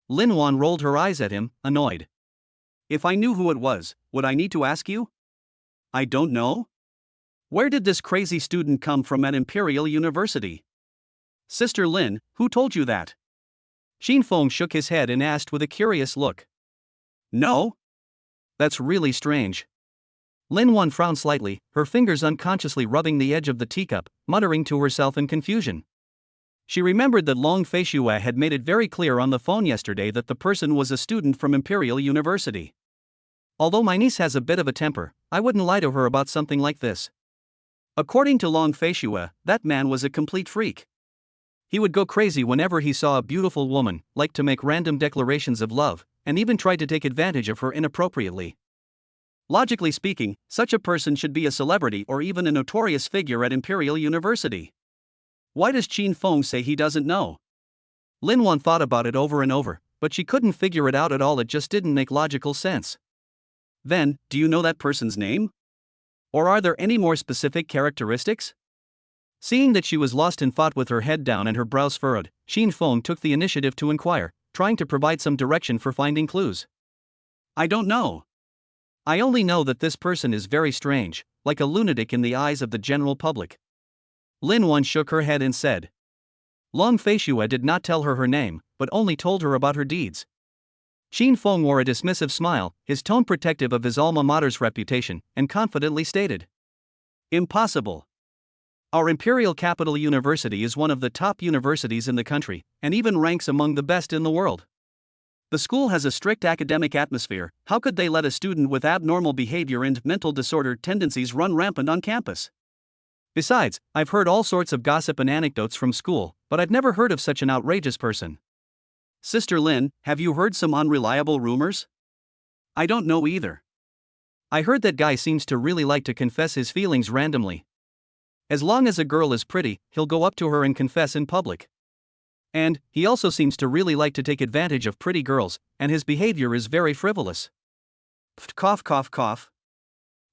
Lin Wan rolled her eyes at him, annoyed. If I knew who it was, would I need to ask you? I don't know. Where did this crazy student come from at Imperial University? Sister Lin, who told you that? Qin Feng shook his head and asked with a curious look. No? That's really strange. Lin Wan frowned slightly, her fingers unconsciously rubbing the edge of the teacup, muttering to herself in confusion. She remembered that Long Feishue had made it very clear on the phone yesterday that the person was a student from Imperial University. Although my niece has a bit of a temper, I wouldn't lie to her about something like this. According to Long Feishue, that man was a complete freak. He would go crazy whenever he saw a beautiful woman, liked to make random declarations of love, and even tried to take advantage of her inappropriately. Logically speaking, such a person should be a celebrity or even a notorious figure at Imperial University. Why does Qin Feng say he doesn't know? Lin Wan thought about it over and over, but she couldn't figure it out at all. It just didn't make logical sense. Then, do you know that person's name? Or are there any more specific characteristics? Seeing that she was lost in thought with her head down and her brows furrowed, Qin Feng took the initiative to inquire, trying to provide some direction for finding clues. I don't know. I only know that this person is very strange, like a lunatic in the eyes of the general public. Lin Wan shook her head and said. Long Feishue did not tell her name, but only told her about her deeds. Qin Feng wore a dismissive smile, his tone protective of his alma mater's reputation, and confidently stated. Impossible. Our Imperial Capital University is one of the top universities in the country, and even ranks among the best in the world. The school has a strict academic atmosphere. How could they let a student with abnormal behavior and mental disorder tendencies run rampant on campus? Besides, I've heard all sorts of gossip and anecdotes from school, but I've never heard of such an outrageous person. Sister Lin, have you heard some unreliable rumors? I don't know either. I heard that guy seems to really like to confess his feelings randomly. As long as a girl is pretty, he'll go up to her and confess in public. And he also seems to really like to take advantage of pretty girls, and his behavior is very frivolous. Cough, cough, cough.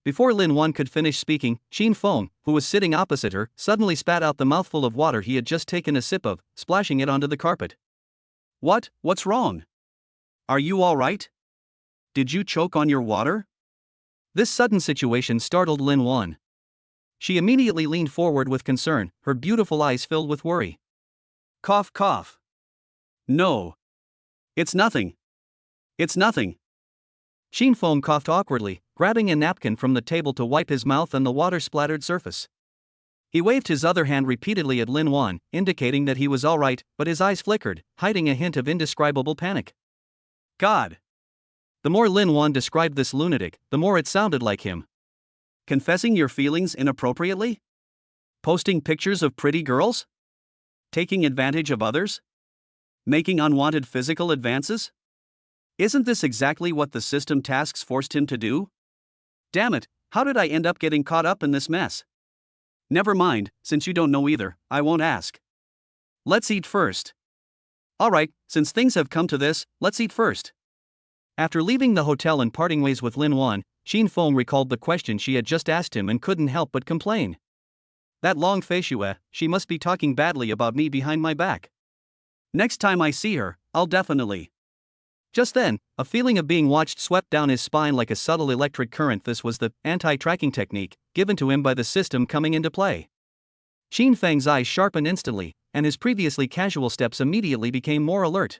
Before Lin Wan could finish speaking, Qin Feng, who was sitting opposite her, suddenly spat out the mouthful of water he had just taken a sip of, splashing it onto the carpet. What's wrong? Are you all right? Did you choke on your water? This sudden situation startled Lin Wan. She immediately leaned forward with concern, her beautiful eyes filled with worry. Cough, cough. No. It's nothing. It's nothing. Qin Feng coughed awkwardly, grabbing a napkin from the table to wipe his mouth and the water-splattered surface. He waved his other hand repeatedly at Lin Wan, indicating that he was all right, but his eyes flickered, hiding a hint of indescribable panic. God! The more Lin Wan described this lunatic, the more it sounded like him. Confessing your feelings inappropriately? Posting pictures of pretty girls? Taking advantage of others? Making unwanted physical advances? Isn't this exactly what the system tasks forced him to do? Damn it, how did I end up getting caught up in this mess? Never mind, since you don't know either, I won't ask. Let's eat first. Alright, since things have come to this, let's eat first. After leaving the hotel and parting ways with Lin Wan, Qin Feng recalled the question she had just asked him and couldn't help but complain. That Long Feishue, she must be talking badly about me behind my back. Next time I see her, I'll definitely. Just then, a feeling of being watched swept down his spine like a subtle electric current. This was the anti-tracking technique given to him by the system coming into play. Qin Feng's eyes sharpened instantly, and his previously casual steps immediately became more alert.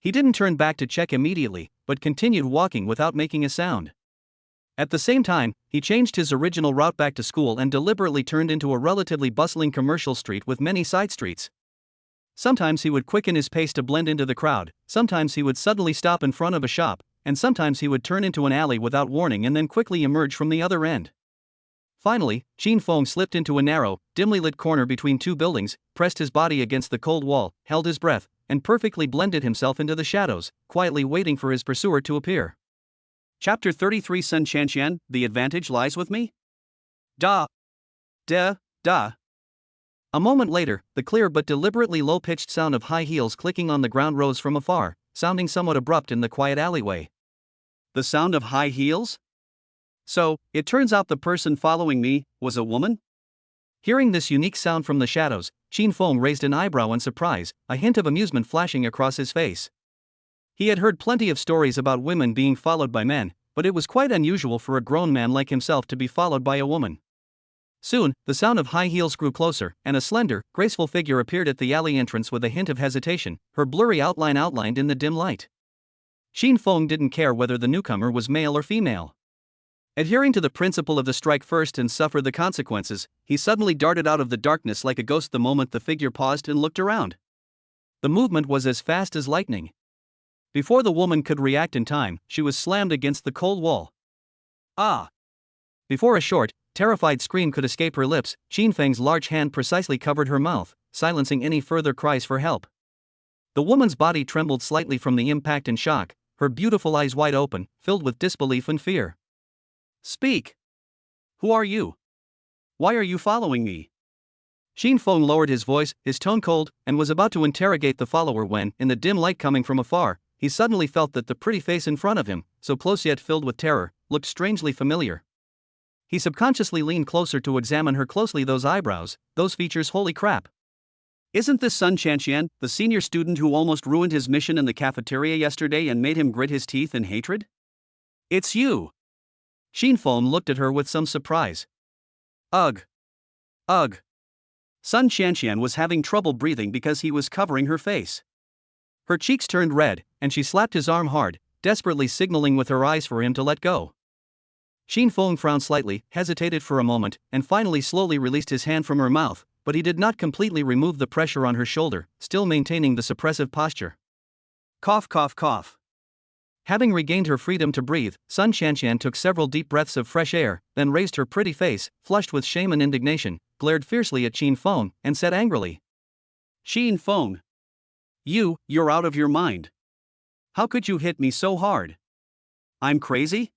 He didn't turn back to check immediately, but continued walking without making a sound. At the same time, he changed his original route back to school and deliberately turned into a relatively bustling commercial street with many side streets. Sometimes he would quicken his pace to blend into the crowd, sometimes he would suddenly stop in front of a shop, and sometimes he would turn into an alley without warning and then quickly emerge from the other end. Finally, Qin Feng slipped into a narrow, dimly lit corner between two buildings, pressed his body against the cold wall, held his breath, and perfectly blended himself into the shadows, quietly waiting for his pursuer to appear. Chapter 33 Sun Chanshan, The Advantage Lies With Me? Da. Da. A moment later, the clear but deliberately low-pitched sound of high heels clicking on the ground rose from afar, sounding somewhat abrupt in the quiet alleyway. The sound of high heels? So, it turns out the person following me was a woman? Hearing this unique sound from the shadows, Qin Feng raised an eyebrow in surprise, a hint of amusement flashing across his face. He had heard plenty of stories about women being followed by men, but it was quite unusual for a grown man like himself to be followed by a woman. Soon, the sound of high heels grew closer, and a slender, graceful figure appeared at the alley entrance with a hint of hesitation, her blurry outline outlined in the dim light. Qin Feng didn't care whether the newcomer was male or female. Adhering to the principle of the strike first and suffer the consequences, he suddenly darted out of the darkness like a ghost the moment the figure paused and looked around. The movement was as fast as lightning. Before the woman could react in time, she was slammed against the cold wall. Ah! Before a short, terrified scream could escape her lips, Qin Feng's large hand precisely covered her mouth, silencing any further cries for help. The woman's body trembled slightly from the impact and shock, her beautiful eyes wide open, filled with disbelief and fear. Speak! Who are you? Why are you following me? Qin Feng lowered his voice, his tone cold, and was about to interrogate the follower when, in the dim light coming from afar, he suddenly felt that the pretty face in front of him, so close yet filled with terror, looked strangely familiar. He subconsciously leaned closer to examine her closely. Those eyebrows, those features, holy crap. Isn't this Sun Chanxian, the senior student who almost ruined his mission in the cafeteria yesterday and made him grit his teeth in hatred? It's you! Qin Feng looked at her with some surprise. Ugh! Ugh! Sun Chanxian was having trouble breathing because he was covering her face. Her cheeks turned red, and she slapped his arm hard, desperately signaling with her eyes for him to let go. Qin Feng frowned slightly, hesitated for a moment, and finally slowly released his hand from her mouth, but he did not completely remove the pressure on her shoulder, still maintaining the suppressive posture. Cough, cough, cough. Having regained her freedom to breathe, Sun Chanxian took several deep breaths of fresh air, then raised her pretty face, flushed with shame and indignation, glared fiercely at Qin Feng, and said angrily, Qin Feng! You're out of your mind. How could you hit me so hard? I'm crazy?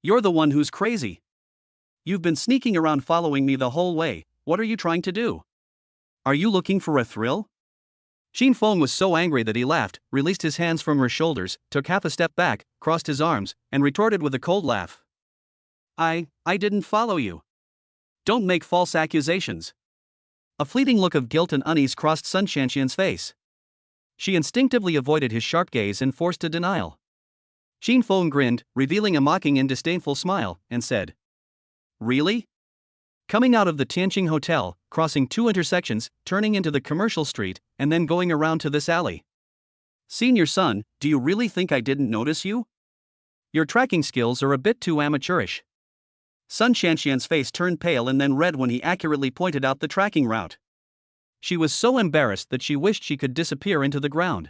You're the one who's crazy. You've been sneaking around following me the whole way. What are you trying to do? Are you looking for a thrill? Qin Feng was so angry that he laughed, released his hands from her shoulders, took half a step back, crossed his arms, and retorted with a cold laugh. I didn't follow you. Don't make false accusations. A fleeting look of guilt and unease crossed Sun Chanxian's face. She instinctively avoided his sharp gaze and forced a denial. Qin Feng grinned, revealing a mocking and disdainful smile, and said, Really? Coming out of the Tianqing Hotel, crossing 2 intersections, turning into the commercial street, and then going around to this alley. Senior Sun, do you really think I didn't notice you? Your tracking skills are a bit too amateurish. Sun Chanxian's face turned pale and then red when he accurately pointed out the tracking route. She was so embarrassed that she wished she could disappear into the ground.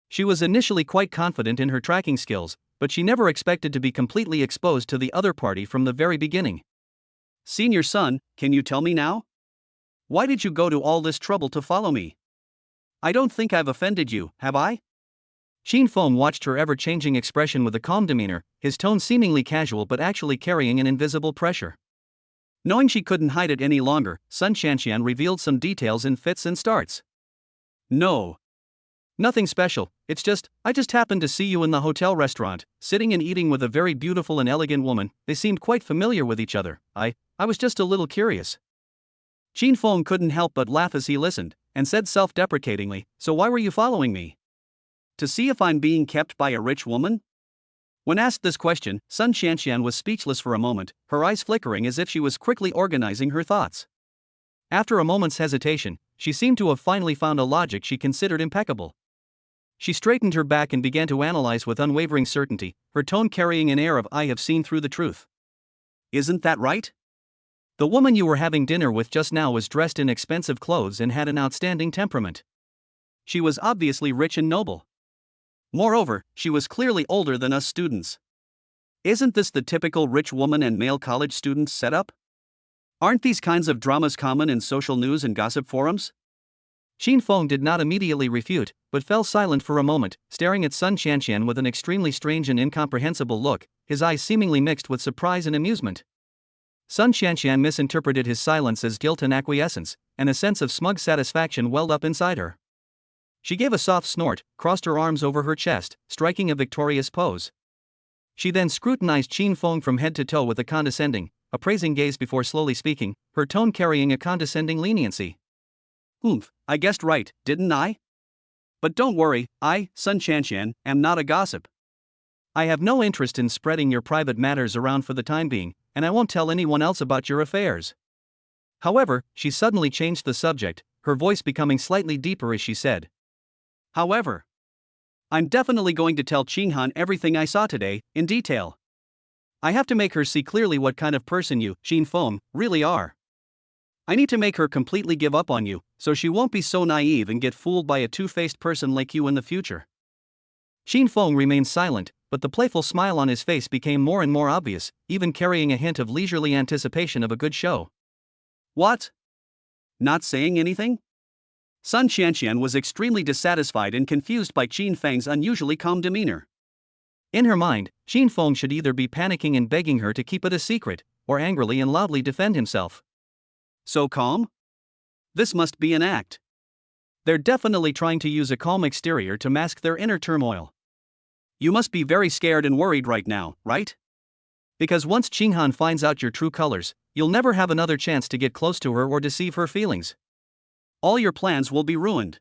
She was initially quite confident in her tracking skills, but she never expected to be completely exposed to the other party from the very beginning. Senior Sun, can you tell me now? Why did you go to all this trouble to follow me? I don't think I've offended you, have I? Qin Feng watched her ever-changing expression with a calm demeanor, his tone seemingly casual but actually carrying an invisible pressure. Knowing she couldn't hide it any longer, Sun Chanxian revealed some details in fits and starts. No. Nothing special, I just happened to see you in the hotel restaurant, sitting and eating with a very beautiful and elegant woman. They seemed quite familiar with each other. I was just a little curious. Qin Feng couldn't help but laugh as he listened, and said self-deprecatingly, So why were you following me? To see if I'm being kept by a rich woman? When asked this question, Sun Chanxian was speechless for a moment, her eyes flickering as if she was quickly organizing her thoughts. After a moment's hesitation, she seemed to have finally found a logic she considered impeccable. She straightened her back and began to analyze with unwavering certainty, her tone carrying an air of I have seen through the truth. Isn't that right? The woman you were having dinner with just now was dressed in expensive clothes and had an outstanding temperament. She was obviously rich and noble. Moreover, she was clearly older than us students. Isn't this the typical rich woman and male college students setup? Aren't these kinds of dramas common in social news and gossip forums? Qin Feng did not immediately refute, but fell silent for a moment, staring at Sun Chanxian with an extremely strange and incomprehensible look, his eyes seemingly mixed with surprise and amusement. Sun Chanxian misinterpreted his silence as guilt and acquiescence, and a sense of smug satisfaction welled up inside her. She gave a soft snort, crossed her arms over her chest, striking a victorious pose. She then scrutinized Qin Feng from head to toe with a condescending, appraising gaze before slowly speaking, her tone carrying a condescending leniency. I guessed right, didn't I? But don't worry, Sun Chanxian, am not a gossip. I have no interest in spreading your private matters around for the time being, and I won't tell anyone else about your affairs. However, she suddenly changed the subject, her voice becoming slightly deeper as she said. However, I'm definitely going to tell Qinghan everything I saw today, in detail. I have to make her see clearly what kind of person you, Shin Feng, really are. I need to make her completely give up on you, so she won't be so naive and get fooled by a two-faced person like you in the future. Shin Feng remained silent, but the playful smile on his face became more and more obvious, even carrying a hint of leisurely anticipation of a good show. What? Not saying anything? Sun Qianqian was extremely dissatisfied and confused by Qin Feng's unusually calm demeanor. In her mind, Qin Feng should either be panicking and begging her to keep it a secret, or angrily and loudly defend himself. So calm? This must be an act. They're definitely trying to use a calm exterior to mask their inner turmoil. You must be very scared and worried right now, right? Because once Qinghan finds out your true colors, you'll never have another chance to get close to her or deceive her feelings. All your plans will be ruined.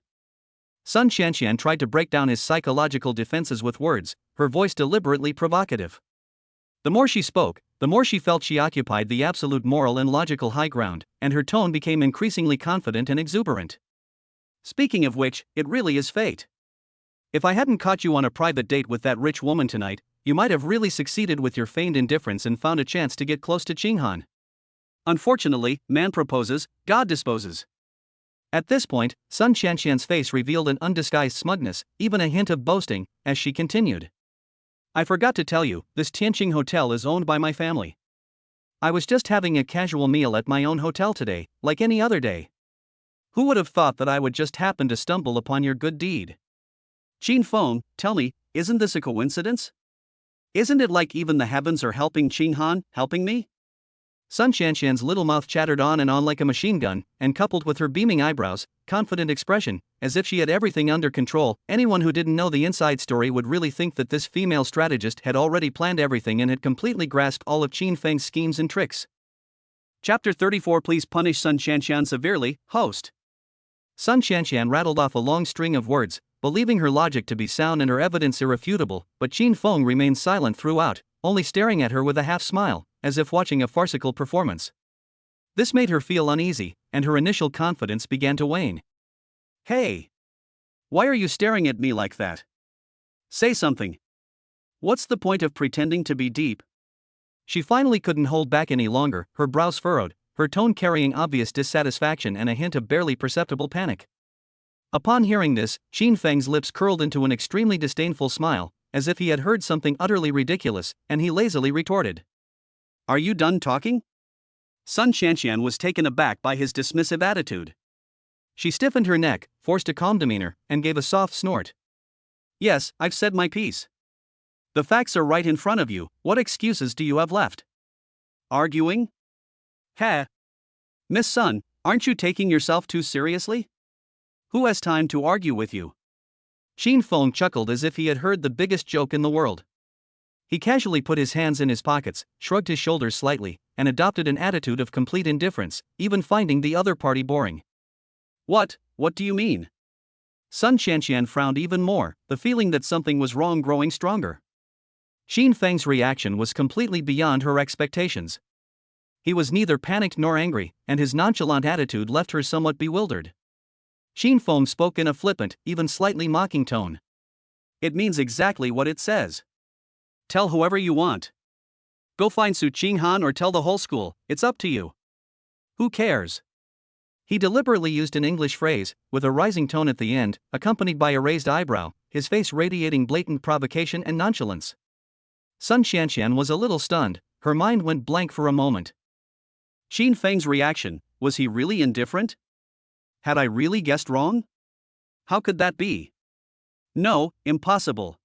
Sun Qianqian tried to break down his psychological defenses with words, her voice deliberately provocative. The more she spoke, the more she felt she occupied the absolute moral and logical high ground, and her tone became increasingly confident and exuberant. Speaking of which, it really is fate. If I hadn't caught you on a private date with that rich woman tonight, you might have really succeeded with your feigned indifference and found a chance to get close to Qinghan. Unfortunately, man proposes, God disposes. At this point, Sun Qianqian's face revealed an undisguised smugness, even a hint of boasting, as she continued. I forgot to tell you, this Tianqing hotel is owned by my family. I was just having a casual meal at my own hotel today, like any other day. Who would have thought that I would just happen to stumble upon your good deed? Qin Feng, tell me, isn't this a coincidence? Isn't it like even the heavens are helping Qinghan, helping me? Sun Qianqian's little mouth chattered on and on like a machine gun, and coupled with her beaming eyebrows, confident expression, as if she had everything under control, anyone who didn't know the inside story would really think that this female strategist had already planned everything and had completely grasped all of Qin Feng's schemes and tricks. Chapter 34. Please punish Sun Qianqian severely, host. Sun Qianqian rattled off a long string of words, believing her logic to be sound and her evidence irrefutable, but Qin Feng remained silent throughout, only staring at her with a half-smile, as if watching a farcical performance. This made her feel uneasy, and her initial confidence began to wane. Hey! Why are you staring at me like that? Say something. What's the point of pretending to be deep? She finally couldn't hold back any longer, her brows furrowed, her tone carrying obvious dissatisfaction and a hint of barely perceptible panic. Upon hearing this, Qin Feng's lips curled into an extremely disdainful smile, as if he had heard something utterly ridiculous, and he lazily retorted. Are you done talking? Sun Qianqian was taken aback by his dismissive attitude. She stiffened her neck, forced a calm demeanor, and gave a soft snort. Yes, I've said my piece. The facts are right in front of you, what excuses do you have left? Arguing? Heh. Miss Sun, aren't you taking yourself too seriously? Who has time to argue with you? Qin Feng chuckled as if he had heard the biggest joke in the world. He casually put his hands in his pockets, shrugged his shoulders slightly, and adopted an attitude of complete indifference, even finding the other party boring. What do you mean? Sun Qianqian frowned even more, the feeling that something was wrong growing stronger. Qin Feng's reaction was completely beyond her expectations. He was neither panicked nor angry, and his nonchalant attitude left her somewhat bewildered. Qin Feng spoke in a flippant, even slightly mocking tone. It means exactly what it says. Tell whoever you want. Go find Su Qinghan or tell the whole school, it's up to you. Who cares? He deliberately used an English phrase, with a rising tone at the end, accompanied by a raised eyebrow, his face radiating blatant provocation and nonchalance. Sun Qianqian was a little stunned, her mind went blank for a moment. Qin Feng's reaction, was he really indifferent? Had I really guessed wrong? How could that be? No, impossible.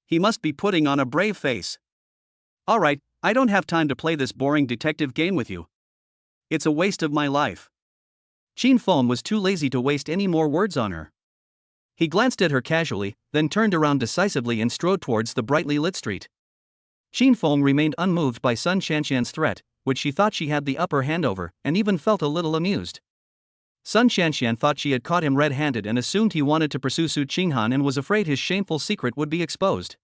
He must be putting on a brave face. Alright, I don't have time to play this boring detective game with you. It's a waste of my life. Qin Feng was too lazy to waste any more words on her. He glanced at her casually, then turned around decisively and strode towards the brightly lit street. Qin Feng remained unmoved by Sun Qianqian's threat, which she thought she had the upper hand over, and even felt a little amused. Sun Qianqian thought she had caught him red-handed and assumed he wanted to pursue Su Qinghan and was afraid his shameful secret would be exposed.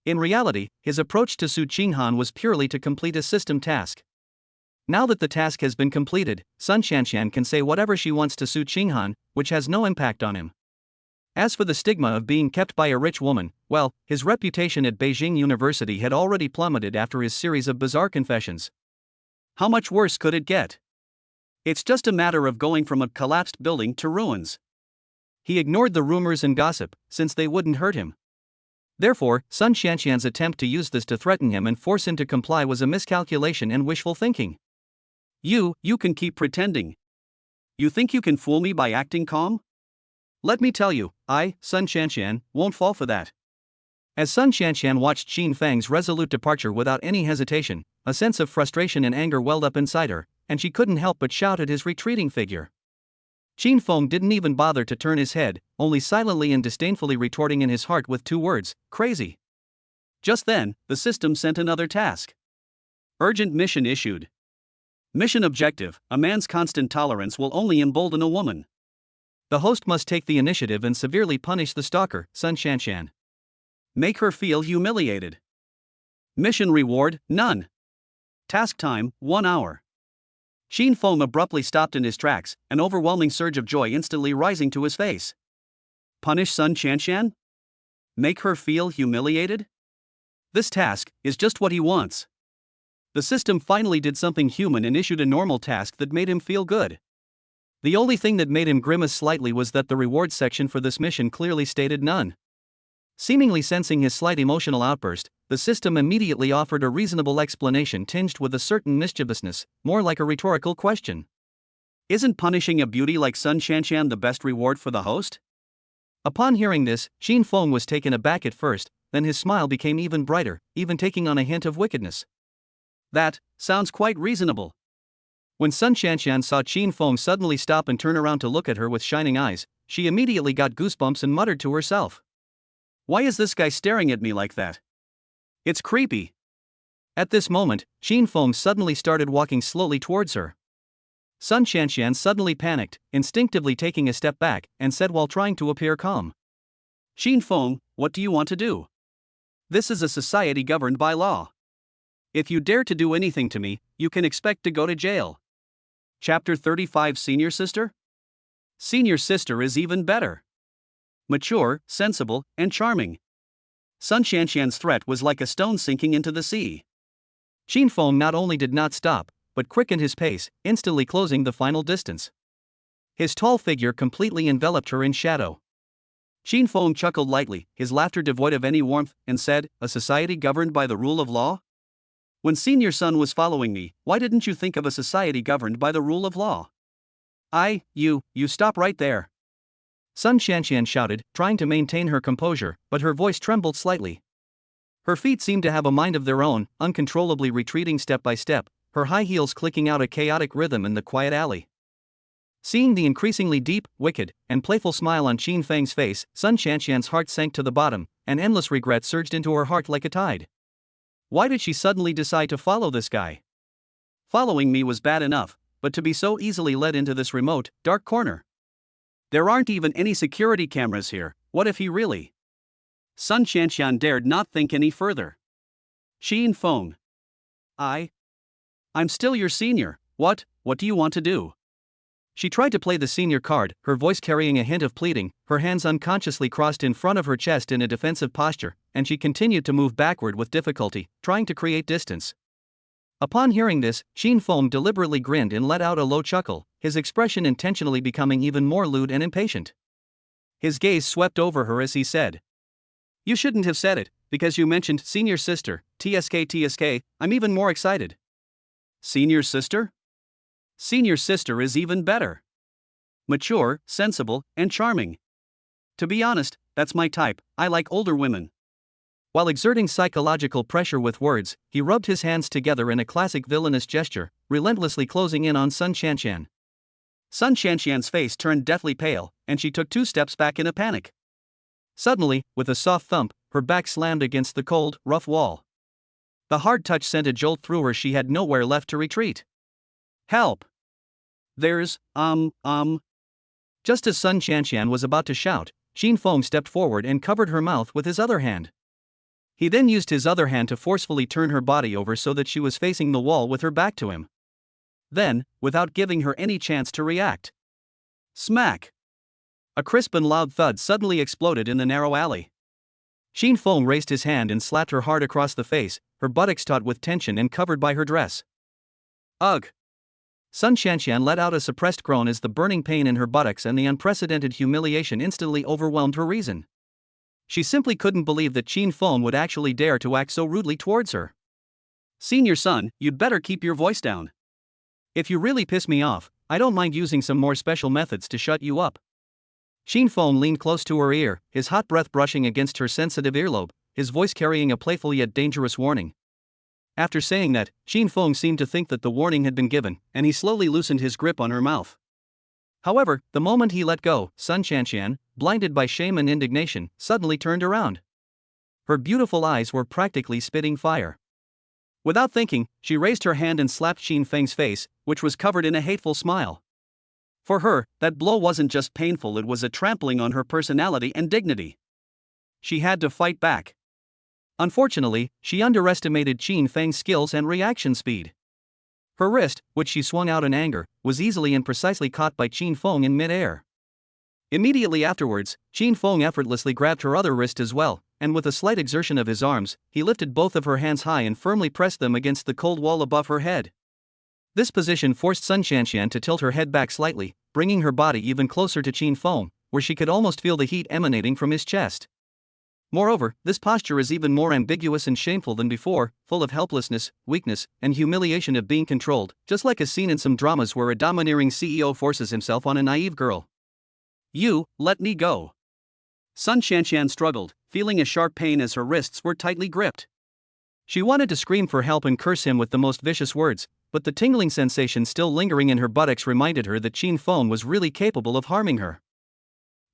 In reality, his approach to Su Qinghan was purely to complete a system task. Now that the task has been completed, Sun Qianqian can say whatever she wants to Su Qinghan, which has no impact on him. As for the stigma of being kept by a rich woman, well, his reputation at Beijing University had already plummeted after his series of bizarre confessions. How much worse could it get? It's just a matter of going from a collapsed building to ruins. He ignored the rumors and gossip, since they wouldn't hurt him. Therefore, Sun Xianxian's attempt to use this to threaten him and force him to comply was a miscalculation and wishful thinking. You can keep pretending. You think you can fool me by acting calm? Let me tell you, I, Sun Xianxian, won't fall for that. As Sun Xianxian watched Qin Fang's resolute departure without any hesitation, a sense of frustration and anger welled up inside her, and she couldn't help but shout at his retreating figure. Qin Feng didn't even bother to turn his head, only silently and disdainfully retorting in his heart with 2 words, crazy. Just then, the system sent another task. Urgent mission issued. Mission objective: a man's constant tolerance will only embolden a woman. The host must take the initiative and severely punish the stalker, Sun Xianxian. Make her feel humiliated. Mission reward: none. Task time: 1 hour. Qin Feng abruptly stopped in his tracks, an overwhelming surge of joy instantly rising to his face. Punish Sun Xianxian? Make her feel humiliated? This task is just what he wants. The system finally did something human and issued a normal task that made him feel good. The only thing that made him grimace slightly was that the reward section for this mission clearly stated none. Seemingly sensing his slight emotional outburst, the system immediately offered a reasonable explanation tinged with a certain mischievousness, more like a rhetorical question. Isn't punishing a beauty like Sun Xianxian the best reward for the host? Upon hearing this, Qin Feng was taken aback at first, then his smile became even brighter, even taking on a hint of wickedness. That sounds quite reasonable. When Sun Xianxian saw Qin Feng suddenly stop and turn around to look at her with shining eyes, she immediately got goosebumps and muttered to herself. Why is this guy staring at me like that? It's creepy. At this moment, Qin Feng suddenly started walking slowly towards her. Sun Xianxian suddenly panicked, instinctively taking a step back, and said while trying to appear calm. Qin Feng, what do you want to do? This is a society governed by law. If you dare to do anything to me, you can expect to go to jail. Chapter 35: Senior Sister? Senior sister is even better. Mature, sensible, and charming. Sun Xianxian's threat was like a stone sinking into the sea. Qin Feng not only did not stop, but quickened his pace, instantly closing the final distance. His tall figure completely enveloped her in shadow. Qin Feng chuckled lightly, his laughter devoid of any warmth, and said, a society governed by the rule of law? When Senior Sun was following me, why didn't you think of a society governed by the rule of law? You stop right there. Sun Xianxian shouted, trying to maintain her composure, but her voice trembled slightly. Her feet seemed to have a mind of their own, uncontrollably retreating step by step, her high heels clicking out a chaotic rhythm in the quiet alley. Seeing the increasingly deep, wicked, and playful smile on Qin Feng's face, Sun Xianxian's heart sank to the bottom, and endless regret surged into her heart like a tide. Why did she suddenly decide to follow this guy? Following me was bad enough, but to be so easily led into this remote, dark corner. There aren't even any security cameras here, what if he really? Sun Xianxian dared not think any further. Qin Feng. I'm still your senior, what do you want to do? She tried to play the senior card, her voice carrying a hint of pleading, her hands unconsciously crossed in front of her chest in a defensive posture, and she continued to move backward with difficulty, trying to create distance. Upon hearing this, Qin Feng deliberately grinned and let out a low chuckle, his expression intentionally becoming even more lewd and impatient. His gaze swept over her as he said, You shouldn't have said it, because you mentioned senior sister, TSK, I'm even more excited. Senior sister? Senior sister is even better. Mature, sensible, and charming. To be honest, that's my type, I like older women. While exerting psychological pressure with words, he rubbed his hands together in a classic villainous gesture, relentlessly closing in on Sun Xianxian. Sun Xianxian's face turned deathly pale, and she took 2 steps back in a panic. Suddenly, with a soft thump, her back slammed against the cold, rough wall. The hard touch sent a jolt through her. She had nowhere left to retreat. Help! There's, Just as Sun Xianxian was about to shout, Qin Feng stepped forward and covered her mouth with his other hand. He then used his other hand to forcefully turn her body over so that she was facing the wall with her back to him. Then, without giving her any chance to react, smack! A crisp and loud thud suddenly exploded in the narrow alley. Qin Feng raised his hand and slapped her hard across the face, her buttocks taut with tension and covered by her dress. Ugh! Sun Qianqian let out a suppressed groan as the burning pain in her buttocks and the unprecedented humiliation instantly overwhelmed her reason. She simply couldn't believe that Qin Feng would actually dare to act so rudely towards her. Senior son, you'd better keep your voice down. If you really piss me off, I don't mind using some more special methods to shut you up. Qin Feng leaned close to her ear, his hot breath brushing against her sensitive earlobe, his voice carrying a playful yet dangerous warning. After saying that, Qin Feng seemed to think that the warning had been given, and he slowly loosened his grip on her mouth. However, the moment he let go, Sun Qianqian, blinded by shame and indignation, suddenly turned around. Her beautiful eyes were practically spitting fire. Without thinking, she raised her hand and slapped Qin Feng's face, which was covered in a hateful smile. For her, that blow wasn't just painful, it was a trampling on her personality and dignity. She had to fight back. Unfortunately, she underestimated Qin Feng's skills and reaction speed. Her wrist, which she swung out in anger, was easily and precisely caught by Qin Feng in mid-air. Immediately afterwards, Qin Feng effortlessly grabbed her other wrist as well, and with a slight exertion of his arms, he lifted both of her hands high and firmly pressed them against the cold wall above her head. This position forced Sun Qianqian to tilt her head back slightly, bringing her body even closer to Qin Feng, where she could almost feel the heat emanating from his chest. Moreover, this posture is even more ambiguous and shameful than before, full of helplessness, weakness, and humiliation of being controlled, just like a scene in some dramas where a domineering CEO forces himself on a naive girl. You, let me go. Sun Qianqian struggled, feeling a sharp pain as her wrists were tightly gripped. She wanted to scream for help and curse him with the most vicious words, but the tingling sensation still lingering in her buttocks reminded her that Qin Feng was really capable of harming her.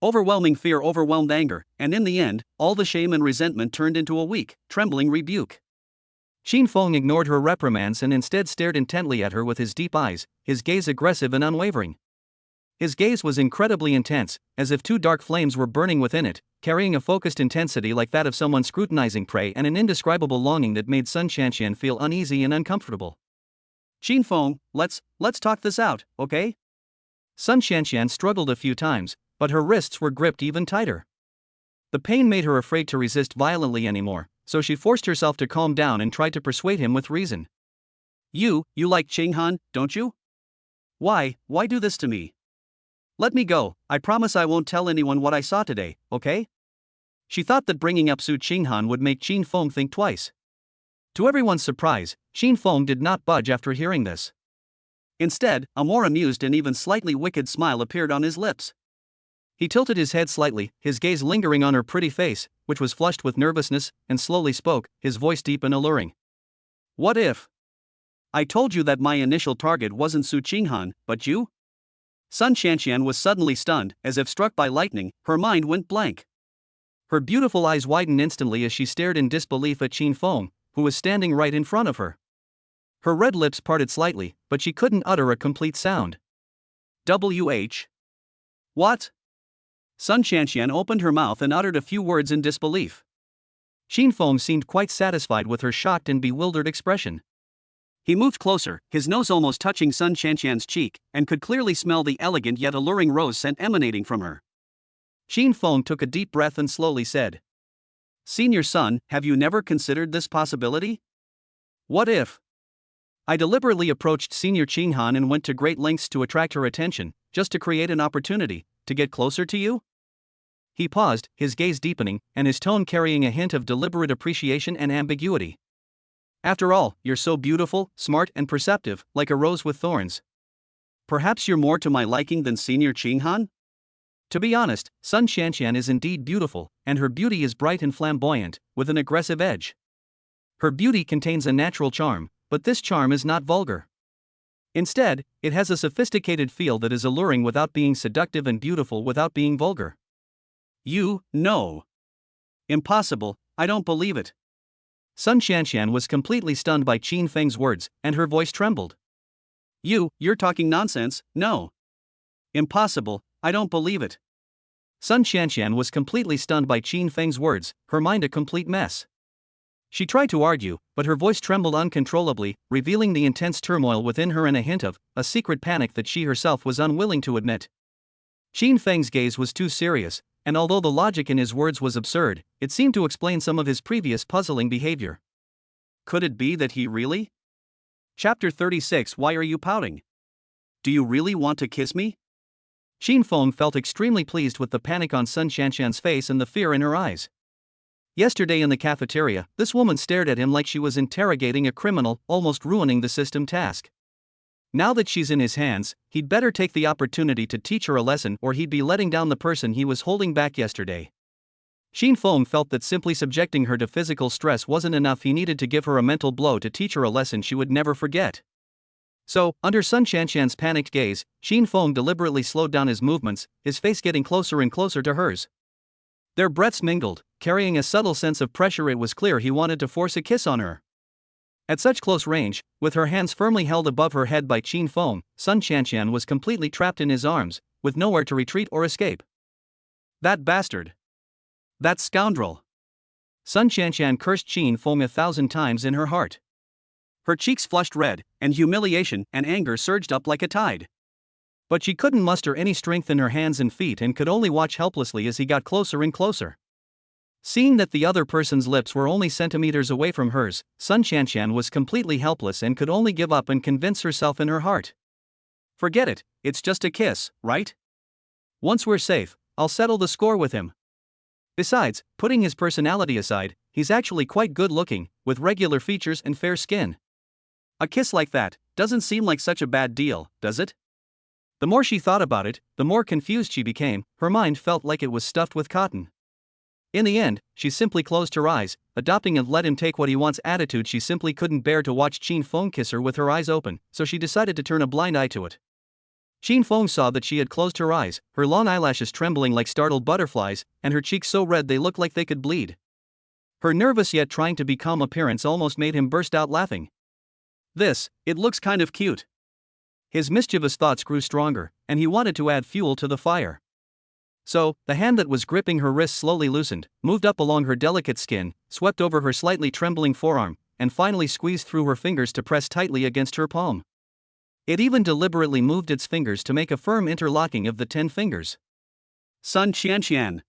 Overwhelming fear overwhelmed anger, and in the end, all the shame and resentment turned into a weak, trembling rebuke. Qin Feng ignored her reprimands and instead stared intently at her with his deep eyes, his gaze aggressive and unwavering. His gaze was incredibly intense, as if two dark flames were burning within it, carrying a focused intensity like that of someone scrutinizing prey and an indescribable longing that made Sun Qianqian feel uneasy and uncomfortable. Qin Feng, let's talk this out, okay? Sun Qianqian struggled a few times, but her wrists were gripped even tighter. The pain made her afraid to resist violently anymore, so she forced herself to calm down and tried to persuade him with reason. You like Qinghan, don't you? Why do this to me? Let me go, I promise I won't tell anyone what I saw today, okay? She thought that bringing up Su Qinghan would make Qin Feng think twice. To everyone's surprise, Qin Feng did not budge after hearing this. Instead, a more amused and even slightly wicked smile appeared on his lips. He tilted his head slightly, his gaze lingering on her pretty face, which was flushed with nervousness, and slowly spoke, his voice deep and alluring. What if I told you that my initial target wasn't Su Qinghan, but you? Sun Qianqian was suddenly stunned, as if struck by lightning, her mind went blank. Her beautiful eyes widened instantly as she stared in disbelief at Qin Feng, who was standing right in front of her. Her red lips parted slightly, but she couldn't utter a complete sound. WH? What? Sun Qianqian opened her mouth and uttered a few words in disbelief. Qin Feng seemed quite satisfied with her shocked and bewildered expression. He moved closer, his nose almost touching Sun Qianqian's cheek, and could clearly smell the elegant yet alluring rose scent emanating from her. Qin Feng took a deep breath and slowly said, Senior son, have you never considered this possibility? What if I deliberately approached Senior Qinghan and went to great lengths to attract her attention, just to create an opportunity to get closer to you? He paused, his gaze deepening, and his tone carrying a hint of deliberate appreciation and ambiguity. After all, you're so beautiful, smart, and perceptive, like a rose with thorns. Perhaps you're more to my liking than Senior Qinghan? To be honest, Sun Qianqian is indeed beautiful, and her beauty is bright and flamboyant, with an aggressive edge. Her beauty contains a natural charm, but this charm is not vulgar. Instead, it has a sophisticated feel that is alluring without being seductive and beautiful without being vulgar. No. Impossible, I don't believe it. Sun Qianqian was completely stunned by Qin Feng's words, and her voice trembled. You're talking nonsense, no. Impossible, I don't believe it. Sun Qianqian was completely stunned by Qin Feng's words, her mind a complete mess. She tried to argue, but her voice trembled uncontrollably, revealing the intense turmoil within her and a hint of a secret panic that she herself was unwilling to admit. Qin Feng's gaze was too serious, and although the logic in his words was absurd, it seemed to explain some of his previous puzzling behavior. Could it be that he really? Chapter 36. Why are you pouting? Do you really want to kiss me? Qin Feng felt extremely pleased with the panic on Sun Shanshan's face and the fear in her eyes. Yesterday in the cafeteria, this woman stared at him like she was interrogating a criminal, almost ruining the system task. Now that she's in his hands, he'd better take the opportunity to teach her a lesson, or he'd be letting down the person he was holding back yesterday. Qin Feng felt that simply subjecting her to physical stress wasn't enough. He needed to give her a mental blow to teach her a lesson she would never forget. So, under Sun Shanshan's panicked gaze, Qin Feng deliberately slowed down his movements, his face getting closer and closer to hers. Their breaths mingled, carrying a subtle sense of pressure. It was clear he wanted to force a kiss on her. At such close range, with her hands firmly held above her head by Qin Feng, Sun Shanshan was completely trapped in his arms, with nowhere to retreat or escape. That bastard! That scoundrel! Sun Shanshan cursed Qin Feng 1,000 times in her heart. Her cheeks flushed red, and humiliation and anger surged up like a tide. But she couldn't muster any strength in her hands and feet and could only watch helplessly as he got closer and closer. Seeing that the other person's lips were only centimeters away from hers, Sun Shanshan was completely helpless and could only give up and convince herself in her heart. Forget it, it's just a kiss, right? Once we're safe, I'll settle the score with him. Besides, putting his personality aside, he's actually quite good looking, with regular features and fair skin. A kiss like that doesn't seem like such a bad deal, does it? The more she thought about it, the more confused she became. Her mind felt like it was stuffed with cotton. In the end, she simply closed her eyes, adopting a let him take what he wants attitude. She simply couldn't bear to watch Qin Feng kiss her with her eyes open, so she decided to turn a blind eye to it. Qin Feng saw that she had closed her eyes, her long eyelashes trembling like startled butterflies, and her cheeks so red they looked like they could bleed. Her nervous yet trying to be calm appearance almost made him burst out laughing. It looks kind of cute. His mischievous thoughts grew stronger, and he wanted to add fuel to the fire. So, the hand that was gripping her wrist slowly loosened, moved up along her delicate skin, swept over her slightly trembling forearm, and finally squeezed through her fingers to press tightly against her palm. It even deliberately moved its fingers to make a firm interlocking of the 10 fingers. Sun Shanshan.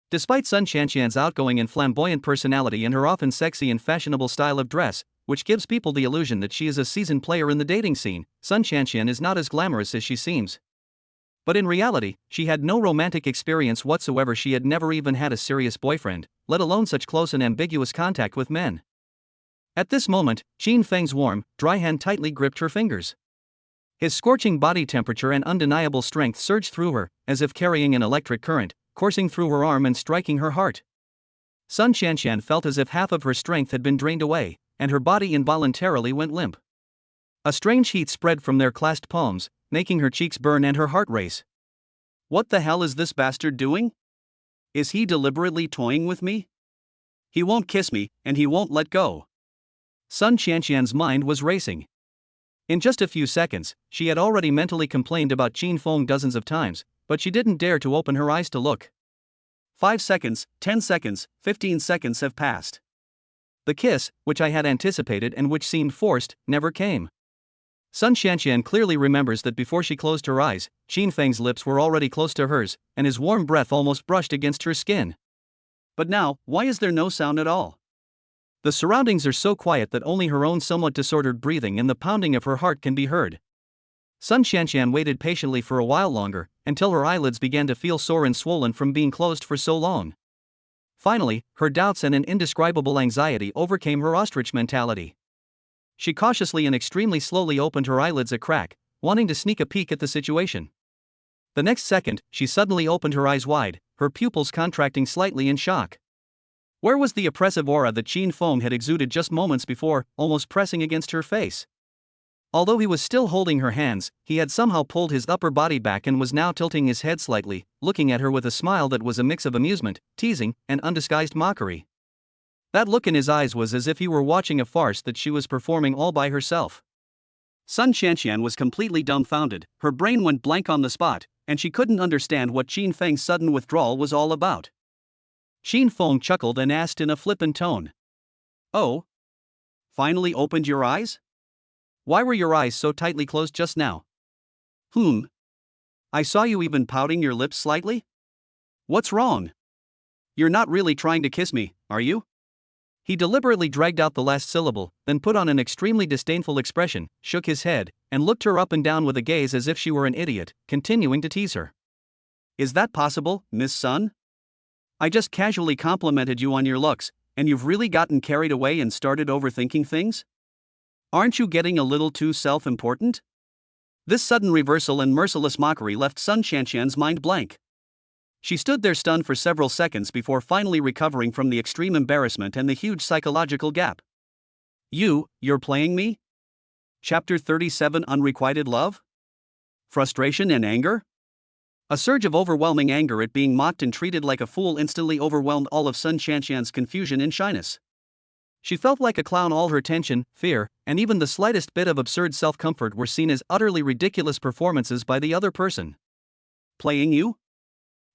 Despite Sun Shanshan's outgoing and flamboyant personality and her often sexy and fashionable style of dress, which gives people the illusion that she is a seasoned player in the dating scene, Sun Shanshan is not as glamorous as she seems. But in reality, she had no romantic experience whatsoever. She had never even had a serious boyfriend, let alone such close and ambiguous contact with men. At this moment, Qin Feng's warm, dry hand tightly gripped her fingers. His scorching body temperature and undeniable strength surged through her, as if carrying an electric current, coursing through her arm and striking her heart. Sun Shanshan felt as if half of her strength had been drained away, and her body involuntarily went limp. A strange heat spread from their clasped palms, making her cheeks burn and her heart race. What the hell is this bastard doing? Is he deliberately toying with me? He won't kiss me, and he won't let go. Sun Shanshan's mind was racing. In just a few seconds, she had already mentally complained about Qin Feng dozens of times, but she didn't dare to open her eyes to look. 5 seconds, 10 seconds, 15 seconds have passed. The kiss, which I had anticipated and which seemed forced, never came. Sun Shanshan clearly remembers that before she closed her eyes, Qin Feng's lips were already close to hers, and his warm breath almost brushed against her skin. But now, why is there no sound at all? The surroundings are so quiet that only her own somewhat disordered breathing and the pounding of her heart can be heard. Sun Shanshan waited patiently for a while longer, until her eyelids began to feel sore and swollen from being closed for so long. Finally, her doubts and an indescribable anxiety overcame her ostrich mentality. She cautiously and extremely slowly opened her eyelids a crack, wanting to sneak a peek at the situation. The next second, she suddenly opened her eyes wide, her pupils contracting slightly in shock. Where was the oppressive aura that Qin Feng had exuded just moments before, almost pressing against her face? Although he was still holding her hands, he had somehow pulled his upper body back and was now tilting his head slightly, looking at her with a smile that was a mix of amusement, teasing, and undisguised mockery. That look in his eyes was as if he were watching a farce that she was performing all by herself. Sun Shanshan was completely dumbfounded, her brain went blank on the spot, and she couldn't understand what Qin Feng's sudden withdrawal was all about. Qin Feng chuckled and asked in a flippant tone. "Oh? Finally opened your eyes? Why were your eyes so tightly closed just now?" I saw you even pouting your lips slightly? What's wrong? You're not really trying to kiss me, are you? He deliberately dragged out the last syllable, then put on an extremely disdainful expression, shook his head, and looked her up and down with a gaze as if she were an idiot, continuing to tease her. Is that possible, Miss Sun? I just casually complimented you on your looks, and you've really gotten carried away and started overthinking things? Aren't you getting a little too self-important? This sudden reversal and merciless mockery left Sun Shanshan's mind blank. She stood there stunned for several seconds before finally recovering from the extreme embarrassment and the huge psychological gap. You're playing me? Chapter 37 Unrequited Love? Frustration and anger? A surge of overwhelming anger at being mocked and treated like a fool instantly overwhelmed all of Sun Shanshan's confusion and shyness. She felt like a clown. All her tension, fear, and even the slightest bit of absurd self-comfort were seen as utterly ridiculous performances by the other person. Playing you?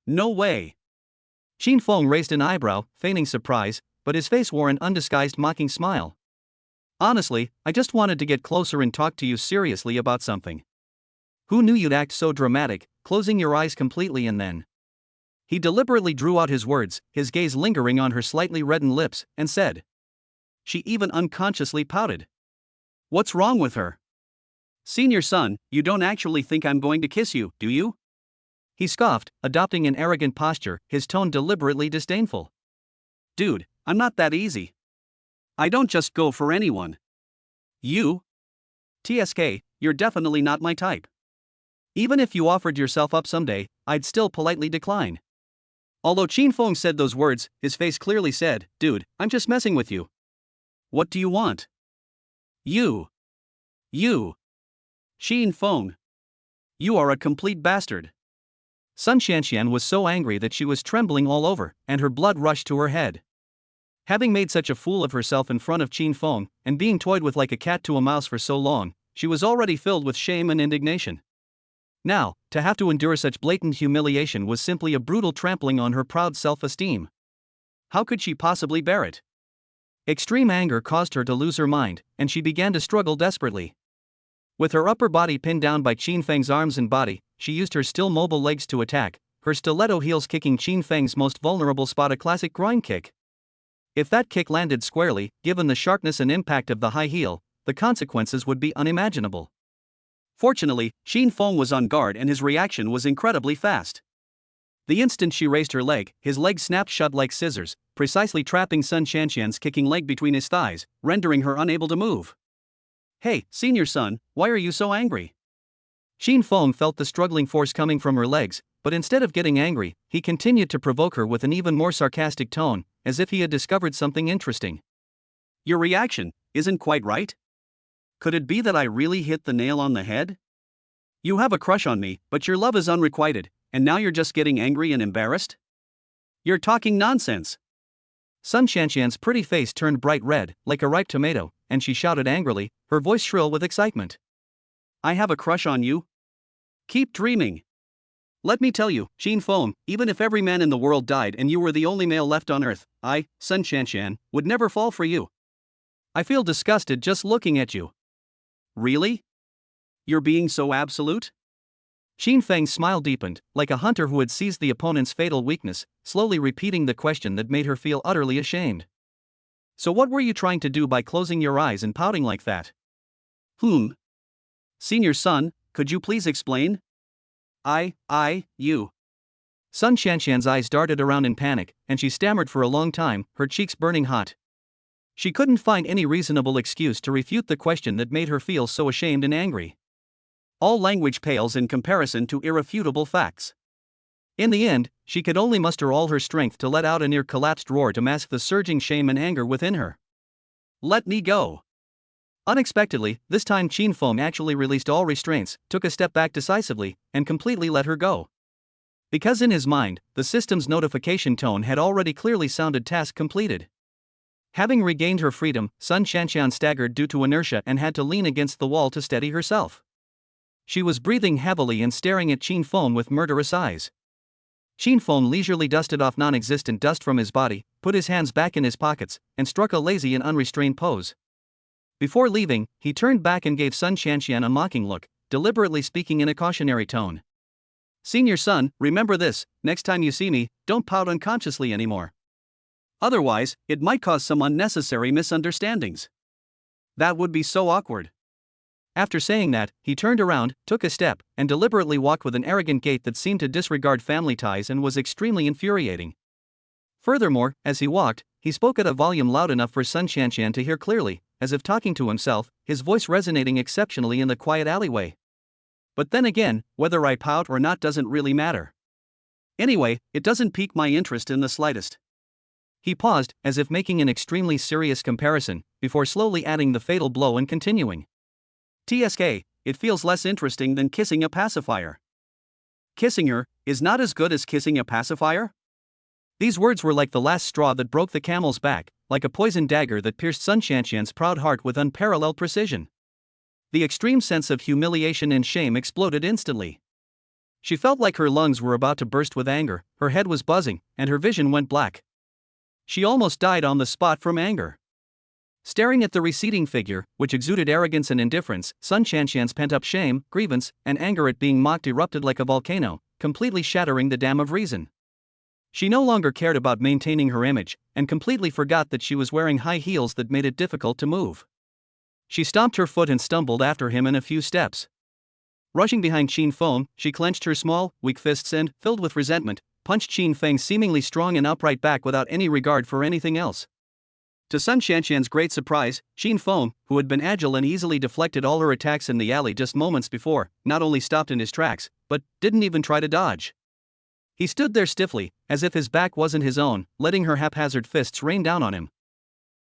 No way. Qin Feng raised an eyebrow, feigning surprise, but his face wore an undisguised mocking smile. Honestly, I just wanted to get closer and talk to you seriously about something. Who knew you'd act so dramatic, closing your eyes completely and then? He deliberately drew out his words, his gaze lingering on her slightly reddened lips, and said. She even unconsciously pouted. What's wrong with her? Senior Sun, you don't actually think I'm going to kiss you, do you? He scoffed, adopting an arrogant posture, his tone deliberately disdainful. Dude, I'm not that easy. I don't just go for anyone. You? TSK, you're definitely not my type. Even if you offered yourself up someday, I'd still politely decline. Although Qin Feng said those words, his face clearly said, dude, I'm just messing with you. What do you want? You. Qin Feng. You are a complete bastard. Sun Shanshan was so angry that she was trembling all over, and her blood rushed to her head. Having made such a fool of herself in front of Qin Feng, and being toyed with like a cat to a mouse for so long, she was already filled with shame and indignation. Now, to have to endure such blatant humiliation was simply a brutal trampling on her proud self-esteem. How could she possibly bear it? Extreme anger caused her to lose her mind, and she began to struggle desperately. With her upper body pinned down by Qin Feng's arms and body, she used her still mobile legs to attack, her stiletto heels kicking Qin Feng's most vulnerable spot, a classic groin kick. If that kick landed squarely, given the sharpness and impact of the high heel, the consequences would be unimaginable. Fortunately, Qin Feng was on guard and his reaction was incredibly fast. The instant she raised her leg, his leg snapped shut like scissors, precisely trapping Sun Shanshan's kicking leg between his thighs, rendering her unable to move. Hey, Senior Sun, why are you so angry? Qin Feng felt the struggling force coming from her legs, but instead of getting angry, he continued to provoke her with an even more sarcastic tone, as if he had discovered something interesting. Your reaction isn't quite right? Could it be that I really hit the nail on the head? You have a crush on me, but your love is unrequited, and now you're just getting angry and embarrassed? You're talking nonsense. Sun Shanshan's pretty face turned bright red, like a ripe tomato, and she shouted angrily, her voice shrill with excitement. I have a crush on you? Keep dreaming. Let me tell you, Qin Feng, even if every man in the world died and you were the only male left on earth, I, Sun Shanshan, would never fall for you. I feel disgusted just looking at you. Really? You're being so absolute? Qin Feng's smile deepened, like a hunter who had seized the opponent's fatal weakness, slowly repeating the question that made her feel utterly ashamed. So what were you trying to do by closing your eyes and pouting like that? Senior Sun, could you please explain? You. Sun Shanshan's eyes darted around in panic, and she stammered for a long time, her cheeks burning hot. She couldn't find any reasonable excuse to refute the question that made her feel so ashamed and angry. All language pales in comparison to irrefutable facts. In the end, she could only muster all her strength to let out a near-collapsed roar to mask the surging shame and anger within her. Let me go. Unexpectedly, this time Qin Feng actually released all restraints, took a step back decisively, and completely let her go. Because in his mind, the system's notification tone had already clearly sounded task completed. Having regained her freedom, Sun Shanshan staggered due to inertia and had to lean against the wall to steady herself. She was breathing heavily and staring at Qin Feng with murderous eyes. Qin Feng leisurely dusted off non-existent dust from his body, put his hands back in his pockets, and struck a lazy and unrestrained pose. Before leaving, he turned back and gave Sun Shanshan a mocking look, deliberately speaking in a cautionary tone. Senior son, remember this, next time you see me, don't pout unconsciously anymore. Otherwise, it might cause some unnecessary misunderstandings. That would be so awkward. After saying that, he turned around, took a step, and deliberately walked with an arrogant gait that seemed to disregard family ties and was extremely infuriating. Furthermore, as he walked, he spoke at a volume loud enough for Sun Shanshan to hear clearly, as if talking to himself, his voice resonating exceptionally in the quiet alleyway. But then again, whether I pout or not doesn't really matter. Anyway, it doesn't pique my interest in the slightest. He paused, as if making an extremely serious comparison, before slowly adding the fatal blow and continuing. TSK, it feels less interesting than kissing a pacifier. Kissing her is not as good as kissing a pacifier? These words were like the last straw that broke the camel's back, like a poisoned dagger that pierced Sun Shanshan's proud heart with unparalleled precision. The extreme sense of humiliation and shame exploded instantly. She felt like her lungs were about to burst with anger, her head was buzzing, and her vision went black. She almost died on the spot from anger. Staring at the receding figure, which exuded arrogance and indifference, Sun Shanshan's pent-up shame, grievance, and anger at being mocked erupted like a volcano, completely shattering the dam of reason. She no longer cared about maintaining her image, and completely forgot that she was wearing high heels that made it difficult to move. She stomped her foot and stumbled after him in a few steps. Rushing behind Qin Feng, she clenched her small, weak fists and, filled with resentment, punched Qin Feng's seemingly strong and upright back without any regard for anything else. To Sun Shanshan's great surprise, Qin Feng, who had been agile and easily deflected all her attacks in the alley just moments before, not only stopped in his tracks, but didn't even try to dodge. He stood there stiffly, as if his back wasn't his own, letting her haphazard fists rain down on him.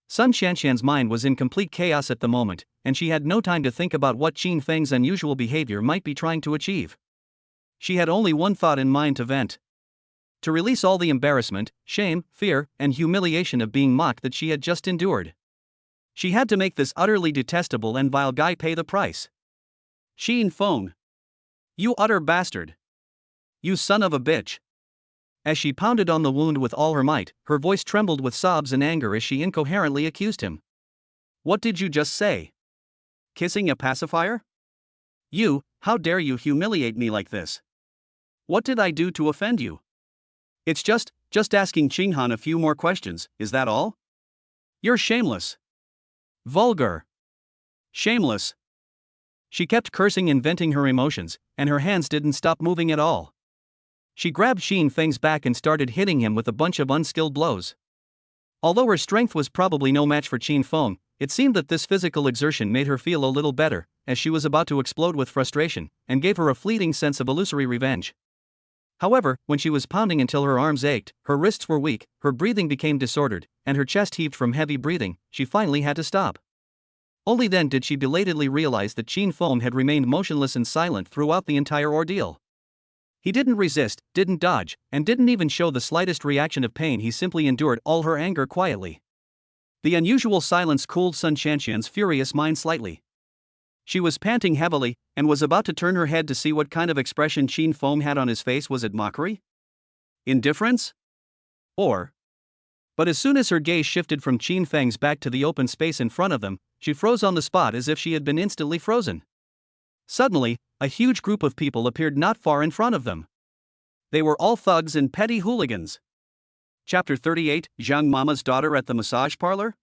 Sun Shanshan's mind was in complete chaos at the moment, and she had no time to think about what Qin Feng's unusual behavior might be trying to achieve. She had only one thought in mind: to vent. To release all the embarrassment, shame, fear, and humiliation of being mocked that she had just endured. She had to make this utterly detestable and vile guy pay the price. Qin Feng. You utter bastard. You son of a bitch. As she pounded on the wound with all her might, her voice trembled with sobs and anger as she incoherently accused him. What did you just say? Kissing a pacifier? You, how dare you humiliate me like this? What did I do to offend you? It's just asking Qinghan a few more questions, is that all? You're shameless. Vulgar. Shameless. She kept cursing and venting her emotions, and her hands didn't stop moving at all. She grabbed Qin Feng's back and started hitting him with a bunch of unskilled blows. Although her strength was probably no match for Qin Feng, it seemed that this physical exertion made her feel a little better, as she was about to explode with frustration, and gave her a fleeting sense of illusory revenge. However, when she was pounding until her arms ached, her wrists were weak, her breathing became disordered, and her chest heaved from heavy breathing, she finally had to stop. Only then did she belatedly realize that Qin Feng had remained motionless and silent throughout the entire ordeal. He didn't resist, didn't dodge, and didn't even show the slightest reaction of pain. He simply endured all her anger quietly. The unusual silence cooled Sun Shanshan's furious mind slightly. She was panting heavily, and was about to turn her head to see what kind of expression Qin Feng had on his face. Was it mockery? Indifference? But as soon as her gaze shifted from Qin Feng's back to the open space in front of them, she froze on the spot as if she had been instantly frozen. Suddenly, a huge group of people appeared not far in front of them. They were all thugs and petty hooligans. Chapter 38, Zhang Mama's daughter at the massage parlor?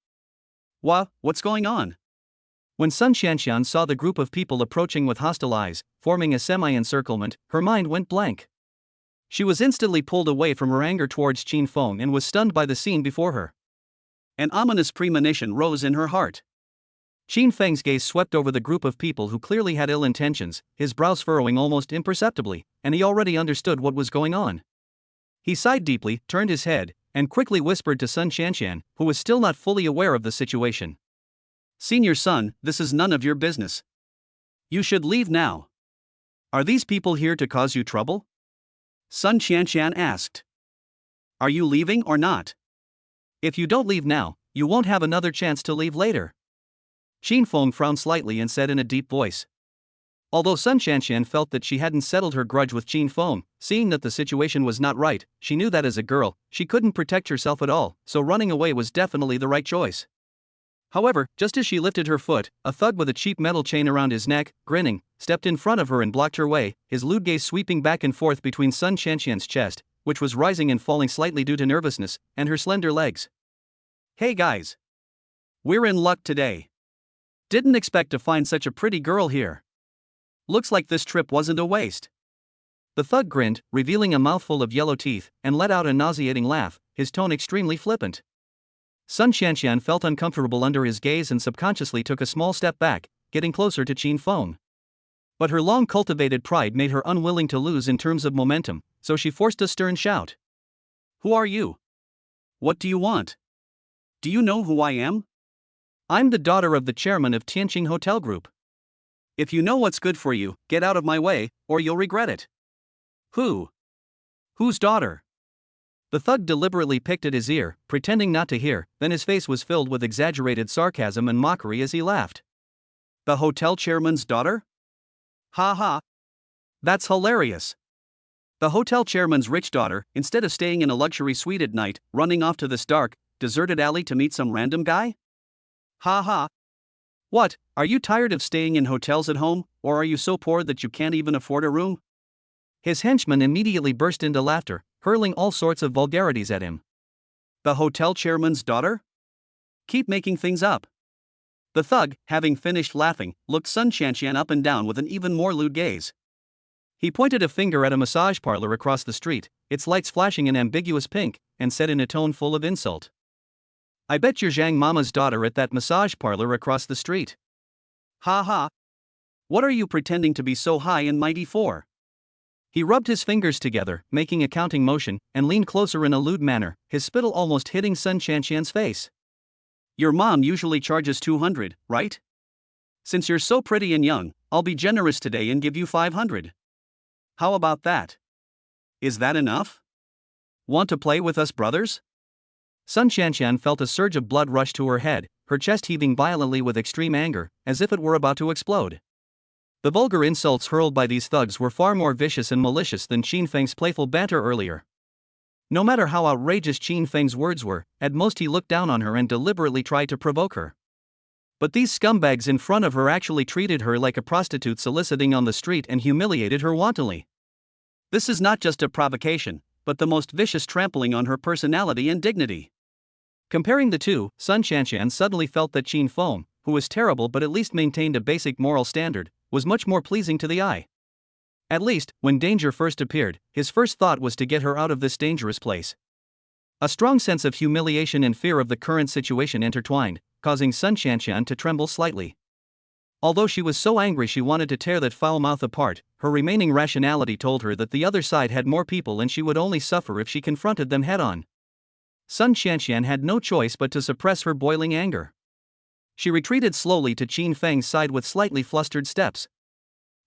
What's going on? When Sun Shanshan saw the group of people approaching with hostile eyes, forming a semi-encirclement, her mind went blank. She was instantly pulled away from her anger towards Qin Feng and was stunned by the scene before her. An ominous premonition rose in her heart. Qin Feng's gaze swept over the group of people who clearly had ill intentions, his brows furrowing almost imperceptibly, and he already understood what was going on. He sighed deeply, turned his head, and quickly whispered to Sun Shanshan, who was still not fully aware of the situation. Senior son, this is none of your business. You should leave now. Are these people here to cause you trouble? Sun Shanshan asked. Are you leaving or not? If you don't leave now, you won't have another chance to leave later. Qin Feng frowned slightly and said in a deep voice. Although Sun Shanshan felt that she hadn't settled her grudge with Qin Feng, seeing that the situation was not right, she knew that as a girl, she couldn't protect herself at all, so running away was definitely the right choice. However, just as she lifted her foot, a thug with a cheap metal chain around his neck, grinning, stepped in front of her and blocked her way, his lewd gaze sweeping back and forth between Sun Qianqian's chest, which was rising and falling slightly due to nervousness, and her slender legs. "Hey guys! We're in luck today. Didn't expect to find such a pretty girl here. Looks like this trip wasn't a waste." The thug grinned, revealing a mouthful of yellow teeth, and let out a nauseating laugh, his tone extremely flippant. Sun Qianqian felt uncomfortable under his gaze and subconsciously took a small step back, getting closer to Qin Feng. But her long-cultivated pride made her unwilling to lose in terms of momentum, so she forced a stern shout. "Who are you? What do you want? Do you know who I am? I'm the daughter of the chairman of Tianqing Hotel Group. If you know what's good for you, get out of my way, or you'll regret it." "Who? Whose daughter?" The thug deliberately picked at his ear, pretending not to hear, then his face was filled with exaggerated sarcasm and mockery as he laughed. "The hotel chairman's daughter? Ha ha! That's hilarious. The hotel chairman's rich daughter, instead of staying in a luxury suite at night, running off to this dark, deserted alley to meet some random guy? Ha ha! What, are you tired of staying in hotels at home, or are you so poor that you can't even afford a room?" His henchman immediately burst into laughter, hurling all sorts of vulgarities at him. "The hotel chairman's daughter? Keep making things up." The thug, having finished laughing, looked Sun Qianqian up and down with an even more lewd gaze. He pointed a finger at a massage parlor across the street, its lights flashing in ambiguous pink, and said in a tone full of insult, "I bet you're Zhang Mama's daughter at that massage parlor across the street. Ha ha! What are you pretending to be so high and mighty for?" He rubbed his fingers together, making a counting motion, and leaned closer in a lewd manner, his spittle almost hitting Sun Qianqian's face. "Your mom usually charges 200, right? Since you're so pretty and young, I'll be generous today and give you 500. How about that? Is that enough? Want to play with us brothers?" Sun Qianqian felt a surge of blood rush to her head, her chest heaving violently with extreme anger, as if it were about to explode. The vulgar insults hurled by these thugs were far more vicious and malicious than Qin Feng's playful banter earlier. No matter how outrageous Qin Feng's words were, at most he looked down on her and deliberately tried to provoke her. But these scumbags in front of her actually treated her like a prostitute soliciting on the street and humiliated her wantonly. This is not just a provocation, but the most vicious trampling on her personality and dignity. Comparing the two, Sun Qianqian suddenly felt that Qin Feng, who was terrible but at least maintained a basic moral standard, was much more pleasing to the eye. At least, when danger first appeared, his first thought was to get her out of this dangerous place. A strong sense of humiliation and fear of the current situation intertwined, causing Sun Qianqian to tremble slightly. Although she was so angry she wanted to tear that foul mouth apart, her remaining rationality told her that the other side had more people and she would only suffer if she confronted them head-on. Sun Qianqian had no choice but to suppress her boiling anger. She retreated slowly to Qin Feng's side with slightly flustered steps.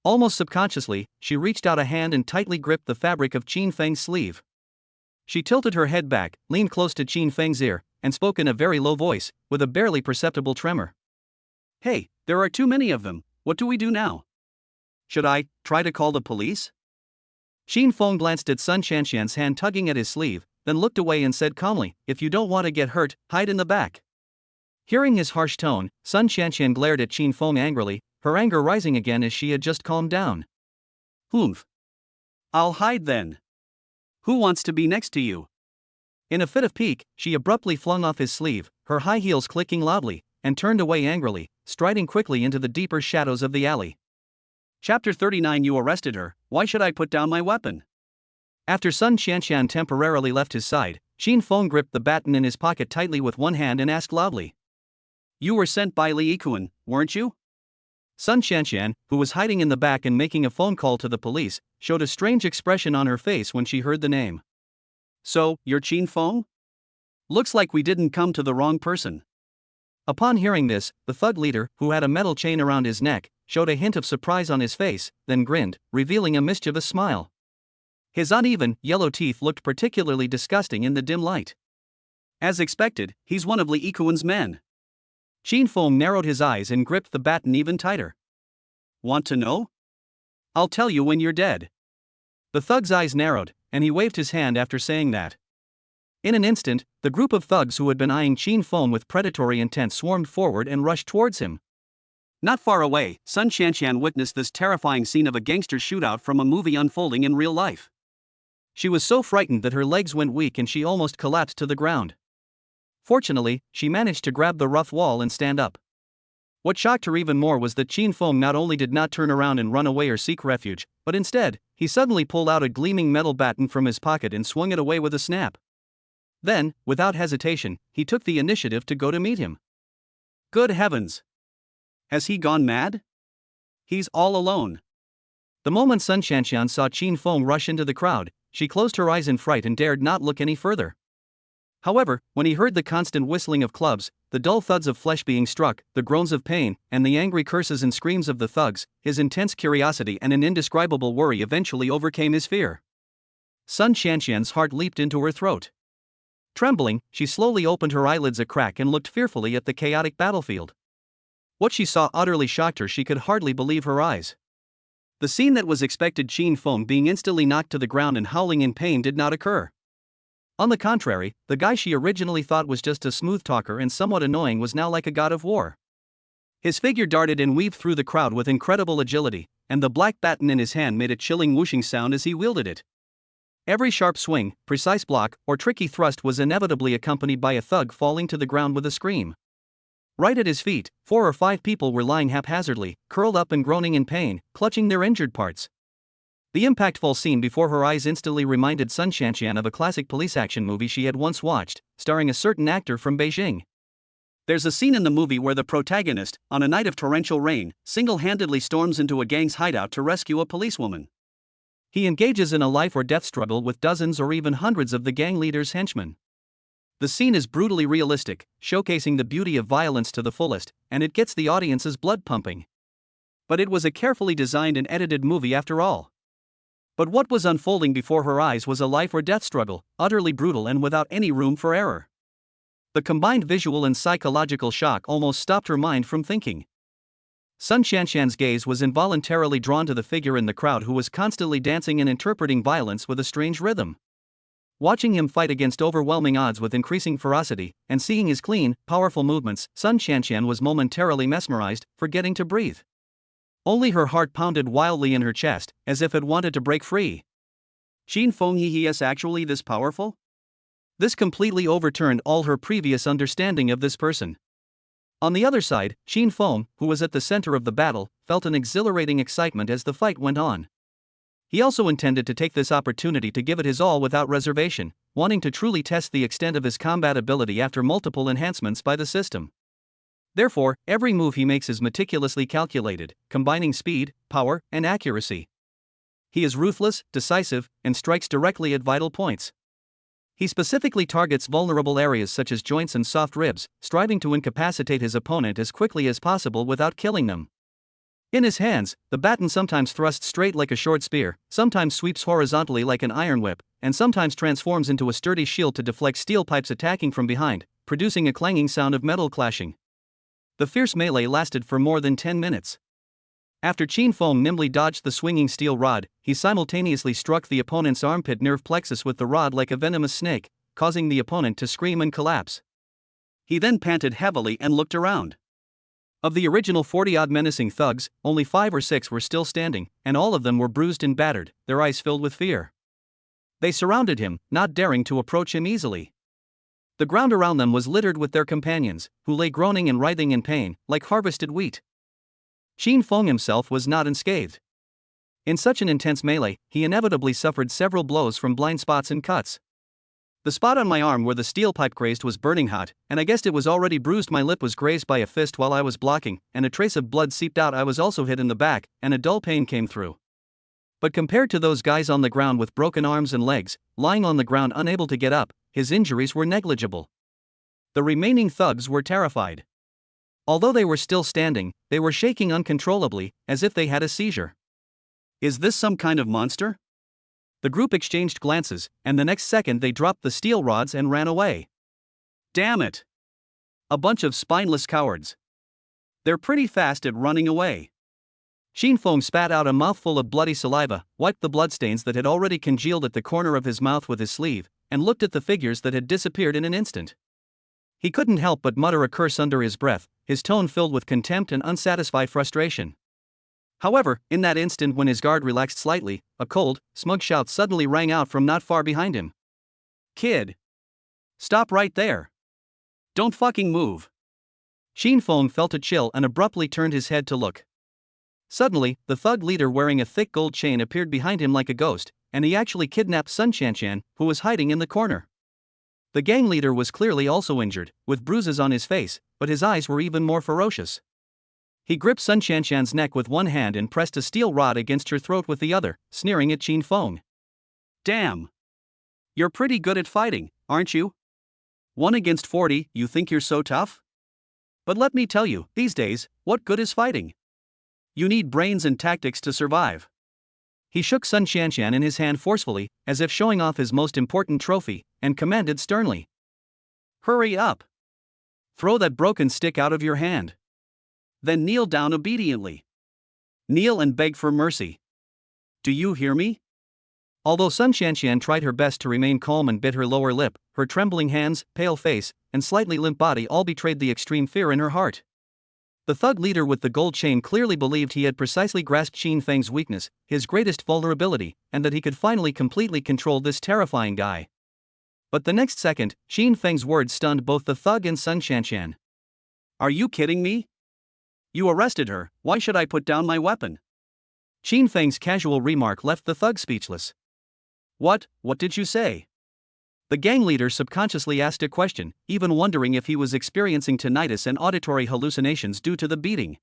Almost subconsciously, she reached out a hand and tightly gripped the fabric of Qin Feng's sleeve. She tilted her head back, leaned close to Qin Feng's ear, and spoke in a very low voice, with a barely perceptible tremor. "Hey, there are too many of them, what do we do now? Should I try to call the police?" Qin Feng glanced at Sun Qianqian's hand tugging at his sleeve, then looked away and said calmly, "If you don't want to get hurt, hide in the back." Hearing his harsh tone, Sun Qianqian glared at Qin Feng angrily, her anger rising again as she had just calmed down. "Humph. I'll hide then. Who wants to be next to you?" In a fit of pique, she abruptly flung off his sleeve, her high heels clicking loudly, and turned away angrily, striding quickly into the deeper shadows of the alley. Chapter 39. You arrested her, why should I put down my weapon? After Sun Qianqian temporarily left his side, Qin Feng gripped the baton in his pocket tightly with one hand and asked loudly. "You were sent by Li Yikuan, weren't you?" Sun Qianqian, who was hiding in the back and making a phone call to the police, showed a strange expression on her face when she heard the name. "So, you're Qin Feng? Looks like we didn't come to the wrong person." Upon hearing this, the thug leader, who had a metal chain around his neck, showed a hint of surprise on his face, then grinned, revealing a mischievous smile. His uneven, yellow teeth looked particularly disgusting in the dim light. As expected, he's one of Li Yikuan's men. Qin Feng narrowed his eyes and gripped the baton even tighter. "Want to know? I'll tell you when you're dead." The thug's eyes narrowed, and he waved his hand after saying that. In an instant, the group of thugs who had been eyeing Qin Feng with predatory intent swarmed forward and rushed towards him. Not far away, Sun Shanshan witnessed this terrifying scene of a gangster shootout from a movie unfolding in real life. She was so frightened that her legs went weak and she almost collapsed to the ground. Fortunately, she managed to grab the rough wall and stand up. What shocked her even more was that Qin Feng not only did not turn around and run away or seek refuge, but instead, he suddenly pulled out a gleaming metal baton from his pocket and swung it away with a snap. Then, without hesitation, he took the initiative to go to meet him. Good heavens! Has he gone mad? He's all alone. The moment Sun Shanshan saw Qin Feng rush into the crowd, she closed her eyes in fright and dared not look any further. However, when he heard the constant whistling of clubs, the dull thuds of flesh being struck, the groans of pain, and the angry curses and screams of the thugs, his intense curiosity and an indescribable worry eventually overcame his fear. Sun Shanshan's heart leaped into her throat. Trembling, she slowly opened her eyelids a crack and looked fearfully at the chaotic battlefield. What she saw utterly shocked her. She could hardly believe her eyes. The scene that was expected, Qin Feng being instantly knocked to the ground and howling in pain, did not occur. On the contrary, the guy she originally thought was just a smooth talker and somewhat annoying was now like a god of war. His figure darted and weaved through the crowd with incredible agility, and the black baton in his hand made a chilling whooshing sound as he wielded it. Every sharp swing, precise block, or tricky thrust was inevitably accompanied by a thug falling to the ground with a scream. Right at his feet, 4 or 5 people were lying haphazardly, curled up and groaning in pain, clutching their injured parts. The impactful scene before her eyes instantly reminded Sun Shanshan of a classic police action movie she had once watched, starring a certain actor from Beijing. There's a scene in the movie where the protagonist, on a night of torrential rain, single-handedly storms into a gang's hideout to rescue a policewoman. He engages in a life-or-death struggle with dozens or even hundreds of the gang leader's henchmen. The scene is brutally realistic, showcasing the beauty of violence to the fullest, and it gets the audience's blood pumping. But it was a carefully designed and edited movie after all. But what was unfolding before her eyes was a life-or-death struggle, utterly brutal and without any room for error. The combined visual and psychological shock almost stopped her mind from thinking. Sun Shanshan's gaze was involuntarily drawn to the figure in the crowd who was constantly dancing and interpreting violence with a strange rhythm. Watching him fight against overwhelming odds with increasing ferocity, and seeing his clean, powerful movements, Sun Shanshan was momentarily mesmerized, forgetting to breathe. Only her heart pounded wildly in her chest, as if it wanted to break free. Qin Feng, he is actually this powerful? This completely overturned all her previous understanding of this person. On the other side, Qin Feng, who was at the center of the battle, felt an exhilarating excitement as the fight went on. He also intended to take this opportunity to give it his all without reservation, wanting to truly test the extent of his combat ability after multiple enhancements by the system. Therefore, every move he makes is meticulously calculated, combining speed, power, and accuracy. He is ruthless, decisive, and strikes directly at vital points. He specifically targets vulnerable areas such as joints and soft ribs, striving to incapacitate his opponent as quickly as possible without killing them. In his hands, the baton sometimes thrusts straight like a short spear, sometimes sweeps horizontally like an iron whip, and sometimes transforms into a sturdy shield to deflect steel pipes attacking from behind, producing a clanging sound of metal clashing. The fierce melee lasted for more than 10 minutes. After Qin Feng nimbly dodged the swinging steel rod, he simultaneously struck the opponent's armpit nerve plexus with the rod like a venomous snake, causing the opponent to scream and collapse. He then panted heavily and looked around. Of the original 40-odd menacing thugs, only 5 or 6 were still standing, and all of them were bruised and battered, their eyes filled with fear. They surrounded him, not daring to approach him easily. The ground around them was littered with their companions, who lay groaning and writhing in pain, like harvested wheat. Qin Feng himself was not unscathed. In such an intense melee, he inevitably suffered several blows from blind spots and cuts. The spot on my arm where the steel pipe grazed was burning hot, and I guessed it was already bruised. My lip was grazed by a fist while I was blocking, and a trace of blood seeped out. I was also hit in the back, and a dull pain came through. But compared to those guys on the ground with broken arms and legs, lying on the ground unable to get up, his injuries were negligible. The remaining thugs were terrified. Although they were still standing, they were shaking uncontrollably, as if they had a seizure. Is this some kind of monster? The group exchanged glances, and the next second they dropped the steel rods and ran away. Damn it! A bunch of spineless cowards. They're pretty fast at running away. Qin Feng spat out a mouthful of bloody saliva, wiped the bloodstains that had already congealed at the corner of his mouth with his sleeve, and looked at the figures that had disappeared in an instant. He couldn't help but mutter a curse under his breath, his tone filled with contempt and unsatisfied frustration. However, in that instant when his guard relaxed slightly, a cold, smug shout suddenly rang out from not far behind him. "Kid! Stop right there! Don't fucking move!" Shin Feng felt a chill and abruptly turned his head to look. Suddenly, the thug leader wearing a thick gold chain appeared behind him like a ghost, and he actually kidnapped Sun Shanshan, who was hiding in the corner. The gang leader was clearly also injured, with bruises on his face, but his eyes were even more ferocious. He gripped Sun Shanshan's neck with one hand and pressed a steel rod against her throat with the other, sneering at Shin Feng. "Damn! You're pretty good at fighting, aren't you? 1 against 40, you think you're so tough? But let me tell you, these days, what good is fighting? You need brains and tactics to survive." He shook Sun Shanshan in his hand forcefully, as if showing off his most important trophy, and commanded sternly. "Hurry up! Throw that broken stick out of your hand. Then kneel down obediently. Kneel and beg for mercy. Do you hear me?" Although Sun Shanshan tried her best to remain calm and bit her lower lip, her trembling hands, pale face, and slightly limp body all betrayed the extreme fear in her heart. The thug leader with the gold chain clearly believed he had precisely grasped Shin Feng's weakness, his greatest vulnerability, and that he could finally completely control this terrifying guy. But the next second, Shin Feng's words stunned both the thug and Sun Shanshan. "Are you kidding me? You arrested her, why should I put down my weapon?" Shin Feng's casual remark left the thug speechless. What did you say?" The gang leader subconsciously asked a question, even wondering if he was experiencing tinnitus and auditory hallucinations due to the beating.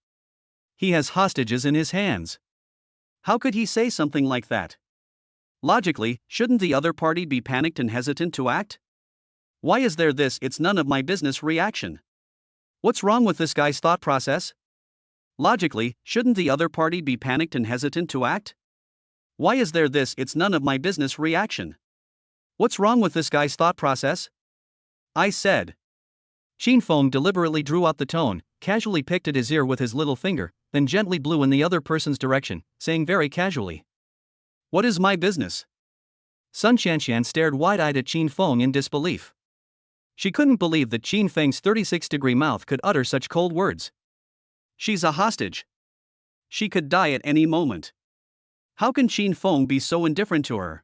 He has hostages in his hands. How could he say something like that? Logically, shouldn't the other party be panicked and hesitant to act? Why is there this "it's none of my business" reaction? What's wrong with this guy's thought process? Logically, shouldn't the other party be panicked and hesitant to act? Why is there this "it's none of my business" reaction? What's wrong with this guy's thought process? I said. Shin Feng deliberately drew out the tone, casually picked at his ear with his little finger, then gently blew in the other person's direction, saying very casually, "What is my business?" Sun Shanshan stared wide-eyed at Shin Feng in disbelief. She couldn't believe that Shin Feng's 36-degree mouth could utter such cold words. She's a hostage. She could die at any moment. How can Shin Feng be so indifferent to her?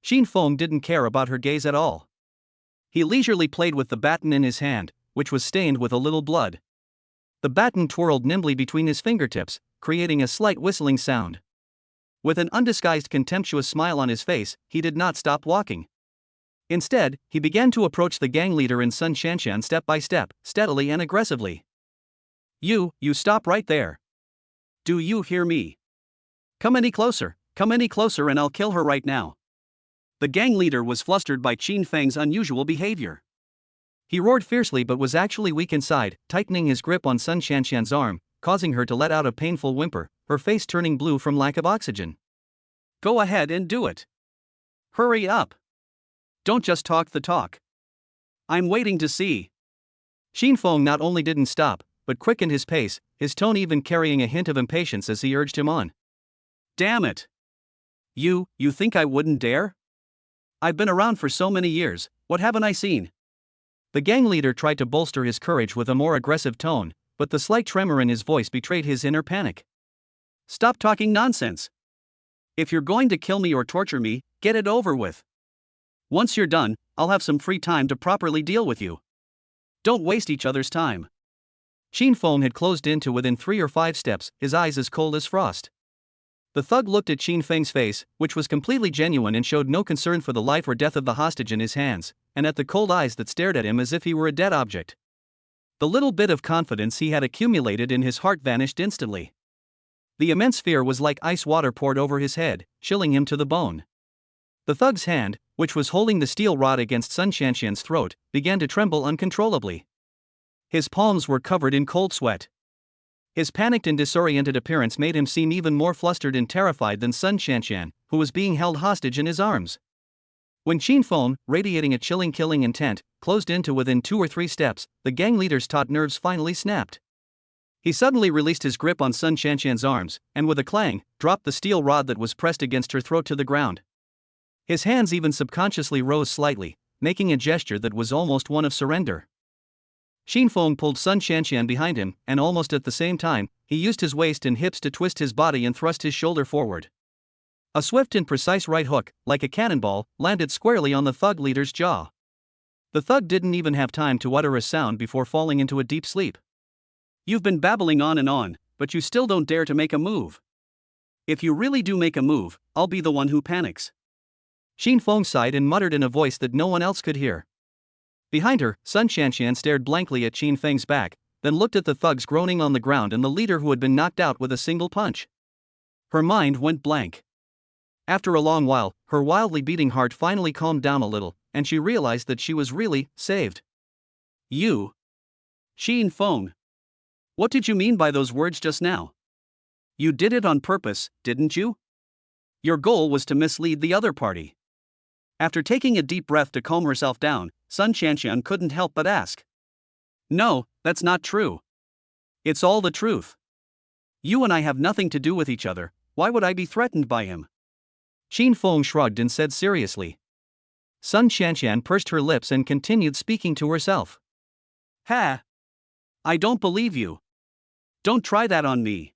Shin Feng didn't care about her gaze at all. He leisurely played with the baton in his hand, which was stained with a little blood. The baton twirled nimbly between his fingertips, creating a slight whistling sound. With an undisguised contemptuous smile on his face, he did not stop walking. Instead, he began to approach the gang leader and Sun Shanshan step by step, steadily and aggressively. You stop right there. Do you hear me? Come any closer and I'll kill her right now." The gang leader was flustered by Shin Feng's unusual behavior. He roared fiercely but was actually weak inside, tightening his grip on Sun Shanshan's arm, causing her to let out a painful whimper, her face turning blue from lack of oxygen. "Go ahead and do it. Hurry up. Don't just talk the talk. I'm waiting to see." Shin Feng not only didn't stop, but quickened his pace, his tone even carrying a hint of impatience as he urged him on. "Damn it. You think I wouldn't dare? I've been around for so many years, what haven't I seen?" The gang leader tried to bolster his courage with a more aggressive tone, but the slight tremor in his voice betrayed his inner panic. "Stop talking nonsense. If you're going to kill me or torture me, get it over with. Once you're done, I'll have some free time to properly deal with you. Don't waste each other's time." Shin Feng had closed in to within 3 or 5 steps, his eyes as cold as frost. The thug looked at Shin Feng's face, which was completely genuine and showed no concern for the life or death of the hostage in his hands, and at the cold eyes that stared at him as if he were a dead object. The little bit of confidence he had accumulated in his heart vanished instantly. The immense fear was like ice water poured over his head, chilling him to the bone. The thug's hand, which was holding the steel rod against Sun Shanshan's throat, began to tremble uncontrollably. His palms were covered in cold sweat. His panicked and disoriented appearance made him seem even more flustered and terrified than Sun Shanshan, who was being held hostage in his arms. When Shin Feng, radiating a chilling killing intent, closed in to within 2 or 3 steps, the gang leader's taut nerves finally snapped. He suddenly released his grip on Sun Shanshan's arms, and with a clang, dropped the steel rod that was pressed against her throat to the ground. His hands even subconsciously rose slightly, making a gesture that was almost one of surrender. Xin Feng pulled Sun Qianqian behind him, and almost at the same time, he used his waist and hips to twist his body and thrust his shoulder forward. A swift and precise right hook, like a cannonball, landed squarely on the thug leader's jaw. The thug didn't even have time to utter a sound before falling into a deep sleep. You've been babbling on, but you still don't dare to make a move. If you really do make a move, I'll be the one who panics. Xin Feng sighed and muttered in a voice that no one else could hear. Behind her, Sun Qianqian stared blankly at Qin Feng's back, then looked at the thugs groaning on the ground and the leader who had been knocked out with a single punch. Her mind went blank. After a long while, her wildly beating heart finally calmed down a little, and she realized that she was really saved. You? Qin Feng. What did you mean by those words just now? You did it on purpose, didn't you? Your goal was to mislead the other party. After taking a deep breath to calm herself down, Sun Qianqian couldn't help but ask. No, that's not true. It's all the truth. You and I have nothing to do with each other, why would I be threatened by him? Qin Feng shrugged and said seriously. Sun Qianqian pursed her lips and continued speaking to herself. Ha! I don't believe you. Don't try that on me.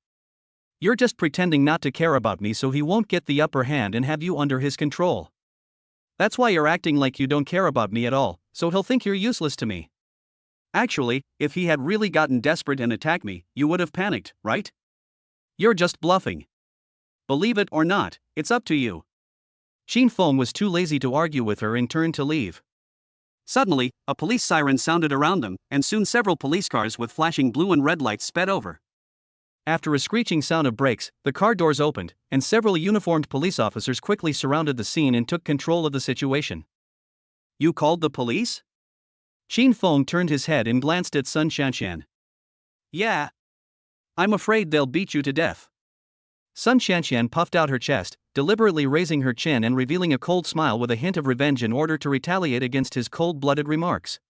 You're just pretending not to care about me so he won't get the upper hand and have you under his control. That's why you're acting like you don't care about me at all, so he'll think you're useless to me. Actually, if he had really gotten desperate and attacked me, you would have panicked, right? You're just bluffing. Believe it or not, it's up to you. Qin Feng was too lazy to argue with her and turned to leave. Suddenly, a police siren sounded around them, and soon several police cars with flashing blue and red lights sped over. After a screeching sound of brakes, the car doors opened, and several uniformed police officers quickly surrounded the scene and took control of the situation. You called the police? Qin Feng turned his head and glanced at Sun Qianqian. Yeah. I'm afraid they'll beat you to death. Sun Qianqian puffed out her chest, deliberately raising her chin and revealing a cold smile with a hint of revenge in order to retaliate against his cold-blooded remarks.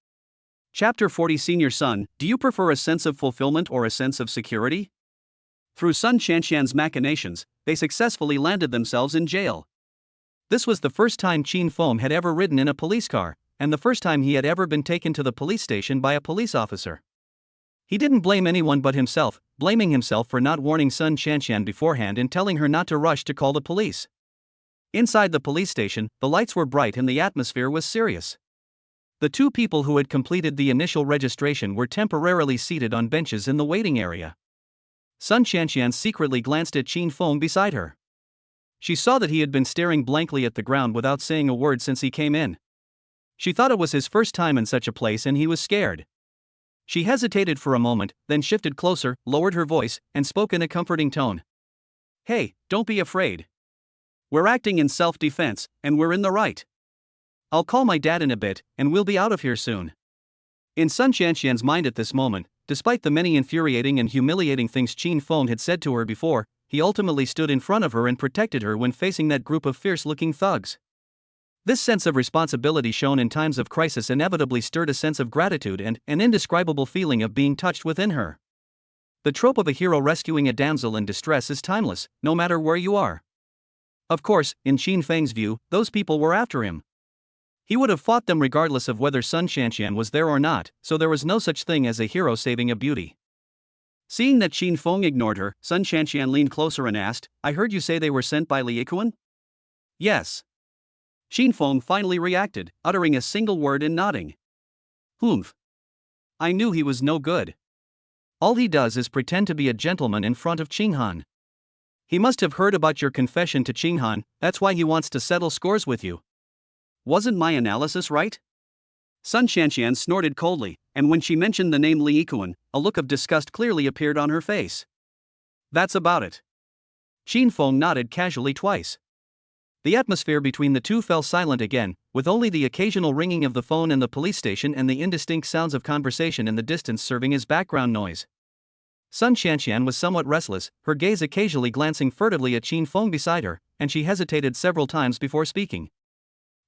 Chapter 40 Senior Son, do you prefer a sense of fulfillment or a sense of security? Through Sun Qianqian's machinations, they successfully landed themselves in jail. This was the first time Qin Feng had ever ridden in a police car, and the first time he had ever been taken to the police station by a police officer. He didn't blame anyone but himself, blaming himself for not warning Sun Qianqian beforehand and telling her not to rush to call the police. Inside the police station, the lights were bright and the atmosphere was serious. The two people who had completed the initial registration were temporarily seated on benches in the waiting area. Sun Qianqian secretly glanced at Qin Feng beside her. She saw that he had been staring blankly at the ground without saying a word since he came in. She thought it was his first time in such a place and he was scared. She hesitated for a moment, then shifted closer, lowered her voice, and spoke in a comforting tone. Hey, don't be afraid. We're acting in self-defense, and we're in the right. I'll call my dad in a bit, and we'll be out of here soon. In Sun Qianqian's mind at this moment, despite the many infuriating and humiliating things Qin Feng had said to her before, he ultimately stood in front of her and protected her when facing that group of fierce-looking thugs. This sense of responsibility shown in times of crisis inevitably stirred a sense of gratitude and an indescribable feeling of being touched within her. The trope of a hero rescuing a damsel in distress is timeless, no matter where you are. Of course, in Qin Feng's view, those people were after him. He would have fought them regardless of whether Sun Qianqian was there or not, so there was no such thing as a hero saving a beauty. Seeing that Qin Feng ignored her, Sun Qianqian leaned closer and asked, I heard you say they were sent by Li Yikuan? Yes. Qin Feng finally reacted, uttering a single word and nodding. Humph. I knew he was no good. All he does is pretend to be a gentleman in front of Qinghan. He must have heard about your confession to Qinghan, that's why he wants to settle scores with you. Wasn't my analysis right? Sun Qianqian snorted coldly, and when she mentioned the name Li Yikuan, a look of disgust clearly appeared on her face. That's about it. Qin Feng nodded casually twice. The atmosphere between the two fell silent again, with only the occasional ringing of the phone in the police station and the indistinct sounds of conversation in the distance serving as background noise. Sun Qianqian was somewhat restless, her gaze occasionally glancing furtively at Qin Feng beside her, and she hesitated several times before speaking.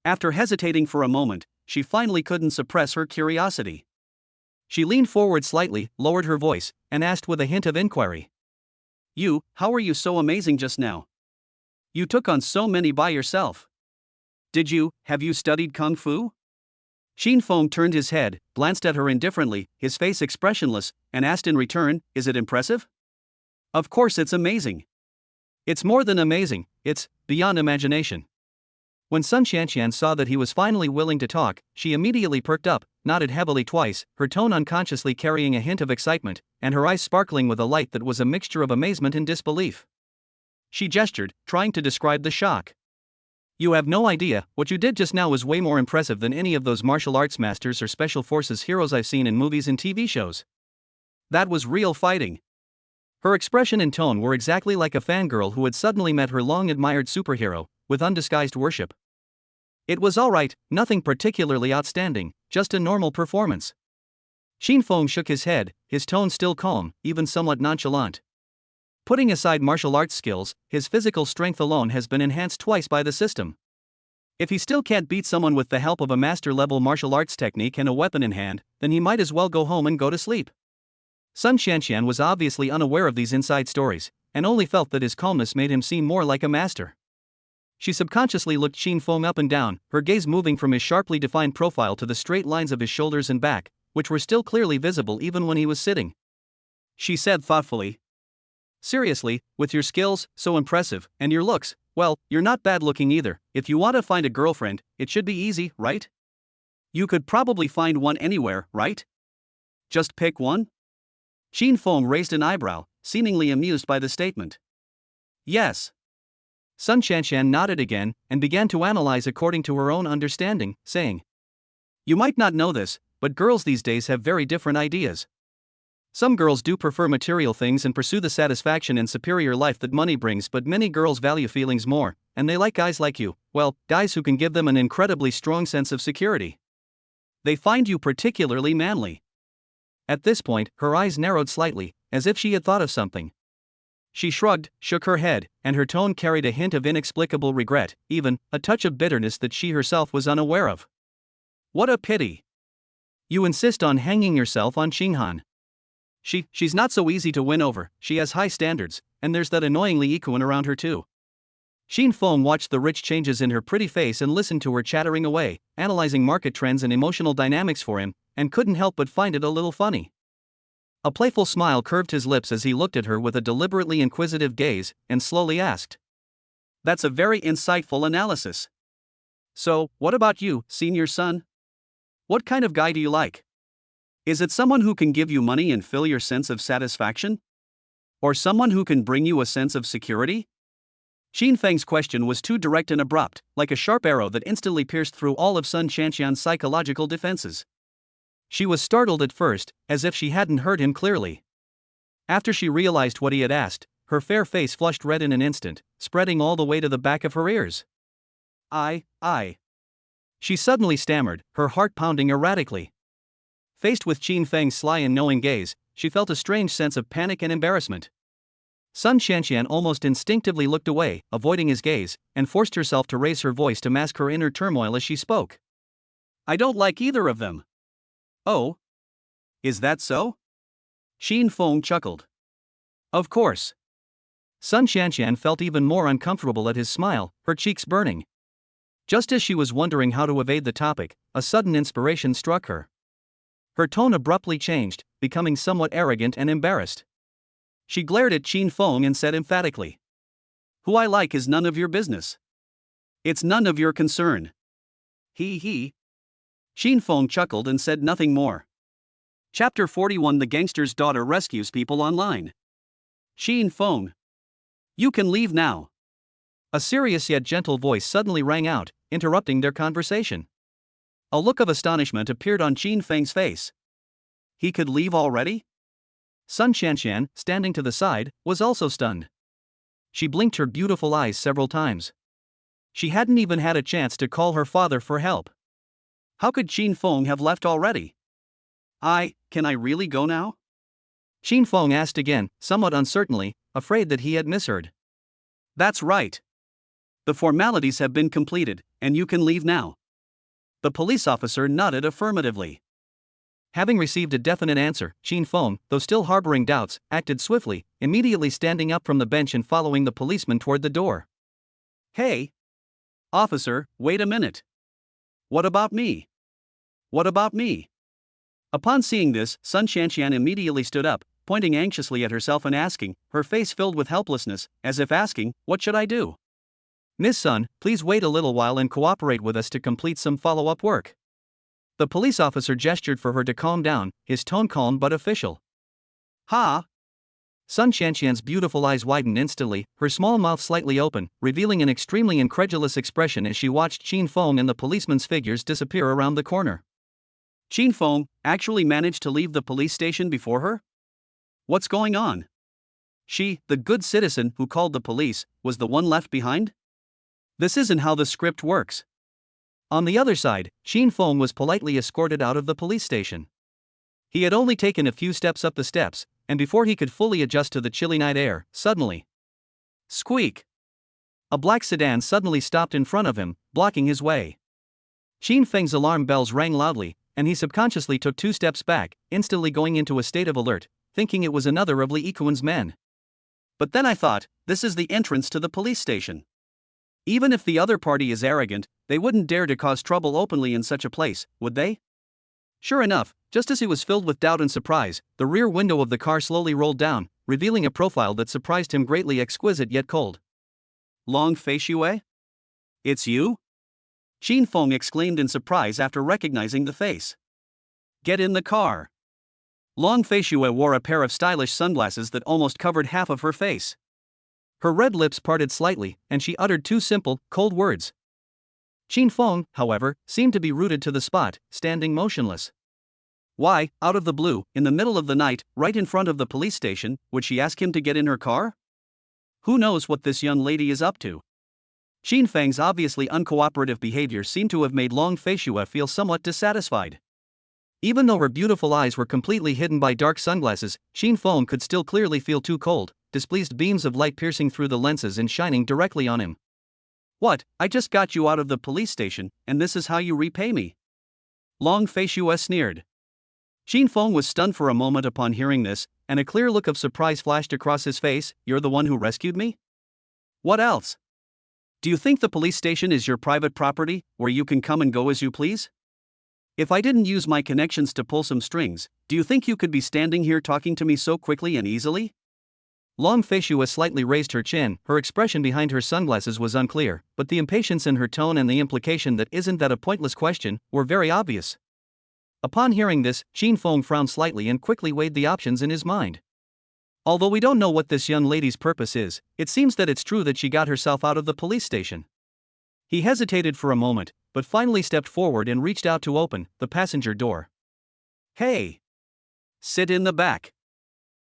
After hesitating for a moment, she finally couldn't suppress her curiosity. She leaned forward slightly, lowered her voice, and asked with a hint of inquiry. How were you so amazing just now? You took on so many by yourself. Have you studied Kung Fu? Xin Feng turned his head, glanced at her indifferently, his face expressionless, and asked in return, is it impressive? Of course it's amazing. It's more than amazing, it's beyond imagination. When Sun Qianqian saw that he was finally willing to talk, she immediately perked up, nodded heavily twice, her tone unconsciously carrying a hint of excitement, and her eyes sparkling with a light that was a mixture of amazement and disbelief. She gestured, trying to describe the shock. You have no idea, what you did just now was way more impressive than any of those martial arts masters or special forces heroes I've seen in movies and TV shows. That was real fighting. Her expression and tone were exactly like a fangirl who had suddenly met her long-admired superhero, with undisguised worship. It was alright, nothing particularly outstanding, just a normal performance. Xin Feng shook his head, his tone still calm, even somewhat nonchalant. Putting aside martial arts skills, his physical strength alone has been enhanced twice by the system. If he still can't beat someone with the help of a master-level martial arts technique and a weapon in hand, then he might as well go home and go to sleep. Sun Qianqian was obviously unaware of these inside stories, and only felt that his calmness made him seem more like a master. She subconsciously looked Xin Feng up and down, her gaze moving from his sharply defined profile to the straight lines of his shoulders and back, which were still clearly visible even when he was sitting. She said thoughtfully, seriously, with your skills, so impressive, and your looks, well, you're not bad looking either. If you want to find a girlfriend, it should be easy, right? You could probably find one anywhere, right? Just pick one? Xin Feng raised an eyebrow, seemingly amused by the statement. Yes. Sun Qianqian nodded again, and began to analyze according to her own understanding, saying, you might not know this, but girls these days have very different ideas. Some girls do prefer material things and pursue the satisfaction and superior life that money brings, but many girls value feelings more, and they like guys like you, well, guys who can give them an incredibly strong sense of security. They find you particularly manly. At this point, her eyes narrowed slightly, as if she had thought of something. She shrugged, shook her head, and her tone carried a hint of inexplicable regret, even a touch of bitterness that she herself was unaware of. What a pity. You insist on hanging yourself on Xinghan. She's not so easy to win over, she has high standards, and there's that annoyingly Ikuan around her too. Xin Feng watched the rich changes in her pretty face and listened to her chattering away, analyzing market trends and emotional dynamics for him, and couldn't help but find it a little funny. A playful smile curved his lips as he looked at her with a deliberately inquisitive gaze, and slowly asked, that's a very insightful analysis. So, what about you, senior son? What kind of guy do you like? Is it someone who can give you money and fill your sense of satisfaction? Or someone who can bring you a sense of security? Xin Feng's question was too direct and abrupt, like a sharp arrow that instantly pierced through all of Sun Qianqian's psychological defenses. She was startled at first, as if she hadn't heard him clearly. After she realized what he had asked, her fair face flushed red in an instant, spreading all the way to the back of her ears. I. She suddenly stammered, her heart pounding erratically. Faced with Xin Feng's sly and knowing gaze, she felt a strange sense of panic and embarrassment. Sun Qianqian almost instinctively looked away, avoiding his gaze, and forced herself to raise her voice to mask her inner turmoil as she spoke. I don't like either of them. Oh? Is that so? Xin Feng chuckled. Of course. Sun Qianqian felt even more uncomfortable at his smile, her cheeks burning. Just as she was wondering how to evade the topic, a sudden inspiration struck her. Her tone abruptly changed, becoming somewhat arrogant and embarrassed. She glared at Xin Feng and said emphatically, who I like is none of your business. It's none of your concern. He. Xin Feng chuckled and said nothing more. Chapter 41 The Gangster's Daughter Rescues People Online. Xin Feng. You can leave now. A serious yet gentle voice suddenly rang out, interrupting their conversation. A look of astonishment appeared on Xin Feng's face. He could leave already? Sun Qianqian, standing to the side, was also stunned. She blinked her beautiful eyes several times. She hadn't even had a chance to call her father for help. How could Xin Feng have left already? Can I really go now? Xin Feng asked again, somewhat uncertainly, afraid that he had misheard. That's right. The formalities have been completed, and you can leave now. The police officer nodded affirmatively. Having received a definite answer, Xin Feng, though still harboring doubts, acted swiftly, immediately standing up from the bench and following the policeman toward the door. Hey! Officer, wait a minute. What about me? What about me? Upon seeing this, Sun Shanshan immediately stood up, pointing anxiously at herself and asking, her face filled with helplessness, as if asking, what should I do? Miss Sun, please wait a little while and cooperate with us to complete some follow-up work. The police officer gestured for her to calm down, his tone calm but official. Ha! Sun Shanshan's beautiful eyes widened instantly, her small mouth slightly open, revealing an extremely incredulous expression as she watched Qin Feng and the policeman's figures disappear around the corner. Qin Feng actually managed to leave the police station before her? What's going on? She, the good citizen who called the police, was the one left behind? This isn't how the script works. On the other side, Qin Feng was politely escorted out of the police station. He had only taken a few steps up the steps, and before he could fully adjust to the chilly night air, suddenly, squeak! A black sedan suddenly stopped in front of him, blocking his way. Qin Feng's alarm bells rang loudly, and he subconsciously took 2 steps back, instantly going into a state of alert, thinking it was another of Li Yikuan's men. But then I thought, this is the entrance to the police station. Even if the other party is arrogant, they wouldn't dare to cause trouble openly in such a place, would they? Sure enough, just as he was filled with doubt and surprise, the rear window of the car slowly rolled down, revealing a profile that surprised him greatly, exquisite yet cold. Long Fei Shui? It's you? Qin Feng exclaimed in surprise after recognizing the face. Get in the car. Long Fei Shui wore a pair of stylish sunglasses that almost covered half of her face. Her red lips parted slightly, and she uttered 2 simple, cold words. Qin Feng, however, seemed to be rooted to the spot, standing motionless. Why, out of the blue, in the middle of the night, right in front of the police station, would she ask him to get in her car? Who knows what this young lady is up to? Qin Feng's obviously uncooperative behavior seemed to have made Long Fei Shui feel somewhat dissatisfied. Even though her beautiful eyes were completely hidden by dark sunglasses, Qin Feng could still clearly feel 2 cold, displeased beams of light piercing through the lenses and shining directly on him. What, I just got you out of the police station, and this is how you repay me? Long Fei Shui sneered. Qin Feng was stunned for a moment upon hearing this, and a clear look of surprise flashed across his face. You're the one who rescued me? What else? Do you think the police station is your private property, where you can come and go as you please? If I didn't use my connections to pull some strings, do you think you could be standing here talking to me so quickly and easily? Long Fei Shui slightly raised her chin, her expression behind her sunglasses was unclear, but the impatience in her tone and the implication that isn't that a pointless question, were very obvious. Upon hearing this, Qin Feng frowned slightly and quickly weighed the options in his mind. Although we don't know what this young lady's purpose is, it seems that it's true that she got herself out of the police station. He hesitated for a moment, but finally stepped forward and reached out to open the passenger door. Hey! Sit in the back.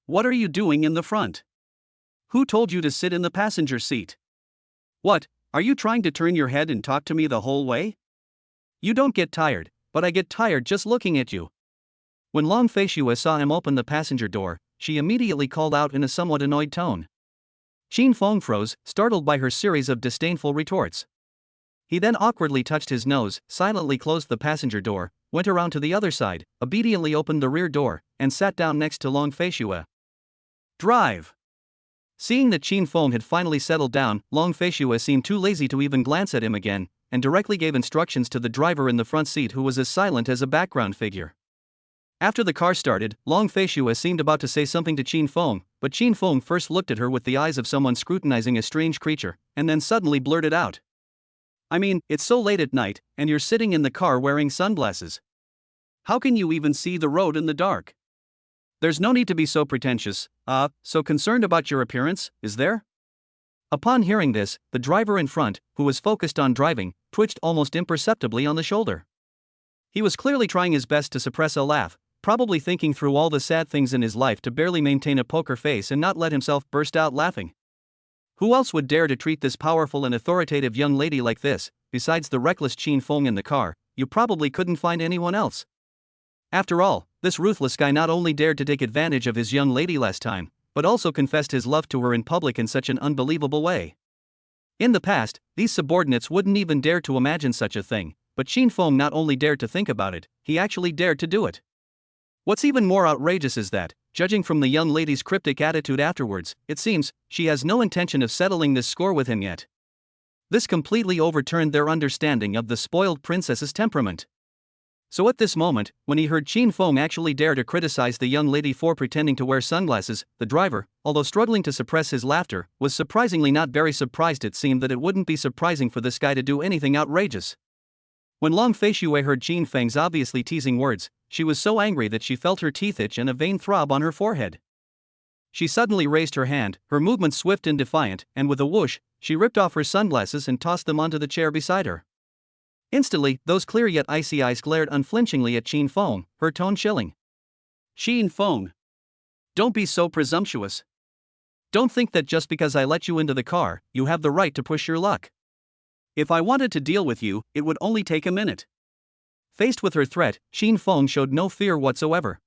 What are you doing in the front? Who told you to sit in the passenger seat? What, are you trying to turn your head and talk to me the whole way? You don't get tired, but I get tired just looking at you. When Long Fei Shui saw him open the passenger door, she immediately called out in a somewhat annoyed tone. Qin Feng froze, startled by her series of disdainful retorts. He then awkwardly touched his nose, silently closed the passenger door, went around to the other side, obediently opened the rear door, and sat down next to Long Fei Shui. Drive! Seeing that Qin Feng had finally settled down, Long Fei Shui seemed too lazy to even glance at him again, and directly gave instructions to the driver in the front seat, who was as silent as a background figure. After the car started, Long Fei Shui seemed about to say something to Qin Feng, but Qin Feng first looked at her with the eyes of someone scrutinizing a strange creature, and then suddenly blurted out. I mean, it's so late at night, and you're sitting in the car wearing sunglasses. How can you even see the road in the dark? There's no need to be so pretentious, so concerned about your appearance, is there? Upon hearing this, the driver in front, who was focused on driving, twitched almost imperceptibly on the shoulder. He was clearly trying his best to suppress a laugh, probably thinking through all the sad things in his life to barely maintain a poker face and not let himself burst out laughing. Who else would dare to treat this powerful and authoritative young lady like this? Besides the reckless Qin Feng in the car, you probably couldn't find anyone else. After all, this ruthless guy not only dared to take advantage of his young lady last time, but also confessed his love to her in public in such an unbelievable way. In the past, these subordinates wouldn't even dare to imagine such a thing, but Qin Feng not only dared to think about it, he actually dared to do it. What's even more outrageous is that, judging from the young lady's cryptic attitude afterwards, it seems she has no intention of settling this score with him yet. This completely overturned their understanding of the spoiled princess's temperament. So at this moment, when he heard Qin Feng actually dare to criticize the young lady for pretending to wear sunglasses, the driver, although struggling to suppress his laughter, was surprisingly not very surprised. It seemed that it wouldn't be surprising for this guy to do anything outrageous. When Long Fei Shui heard Qin Feng's obviously teasing words, she was so angry that she felt her teeth itch and a vein throb on her forehead. She suddenly raised her hand, her movements swift and defiant, and with a whoosh, she ripped off her sunglasses and tossed them onto the chair beside her. Instantly, those clear yet icy eyes glared unflinchingly at Qin Feng, her tone chilling. Qin Feng, don't be so presumptuous. Don't think that just because I let you into the car, you have the right to push your luck. If I wanted to deal with you, it would only take a minute. Faced with her threat, Qin Feng showed no fear whatsoever.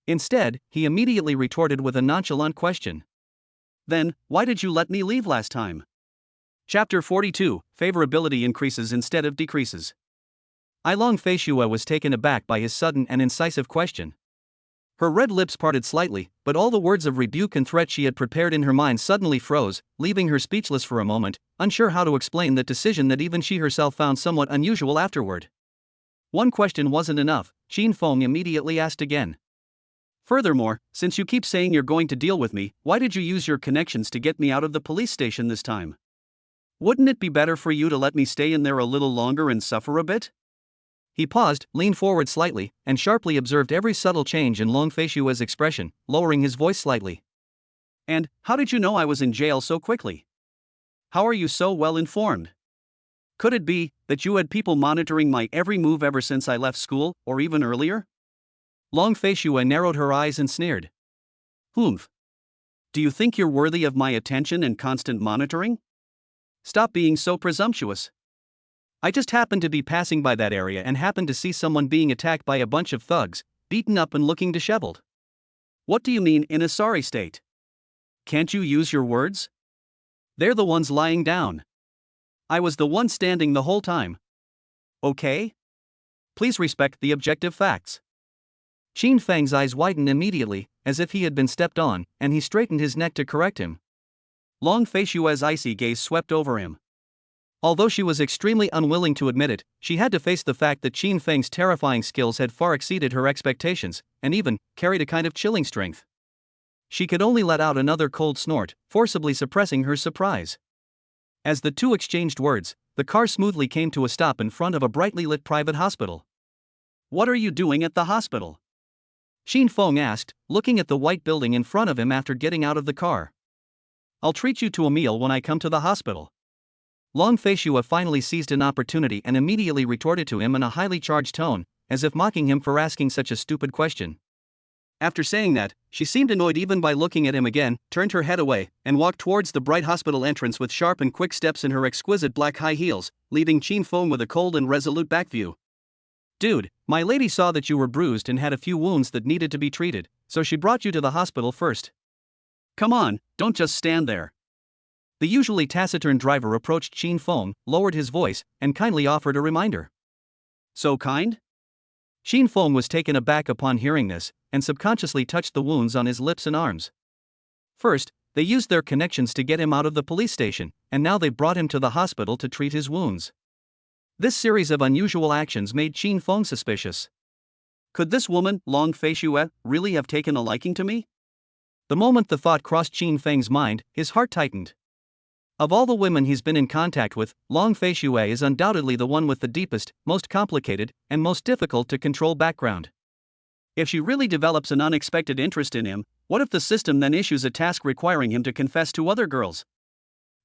Instead, he immediately retorted with a nonchalant question. Then, why did you let me leave last time? Chapter 42, Favorability Increases Instead of Decreases. Long Fei Shui was taken aback by his sudden and incisive question. Her red lips parted slightly, but all the words of rebuke and threat she had prepared in her mind suddenly froze, leaving her speechless for a moment, unsure how to explain that decision that even she herself found somewhat unusual afterward. One question wasn't enough, Qin Feng immediately asked again. Furthermore, since you keep saying you're going to deal with me, why did you use your connections to get me out of the police station this time? Wouldn't it be better for you to let me stay in there a little longer and suffer a bit? He paused, leaned forward slightly, and sharply observed every subtle change in Long Fei Shui's expression, lowering his voice slightly. And, how did you know I was in jail so quickly? How are you so well informed? Could it be that you had people monitoring my every move ever since I left school, or even earlier? Long Fei Shui narrowed her eyes and sneered. Humph. Do you think you're worthy of my attention and constant monitoring? Stop being so presumptuous. I just happened to be passing by that area and happened to see someone being attacked by a bunch of thugs, beaten up and looking disheveled. What do you mean in a sorry state? Can't you use your words? They're the ones lying down. I was the one standing the whole time. Okay? Please respect the objective facts. Qin Feng's eyes widened immediately, as if he had been stepped on, and he straightened his neck to correct him. Long Fei Shui's icy gaze swept over him. Although she was extremely unwilling to admit it, she had to face the fact that Qin Feng's terrifying skills had far exceeded her expectations, and even carried a kind of chilling strength. She could only let out another cold snort, forcibly suppressing her surprise. As the two exchanged words, the car smoothly came to a stop in front of a brightly lit private hospital. What are you doing at the hospital? Qin Feng asked, looking at the white building in front of him after getting out of the car. I'll treat you to a meal when I come to the hospital. Long Fei Shui finally seized an opportunity and immediately retorted to him in a highly charged tone, as if mocking him for asking such a stupid question. After saying that, she seemed annoyed even by looking at him again, turned her head away, and walked towards the bright hospital entrance with sharp and quick steps in her exquisite black high heels, leaving Qin Feng with a cold and resolute back view. Dude, my lady saw that you were bruised and had a few wounds that needed to be treated, so she brought you to the hospital first. Come on, don't just stand there. The usually taciturn driver approached Qin Feng, lowered his voice, and kindly offered a reminder. So kind? Qin Feng was taken aback upon hearing this, and subconsciously touched the wounds on his lips and arms. First, they used their connections to get him out of the police station, and now they brought him to the hospital to treat his wounds. This series of unusual actions made Qin Feng suspicious. Could this woman, Long Fei Shui, really have taken a liking to me? The moment the thought crossed Qin Feng's mind, his heart tightened. Of all the women he's been in contact with, Long Fei Shui is undoubtedly the one with the deepest, most complicated, and most difficult to control background. If she really develops an unexpected interest in him, what if the system then issues a task requiring him to confess to other girls?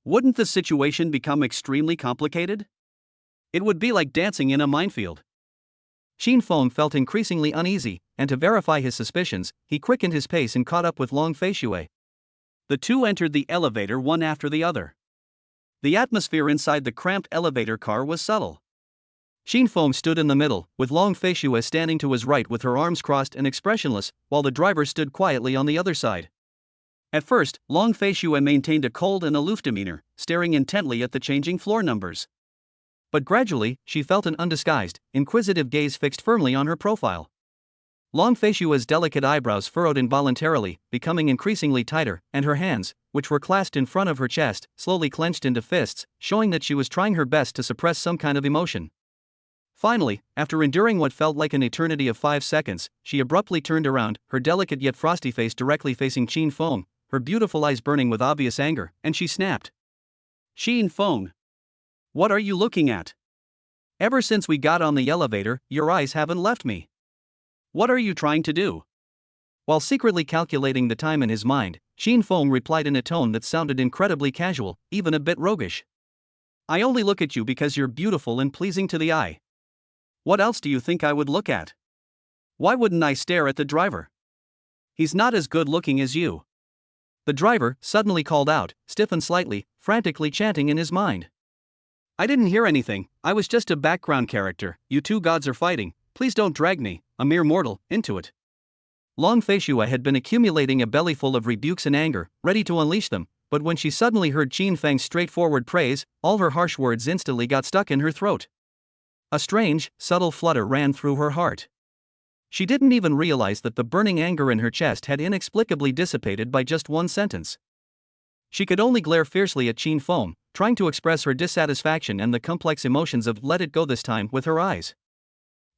Wouldn't the situation become extremely complicated? It would be like dancing in a minefield. Qin Feng felt increasingly uneasy, and to verify his suspicions, he quickened his pace and caught up with Long Fei Shui. The two entered the elevator one after the other. The atmosphere inside the cramped elevator car was subtle. Qin Feng stood in the middle, with Long Fei Shui standing to his right with her arms crossed and expressionless, while the driver stood quietly on the other side. At first, Long Fei Shui maintained a cold and aloof demeanor, staring intently at the changing floor numbers. But gradually, she felt an undisguised, inquisitive gaze fixed firmly on her profile. Long Feishua's delicate eyebrows furrowed involuntarily, becoming increasingly tighter, and her hands, which were clasped in front of her chest, slowly clenched into fists, showing that she was trying her best to suppress some kind of emotion. Finally, after enduring what felt like an eternity of 5 seconds, she abruptly turned around, her delicate yet frosty face directly facing Qin Feng, her beautiful eyes burning with obvious anger, and she snapped. "Qin Feng! What are you looking at? Ever since we got on the elevator, your eyes haven't left me. What are you trying to do?" While secretly calculating the time in his mind, Qin Feng replied in a tone that sounded incredibly casual, even a bit roguish. "I only look at you because you're beautiful and pleasing to the eye. What else do you think I would look at? Why wouldn't I stare at the driver? He's not as good looking as you." The driver suddenly called out, stiffened slightly, frantically chanting in his mind. "I didn't hear anything, I was just a background character, you two gods are fighting, please don't drag me, a mere mortal, into it." Long Feishua had been accumulating a bellyful of rebukes and anger, ready to unleash them, but when she suddenly heard Qin Feng's straightforward praise, all her harsh words instantly got stuck in her throat. A strange, subtle flutter ran through her heart. She didn't even realize that the burning anger in her chest had inexplicably dissipated by just one sentence. She could only glare fiercely at Qin Feng, trying to express her dissatisfaction and the complex emotions of "let it go this time" with her eyes.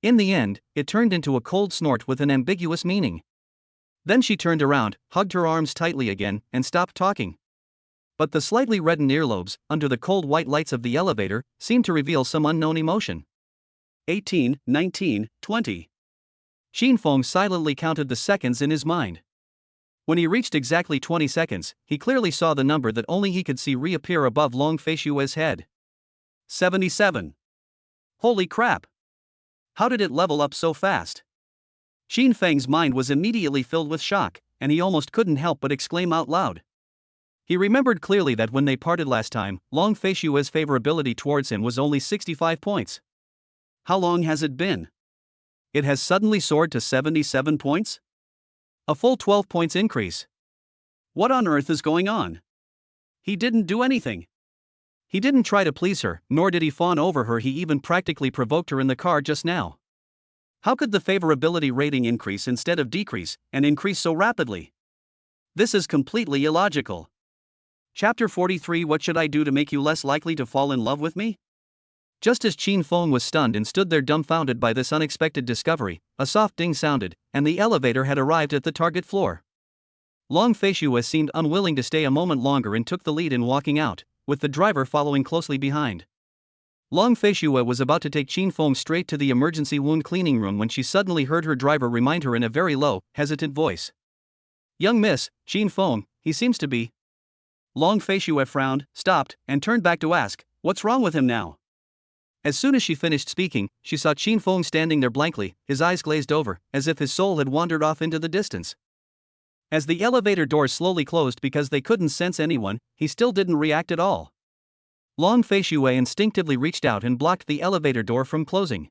In the end, it turned into a cold snort with an ambiguous meaning. Then she turned around, hugged her arms tightly again, and stopped talking. But the slightly reddened earlobes, under the cold white lights of the elevator, seemed to reveal some unknown emotion. 18, 19, 20. Qin Feng silently counted the seconds in his mind. When he reached exactly 20 seconds, he clearly saw the number that only he could see reappear above Long Feishua's head. 77. Holy crap! How did it level up so fast? Qin Feng's mind was immediately filled with shock, and he almost couldn't help but exclaim out loud. He remembered clearly that when they parted last time, Long Feishua's favorability towards him was only 65 points. How long has it been? It has suddenly soared to 77 points? A full 12 points increase. What on earth is going on? He didn't do anything. He didn't try to please her, nor did he fawn over her, he even practically provoked her in the car just now. How could the favorability rating increase instead of decrease, and increase so rapidly? This is completely illogical. Chapter 43. What should I do to make you less likely to fall in love with me? Just as Qin Feng was stunned and stood there dumbfounded by this unexpected discovery, a soft ding sounded, and the elevator had arrived at the target floor. Long Feishua seemed unwilling to stay a moment longer and took the lead in walking out, with the driver following closely behind. Long Feishua was about to take Qin Feng straight to the emergency wound cleaning room when she suddenly heard her driver remind her in a very low, hesitant voice. "Young miss, Qin Feng, he seems to be." Long Feishua frowned, stopped, and turned back to ask, "What's wrong with him now?" As soon as she finished speaking, she saw Qin Feng standing there blankly, his eyes glazed over, as if his soul had wandered off into the distance. As the elevator doors slowly closed because they couldn't sense anyone, he still didn't react at all. Long Feishua instinctively reached out and blocked the elevator door from closing.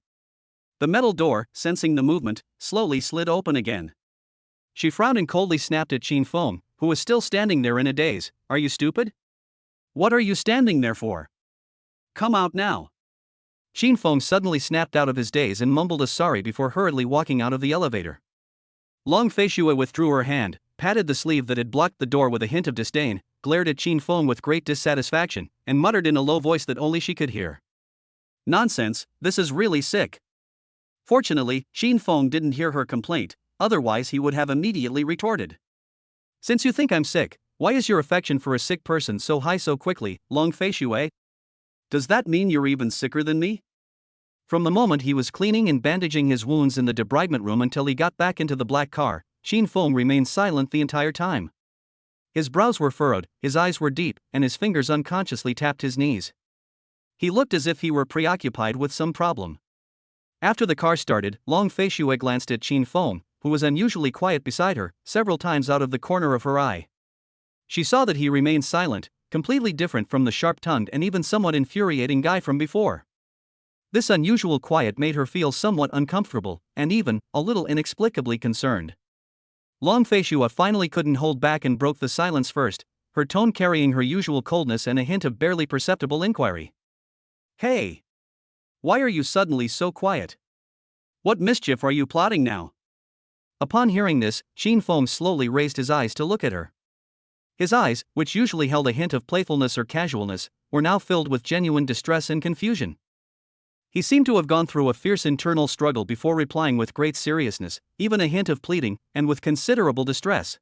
The metal door, sensing the movement, slowly slid open again. She frowned and coldly snapped at Qin Feng, who was still standing there in a daze. "Are you stupid? What are you standing there for? Come out now." Qin Feng suddenly snapped out of his daze and mumbled a sorry before hurriedly walking out of the elevator. Long Feishua withdrew her hand, patted the sleeve that had blocked the door with a hint of disdain, glared at Qin Feng with great dissatisfaction, and muttered in a low voice that only she could hear. "Nonsense, this is really sick." Fortunately, Qin Feng didn't hear her complaint, otherwise he would have immediately retorted. "Since you think I'm sick, why is your affection for a sick person so high so quickly, Long Feishua? Does that mean you're even sicker than me?" From the moment he was cleaning and bandaging his wounds in the debridement room until he got back into the black car, Qin Feng remained silent the entire time. His brows were furrowed, his eyes were deep, and his fingers unconsciously tapped his knees. He looked as if he were preoccupied with some problem. After the car started, Long Feishua glanced at Qin Feng, who was unusually quiet beside her, several times out of the corner of her eye. She saw that he remained silent, completely different from the sharp-tongued and even somewhat infuriating guy from before. This unusual quiet made her feel somewhat uncomfortable, and even a little inexplicably concerned. Long Feishua finally couldn't hold back and broke the silence first, her tone carrying her usual coldness and a hint of barely perceptible inquiry. "Hey! Why are you suddenly so quiet? What mischief are you plotting now?" Upon hearing this, Qin Feng slowly raised his eyes to look at her. His eyes, which usually held a hint of playfulness or casualness, were now filled with genuine distress and confusion. He seemed to have gone through a fierce internal struggle before replying with great seriousness, even a hint of pleading, and with considerable distress.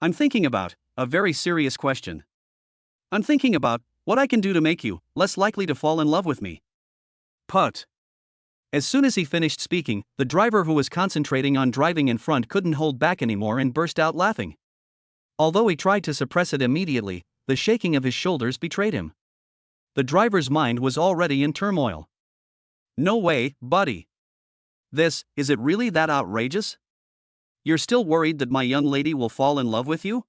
I'm thinking about a very serious question. I'm thinking about what I can do to make you less likely to fall in love with me. Put. As soon as he finished speaking, the driver who was concentrating on driving in front couldn't hold back anymore and burst out laughing. Although he tried to suppress it immediately, the shaking of his shoulders betrayed him. The driver's mind was already in turmoil. No way, buddy. Is it really that outrageous? You're still worried that my young lady will fall in love with you?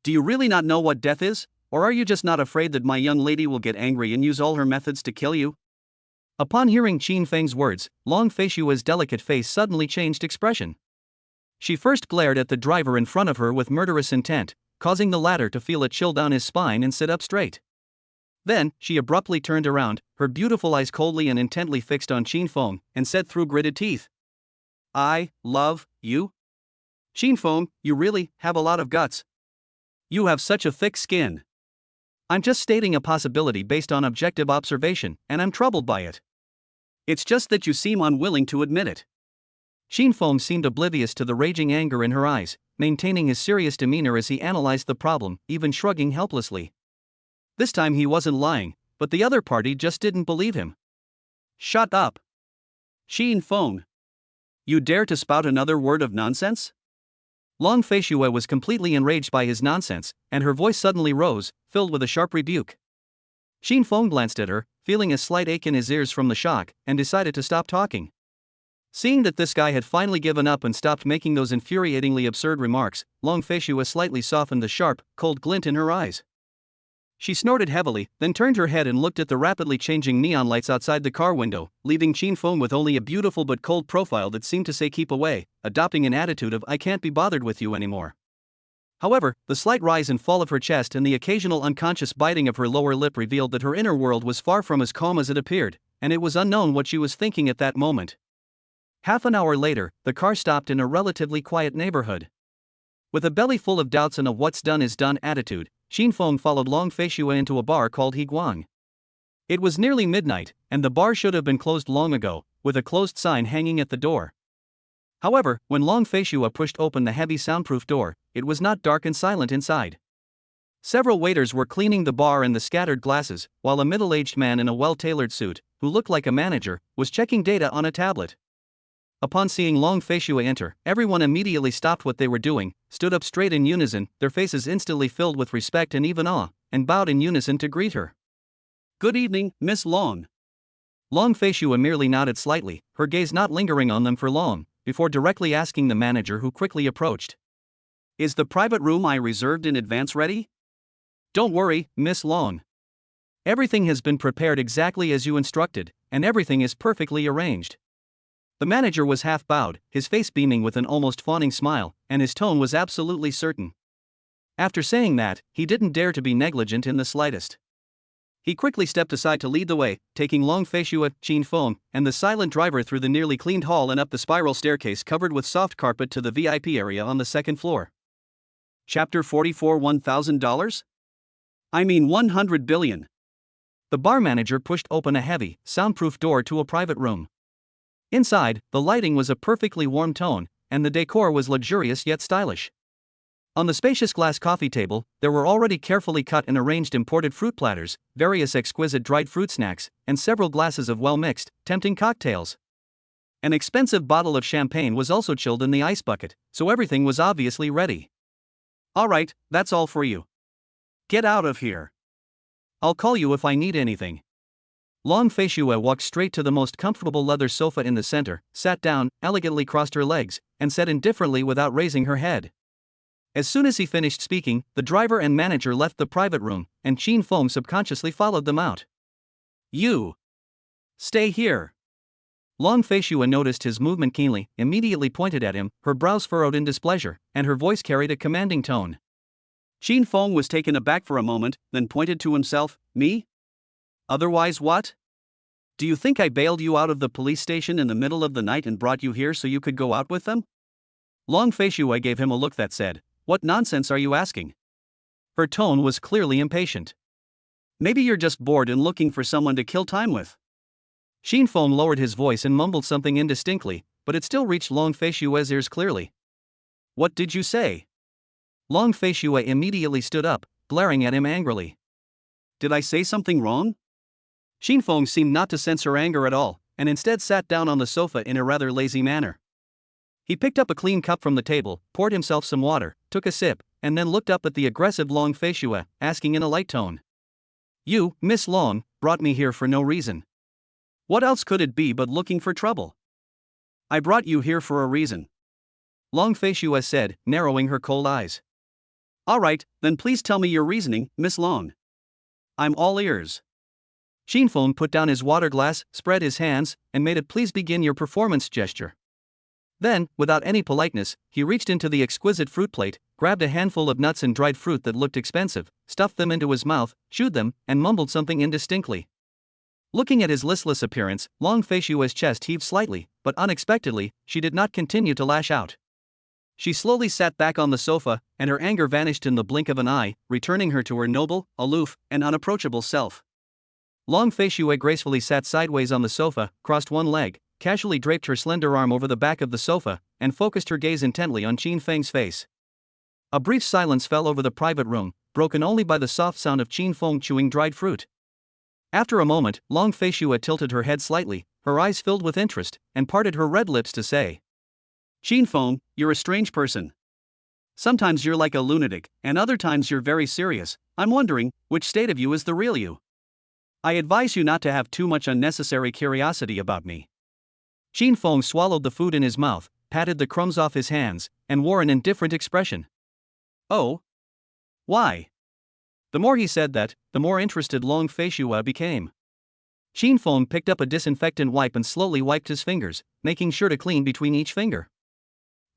Do you really not know what death is, or are you just not afraid that my young lady will get angry and use all her methods to kill you? Upon hearing Qin Feng's words, Long Feishua's delicate face suddenly changed expression. She first glared at the driver in front of her with murderous intent, causing the latter to feel a chill down his spine and sit up straight. Then, she abruptly turned around, her beautiful eyes coldly and intently fixed on Qin Feng, and said through gritted teeth, I love you? Qin Feng, you really have a lot of guts. You have such a thick skin. I'm just stating a possibility based on objective observation, and I'm troubled by it. It's just that you seem unwilling to admit it. Qin Feng seemed oblivious to the raging anger in her eyes, maintaining his serious demeanor as he analyzed the problem, even shrugging helplessly. This time he wasn't lying, but the other party just didn't believe him. Shut up. Qin Feng. You dare to spout another word of nonsense? Long Feishue was completely enraged by his nonsense, and her voice suddenly rose, filled with a sharp rebuke. Qin Feng glanced at her, feeling a slight ache in his ears from the shock, and decided to stop talking. Seeing that this guy had finally given up and stopped making those infuriatingly absurd remarks, Long Feishue slightly softened the sharp, cold glint in her eyes. She snorted heavily, then turned her head and looked at the rapidly changing neon lights outside the car window, leaving Qin Feng with only a beautiful but cold profile that seemed to say keep away, adopting an attitude of I can't be bothered with you anymore. However, the slight rise and fall of her chest and the occasional unconscious biting of her lower lip revealed that her inner world was far from as calm as it appeared, and it was unknown what she was thinking at that moment. Half an hour later, the car stopped in a relatively quiet neighborhood. With a belly full of doubts and a what's done is done attitude, Qin Feng followed Long Feishue into a bar called Higuang. It was nearly midnight, and the bar should have been closed long ago, with a closed sign hanging at the door. However, when Long Feishue pushed open the heavy soundproof door, it was not dark and silent inside. Several waiters were cleaning the bar and the scattered glasses, while a middle-aged man in a well-tailored suit, who looked like a manager, was checking data on a tablet. Upon seeing Long Feishue enter, everyone immediately stopped what they were doing, stood up straight in unison, their faces instantly filled with respect and even awe, and bowed in unison to greet her. Good evening, Miss Long. Long Feishue merely nodded slightly, her gaze not lingering on them for long, before directly asking the manager who quickly approached. Is the private room I reserved in advance ready? Don't worry, Miss Long. Everything has been prepared exactly as you instructed, and everything is perfectly arranged. The manager was half bowed, his face beaming with an almost fawning smile, and his tone was absolutely certain. After saying that, he didn't dare to be negligent in the slightest. He quickly stepped aside to lead the way, taking Long Feishue, Qin Feng, and the silent driver through the nearly cleaned hall and up the spiral staircase covered with soft carpet to the VIP area on the second floor. Chapter 44 $1,000? I mean 100 billion. The bar manager pushed open a heavy, soundproof door to a private room. Inside, the lighting was a perfectly warm tone, and the decor was luxurious yet stylish. On the spacious glass coffee table, there were already carefully cut and arranged imported fruit platters, various exquisite dried fruit snacks, and several glasses of well-mixed, tempting cocktails. An expensive bottle of champagne was also chilled in the ice bucket, so everything was obviously ready. All right, that's all for you. Get out of here. I'll call you if I need anything. Long Feishue walked straight to the most comfortable leather sofa in the center, sat down, elegantly crossed her legs, and said indifferently without raising her head. As soon as he finished speaking, the driver and manager left the private room, and Qin Feng subconsciously followed them out. You! Stay here! Long Feishue noticed his movement keenly, immediately pointed at him, her brows furrowed in displeasure, and her voice carried a commanding tone. Qin Feng was taken aback for a moment, then pointed to himself, Me? Otherwise what? Do you think I bailed you out of the police station in the middle of the night and brought you here so you could go out with them? Long Fei Shui gave him a look that said, "What nonsense are you asking?" Her tone was clearly impatient. "Maybe you're just bored and looking for someone to kill time with." Xin Feng lowered his voice and mumbled something indistinctly, but it still reached Long Fei Shui's ears clearly. "What did you say?" Long Fei Shui immediately stood up, glaring at him angrily. "Did I say something wrong?" Xin Feng seemed not to sense her anger at all, and instead sat down on the sofa in a rather lazy manner. He picked up a clean cup from the table, poured himself some water, took a sip, and then looked up at the aggressive Long Fei Shui, asking in a light tone. "You, Miss Long, brought me here for no reason. What else could it be but looking for trouble?" "I brought you here for a reason," Long Fei Shui said, narrowing her cold eyes. "All right, then please tell me your reasoning, Miss Long. I'm all ears." Xin Feng put down his water glass, spread his hands, and made a "please begin your performance" gesture. Then, without any politeness, he reached into the exquisite fruit plate, grabbed a handful of nuts and dried fruit that looked expensive, stuffed them into his mouth, chewed them, and mumbled something indistinctly. Looking at his listless appearance, Long Fei Shui's chest heaved slightly, but unexpectedly, she did not continue to lash out. She slowly sat back on the sofa, and her anger vanished in the blink of an eye, returning her to her noble, aloof, and unapproachable self. Long Fei Shui gracefully sat sideways on the sofa, crossed one leg, casually draped her slender arm over the back of the sofa, and focused her gaze intently on Qin Feng's face. A brief silence fell over the private room, broken only by the soft sound of Qin Feng chewing dried fruit. After a moment, Long Fei Shui tilted her head slightly, her eyes filled with interest, and parted her red lips to say, "Qin Feng, you're a strange person. Sometimes you're like a lunatic, and other times you're very serious. I'm wondering, which state of you is the real you? I advise you not to have too much unnecessary curiosity about me." Qin Feng swallowed the food in his mouth, patted the crumbs off his hands, and wore an indifferent expression. "Oh? Why?" The more he said that, the more interested Long Fei Shui became. Qin Feng picked up a disinfectant wipe and slowly wiped his fingers, making sure to clean between each finger.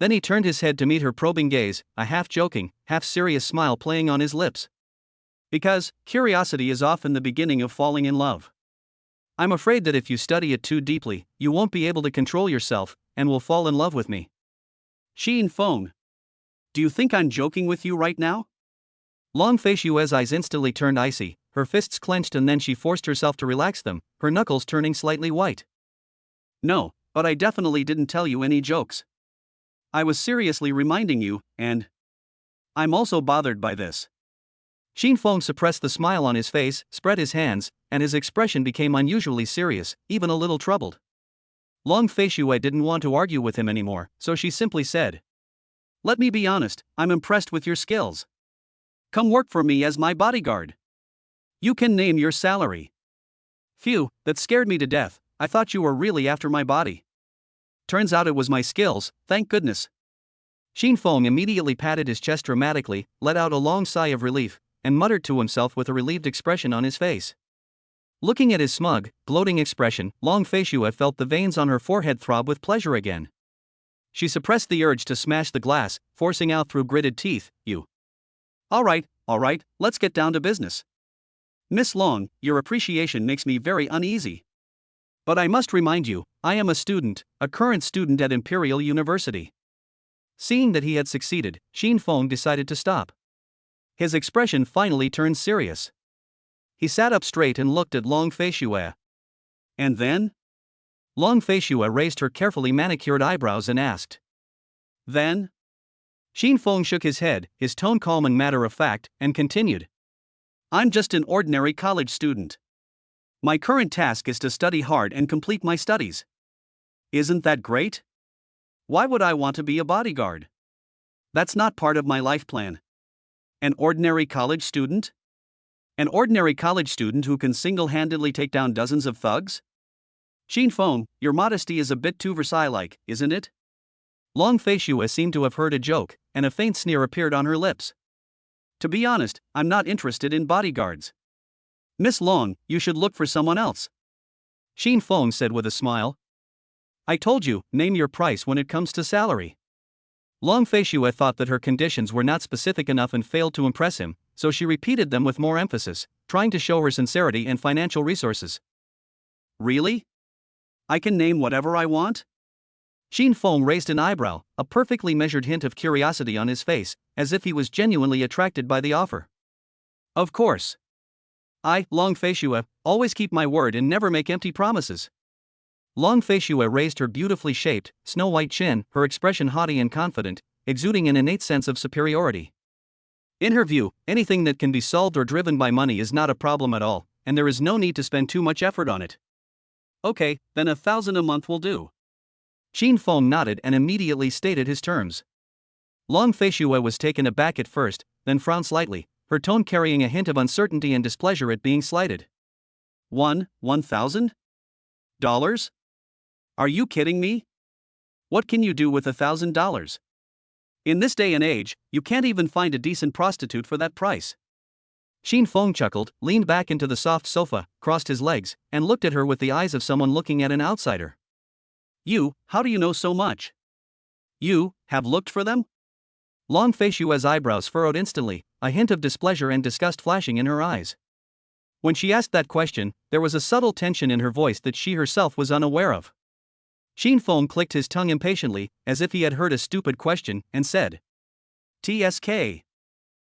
Then he turned his head to meet her probing gaze, a half-joking, half-serious smile playing on his lips. "Because curiosity is often the beginning of falling in love. I'm afraid that if you study it too deeply, you won't be able to control yourself, and will fall in love with me." "Qin Feng, do you think I'm joking with you right now?" Long Fei Shui's eyes instantly turned icy, her fists clenched, and then she forced herself to relax them, her knuckles turning slightly white. "No, but I definitely didn't tell you any jokes. I was seriously reminding you, and I'm also bothered by this." Qin Feng suppressed the smile on his face, spread his hands, and his expression became unusually serious, even a little troubled. Long Fei Shui didn't want to argue with him anymore, so she simply said, "Let me be honest, I'm impressed with your skills. Come work for me as my bodyguard. You can name your salary." "Phew, that scared me to death. I thought you were really after my body. Turns out it was my skills, thank goodness." Qin Feng immediately patted his chest dramatically, let out a long sigh of relief, and muttered to himself with a relieved expression on his face. Looking at his smug, gloating expression, Long Fei Shui felt the veins on her forehead throb with pleasure again. She suppressed the urge to smash the glass, forcing out through gritted teeth, "You. All right, let's get down to business. Miss Long, your appreciation makes me very uneasy. But I must remind you, I am a current student at Imperial University." Seeing that he had succeeded, Qin Feng decided to stop. His expression finally turned serious. He sat up straight and looked at Long Fei Shui. "And then?" Long Fei Shui raised her carefully manicured eyebrows and asked. "Then?" Qin Feng shook his head, his tone calm and matter-of-fact, and continued. "I'm just an ordinary college student. My current task is to study hard and complete my studies. Isn't that great? Why would I want to be a bodyguard? That's not part of my life plan. An ordinary college student? An ordinary college student who can single-handedly take down dozens of thugs? Qin Feng, your modesty is a bit too Versailles-like, isn't it?" Long Fei Shui seemed to have heard a joke, and a faint sneer appeared on her lips. "To be honest, I'm not interested in bodyguards. Miss Long, you should look for someone else," Qin Feng said with a smile. "I told you, name your price when it comes to salary." Long Fei Shui thought that her conditions were not specific enough and failed to impress him, so she repeated them with more emphasis, trying to show her sincerity and financial resources. "Really? I can name whatever I want?" Xin Feng raised an eyebrow, a perfectly measured hint of curiosity on his face, as if he was genuinely attracted by the offer. Of course. I, Long Feishue, always keep my word and never make empty promises. Long Feishue raised her beautifully shaped, snow-white chin, her expression haughty and confident, exuding an innate sense of superiority. In her view, anything that can be solved or driven by money is not a problem at all, and there is no need to spend too much effort on it. Okay, then 1,000 a month will do. Xin Feng nodded and immediately stated his terms. Long Feishue was taken aback at first, then frowned slightly, her tone carrying a hint of uncertainty and displeasure at being slighted. $1,000? Are you kidding me? What can you do with $1,000? In this day and age, you can't even find a decent prostitute for that price. Xin Feng chuckled, leaned back into the soft sofa, crossed his legs, and looked at her with the eyes of someone looking at an outsider. How do you know so much? You have looked for them? Long Feishue's eyebrows furrowed instantly, a hint of displeasure and disgust flashing in her eyes. When she asked that question, there was a subtle tension in her voice that she herself was unaware of. Xin Feng clicked his tongue impatiently, as if he had heard a stupid question, and said, "TSK.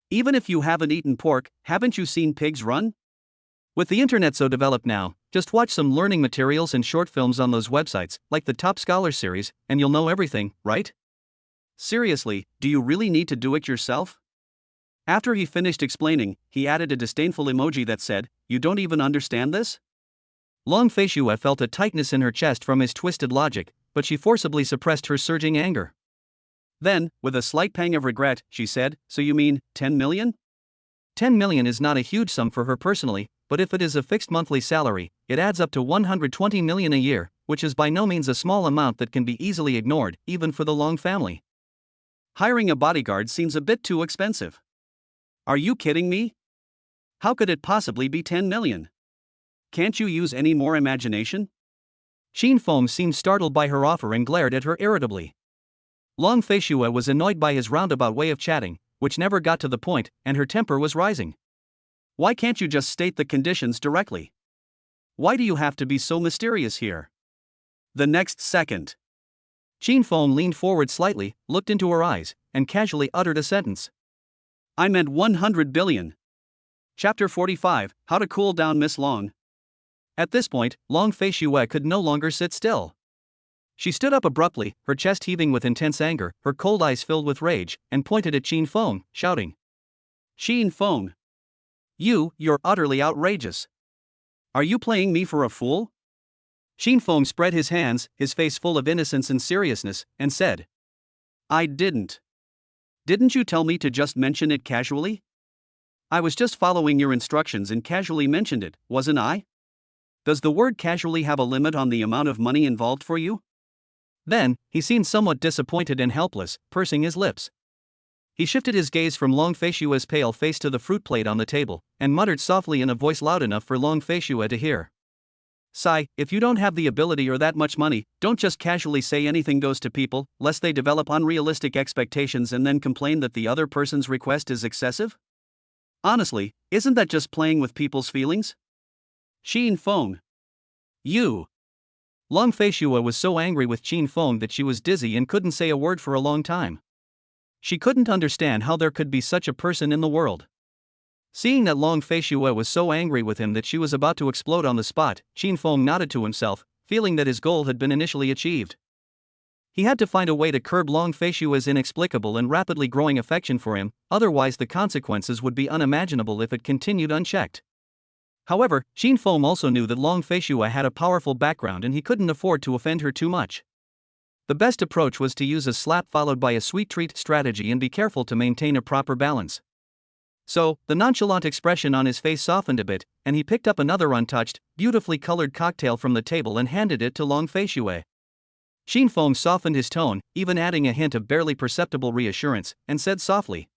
Even if you haven't eaten pork, haven't you seen pigs run? With the internet so developed now, just watch some learning materials and short films on those websites, like the Top Scholar series, and you'll know everything, right? Seriously, do you really need to do it yourself?" After he finished explaining, he added a disdainful emoji that said, "You don't even understand this?" Long Feishue felt a tightness in her chest from his twisted logic, but she forcibly suppressed her surging anger. Then, with a slight pang of regret, she said, "So you mean, 10 million? 10 million is not a huge sum for her personally, but if it is a fixed monthly salary, it adds up to 120 million a year, which is by no means a small amount that can be easily ignored, even for the Long family. Hiring a bodyguard seems a bit too expensive. Are you kidding me? How could it possibly be 10 million? Can't you use any more imagination?" Xin Feng seemed startled by her offer and glared at her irritably. Long Feishue was annoyed by his roundabout way of chatting, which never got to the point, and her temper was rising. Why can't you just state the conditions directly? Why do you have to be so mysterious here? The next second, Xin Feng leaned forward slightly, looked into her eyes, and casually uttered a sentence. "I meant 100 billion. Chapter 45, How to Cool Down Miss Long. At this point, Long Feishue could no longer sit still. She stood up abruptly, her chest heaving with intense anger, her cold eyes filled with rage, and pointed at Xin Feng, shouting, "Xin Feng! You're utterly outrageous. Are you playing me for a fool?" Xin Feng spread his hands, his face full of innocence and seriousness, and said, "I didn't. Didn't you tell me to just mention it casually? I was just following your instructions and casually mentioned it, wasn't I? Does the word casually have a limit on the amount of money involved for you?" Then, he seemed somewhat disappointed and helpless, pursing his lips. He shifted his gaze from Long Feishue's pale face to the fruit plate on the table, and muttered softly in a voice loud enough for Long Feishue to hear. "Sai, if you don't have the ability or that much money, don't just casually say anything goes to people, lest they develop unrealistic expectations and then complain that the other person's request is excessive? Honestly, isn't that just playing with people's feelings? Xin Feng. You." Long Feishue was so angry with Xin Feng that she was dizzy and couldn't say a word for a long time. She couldn't understand how there could be such a person in the world. Seeing that Long Feishue was so angry with him that she was about to explode on the spot, Xin Feng nodded to himself, feeling that his goal had been initially achieved. He had to find a way to curb Long Feishue's inexplicable and rapidly growing affection for him, otherwise the consequences would be unimaginable if it continued unchecked. However, Xin Feng also knew that Long Feishue had a powerful background and he couldn't afford to offend her too much. The best approach was to use a slap followed by a sweet treat strategy and be careful to maintain a proper balance. So, the nonchalant expression on his face softened a bit, and he picked up another untouched, beautifully colored cocktail from the table and handed it to Long Feishue. Xin Feng softened his tone, even adding a hint of barely perceptible reassurance, and said softly,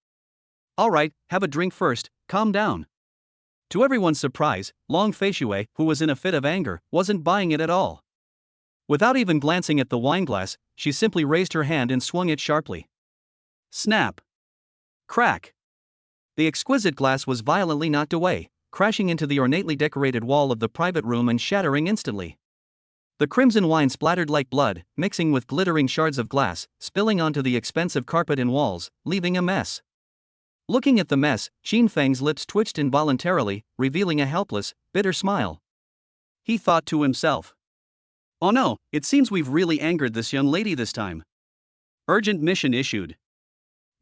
"All right, have a drink first, calm down." To everyone's surprise, Long Feishue, who was in a fit of anger, wasn't buying it at all. Without even glancing at the wineglass, she simply raised her hand and swung it sharply. Snap! Crack! The exquisite glass was violently knocked away, crashing into the ornately decorated wall of the private room and shattering instantly. The crimson wine splattered like blood, mixing with glittering shards of glass, spilling onto the expensive carpet and walls, leaving a mess. Looking at the mess, Qin Feng's lips twitched involuntarily, revealing a helpless, bitter smile. He thought to himself. Oh no, it seems we've really angered this young lady this time. Urgent mission issued.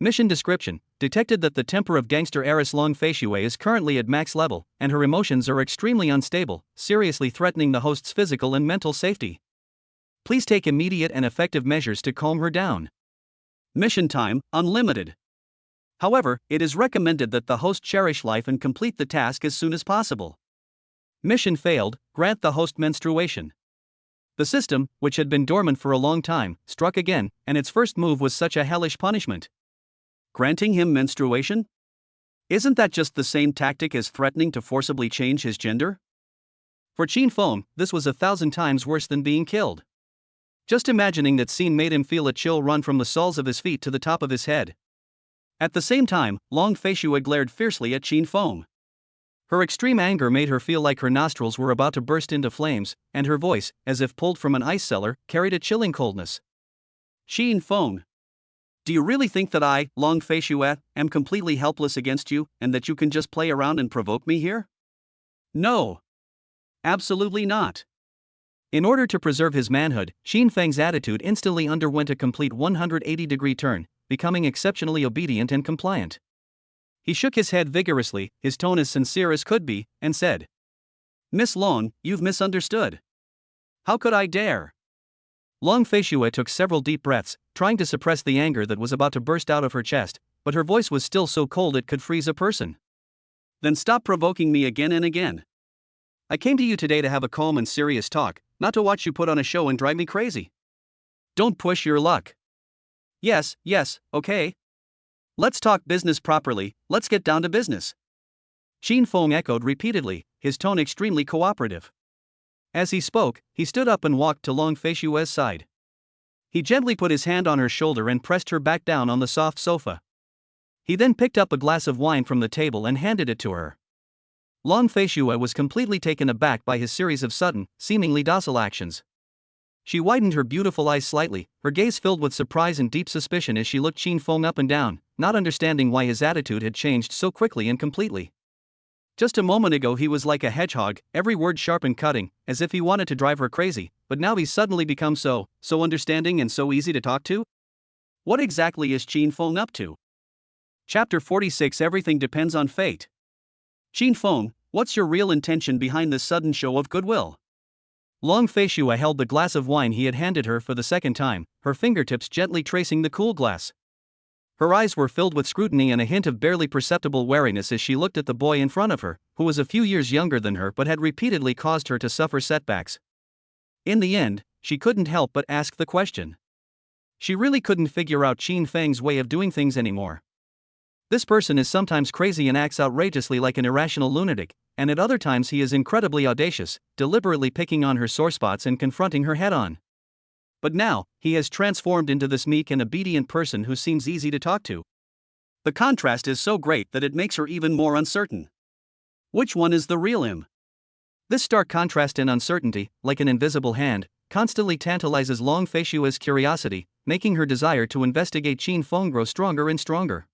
Mission description: detected that the temper of gangster heiress Long Feishui is currently at max level, and her emotions are extremely unstable, seriously threatening the host's physical and mental safety. Please take immediate and effective measures to calm her down. Mission time, unlimited. However, it is recommended that the host cherish life and complete the task as soon as possible. Mission failed, grant the host menstruation. The system, which had been dormant for a long time, struck again, and its first move was such a hellish punishment. Granting him menstruation? Isn't that just the same tactic as threatening to forcibly change his gender? For Qin Feng, this was 1,000 times worse than being killed. Just imagining that scene made him feel a chill run from the soles of his feet to the top of his head. At the same time, Long Feishui glared fiercely at Qin Feng. Her extreme anger made her feel like her nostrils were about to burst into flames, and her voice, as if pulled from an ice cellar, carried a chilling coldness. Qin Feng. Do you really think that I, Long Feishui, am completely helpless against you, and that you can just play around and provoke me here? No. Absolutely not. In order to preserve his manhood, Qin Feng's attitude instantly underwent a complete 180-degree turn, becoming exceptionally obedient and compliant. He shook his head vigorously, his tone as sincere as could be, and said, Miss Long, you've misunderstood. How could I dare? Long Feishui took several deep breaths, trying to suppress the anger that was about to burst out of her chest, but her voice was still so cold it could freeze a person. Then stop provoking me again and again. I came to you today to have a calm and serious talk, not to watch you put on a show and drive me crazy. Don't push your luck. Yes, okay. Let's talk business properly, let's get down to business. Qin Feng echoed repeatedly, his tone extremely cooperative. As he spoke, he stood up and walked to Long Feishui's side. He gently put his hand on her shoulder and pressed her back down on the soft sofa. He then picked up a glass of wine from the table and handed it to her. Long Feishui was completely taken aback by his series of sudden, seemingly docile actions. She widened her beautiful eyes slightly, her gaze filled with surprise and deep suspicion as she looked Qin Feng up and down, not understanding why his attitude had changed so quickly and completely. Just a moment ago he was like a hedgehog, every word sharp and cutting, as if he wanted to drive her crazy, but now he's suddenly become so understanding and so easy to talk to? What exactly is Qin Feng up to? Chapter 46. Everything depends on fate. Qin Feng, what's your real intention behind this sudden show of goodwill? Long Feishui held the glass of wine he had handed her for the second time, her fingertips gently tracing the cool glass. Her eyes were filled with scrutiny and a hint of barely perceptible wariness as she looked at the boy in front of her, who was a few years younger than her but had repeatedly caused her to suffer setbacks. In the end, she couldn't help but ask the question. She really couldn't figure out Qin Feng's way of doing things anymore. This person is sometimes crazy and acts outrageously like an irrational lunatic, and at other times he is incredibly audacious, deliberately picking on her sore spots and confronting her head-on. But now, he has transformed into this meek and obedient person who seems easy to talk to. The contrast is so great that it makes her even more uncertain. Which one is the real him? This stark contrast and uncertainty, like an invisible hand, constantly tantalizes Long Feishui's curiosity, making her desire to investigate Qin Feng grow stronger and stronger.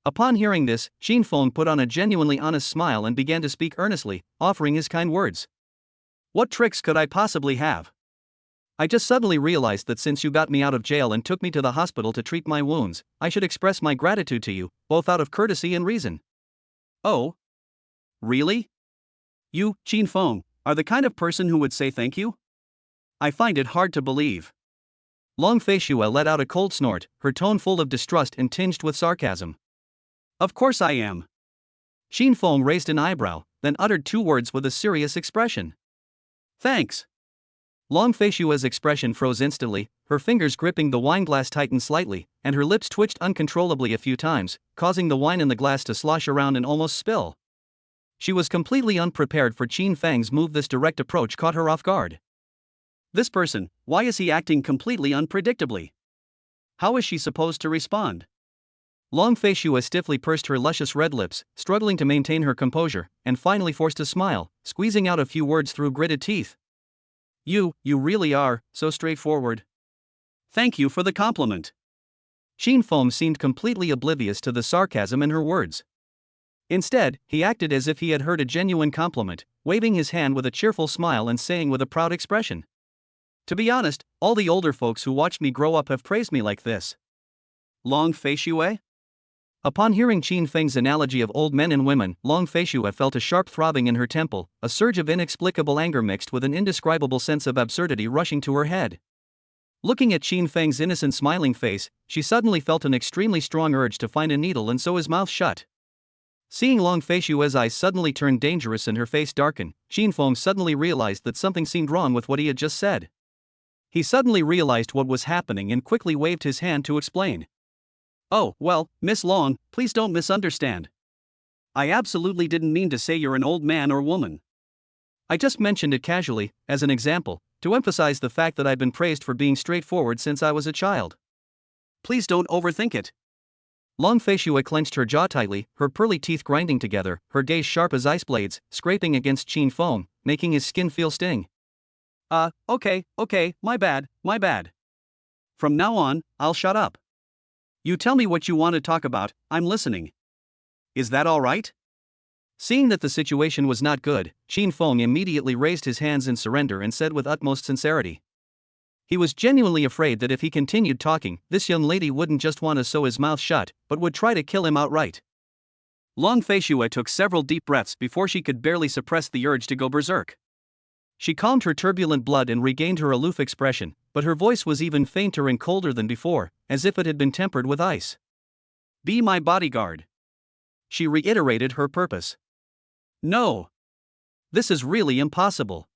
Upon hearing this, Qin Feng put on a genuinely honest smile and began to speak earnestly, offering his kind words. What tricks could I possibly have? I just suddenly realized that since you got me out of jail and took me to the hospital to treat my wounds, I should express my gratitude to you, both out of courtesy and reason. Oh? Really? You, Qin Feng, are the kind of person who would say thank you? I find it hard to believe. Long Feishui let out a cold snort, her tone full of distrust and tinged with sarcasm. Of course I am. Qin Feng raised an eyebrow, then uttered two words with a serious expression. Thanks. Long Feishui's expression froze instantly, her fingers gripping the wineglass tightened slightly, and her lips twitched uncontrollably a few times, causing the wine in the glass to slosh around and almost spill. She was completely unprepared for Qin Feng's move. This direct approach caught her off guard. This person, why is he acting completely unpredictably? How is she supposed to respond? Long Feishui stiffly pursed her luscious red lips, struggling to maintain her composure, and finally forced a smile, squeezing out a few words through gritted teeth. You really are, so straightforward. Thank you for the compliment. Sheen Foam seemed completely oblivious to the sarcasm in her words. Instead, he acted as if he had heard a genuine compliment, waving his hand with a cheerful smile and saying with a proud expression, "To be honest, all the older folks who watched me grow up have praised me like this." Long Fei Shui? Upon hearing Qin Feng's analogy of old men and women, Long Fei Shui felt a sharp throbbing in her temple, a surge of inexplicable anger mixed with an indescribable sense of absurdity rushing to her head. Looking at Qin Feng's innocent smiling face, she suddenly felt an extremely strong urge to find a needle and sew his mouth shut. Seeing Long Fei Shui's eyes suddenly turn dangerous and her face darken, Qin Feng suddenly realized that something seemed wrong with what he had just said. He suddenly realized what was happening and quickly waved his hand to explain. "Oh, well, Miss Long, please don't misunderstand. I absolutely didn't mean to say you're an old man or woman. I just mentioned it casually, as an example, to emphasize the fact that I've been praised for being straightforward since I was a child. Please don't overthink it." Long Fei Shui clenched her jaw tightly, her pearly teeth grinding together, her gaze sharp as ice blades, scraping against Qin Feng, making his skin feel sting. Okay, my bad. From now on, I'll shut up. You tell me what you want to talk about, I'm listening. Is that all right?" Seeing that the situation was not good, Qin Feng immediately raised his hands in surrender and said with utmost sincerity. He was genuinely afraid that if he continued talking, this young lady wouldn't just want to sew his mouth shut, but would try to kill him outright. Long Fei Shui took several deep breaths before she could barely suppress the urge to go berserk. She calmed her turbulent blood and regained her aloof expression, but her voice was even fainter and colder than before, as if it had been tempered with ice. "Be my bodyguard." She reiterated her purpose. "No. This is really impossible."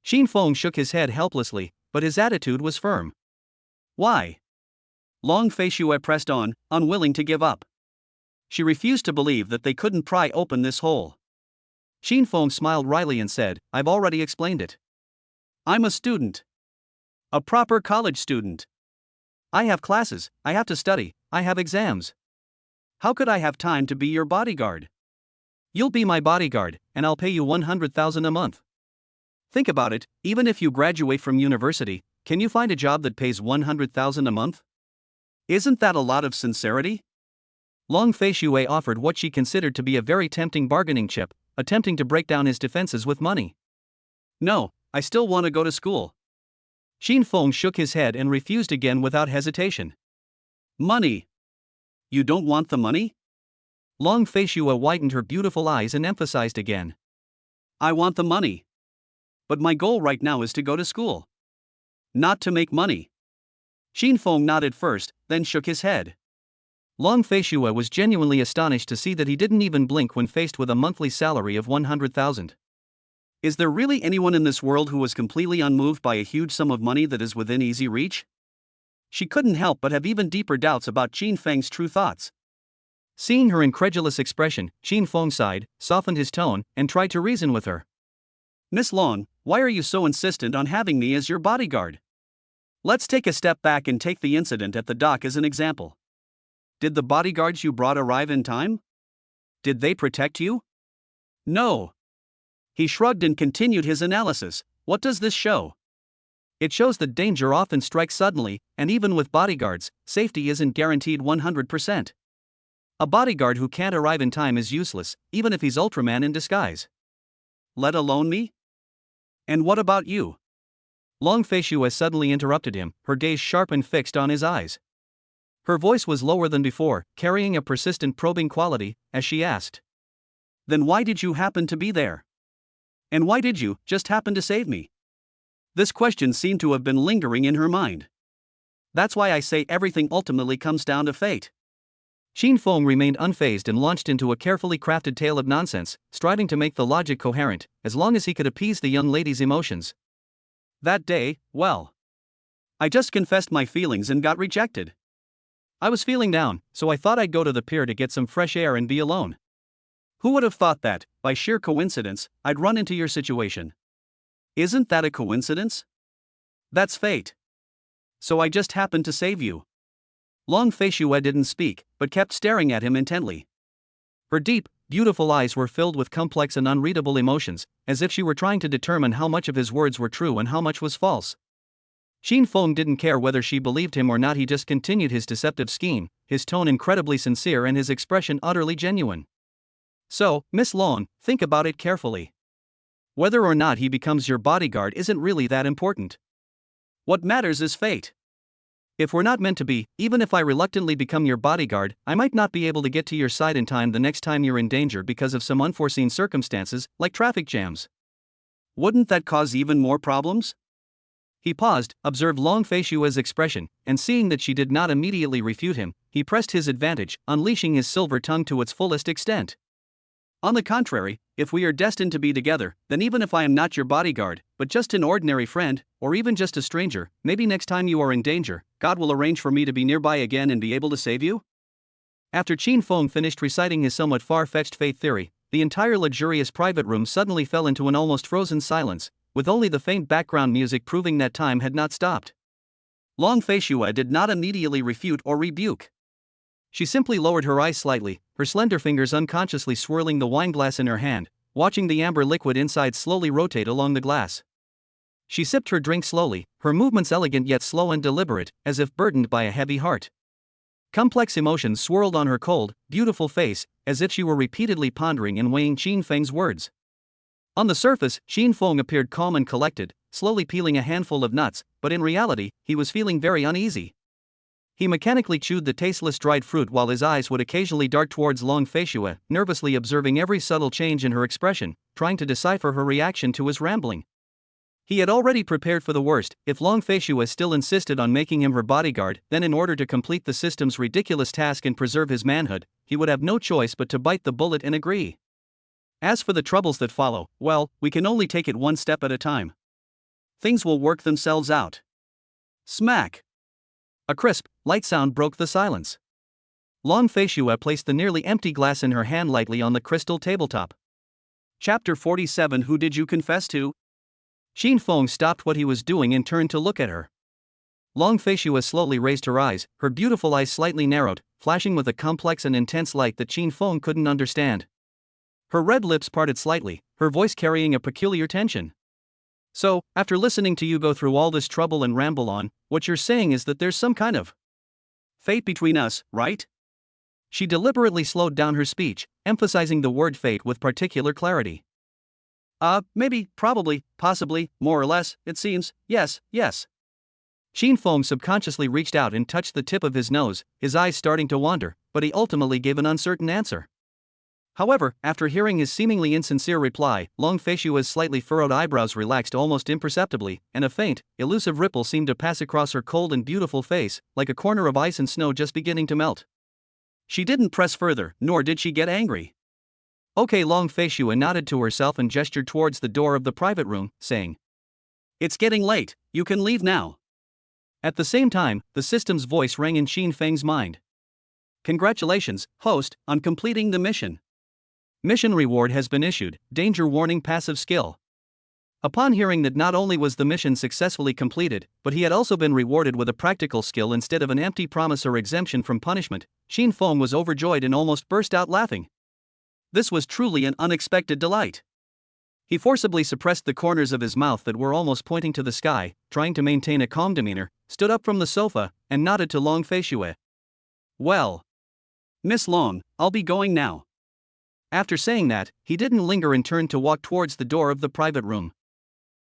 Qin Feng shook his head helplessly, but his attitude was firm. "Why?" Long Fei Shui pressed on, unwilling to give up. She refused to believe that they couldn't pry open this hole. Qin Feng smiled wryly and said, "I've already explained it. I'm a student. A proper college student. I have classes, I have to study, I have exams. How could I have time to be your bodyguard? You'll be my bodyguard, and I'll pay you 100,000 a month. Think about it, even if you graduate from university, can you find a job that pays 100,000 a month? Isn't that a lot of sincerity?" Long Fei Shui offered what she considered to be a very tempting bargaining chip, attempting to break down his defenses with money. "No, I still want to go to school." Qin Feng shook his head and refused again without hesitation. "Money? You don't want the money?" Long Fei Shui widened her beautiful eyes and emphasized again. "I want the money. But my goal right now is to go to school. Not to make money." Qin Feng nodded first, then shook his head. Long Fei Shui was genuinely astonished to see that he didn't even blink when faced with a monthly salary of 100,000. Is there really anyone in this world who was completely unmoved by a huge sum of money that is within easy reach? She couldn't help but have even deeper doubts about Qin Feng's true thoughts. Seeing her incredulous expression, Qin Feng sighed, softened his tone, and tried to reason with her. "Miss Long, why are you so insistent on having me as your bodyguard? Let's take a step back and take the incident at the dock as an example. Did the bodyguards you brought arrive in time? Did they protect you? No." He shrugged and continued his analysis. "What does this show? It shows that danger often strikes suddenly, and even with bodyguards, safety isn't guaranteed 100%. A bodyguard who can't arrive in time is useless, even if he's Ultraman in disguise. Let alone me? And what about you?" Long Fei Shui suddenly interrupted him, her gaze sharp and fixed on his eyes. Her voice was lower than before, carrying a persistent probing quality, as she asked. "Then why did you happen to be there? And why did you just happen to save me?" This question seemed to have been lingering in her mind. That's why I say everything ultimately comes down to fate. Qin Feng remained unfazed and launched into a carefully crafted tale of nonsense, striving to make the logic coherent, as long as he could appease the young lady's emotions. "That day, well, I just confessed my feelings and got rejected. I was feeling down, so I thought I'd go to the pier to get some fresh air and be alone. Who would have thought that, by sheer coincidence, I'd run into your situation? Isn't that a coincidence? That's fate. So I just happened to save you." Long Fei Shui didn't speak, but kept staring at him intently. Her deep, beautiful eyes were filled with complex and unreadable emotions, as if she were trying to determine how much of his words were true and how much was false. Shin Feng didn't care whether she believed him or not, he just continued his deceptive scheme, his tone incredibly sincere and his expression utterly genuine. So, Miss Long, think about it carefully. Whether or not he becomes your bodyguard isn't really that important. What matters is fate. If we're not meant to be, even if I reluctantly become your bodyguard, I might not be able to get to your side in time the next time you're in danger because of some unforeseen circumstances, like traffic jams. Wouldn't that cause even more problems? He paused, observed Long Feishua's expression, and seeing that she did not immediately refute him, he pressed his advantage, unleashing his silver tongue to its fullest extent. On the contrary, if we are destined to be together, then even if I am not your bodyguard, but just an ordinary friend, or even just a stranger, maybe next time you are in danger, God will arrange for me to be nearby again and be able to save you? After Qin Feng finished reciting his somewhat far-fetched fate theory, the entire luxurious private room suddenly fell into an almost frozen silence, with only the faint background music proving that time had not stopped. Long Feishua did not immediately refute or rebuke. She simply lowered her eyes slightly, her slender fingers unconsciously swirling the wineglass in her hand, watching the amber liquid inside slowly rotate along the glass. She sipped her drink slowly, her movements elegant yet slow and deliberate, as if burdened by a heavy heart. Complex emotions swirled on her cold, beautiful face, as if she were repeatedly pondering and weighing Qin Feng's words. On the surface, Qin Feng appeared calm and collected, slowly peeling a handful of nuts, but in reality, he was feeling very uneasy. He mechanically chewed the tasteless dried fruit while his eyes would occasionally dart towards Long Feishua, nervously observing every subtle change in her expression, trying to decipher her reaction to his rambling. He had already prepared for the worst. If Long Feishua still insisted on making him her bodyguard, then in order to complete the system's ridiculous task and preserve his manhood, he would have no choice but to bite the bullet and agree. As for the troubles that follow, well, we can only take it one step at a time. Things will work themselves out. Smack! A crisp, light sound broke the silence. Long Feishua placed the nearly empty glass in her hand lightly on the crystal tabletop. Chapter 47. Who did you confess to? Qin Feng stopped what he was doing and turned to look at her. Long Feishua slowly raised her eyes, her beautiful eyes slightly narrowed, flashing with a complex and intense light that Qin Feng couldn't understand. Her red lips parted slightly, her voice carrying a peculiar tension. So, after listening to you go through all this trouble and ramble on, what you're saying is that there's some kind of fate between us, right? She deliberately slowed down her speech, emphasizing the word fate with particular clarity. Maybe, probably, possibly, more or less, it seems, yes. Qin Feng subconsciously reached out and touched the tip of his nose, his eyes starting to wander, but he ultimately gave an uncertain answer. However, after hearing his seemingly insincere reply, Long Feishua's slightly furrowed eyebrows relaxed almost imperceptibly, and a faint, elusive ripple seemed to pass across her cold and beautiful face, like a corner of ice and snow just beginning to melt. She didn't press further, nor did she get angry. Okay, Long Feishua nodded to herself and gestured towards the door of the private room, saying, "It's getting late, you can leave now." At the same time, the system's voice rang in Qin Feng's mind. "Congratulations, host, on completing the mission. Mission reward has been issued, danger warning passive skill." Upon hearing that not only was the mission successfully completed, but he had also been rewarded with a practical skill instead of an empty promise or exemption from punishment, Qin Feng was overjoyed and almost burst out laughing. This was truly an unexpected delight. He forcibly suppressed the corners of his mouth that were almost pointing to the sky, trying to maintain a calm demeanor, stood up from the sofa, and nodded to Long Feishua. "Well, Miss Long, I'll be going now." After saying that, he didn't linger and turned to walk towards the door of the private room.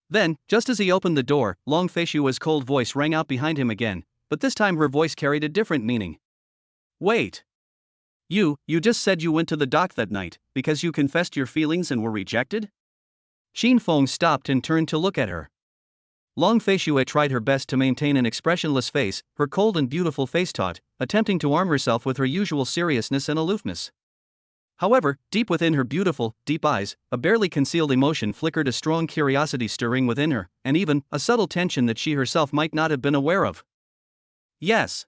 Then, just as he opened the door, Long Feishua's cold voice rang out behind him again, but this time her voice carried a different meaning. "Wait. You just said you went to the dock that night, because you confessed your feelings and were rejected?" Qin Feng stopped and turned to look at her. Long Feishua tried her best to maintain an expressionless face, her cold and beautiful face taut, attempting to arm herself with her usual seriousness and aloofness. However, deep within her beautiful, deep eyes, a barely concealed emotion flickered, a strong curiosity stirring within her, and even a subtle tension that she herself might not have been aware of. "Yes."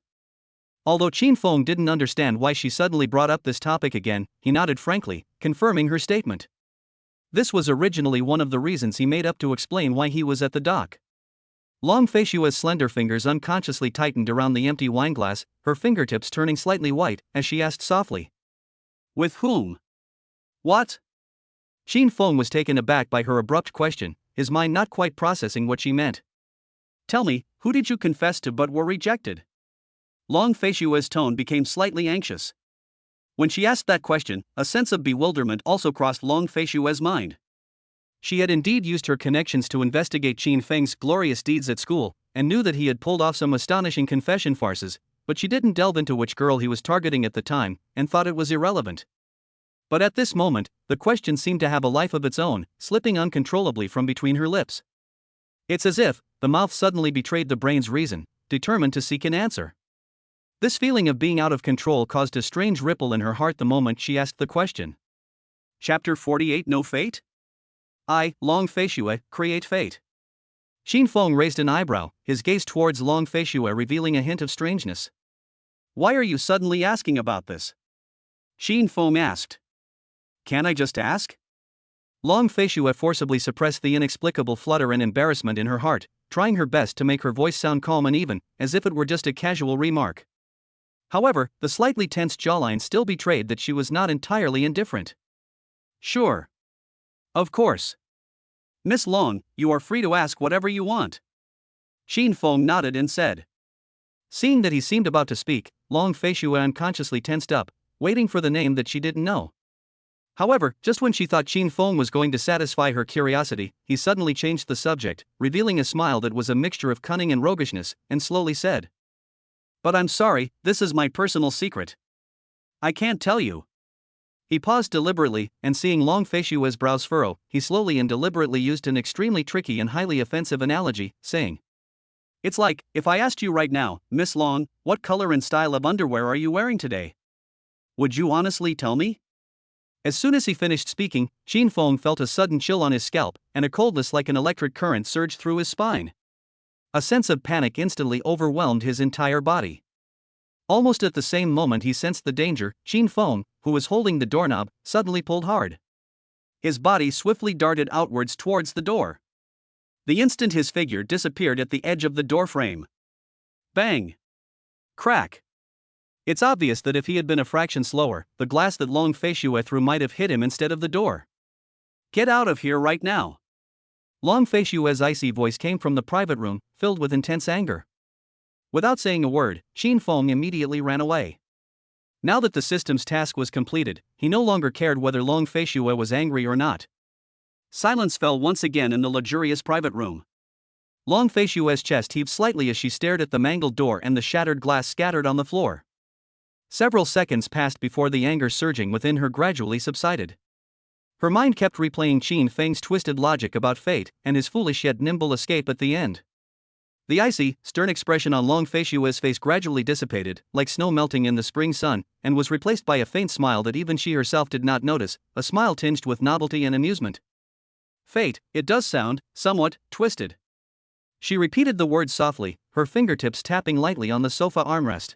Although Qin Feng didn't understand why she suddenly brought up this topic again, he nodded frankly, confirming her statement. This was originally one of the reasons he made up to explain why he was at the dock. Long Feishua's slender fingers unconsciously tightened around the empty wineglass, her fingertips turning slightly white, as she asked softly, "With whom?" What? Qin Feng was taken aback by her abrupt question, his mind not quite processing what she meant. Tell me, who did you confess to but were rejected? Long Feishua's tone became slightly anxious. When she asked that question, a sense of bewilderment also crossed Long Feishua's mind. She had indeed used her connections to investigate Qin Feng's glorious deeds at school, and knew that he had pulled off some astonishing confession farces, but she didn't delve into which girl he was targeting at the time, and thought it was irrelevant. But at this moment, the question seemed to have a life of its own, slipping uncontrollably from between her lips. It's as if the mouth suddenly betrayed the brain's reason, determined to seek an answer. This feeling of being out of control caused a strange ripple in her heart the moment she asked the question. Chapter 48 No Fate? I, Long Feishue, create fate. Qin Feng raised an eyebrow, his gaze towards Long Feishue revealing a hint of strangeness. Why are you suddenly asking about this? Qin Feng asked. Can I just ask? Long Feishue forcibly suppressed the inexplicable flutter and embarrassment in her heart, trying her best to make her voice sound calm and even, as if it were just a casual remark. However, the slightly tense jawline still betrayed that she was not entirely indifferent. Sure. Of course. Miss Long, you are free to ask whatever you want. Qin Feng nodded and said. Seeing that he seemed about to speak, Long Feishue unconsciously tensed up, waiting for the name that she didn't know. However, just when she thought Qin Feng was going to satisfy her curiosity, he suddenly changed the subject, revealing a smile that was a mixture of cunning and roguishness, and slowly said. But I'm sorry, this is my personal secret. I can't tell you. He paused deliberately, and seeing Long Feishue's brows furrow, he slowly and deliberately used an extremely tricky and highly offensive analogy, saying. It's like, if I asked you right now, Miss Long, what color and style of underwear are you wearing today? Would you honestly tell me? As soon as he finished speaking, Qin Feng felt a sudden chill on his scalp, and a coldness like an electric current surged through his spine. A sense of panic instantly overwhelmed his entire body. Almost at the same moment he sensed the danger, Qin Feng, who was holding the doorknob, suddenly pulled hard. His body swiftly darted outwards towards the door. The instant his figure disappeared at the edge of the doorframe. Bang! Crack! It's obvious that if he had been a fraction slower, the glass that Long Feishue threw might have hit him instead of the door. Get out of here right now! Long Feishue's icy voice came from the private room, filled with intense anger. Without saying a word, Qin Feng immediately ran away. Now that the system's task was completed, he no longer cared whether Long Feishue was angry or not. Silence fell once again in the luxurious private room. Long Feishue's chest heaved slightly as she stared at the mangled door and the shattered glass scattered on the floor. Several seconds passed before the anger surging within her gradually subsided. Her mind kept replaying Qin Feng's twisted logic about fate and his foolish yet nimble escape at the end. The icy, stern expression on Long Feishue's face gradually dissipated, like snow melting in the spring sun, and was replaced by a faint smile that even she herself did not notice, a smile tinged with novelty and amusement. Fate, it does sound, somewhat, twisted. She repeated the words softly, her fingertips tapping lightly on the sofa armrest.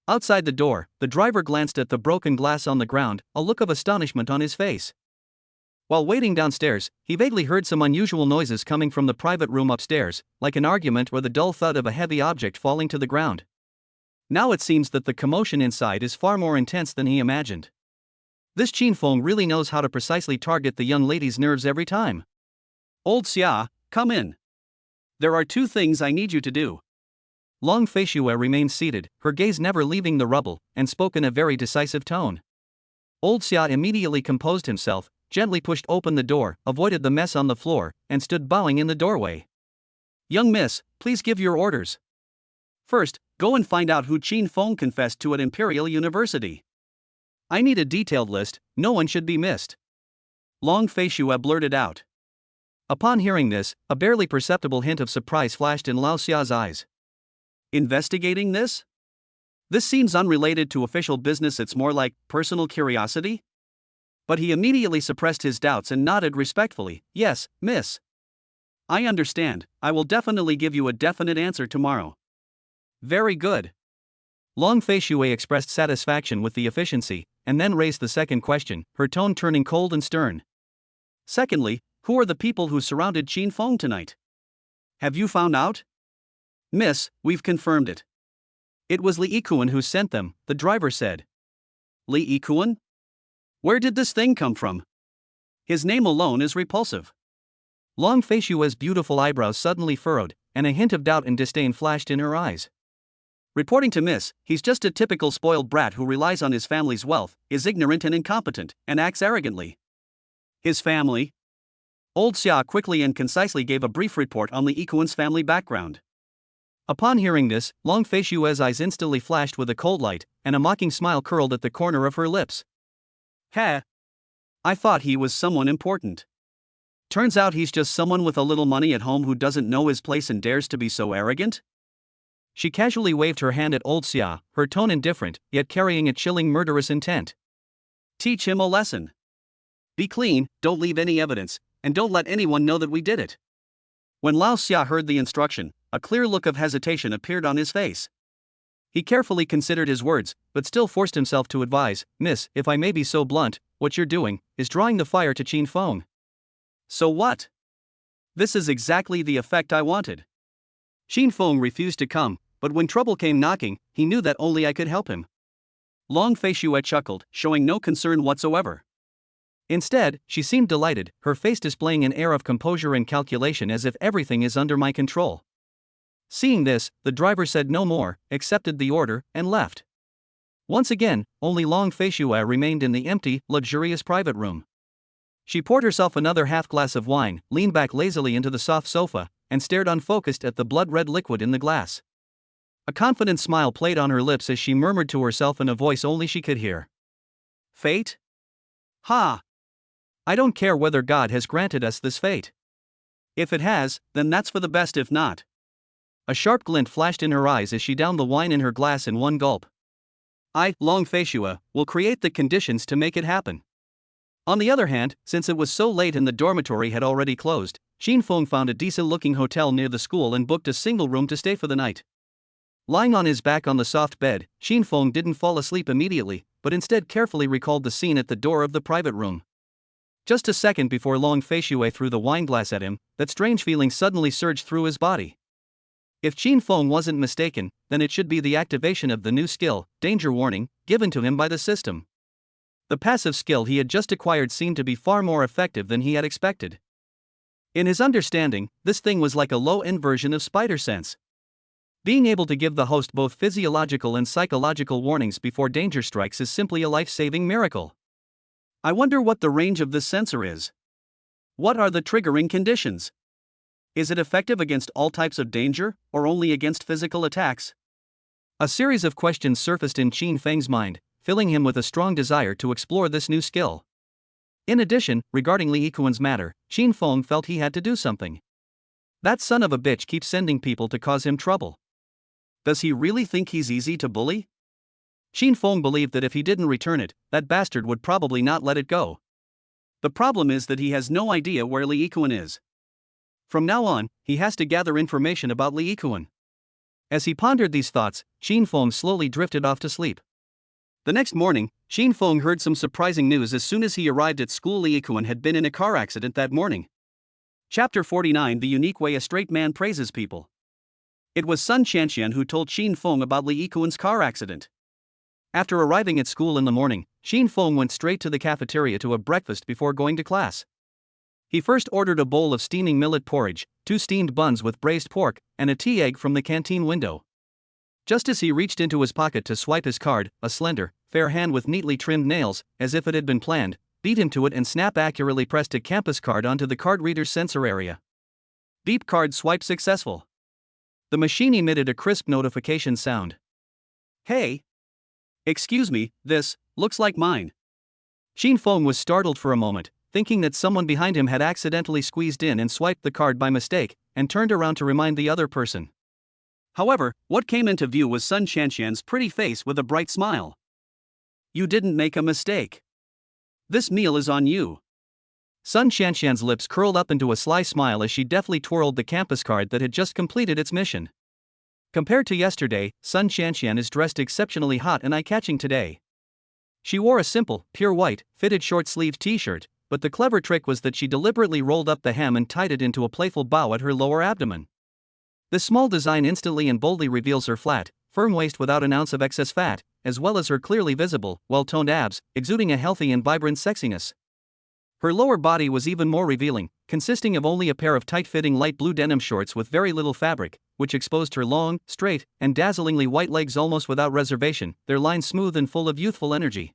Outside the door, the driver glanced at the broken glass on the ground, a look of astonishment on his face. While waiting downstairs, he vaguely heard some unusual noises coming from the private room upstairs, like an argument or the dull thud of a heavy object falling to the ground. Now it seems that the commotion inside is far more intense than he imagined. This Qin Feng really knows how to precisely target the young lady's nerves every time. Old Xia, come in. There are 2 things I need you to do. Long Feishue remained seated, her gaze never leaving the rubble, and spoke in a very decisive tone. Old Xia immediately composed himself, gently pushed open the door, avoided the mess on the floor, and stood bowing in the doorway. Young miss, please give your orders. First, go and find out who Qin Feng confessed to at Imperial University. I need a detailed list, no one should be missed. Long Feishue blurted out. Upon hearing this, a barely perceptible hint of surprise flashed in Lao Xia's eyes. Investigating this? This seems unrelated to official business, it's more like personal curiosity? But he immediately suppressed his doubts and nodded respectfully. Yes, miss. I understand, I will definitely give you a definite answer tomorrow. Very good. Long Feishue expressed satisfaction with the efficiency, and then raised the second question, her tone turning cold and stern. Secondly, who are the people who surrounded Qin Feng tonight? Have you found out? Miss, we've confirmed it. It was Li Yikuan who sent them, the driver said. Li Yikuan? Where did this thing come from? His name alone is repulsive. Long Fei Shui's beautiful eyebrows suddenly furrowed, and a hint of doubt and disdain flashed in her eyes. Reporting to Miss, he's just a typical spoiled brat who relies on his family's wealth, is ignorant and incompetent, and acts arrogantly. His family? Old Xia quickly and concisely gave a brief report on Li Yikuan's family background. Upon hearing this, Long Fei Shui's eyes instantly flashed with a cold light, and a mocking smile curled at the corner of her lips. Ha! I thought he was someone important. Turns out he's just someone with a little money at home who doesn't know his place and dares to be so arrogant? She casually waved her hand at old Xia, her tone indifferent, yet carrying a chilling murderous intent. Teach him a lesson. Be clean, don't leave any evidence, and don't let anyone know that we did it. When Lao Xia heard the instruction, a clear look of hesitation appeared on his face. He carefully considered his words, but still forced himself to advise, Miss, if I may be so blunt, what you're doing is drawing the fire to Qin Feng. So what? This is exactly the effect I wanted. Qin Feng refused to come, but when trouble came knocking, he knew that only I could help him. Long Fei Shui chuckled, showing no concern whatsoever. Instead, she seemed delighted, her face displaying an air of composure and calculation as if everything is under my control. Seeing this, the driver said no more, accepted the order, and left. Once again, only Long Fei Shui remained in the empty, luxurious private room. She poured herself another half glass of wine, leaned back lazily into the soft sofa, and stared unfocused at the blood-red liquid in the glass. A confident smile played on her lips as she murmured to herself in a voice only she could hear. Fate? Ha! I don't care whether God has granted us this fate. If it has, then that's for the best. If not. A sharp glint flashed in her eyes as she downed the wine in her glass in one gulp. I, Long Fei Shui, will create the conditions to make it happen. On the other hand, since it was so late and the dormitory had already closed, Qin Feng found a decent-looking hotel near the school and booked a single room to stay for the night. Lying on his back on the soft bed, Qin Feng didn't fall asleep immediately, but instead carefully recalled the scene at the door of the private room. Just a second before Long Fei Shui threw the wineglass at him, that strange feeling suddenly surged through his body. If Qin Feng wasn't mistaken, then it should be the activation of the new skill, Danger Warning, given to him by the system. The passive skill he had just acquired seemed to be far more effective than he had expected. In his understanding, this thing was like a low-end version of Spider Sense. Being able to give the host both physiological and psychological warnings before danger strikes is simply a life-saving miracle. I wonder what the range of this sensor is. What are the triggering conditions? Is it effective against all types of danger, or only against physical attacks? A series of questions surfaced in Qin Feng's mind, filling him with a strong desire to explore this new skill. In addition, regarding Li Yikuan's matter, Qin Feng felt he had to do something. That son of a bitch keeps sending people to cause him trouble. Does he really think he's easy to bully? Qin Feng believed that if he didn't return it, that bastard would probably not let it go. The problem is that he has no idea where Li Yikuan is. From now on, he has to gather information about Li Yikuan. As he pondered these thoughts, Qin Feng slowly drifted off to sleep. The next morning, Qin Feng heard some surprising news as soon as he arrived at school. Li Yikuan had been in a car accident that morning. Chapter 49: The Unique Way a Straight Man Praises People. It was Sun Qianqian who told Qin Feng about Li Yikuan's car accident. After arriving at school in the morning, Qin Feng went straight to the cafeteria to have breakfast before going to class. He first ordered a bowl of steaming millet porridge, 2 steamed buns with braised pork, and a tea egg from the canteen window. Just as he reached into his pocket to swipe his card, a slender, fair hand with neatly trimmed nails, as if it had been planned, beat him to it and accurately pressed a campus card onto the card reader's sensor area. Beep, card swipe successful. The machine emitted a crisp notification sound. Hey! Excuse me, this looks like mine. Qin Feng was startled for a moment, thinking that someone behind him had accidentally squeezed in and swiped the card by mistake, and turned around to remind the other person. However, what came into view was Sun Qianqian's pretty face with a bright smile. You didn't make a mistake. This meal is on you. Sun Qianqian's lips curled up into a sly smile as she deftly twirled the campus card that had just completed its mission. Compared to yesterday, Sun Qianqian is dressed exceptionally hot and eye-catching today. She wore a simple, pure white, fitted short-sleeved t-shirt, but the clever trick was that she deliberately rolled up the hem and tied it into a playful bow at her lower abdomen. This small design instantly and boldly reveals her flat, firm waist without an ounce of excess fat, as well as her clearly visible, well-toned abs, exuding a healthy and vibrant sexiness. Her lower body was even more revealing, consisting of only a pair of tight-fitting light blue denim shorts with very little fabric, which exposed her long, straight, and dazzlingly white legs almost without reservation, their lines smooth and full of youthful energy.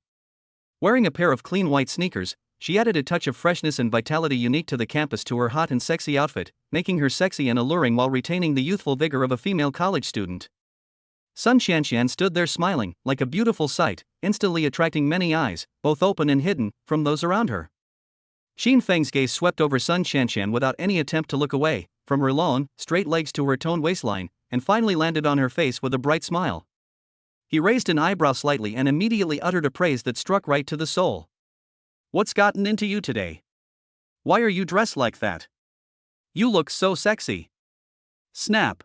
Wearing a pair of clean white sneakers, she added a touch of freshness and vitality unique to the campus to her hot and sexy outfit, making her sexy and alluring while retaining the youthful vigor of a female college student. Sun Xianxian stood there smiling, like a beautiful sight, instantly attracting many eyes, both open and hidden, from those around her. Xin Feng's gaze swept over Sun Xianxian without any attempt to look away, from her long, straight legs to her toned waistline, and finally landed on her face with a bright smile. He raised an eyebrow slightly and immediately uttered a praise that struck right to the soul. "What's gotten into you today? Why are you dressed like that? You look so sexy." Snap.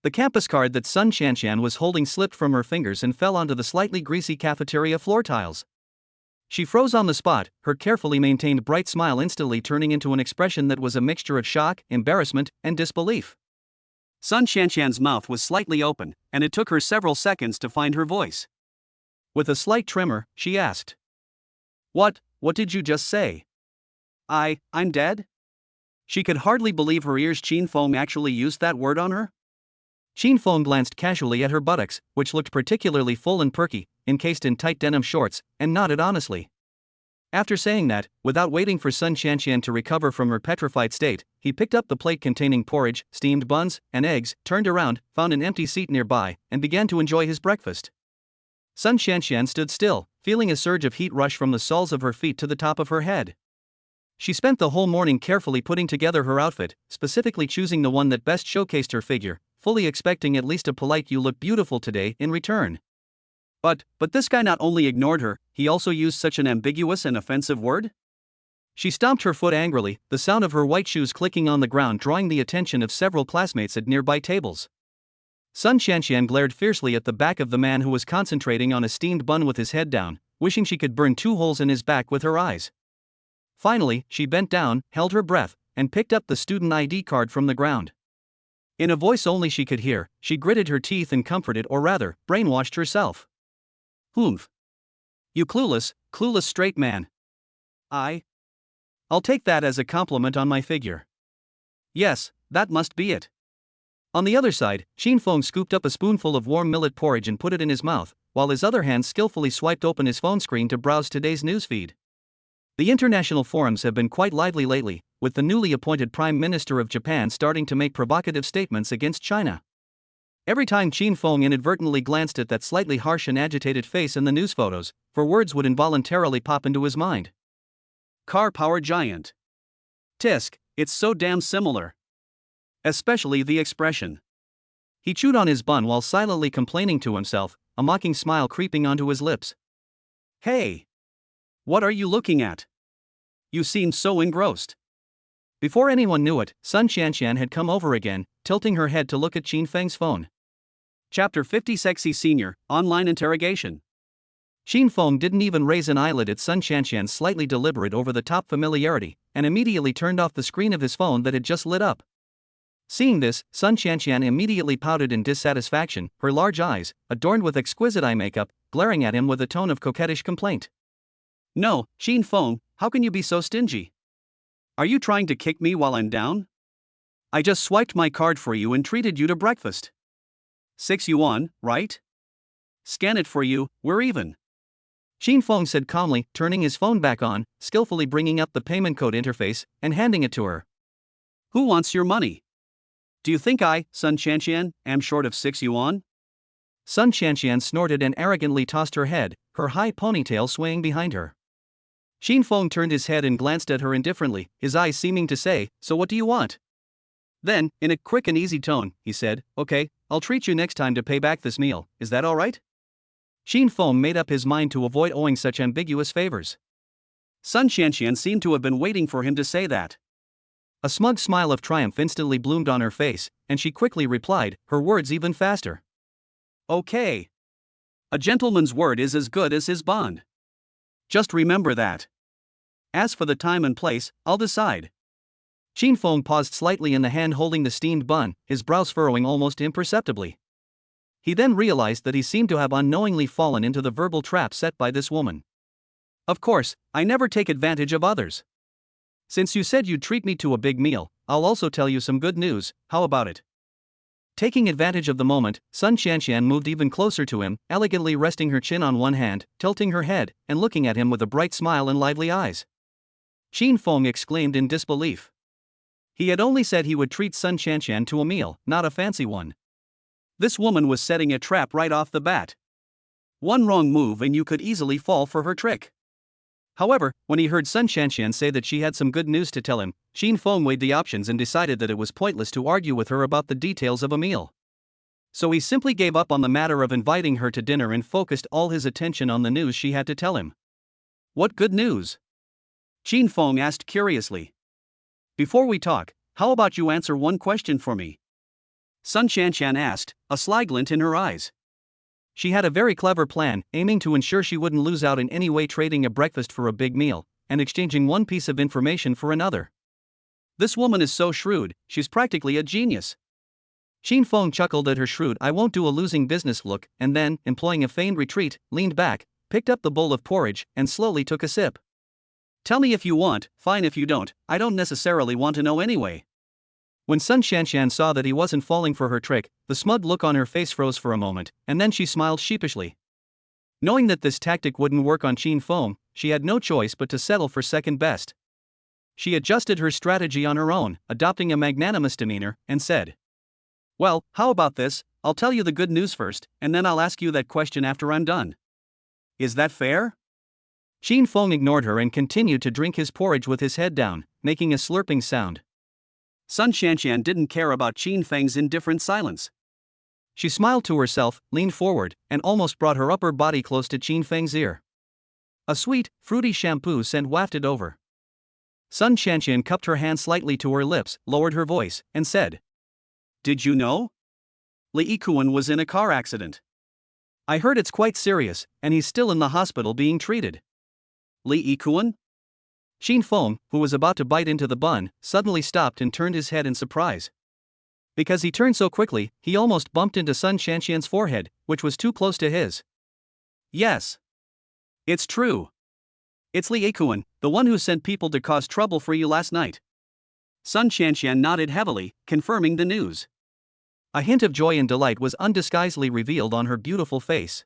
The campus card that Sun Xianxian was holding slipped from her fingers and fell onto the slightly greasy cafeteria floor tiles. She froze on the spot, her carefully maintained bright smile instantly turning into an expression that was a mixture of shock, embarrassment, and disbelief. Sun Xianxian's mouth was slightly open, and it took her several seconds to find her voice. With a slight tremor, she asked, What did you just say? I'm dead?" She could hardly believe her ears. Qin Feng actually used that word on her? Qin Feng glanced casually at her buttocks, which looked particularly full and perky, encased in tight denim shorts, and nodded honestly. After saying that, without waiting for Sun Xianxian to recover from her petrified state, he picked up the plate containing porridge, steamed buns, and eggs, turned around, found an empty seat nearby, and began to enjoy his breakfast. Sun Xianxian stood still, feeling a surge of heat rush from the soles of her feet to the top of her head. She spent the whole morning carefully putting together her outfit, specifically choosing the one that best showcased her figure, fully expecting at least a polite "you look beautiful today" in return. But this guy not only ignored her, he also used such an ambiguous and offensive word? She stomped her foot angrily, the sound of her white shoes clicking on the ground drawing the attention of several classmates at nearby tables. Sun Xianxian glared fiercely at the back of the man who was concentrating on a steamed bun with his head down, wishing she could burn 2 holes in his back with her eyes. Finally, she bent down, held her breath, and picked up the student ID card from the ground. In a voice only she could hear, she gritted her teeth and comforted, or rather, brainwashed herself. "Humph. You clueless straight man. I'll take that as a compliment on my figure. Yes, that must be it." On the other side, Qin Feng scooped up a spoonful of warm millet porridge and put it in his mouth, while his other hand skillfully swiped open his phone screen to browse today's newsfeed. The international forums have been quite lively lately, with the newly appointed Prime Minister of Japan starting to make provocative statements against China. Every time Qin Feng inadvertently glanced at that slightly harsh and agitated face in the news photos, 4 words would involuntarily pop into his mind. Car power giant. Tisk, it's so damn similar. Especially the expression. He chewed on his bun while silently complaining to himself, a mocking smile creeping onto his lips. Hey! What are you looking at? You seem so engrossed. Before anyone knew it, Sun Xianxian had come over again, tilting her head to look at Qin Feng's phone. Chapter 50 Sexy Senior, Online Interrogation. Qin Feng didn't even raise an eyelid at Sun Xianxian's slightly deliberate over-the-top familiarity, and immediately turned off the screen of his phone that had just lit up. Seeing this, Sun Xianxian immediately pouted in dissatisfaction, her large eyes, adorned with exquisite eye makeup, glaring at him with a tone of coquettish complaint. "No, Qin Feng, how can you be so stingy? Are you trying to kick me while I'm down? I just swiped my card for you and treated you to breakfast. 6 yuan, right? Scan it for you, we're even." Qin Feng said calmly, turning his phone back on, skillfully bringing up the payment code interface, and handing it to her. "Who wants your money? Do you think I, Sun Xianxian, am short of 6 yuan? Sun Xianxian snorted and arrogantly tossed her head, her high ponytail swaying behind her. Qin Feng turned his head and glanced at her indifferently, his eyes seeming to say, "So what do you want?" Then, in a quick and easy tone, he said, "Okay, I'll treat you next time to pay back this meal, is that alright?" Qin Feng made up his mind to avoid owing such ambiguous favors. Sun Xianxian seemed to have been waiting for him to say that. A smug smile of triumph instantly bloomed on her face, and she quickly replied, her words even faster. "Okay. A gentleman's word is as good as his bond. Just remember that. As for the time and place, I'll decide." Qin Feng paused slightly in the hand holding the steamed bun, his brows furrowing almost imperceptibly. He then realized that he seemed to have unknowingly fallen into the verbal trap set by this woman. Of course, I never take advantage of others. Since you said you'd treat me to a big meal, I'll also tell you some good news, how about it? Taking advantage of the moment, Sun Qianqian moved even closer to him, elegantly resting her chin on one hand, tilting her head, and looking at him with a bright smile and lively eyes. Qin Feng exclaimed in disbelief. He had only said he would treat Sun Qianqian to a meal, not a fancy one. This woman was setting a trap right off the bat. One wrong move and you could easily fall for her trick. However, when he heard Sun Qianqian say that she had some good news to tell him, Qin Feng weighed the options and decided that it was pointless to argue with her about the details of a meal. So he simply gave up on the matter of inviting her to dinner and focused all his attention on the news she had to tell him. What good news? Qin Feng asked curiously. Before we talk, how about you answer one question for me? Sun Qianqian asked, a sly glint in her eyes. She had a very clever plan, aiming to ensure she wouldn't lose out in any way, trading a breakfast for a big meal, and exchanging one piece of information for another. This woman is so shrewd, she's practically a genius. Qin Feng chuckled at her shrewd I won't do a losing business look, and then, employing a feigned retreat, leaned back, picked up the bowl of porridge, and slowly took a sip. Tell me if you want, fine if you don't, I don't necessarily want to know anyway. When Sun Qianqian saw that he wasn't falling for her trick, the smug look on her face froze for a moment, and then she smiled sheepishly. Knowing that this tactic wouldn't work on Qin Feng, she had no choice but to settle for second best. She adjusted her strategy on her own, adopting a magnanimous demeanor, and said, well, how about this, I'll tell you the good news first, and then I'll ask you that question after I'm done. Is that fair? Qin Feng ignored her and continued to drink his porridge with his head down, making a slurping sound. Sun Qianqian didn't care about Qin Feng's indifferent silence. She smiled to herself, leaned forward, and almost brought her upper body close to Qin Feng's ear. A sweet, fruity shampoo scent wafted over. Sun Qianqian cupped her hand slightly to her lips, lowered her voice, and said, did you know? Li Yikuan was in a car accident. I heard it's quite serious, and he's still in the hospital being treated. Li Yikuan? Qin Feng, who was about to bite into the bun, suddenly stopped and turned his head in surprise. Because he turned so quickly, he almost bumped into Sun Qianqian's forehead, which was too close to his. Yes. It's true. It's Li Yikuan, the one who sent people to cause trouble for you last night. Sun Qianqian nodded heavily, confirming the news. A hint of joy and delight was undisguisedly revealed on her beautiful face.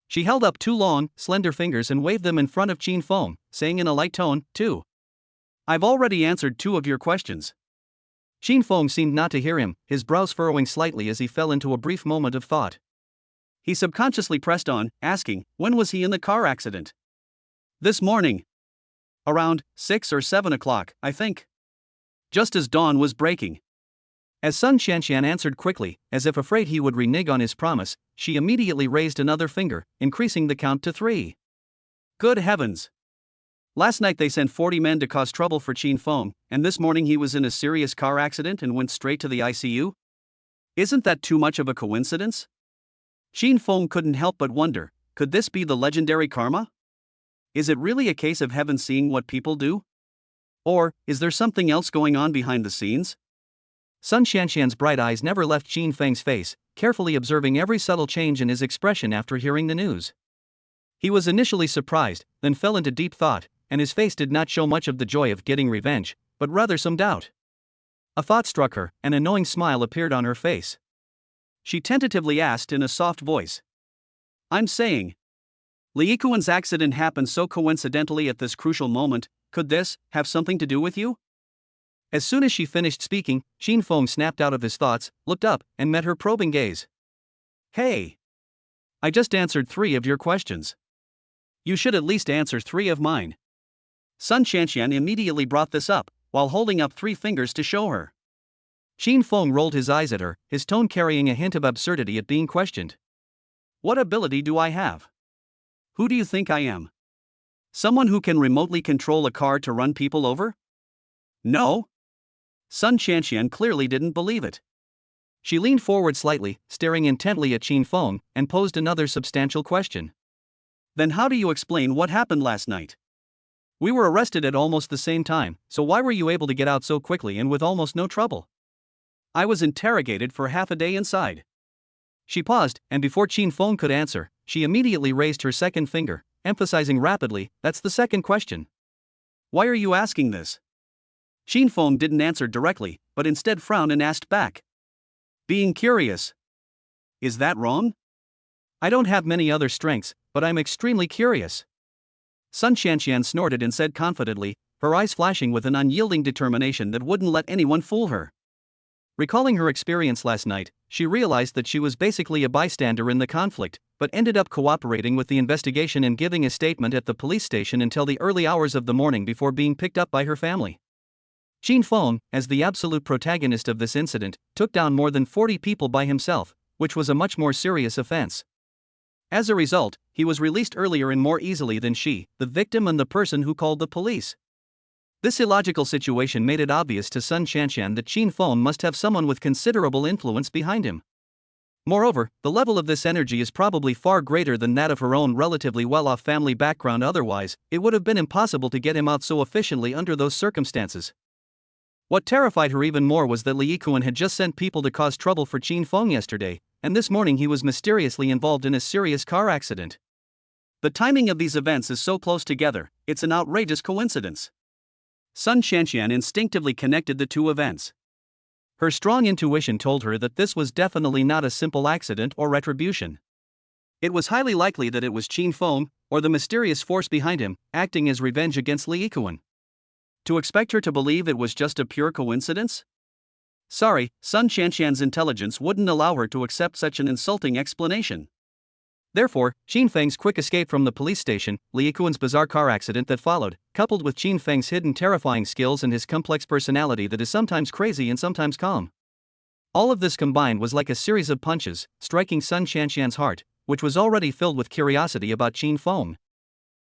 She held up two long, slender fingers and waved them in front of Qin Feng, saying in a light tone, too. I've already answered two of your questions. Qin Feng seemed not to hear him, his brows furrowing slightly as he fell into a brief moment of thought. He subconsciously pressed on, asking, when was he in the car accident? This morning. Around 6 or 7 o'clock, I think. Just as dawn was breaking. As Sun Qianqian answered quickly, as if afraid he would renege on his promise, she immediately raised another finger, increasing the count to 3. Good heavens! Last night they sent 40 men to cause trouble for Qin Feng, and this morning he was in a serious car accident and went straight to the ICU? Isn't that too much of a coincidence? Qin Feng couldn't help but wonder, could this be the legendary karma? Is it really a case of heaven seeing what people do? Or, is there something else going on behind the scenes? Sun Qianqian's bright eyes never left Qin Feng's face, carefully observing every subtle change in his expression after hearing the news. He was initially surprised, then fell into deep thought, and his face did not show much of the joy of getting revenge, but rather some doubt. A thought struck her, and a knowing smile appeared on her face. She tentatively asked in a soft voice. I'm saying, Li Yikuan's accident happened so coincidentally at this crucial moment, could this have something to do with you? As soon as she finished speaking, Qin Feng snapped out of his thoughts, looked up, and met her probing gaze. Hey! I just answered 3 of your questions. You should at least answer 3 of mine. Sun Qianqian immediately brought this up, while holding up 3 fingers to show her. Qin Feng rolled his eyes at her, his tone carrying a hint of absurdity at being questioned. What ability do I have? Who do you think I am? Someone who can remotely control a car to run people over? No. Sun Qianqian clearly didn't believe it. She leaned forward slightly, staring intently at Qin Feng, and posed another substantial question. Then how do you explain what happened last night? We were arrested at almost the same time, so why were you able to get out so quickly and with almost no trouble? I was interrogated for half a day inside. She paused, and before Qin Feng could answer, she immediately raised her second finger, emphasizing rapidly, "That's the second question." "Why are you asking this?" Qin Feng didn't answer directly, but instead frowned and asked back. "Being curious. Is that wrong?" "I don't have many other strengths, but I'm extremely curious." Sun Qianqian snorted and said confidently, her eyes flashing with an unyielding determination that wouldn't let anyone fool her. Recalling her experience last night, she realized that she was basically a bystander in the conflict, but ended up cooperating with the investigation and giving a statement at the police station until the early hours of the morning before being picked up by her family. Qin Feng, as the absolute protagonist of this incident, took down more than 40 people by himself, which was a much more serious offense. As a result, he was released earlier and more easily than she, the victim and the person who called the police. This illogical situation made it obvious to Sun Qianqian that Qin Feng must have someone with considerable influence behind him. Moreover, the level of this energy is probably far greater than that of her own relatively well-off family background. Otherwise, it would have been impossible to get him out so efficiently under those circumstances. What terrified her even more was that Li Yikuan had just sent people to cause trouble for Qin Feng yesterday, and this morning he was mysteriously involved in a serious car accident. The timing of these events is so close together, it's an outrageous coincidence. Sun Qianqian instinctively connected the two events. Her strong intuition told her that this was definitely not a simple accident or retribution. It was highly likely that it was Qin Feng, or the mysterious force behind him, acting as revenge against Li Yikuan. To expect her to believe it was just a pure coincidence? Sorry, Sun Qianqian's intelligence wouldn't allow her to accept such an insulting explanation. Therefore, Qin Feng's quick escape from the police station, Li Yikuan's bizarre car accident that followed, coupled with Qin Feng's hidden terrifying skills and his complex personality that is sometimes crazy and sometimes calm. All of this combined was like a series of punches, striking Sun Qianqian's heart, which was already filled with curiosity about Qin Feng.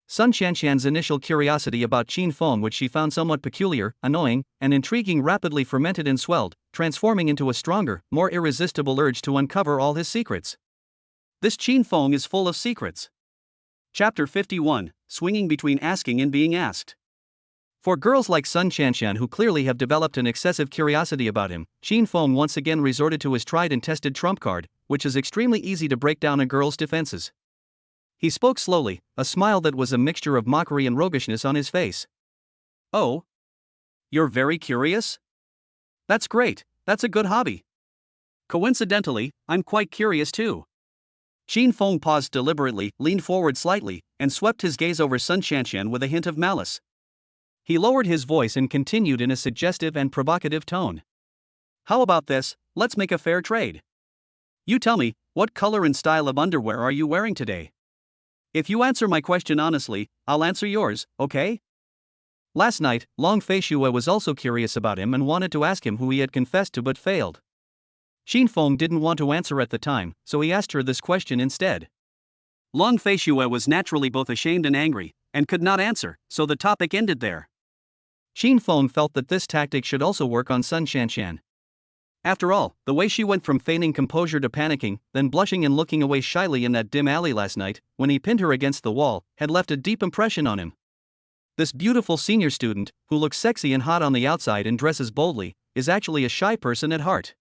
Sun Qianqian's initial curiosity about Qin Feng, which she found somewhat peculiar, annoying, and intriguing, rapidly fermented and swelled, transforming into a stronger, more irresistible urge to uncover all his secrets. This Qin Feng is full of secrets. Chapter 51, Swinging Between Asking and Being Asked. For girls like Sun Qianqian who clearly have developed an excessive curiosity about him, Qin Feng once again resorted to his tried and tested trump card, which is extremely easy to break down a girl's defenses. He spoke slowly, a smile that was a mixture of mockery and roguishness on his face. "Oh? You're very curious? That's great, that's a good hobby. Coincidentally, I'm quite curious too." Qin Feng paused deliberately, leaned forward slightly, and swept his gaze over Sun Qianqian with a hint of malice. He lowered his voice and continued in a suggestive and provocative tone. "How about this, let's make a fair trade. You tell me, what color and style of underwear are you wearing today? If you answer my question honestly, I'll answer yours, okay?" Last night, Long Fei Shue was also curious about him and wanted to ask him who he had confessed to but failed. Qin Feng didn't want to answer at the time, so he asked her this question instead. Long Fei Shue was naturally both ashamed and angry, and could not answer, so the topic ended there. Qin Feng felt that this tactic should also work on Sun Qianqian. After all, the way she went from feigning composure to panicking, then blushing and looking away shyly in that dim alley last night, when he pinned her against the wall, had left a deep impression on him. This beautiful senior student, who looks sexy and hot on the outside and dresses boldly, is actually a shy person at heart.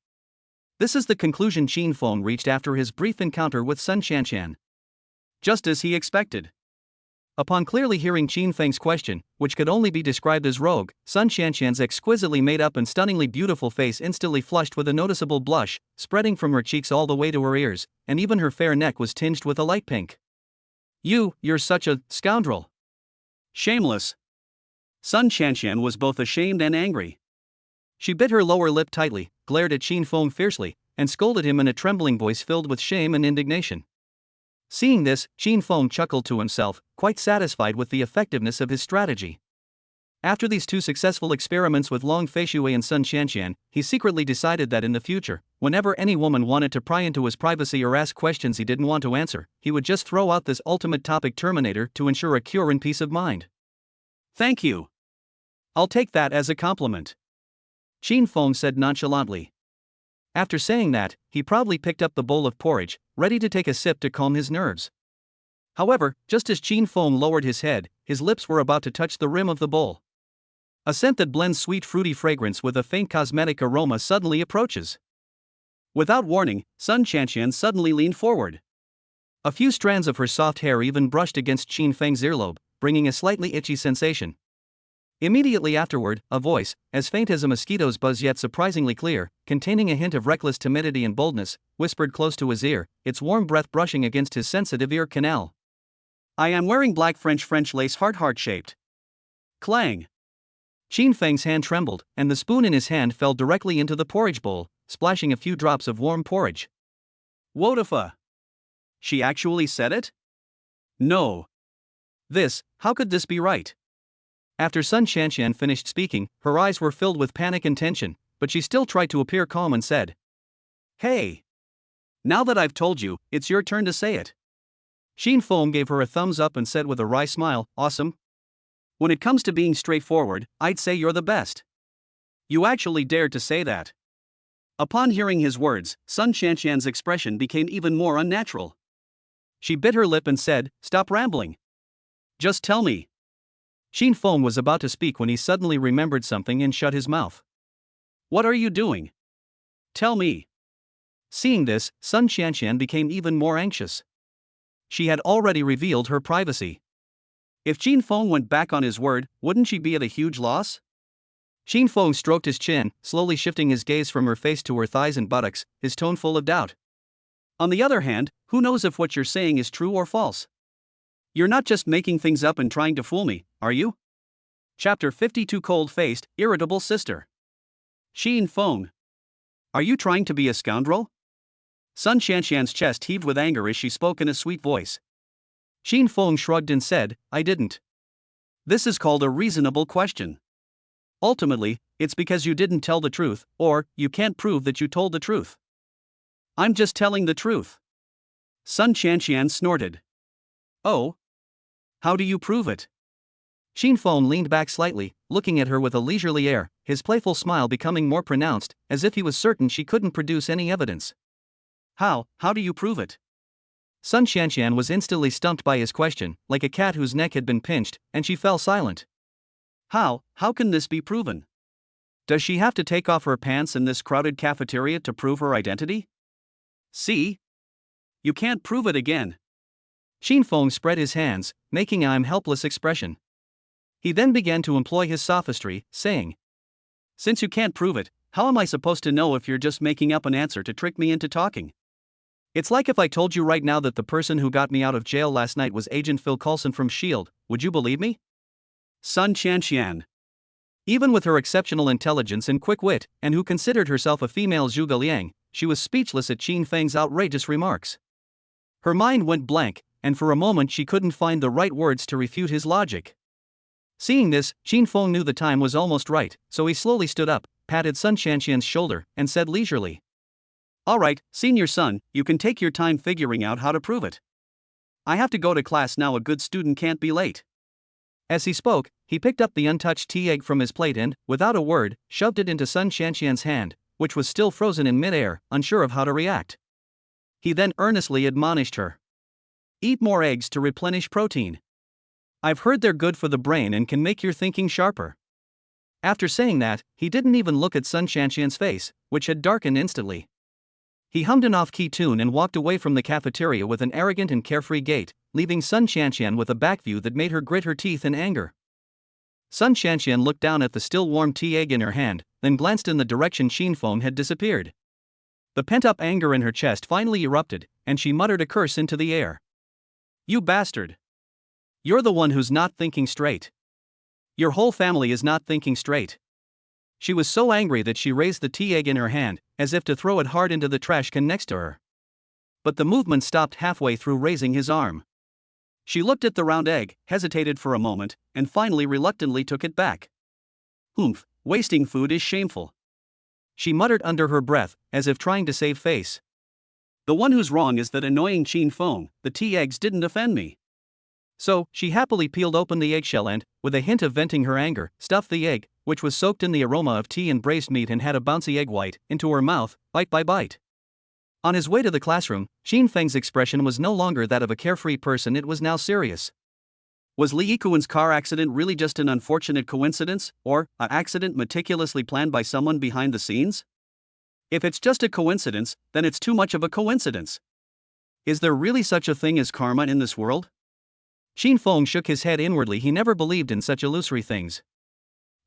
This is the conclusion Qin Feng reached after his brief encounter with Sun Qianqian. Just as he expected. Upon clearly hearing Qin Feng's question, which could only be described as rogue, Sun Qianqian's exquisitely made up and stunningly beautiful face instantly flushed with a noticeable blush, spreading from her cheeks all the way to her ears, and even her fair neck was tinged with a light pink. You're such a scoundrel. Shameless." Sun Qianqian was both ashamed and angry. She bit her lower lip tightly, glared at Qin Feng fiercely, and scolded him in a trembling voice filled with shame and indignation. Seeing this, Qin Feng chuckled to himself, quite satisfied with the effectiveness of his strategy. After these two successful experiments with Long Fei Shue and Sun Qianqian, he secretly decided that in the future, whenever any woman wanted to pry into his privacy or ask questions he didn't want to answer, he would just throw out this ultimate topic terminator to ensure a cure and peace of mind. "Thank you. I'll take that as a compliment," Qin Feng said nonchalantly. After saying that, he proudly picked up the bowl of porridge, ready to take a sip to calm his nerves. However, just as Qin Feng lowered his head, his lips were about to touch the rim of the bowl. A scent that blends sweet fruity fragrance with a faint cosmetic aroma suddenly approaches. Without warning, Sun Chanqian suddenly leaned forward. A few strands of her soft hair even brushed against Qin Feng's earlobe, bringing a slightly itchy sensation. Immediately afterward, a voice, as faint as a mosquito's buzz yet surprisingly clear, containing a hint of reckless timidity and boldness, whispered close to his ear, its warm breath brushing against his sensitive ear canal. I am wearing black French lace heart-shaped. Clang! Qin Feng's hand trembled, and the spoon in his hand fell directly into the porridge bowl, splashing a few drops of warm porridge. Wotafa! She actually said it? No. How could this be right? After Sun Chanqian finished speaking, her eyes were filled with panic and tension, but she still tried to appear calm and said, Hey! Now that I've told you, it's your turn to say it. Xin Feng gave her a thumbs up and said with a wry smile, Awesome. When it comes to being straightforward, I'd say you're the best. You actually dared to say that. Upon hearing his words, Sun Chanqian's expression became even more unnatural. She bit her lip and said, Stop rambling. Just tell me. Xin Feng was about to speak when he suddenly remembered something and shut his mouth. What are you doing? Tell me. Seeing this, Sun Chanqian became even more anxious. She had already revealed her privacy. If Xin Feng went back on his word, wouldn't she be at a huge loss? Xin Feng stroked his chin, slowly shifting his gaze from her face to her thighs and buttocks, his tone full of doubt. On the other hand, who knows if what you're saying is true or false? You're not just making things up and trying to fool me, are you? Chapter 52 Cold-faced, irritable sister. Xin Feng. Are you trying to be a scoundrel? Sun Chanqian's chest heaved with anger as she spoke in a sweet voice. Xin Feng shrugged and said, I didn't. This is called a reasonable question. Ultimately, it's because you didn't tell the truth, or you can't prove that you told the truth. I'm just telling the truth. Sun Chanqian snorted. Oh? How do you prove it? Xin Feng leaned back slightly, looking at her with a leisurely air, his playful smile becoming more pronounced, as if he was certain she couldn't produce any evidence. How do you prove it? Sun Chanqian was instantly stumped by his question, like a cat whose neck had been pinched, and she fell silent. How can this be proven? Does she have to take off her pants in this crowded cafeteria to prove her identity? See? You can't prove it again. Xin Feng spread his hands, making an I'm helpless expression. He then began to employ his sophistry, saying, Since you can't prove it, how am I supposed to know if you're just making up an answer to trick me into talking? It's like if I told you right now that the person who got me out of jail last night was Agent Phil Coulson from S.H.I.E.L.D., would you believe me? Sun Chanqian. Even with her exceptional intelligence and quick wit, and who considered herself a female Zhuge Liang, she was speechless at Qin Feng's outrageous remarks. Her mind went blank, and for a moment she couldn't find the right words to refute his logic. Seeing this, Qin Feng knew the time was almost right, so he slowly stood up, patted Sun Chanqian's shoulder, and said leisurely, Alright, senior son, you can take your time figuring out how to prove it. I have to go to class now, a good student can't be late. As he spoke, he picked up the untouched tea egg from his plate and, without a word, shoved it into Sun Chanqian's hand, which was still frozen in mid-air, unsure of how to react. He then earnestly admonished her. Eat more eggs to replenish protein. I've heard they're good for the brain and can make your thinking sharper. After saying that, he didn't even look at Sun Chanqian's face, which had darkened instantly. He hummed an off-key tune and walked away from the cafeteria with an arrogant and carefree gait, leaving Sun Chanqian with a backview that made her grit her teeth in anger. Sun Chanqian looked down at the still warm tea egg in her hand, then glanced in the direction Xin Feng had disappeared. The pent-up anger in her chest finally erupted, and she muttered a curse into the air. You bastard! You're the one who's not thinking straight. Your whole family is not thinking straight. She was so angry that she raised the tea egg in her hand, as if to throw it hard into the trash can next to her. But the movement stopped halfway through raising his arm. She looked at the round egg, hesitated for a moment, and finally reluctantly took it back. Humph, wasting food is shameful. She muttered under her breath, as if trying to save face. The one who's wrong is that annoying Qin Feng, the tea eggs didn't offend me. So, she happily peeled open the eggshell and, with a hint of venting her anger, stuffed the egg, which was soaked in the aroma of tea and braised meat and had a bouncy egg white, into her mouth, bite by bite. On his way to the classroom, Qin Feng's expression was no longer that of a carefree person, it was now serious. Was Li Yikuan's car accident really just an unfortunate coincidence, or an accident meticulously planned by someone behind the scenes? If it's just a coincidence, then it's too much of a coincidence. Is there really such a thing as karma in this world? Xin Feng shook his head inwardly. He never believed in such illusory things.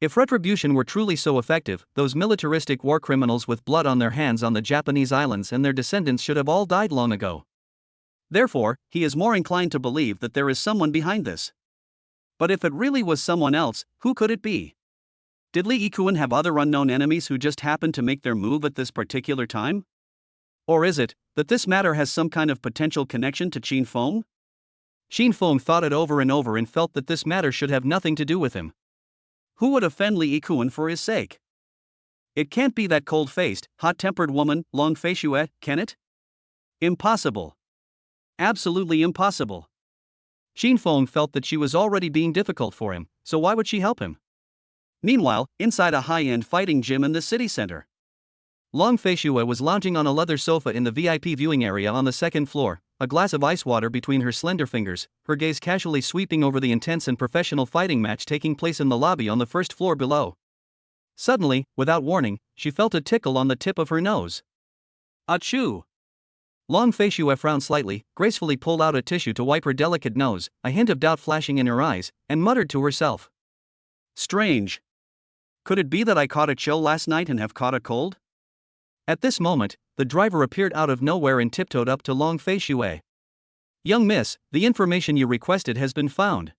If retribution were truly so effective, those militaristic war criminals with blood on their hands on the Japanese islands and their descendants should have all died long ago. Therefore, he is more inclined to believe that there is someone behind this. But if it really was someone else, who could it be? Did Li Yikuan have other unknown enemies who just happened to make their move at this particular time? Or is it that this matter has some kind of potential connection to Xin Feng? Xin Feng thought it over and over and felt that this matter should have nothing to do with him. Who would offend Li Yikuan for his sake? It can't be that cold-faced, hot-tempered woman, Long Feishue, can it? Impossible. Absolutely impossible. Xin Feng felt that she was already being difficult for him, so why would she help him? Meanwhile, inside a high-end fighting gym in the city center, Long Feishue was lounging on a leather sofa in the VIP viewing area on the second floor, a glass of ice water between her slender fingers, her gaze casually sweeping over the intense and professional fighting match taking place in the lobby on the first floor below. Suddenly, without warning, she felt a tickle on the tip of her nose. Achoo! Long Feishue frowned slightly, gracefully pulled out a tissue to wipe her delicate nose, a hint of doubt flashing in her eyes, and muttered to herself. Strange. Could it be that I caught a chill last night and have caught a cold? At this moment, the driver appeared out of nowhere and tiptoed up to Long Feishue. Young miss, the information you requested has been found.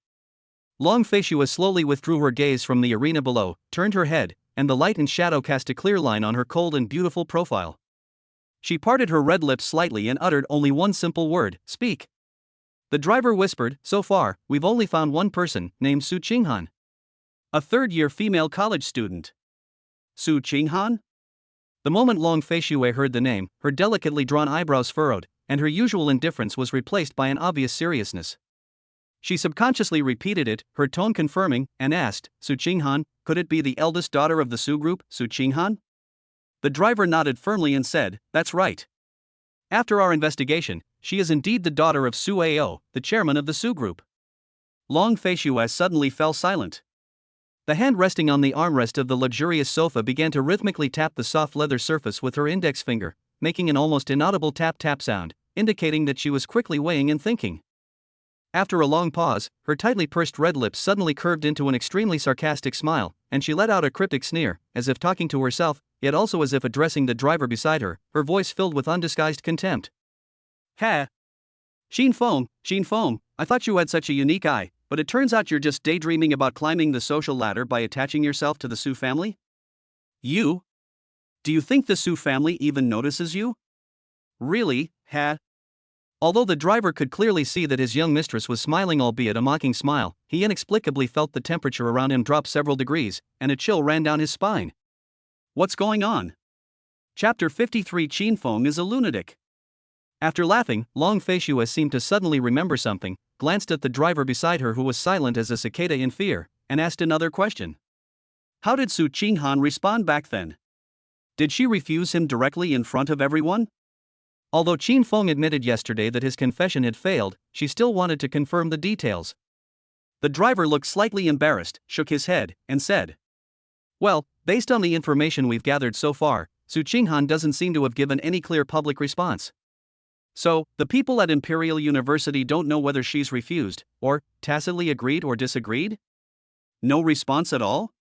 Long Feishue slowly withdrew her gaze from the arena below, turned her head, and the light and shadow cast a clear line on her cold and beautiful profile. She parted her red lips slightly and uttered only one simple word, speak. The driver whispered, so far, we've only found one person, named Su Qinghan. A third-year female college student. Su Qinghan? The moment Long Feishue heard the name, her delicately drawn eyebrows furrowed, and her usual indifference was replaced by an obvious seriousness. She subconsciously repeated it, her tone confirming, and asked, Su Qinghan, could it be the eldest daughter of the Su group, Su Qinghan? The driver nodded firmly and said, that's right. After our investigation, she is indeed the daughter of Su Ao, the chairman of the Su group. Long Feishue suddenly fell silent. The hand resting on the armrest of the luxurious sofa began to rhythmically tap the soft leather surface with her index finger, making an almost inaudible tap-tap sound, indicating that she was quickly weighing and thinking. After a long pause, her tightly pursed red lips suddenly curved into an extremely sarcastic smile, and she let out a cryptic sneer, as if talking to herself, yet also as if addressing the driver beside her, her voice filled with undisguised contempt. Ha! Xin Feng, I thought you had such a unique eye, but it turns out you're just daydreaming about climbing the social ladder by attaching yourself to the Su family? You? Do you think the Su family even notices you? Really, ha? Although the driver could clearly see that his young mistress was smiling, albeit a mocking smile, he inexplicably felt the temperature around him drop several degrees, and a chill ran down his spine. What's going on? Chapter 53. Xin Feng is a lunatic. After laughing, Long Feishue seemed to suddenly remember something, glanced at the driver beside her who was silent as a cicada in fear, and asked another question. How did Su Qinghan respond back then? Did she refuse him directly in front of everyone? Although Xin Feng admitted yesterday that his confession had failed, she still wanted to confirm the details. The driver looked slightly embarrassed, shook his head, and said, well, based on the information we've gathered so far, Su Qinghan doesn't seem to have given any clear public response. So, the people at Imperial University don't know whether she's refused, or tacitly agreed or disagreed? No response at all?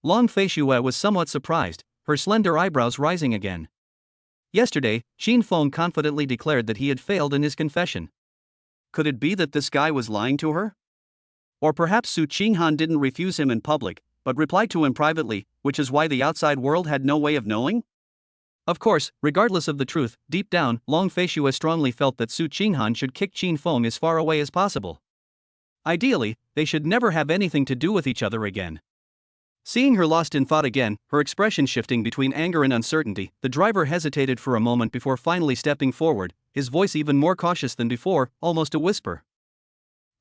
Long Feishue was somewhat surprised, her slender eyebrows rising again. Yesterday, Xin Feng confidently declared that he had failed in his confession. Could it be that this guy was lying to her? Or perhaps Su Qinghan didn't refuse him in public, but replied to him privately, which is why the outside world had no way of knowing? Of course, regardless of the truth, deep down, Long Feishue strongly felt that Su Qinghan should kick Xin Feng as far away as possible. Ideally, they should never have anything to do with each other again. Seeing her lost in thought again, her expression shifting between anger and uncertainty, the driver hesitated for a moment before finally stepping forward, his voice even more cautious than before, almost a whisper.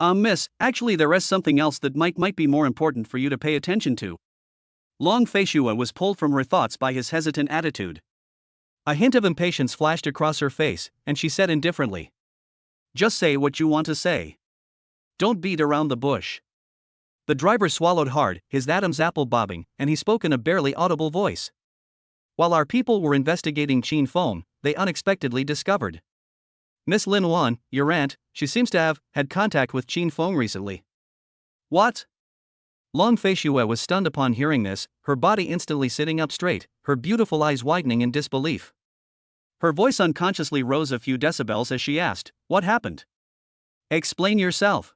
Miss, actually there is something else that might be more important for you to pay attention to. Long Feishue was pulled from her thoughts by his hesitant attitude. A hint of impatience flashed across her face, and she said indifferently, just say what you want to say. Don't beat around the bush. The driver swallowed hard, his Adam's apple bobbing, and he spoke in a barely audible voice. While our people were investigating Qin Feng, they unexpectedly discovered Miss Lin Wan, your aunt. She seems to have had contact with Qin Feng recently. What? Long Fei Shue was stunned upon hearing this, her body instantly sitting up straight, her beautiful eyes widening in disbelief. Her voice unconsciously rose a few decibels as she asked, "What happened? Explain yourself.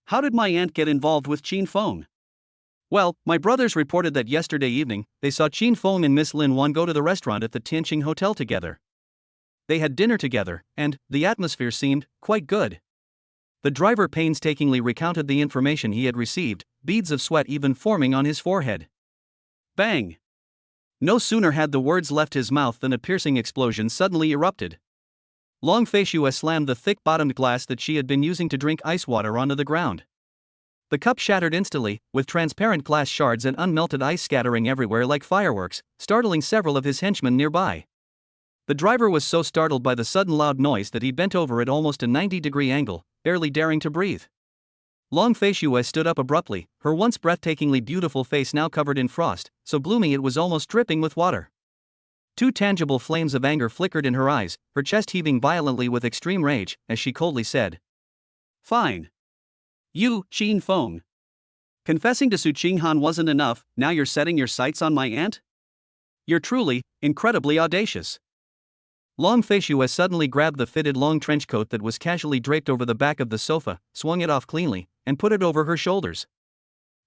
How did my aunt get involved with Qin Feng?" Well, my brothers reported that yesterday evening, they saw Qin Feng and Miss Lin Wan go to the restaurant at the Tianqing Hotel together. They had dinner together, and the atmosphere seemed quite good. The driver painstakingly recounted the information he had received, beads of sweat even forming on his forehead. Bang! No sooner had the words left his mouth than a piercing explosion suddenly erupted. Long Fei Shue slammed the thick-bottomed glass that she had been using to drink ice water onto the ground. The cup shattered instantly, with transparent glass shards and unmelted ice scattering everywhere like fireworks, startling several of his henchmen nearby. The driver was so startled by the sudden loud noise that he bent over at almost a 90-degree angle, barely daring to breathe. Long Fei Shue stood up abruptly, her once breathtakingly beautiful face now covered in frost, so gloomy it was almost dripping with water. Two tangible flames of anger flickered in her eyes, her chest heaving violently with extreme rage, as she coldly said, "Fine. You, Qin Feng. Confessing to Su Qinghan wasn't enough, now you're setting your sights on my aunt? You're truly, incredibly audacious." Long Fei Shue suddenly grabbed the fitted long trench coat that was casually draped over the back of the sofa, swung it off cleanly, and put it over her shoulders.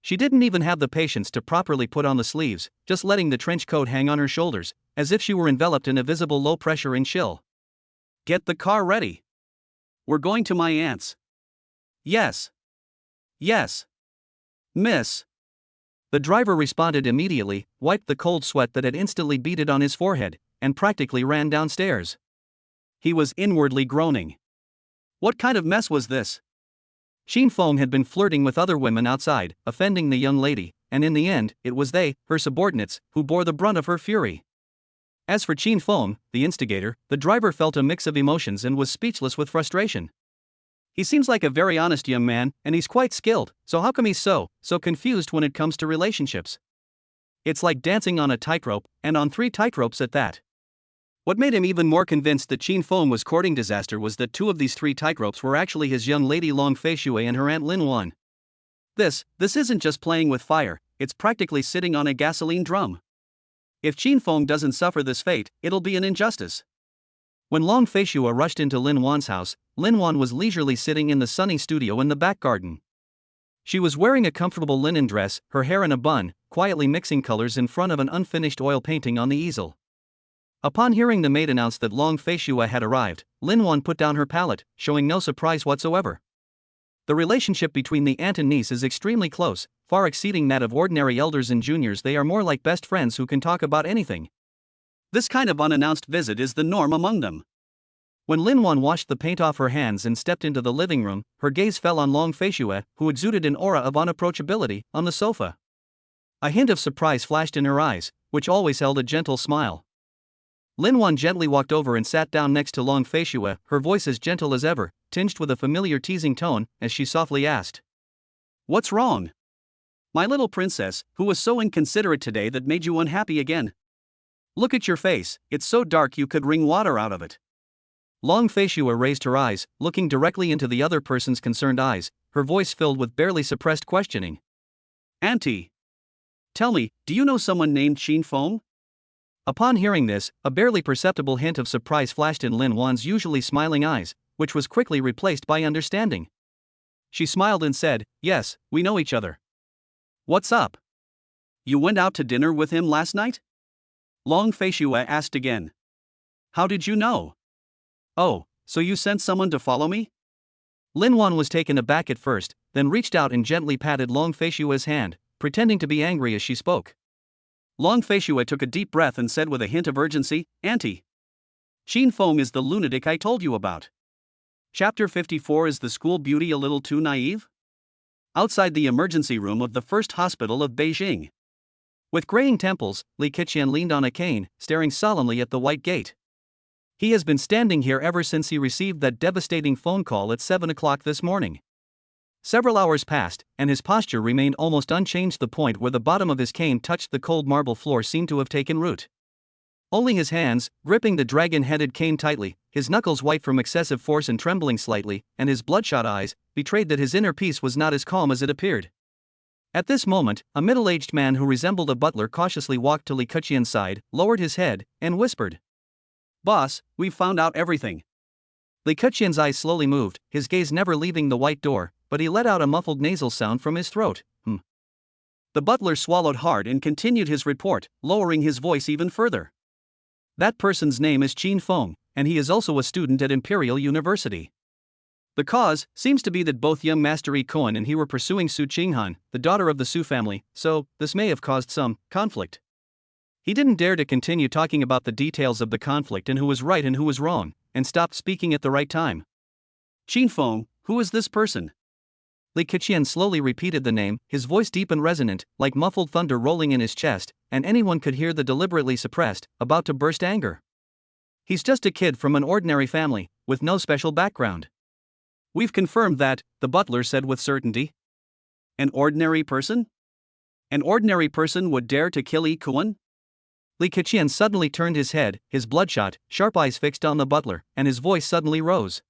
She didn't even have the patience to properly put on the sleeves, just letting the trench coat hang on her shoulders, as if she were enveloped in a visible low pressure and chill. "Get the car ready. We're going to my aunt's." "Yes. Yes. Miss." The driver responded immediately, wiped the cold sweat that had instantly beaded on his forehead, and practically ran downstairs. He was inwardly groaning. What kind of mess was this? Qin Feng had been flirting with other women outside, offending the young lady, and in the end, it was they, her subordinates, who bore the brunt of her fury. As for Qin Feng, the instigator, the driver felt a mix of emotions and was speechless with frustration. He seems like a very honest young man, and he's quite skilled, so how come he's so confused when it comes to relationships? It's like dancing on a tightrope, and on 3 tightropes at that. What made him even more convinced that Qin Feng was courting disaster was that 2 of these 3 tightropes were actually his young lady Long Fei Shue and her aunt Lin Wan. This isn't just playing with fire, it's practically sitting on a gasoline drum. If Qin Feng doesn't suffer this fate, it'll be an injustice. When Long Fei Shue rushed into Lin Wan's house, Lin Wan was leisurely sitting in the sunny studio in the back garden. She was wearing a comfortable linen dress, her hair in a bun, quietly mixing colors in front of an unfinished oil painting on the easel. Upon hearing the maid announce that Long Fei Shue had arrived, Lin Wan put down her palette, showing no surprise whatsoever. The relationship between the aunt and niece is extremely close, far exceeding that of ordinary elders and juniors. They are more like best friends who can talk about anything. This kind of unannounced visit is the norm among them. When Lin Wan washed the paint off her hands and stepped into the living room, her gaze fell on Long Fei Shue, who exuded an aura of unapproachability, on the sofa. A hint of surprise flashed in her eyes, which always held a gentle smile. Lin Wan gently walked over and sat down next to Long Fei Shue, her voice as gentle as ever, tinged with a familiar teasing tone, as she softly asked, "What's wrong? My little princess, who was so inconsiderate today that made you unhappy again? Look at your face, it's so dark you could wring water out of it." Long Fei Shue raised her eyes, looking directly into the other person's concerned eyes, her voice filled with barely suppressed questioning. "Auntie, tell me, do you know someone named Qin Feng?" Upon hearing this, a barely perceptible hint of surprise flashed in Lin Wan's usually smiling eyes, which was quickly replaced by understanding. She smiled and said, "Yes, we know each other." "What's up? You went out to dinner with him last night?" Long Fei Shue asked again. "How did you know? Oh, so you sent someone to follow me?" Lin Wan was taken aback at first, then reached out and gently patted Long Fei Shue's hand, pretending to be angry as she spoke. Long Fei Shue took a deep breath and said with a hint of urgency, "Auntie, Qin Feng is the lunatic I told you about." Chapter 54. Is the school beauty a little too naive? Outside the emergency room of the first hospital of Beijing. With graying temples, Li Keqian leaned on a cane, staring solemnly at the white gate. He has been standing here ever since he received that devastating phone call at 7 o'clock this morning. Several hours passed, and his posture remained almost unchanged. The point where the bottom of his cane touched the cold marble floor seemed to have taken root. Only his hands, gripping the dragon-headed cane tightly, his knuckles white from excessive force and trembling slightly, and his bloodshot eyes, betrayed that his inner peace was not as calm as it appeared. At this moment, a middle-aged man who resembled a butler cautiously walked to Li Keqian's side, lowered his head, and whispered, "Boss, we've found out everything." Li Keqian's eyes slowly moved, his gaze never leaving the white door, but he let out a muffled nasal sound from his throat. The butler swallowed hard and continued his report, lowering his voice even further. "That person's name is Qin Feng, and he is also a student at Imperial University. The cause seems to be that both young Master Yi Koan and he were pursuing Su Qinghan, the daughter of the Su family, so this may have caused some conflict." He didn't dare to continue talking about the details of the conflict and who was right and who was wrong, and stopped speaking at the right time. "Qin Feng, who is this person?" Li Keqian slowly repeated the name, his voice deep and resonant, like muffled thunder rolling in his chest, and anyone could hear the deliberately suppressed, about to burst anger. "He's just a kid from an ordinary family, with no special background." "We've confirmed that," the butler said with certainty. "An ordinary person? An ordinary person would dare to kill Yi Koan?" Li Keqian suddenly turned his head, his bloodshot, sharp eyes fixed on the butler, and his voice suddenly rose.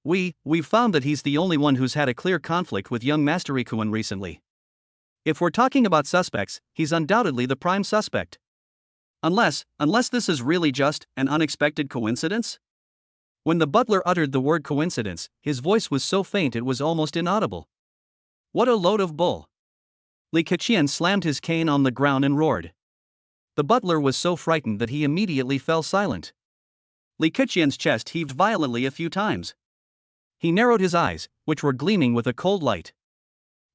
We've found that he's the only one who's had a clear conflict with young Master Yi Koan recently. If we're talking about suspects, he's undoubtedly the prime suspect. Unless this is really just an unexpected coincidence?" When the butler uttered the word coincidence, his voice was so faint it was almost inaudible. "What a load of bull!" Li Keqian slammed his cane on the ground and roared. The butler was so frightened that he immediately fell silent. Li Keqian's chest heaved violently a few times. He narrowed his eyes, which were gleaming with a cold light.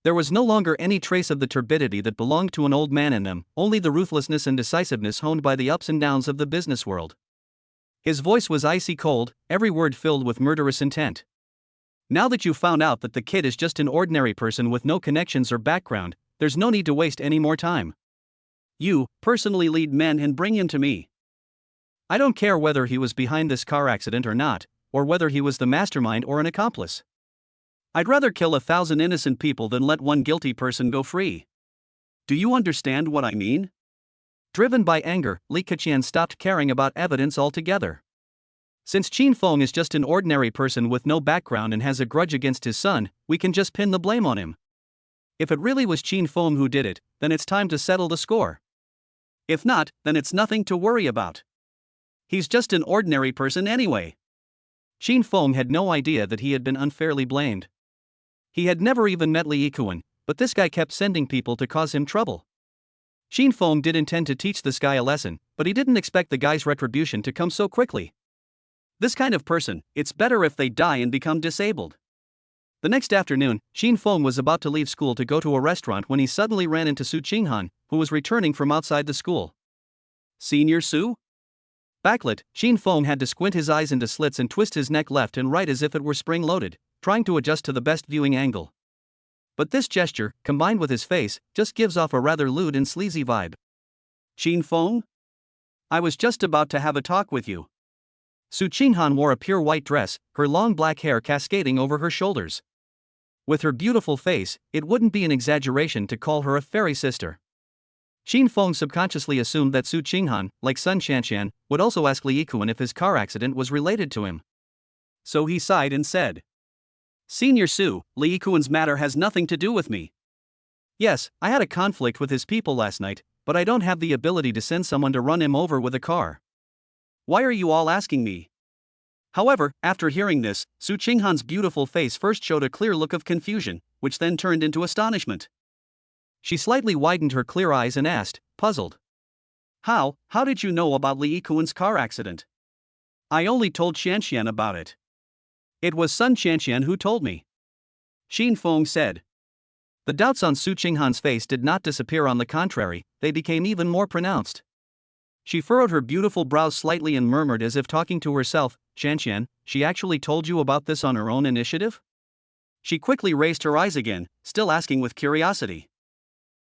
There was no longer any trace of the turbidity that belonged to an old man in them, only the ruthlessness and decisiveness honed by the ups and downs of the business world. His voice was icy cold, every word filled with murderous intent. "Now that you've found out that the kid is just an ordinary person with no connections or background, there's no need to waste any more time. You, personally lead men and bring him to me. I don't care whether he was behind this car accident or not, or whether he was the mastermind or an accomplice. I'd rather kill 1,000 innocent people than let one guilty person go free. Do you understand what I mean?" Driven by anger, Li Keqian stopped caring about evidence altogether. "Since Qin Feng is just an ordinary person with no background and has a grudge against his son, we can just pin the blame on him. If it really was Qin Feng who did it, then it's time to settle the score. If not, then it's nothing to worry about. He's just an ordinary person anyway." Qin Feng had no idea that he had been unfairly blamed. He had never even met Li Yi Koan, but this guy kept sending people to cause him trouble. Qin Feng did intend to teach this guy a lesson, but he didn't expect the guy's retribution to come so quickly. This kind of person, it's better if they die and become disabled. The next afternoon, Qin Feng was about to leave school to go to a restaurant when he suddenly ran into Su Qinghan, who was returning from outside the school. "Senior Su?" Backlit, Qin Feng had to squint his eyes into slits and twist his neck left and right as if it were spring-loaded, trying to adjust to the best viewing angle. But this gesture, combined with his face, just gives off a rather lewd and sleazy vibe. "Qin Feng? I was just about to have a talk with you." Su Qinghan wore a pure white dress, her long black hair cascading over her shoulders. With her beautiful face, it wouldn't be an exaggeration to call her a fairy sister. Qin Feng subconsciously assumed that Su Qinghan, like Sun Shanshan, would also ask Li Yi Koan if his car accident was related to him. So he sighed and said, "Senior Su, Li Yi Koan's matter has nothing to do with me. Yes, I had a conflict with his people last night, but I don't have the ability to send someone to run him over with a car. Why are you all asking me?" However, after hearing this, Su Qinghan's beautiful face first showed a clear look of confusion, which then turned into astonishment. She slightly widened her clear eyes and asked, puzzled, How did you know about Li Yi Koan's car accident?" "I only told Shanshan about it. It was Sun Shanshan who told me," Qin Feng said. The doubts on Su Qinghan's face did not disappear, on the contrary, they became even more pronounced. She furrowed her beautiful brows slightly and murmured as if talking to herself, "Shanshan, she actually told you about this on her own initiative?" She quickly raised her eyes again, still asking with curiosity.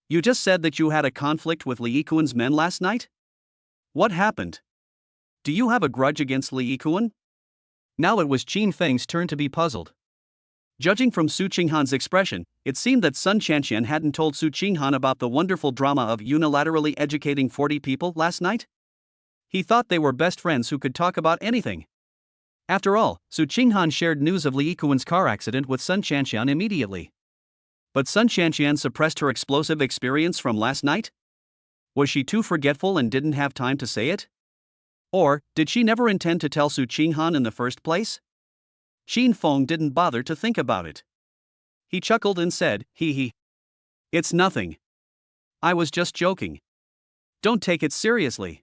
"You just said that you had a conflict with Li Yi Koan's men last night? What happened? Do you have a grudge against Li Yi Koan?" Now it was Qin Feng's turn to be puzzled. Judging from Su Qinghan's expression, it seemed that Sun Shanshan hadn't told Su Qinghan about the wonderful drama of unilaterally educating 40 people last night. He thought they were best friends who could talk about anything. After all, Su Qinghan shared news of Li Yikuan's car accident with Sun Chanxian immediately. But Sun Chanxian suppressed her explosive experience from last night? Was she too forgetful and didn't have time to say it? Or, did she never intend to tell Su Qinghan in the first place? Qin Feng didn't bother to think about it. He chuckled and said, hee hee. It's nothing. I was just joking. Don't take it seriously.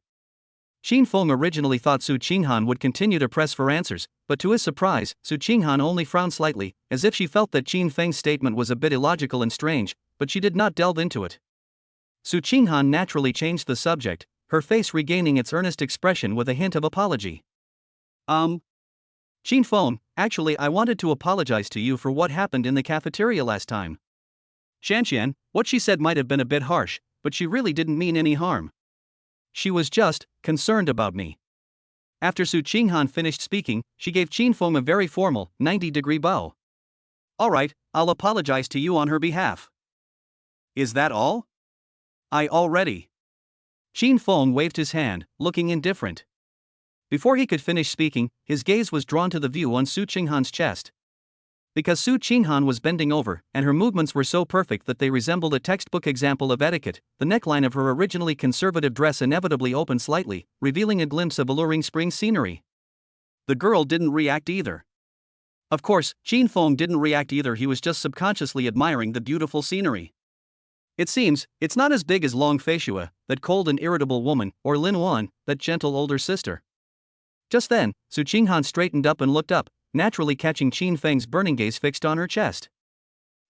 Qin Feng originally thought Su Qinghan would continue to press for answers, but to his surprise, Su Qinghan only frowned slightly, as if she felt that Qin Feng's statement was a bit illogical and strange, but she did not delve into it. Su Qinghan naturally changed the subject, her face regaining its earnest expression with a hint of apology. Qin Feng, actually I wanted to apologize to you for what happened in the cafeteria last time. Shanxian, what she said might have been a bit harsh, but she really didn't mean any harm. She was just concerned about me. After Su Qinghan finished speaking, she gave Qin Feng a very formal, 90-degree bow. Alright, I'll apologize to you on her behalf. Is that all? I already. Qin Feng waved his hand, looking indifferent. Before he could finish speaking, his gaze was drawn to the view on Su Qinghan's chest. Because Su Qinghan was bending over, and her movements were so perfect that they resembled a textbook example of etiquette, the neckline of her originally conservative dress inevitably opened slightly, revealing a glimpse of alluring spring scenery. The girl didn't react either. Of course, Qin Feng didn't react either, he was just subconsciously admiring the beautiful scenery. It seems, it's not as big as Long Feishua, that cold and irritable woman, or Lin Wan, that gentle older sister. Just then, Su Qinghan straightened up and looked up, naturally catching Qin Feng's burning gaze fixed on her chest.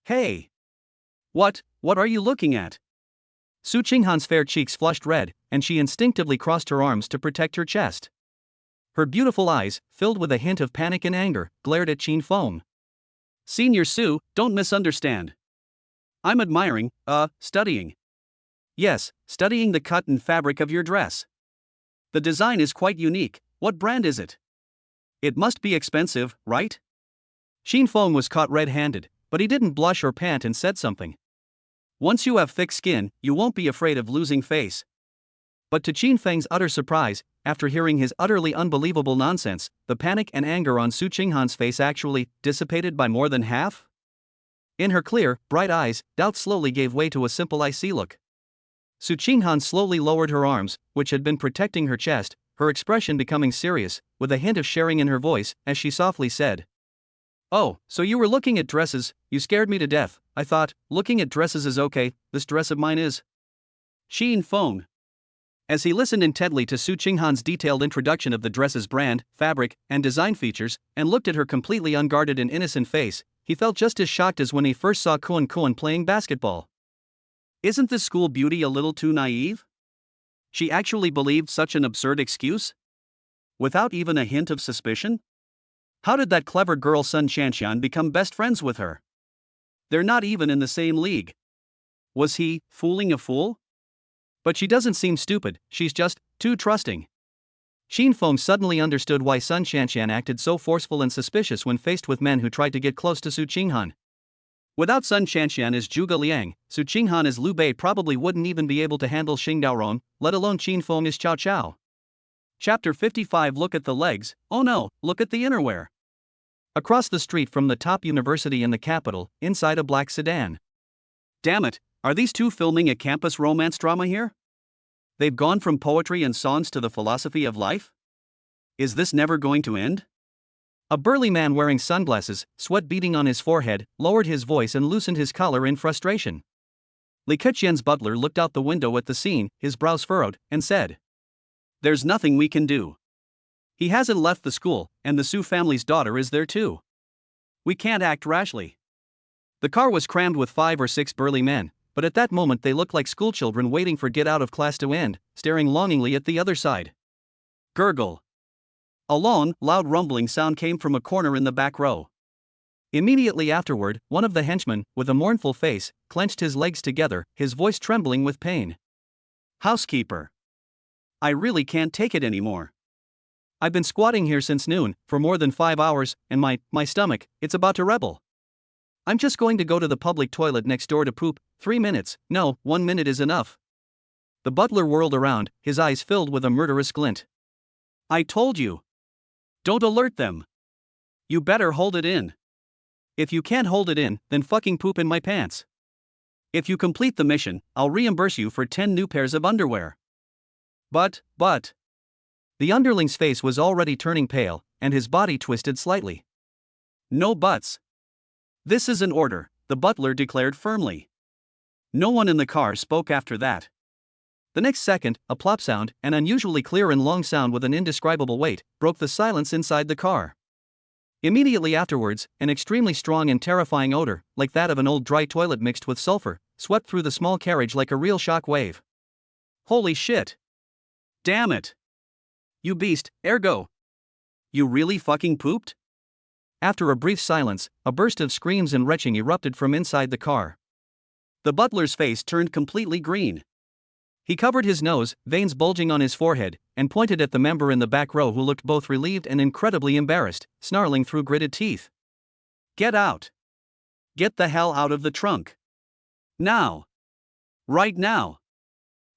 Hey! What are you looking at? Su Qinghan's fair cheeks flushed red, and she instinctively crossed her arms to protect her chest. Her beautiful eyes, filled with a hint of panic and anger, glared at Qin Feng. Senior Su, don't misunderstand. I'm admiring, studying. Yes, studying the cut and fabric of your dress. The design is quite unique. What brand is it? It must be expensive, right? Qin Feng was caught red-handed, but he didn't blush or pant and said something. Once you have thick skin, you won't be afraid of losing face. But to Qin Feng's utter surprise, after hearing his utterly unbelievable nonsense, the panic and anger on Su Qinghan's face actually dissipated by more than half. In her clear, bright eyes, doubt slowly gave way to a simple icy look. Su Qinghan slowly lowered her arms, which had been protecting her chest, her expression becoming serious, with a hint of sharing in her voice, as she softly said, "Oh, so you were looking at dresses, you scared me to death. I thought, looking at dresses is okay, this dress of mine is." Qin Feng. As he listened intently to Su Qinghan's detailed introduction of the dress's brand, fabric, and design features, and looked at her completely unguarded and innocent face, he felt just as shocked as when he first saw Kuan playing basketball. Isn't this school beauty a little too naive? She actually believed such an absurd excuse? Without even a hint of suspicion? How did that clever girl Sun Chanxian become best friends with her? They're not even in the same league. Was he fooling a fool? But she doesn't seem stupid, she's just too trusting. Qin Feng suddenly understood why Sun Chanxian acted so forceful and suspicious when faced with men who tried to get close to Su Qinghan. Without Sun Chanxian as Zhuge Liang, Su Qinghan as Liu Bei probably wouldn't even be able to handle Xing Daoron, let alone Qin Feng as Cao Cao. Chapter 55. Look at the legs, oh no, look at the innerwear. Across the street from the top university in the capital, inside a black sedan. Damn it, are these two filming a campus romance drama here? They've gone from poetry and songs to the philosophy of life? Is this never going to end? A burly man wearing sunglasses, sweat beading on his forehead, lowered his voice and loosened his collar in frustration. Li Keqian's butler looked out the window at the scene, his brows furrowed, and said, "There's nothing we can do. He hasn't left the school, and the Su family's daughter is there too. We can't act rashly." The car was crammed with 5 or 6 burly men, but at that moment they looked like schoolchildren waiting for get out of class to end, staring longingly at the other side. Gurgle. A long, loud rumbling sound came from a corner in the back row. Immediately afterward, one of the henchmen, with a mournful face, clenched his legs together, his voice trembling with pain. "Housekeeper. I really can't take it anymore. I've been squatting here since noon, for more than 5 hours, and my stomach, it's about to rebel. I'm just going to go to the public toilet next door to poop. 3 minutes, no, 1 minute is enough." The butler whirled around, his eyes filled with a murderous glint. I told you. Don't alert them. You better hold it in. If you can't hold it in, then fucking poop in my pants. If you complete the mission, I'll reimburse you for 10 new pairs of underwear. But. The underling's face was already turning pale, and his body twisted slightly. No buts. This is an order, the butler declared firmly. No one in the car spoke after that. The next second, a plop sound, an unusually clear and long sound with an indescribable weight, broke the silence inside the car. Immediately afterwards, an extremely strong and terrifying odor, like that of an old dry toilet mixed with sulfur, swept through the small carriage like a real shock wave. Holy shit. Damn it. You beast, ergo. You really fucking pooped? After a brief silence, a burst of screams and retching erupted from inside the car. The butler's face turned completely green. He covered his nose, veins bulging on his forehead, and pointed at the member in the back row who looked both relieved and incredibly embarrassed, snarling through gritted teeth. Get out. Get the hell out of the trunk. Now. Right now.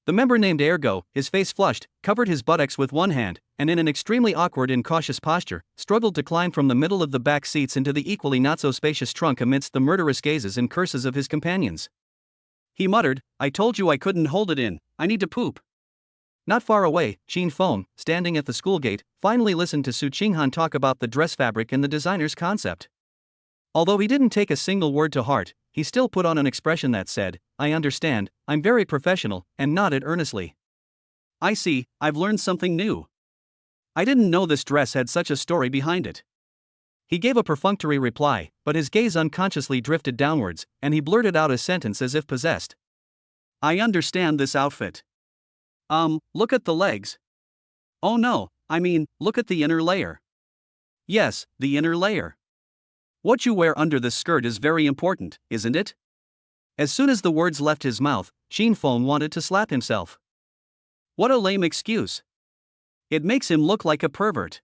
The member named Ergo, his face flushed, covered his buttocks with one hand, and in an extremely awkward and cautious posture, struggled to climb from the middle of the back seats into the equally not-so-spacious trunk amidst the murderous gazes and curses of his companions. He muttered, I told you I couldn't hold it in, I need to poop. Not far away, Chin Fong, standing at the school gate, finally listened to Su Qinghan talk about the dress fabric and the designer's concept. Although he didn't take a single word to heart, he still put on an expression that said, I understand, I'm very professional, and nodded earnestly. I see, I've learned something new. I didn't know this dress had such a story behind it. He gave a perfunctory reply, but his gaze unconsciously drifted downwards, and he blurted out a sentence as if possessed. I understand this outfit. Look at the legs. Oh no, I mean, look at the inner layer. Yes, the inner layer. What you wear under this skirt is very important, isn't it? As soon as the words left his mouth, Chin Fong wanted to slap himself. What a lame excuse. It makes him look like a pervert.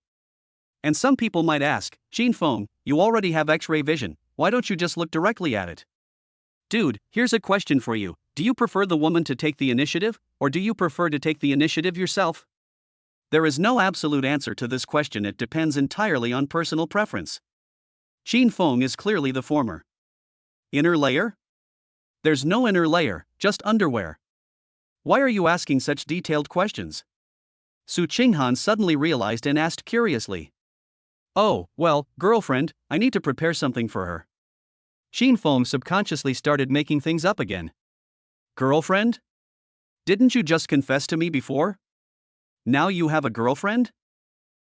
And some people might ask, Chin Fong, you already have X-ray vision, why don't you just look directly at it? Dude, here's a question for you, do you prefer the woman to take the initiative, or do you prefer to take the initiative yourself? There is no absolute answer to this question, it depends entirely on personal preference. Chin Fong is clearly the former. Inner layer? There's no inner layer, just underwear. Why are you asking such detailed questions? Su Qinghan suddenly realized and asked curiously. Oh, well, girlfriend, I need to prepare something for her. Chin Fong subconsciously started making things up again. Girlfriend? Didn't you just confess to me before? Now you have a girlfriend?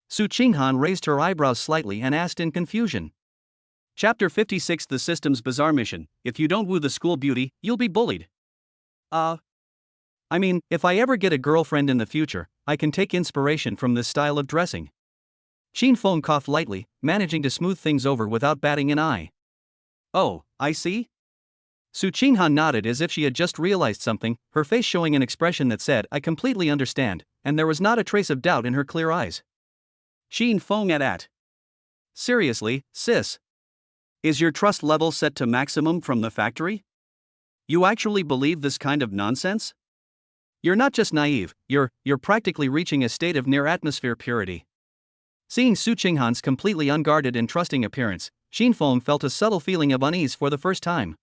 Su Qinghan raised her eyebrows slightly and asked in confusion. Chapter 56 The System's Bizarre Mission, if you don't woo the school beauty, you'll be bullied. I mean, if I ever get a girlfriend in the future, I can take inspiration from this style of dressing. Chin Fong coughed lightly, managing to smooth things over without batting an eye. Oh, I see? Su Qinghan nodded as if she had just realized something, her face showing an expression that said, I completely understand, and there was not a trace of doubt in her clear eyes. Chin Fong at. Seriously, sis? Is your trust level set to maximum from the factory? You actually believe this kind of nonsense? You're not just naive, you're practically reaching a state of near-atmosphere purity. Seeing Su Qinghan's completely unguarded and trusting appearance, Chin Fong felt a subtle feeling of unease for the first time.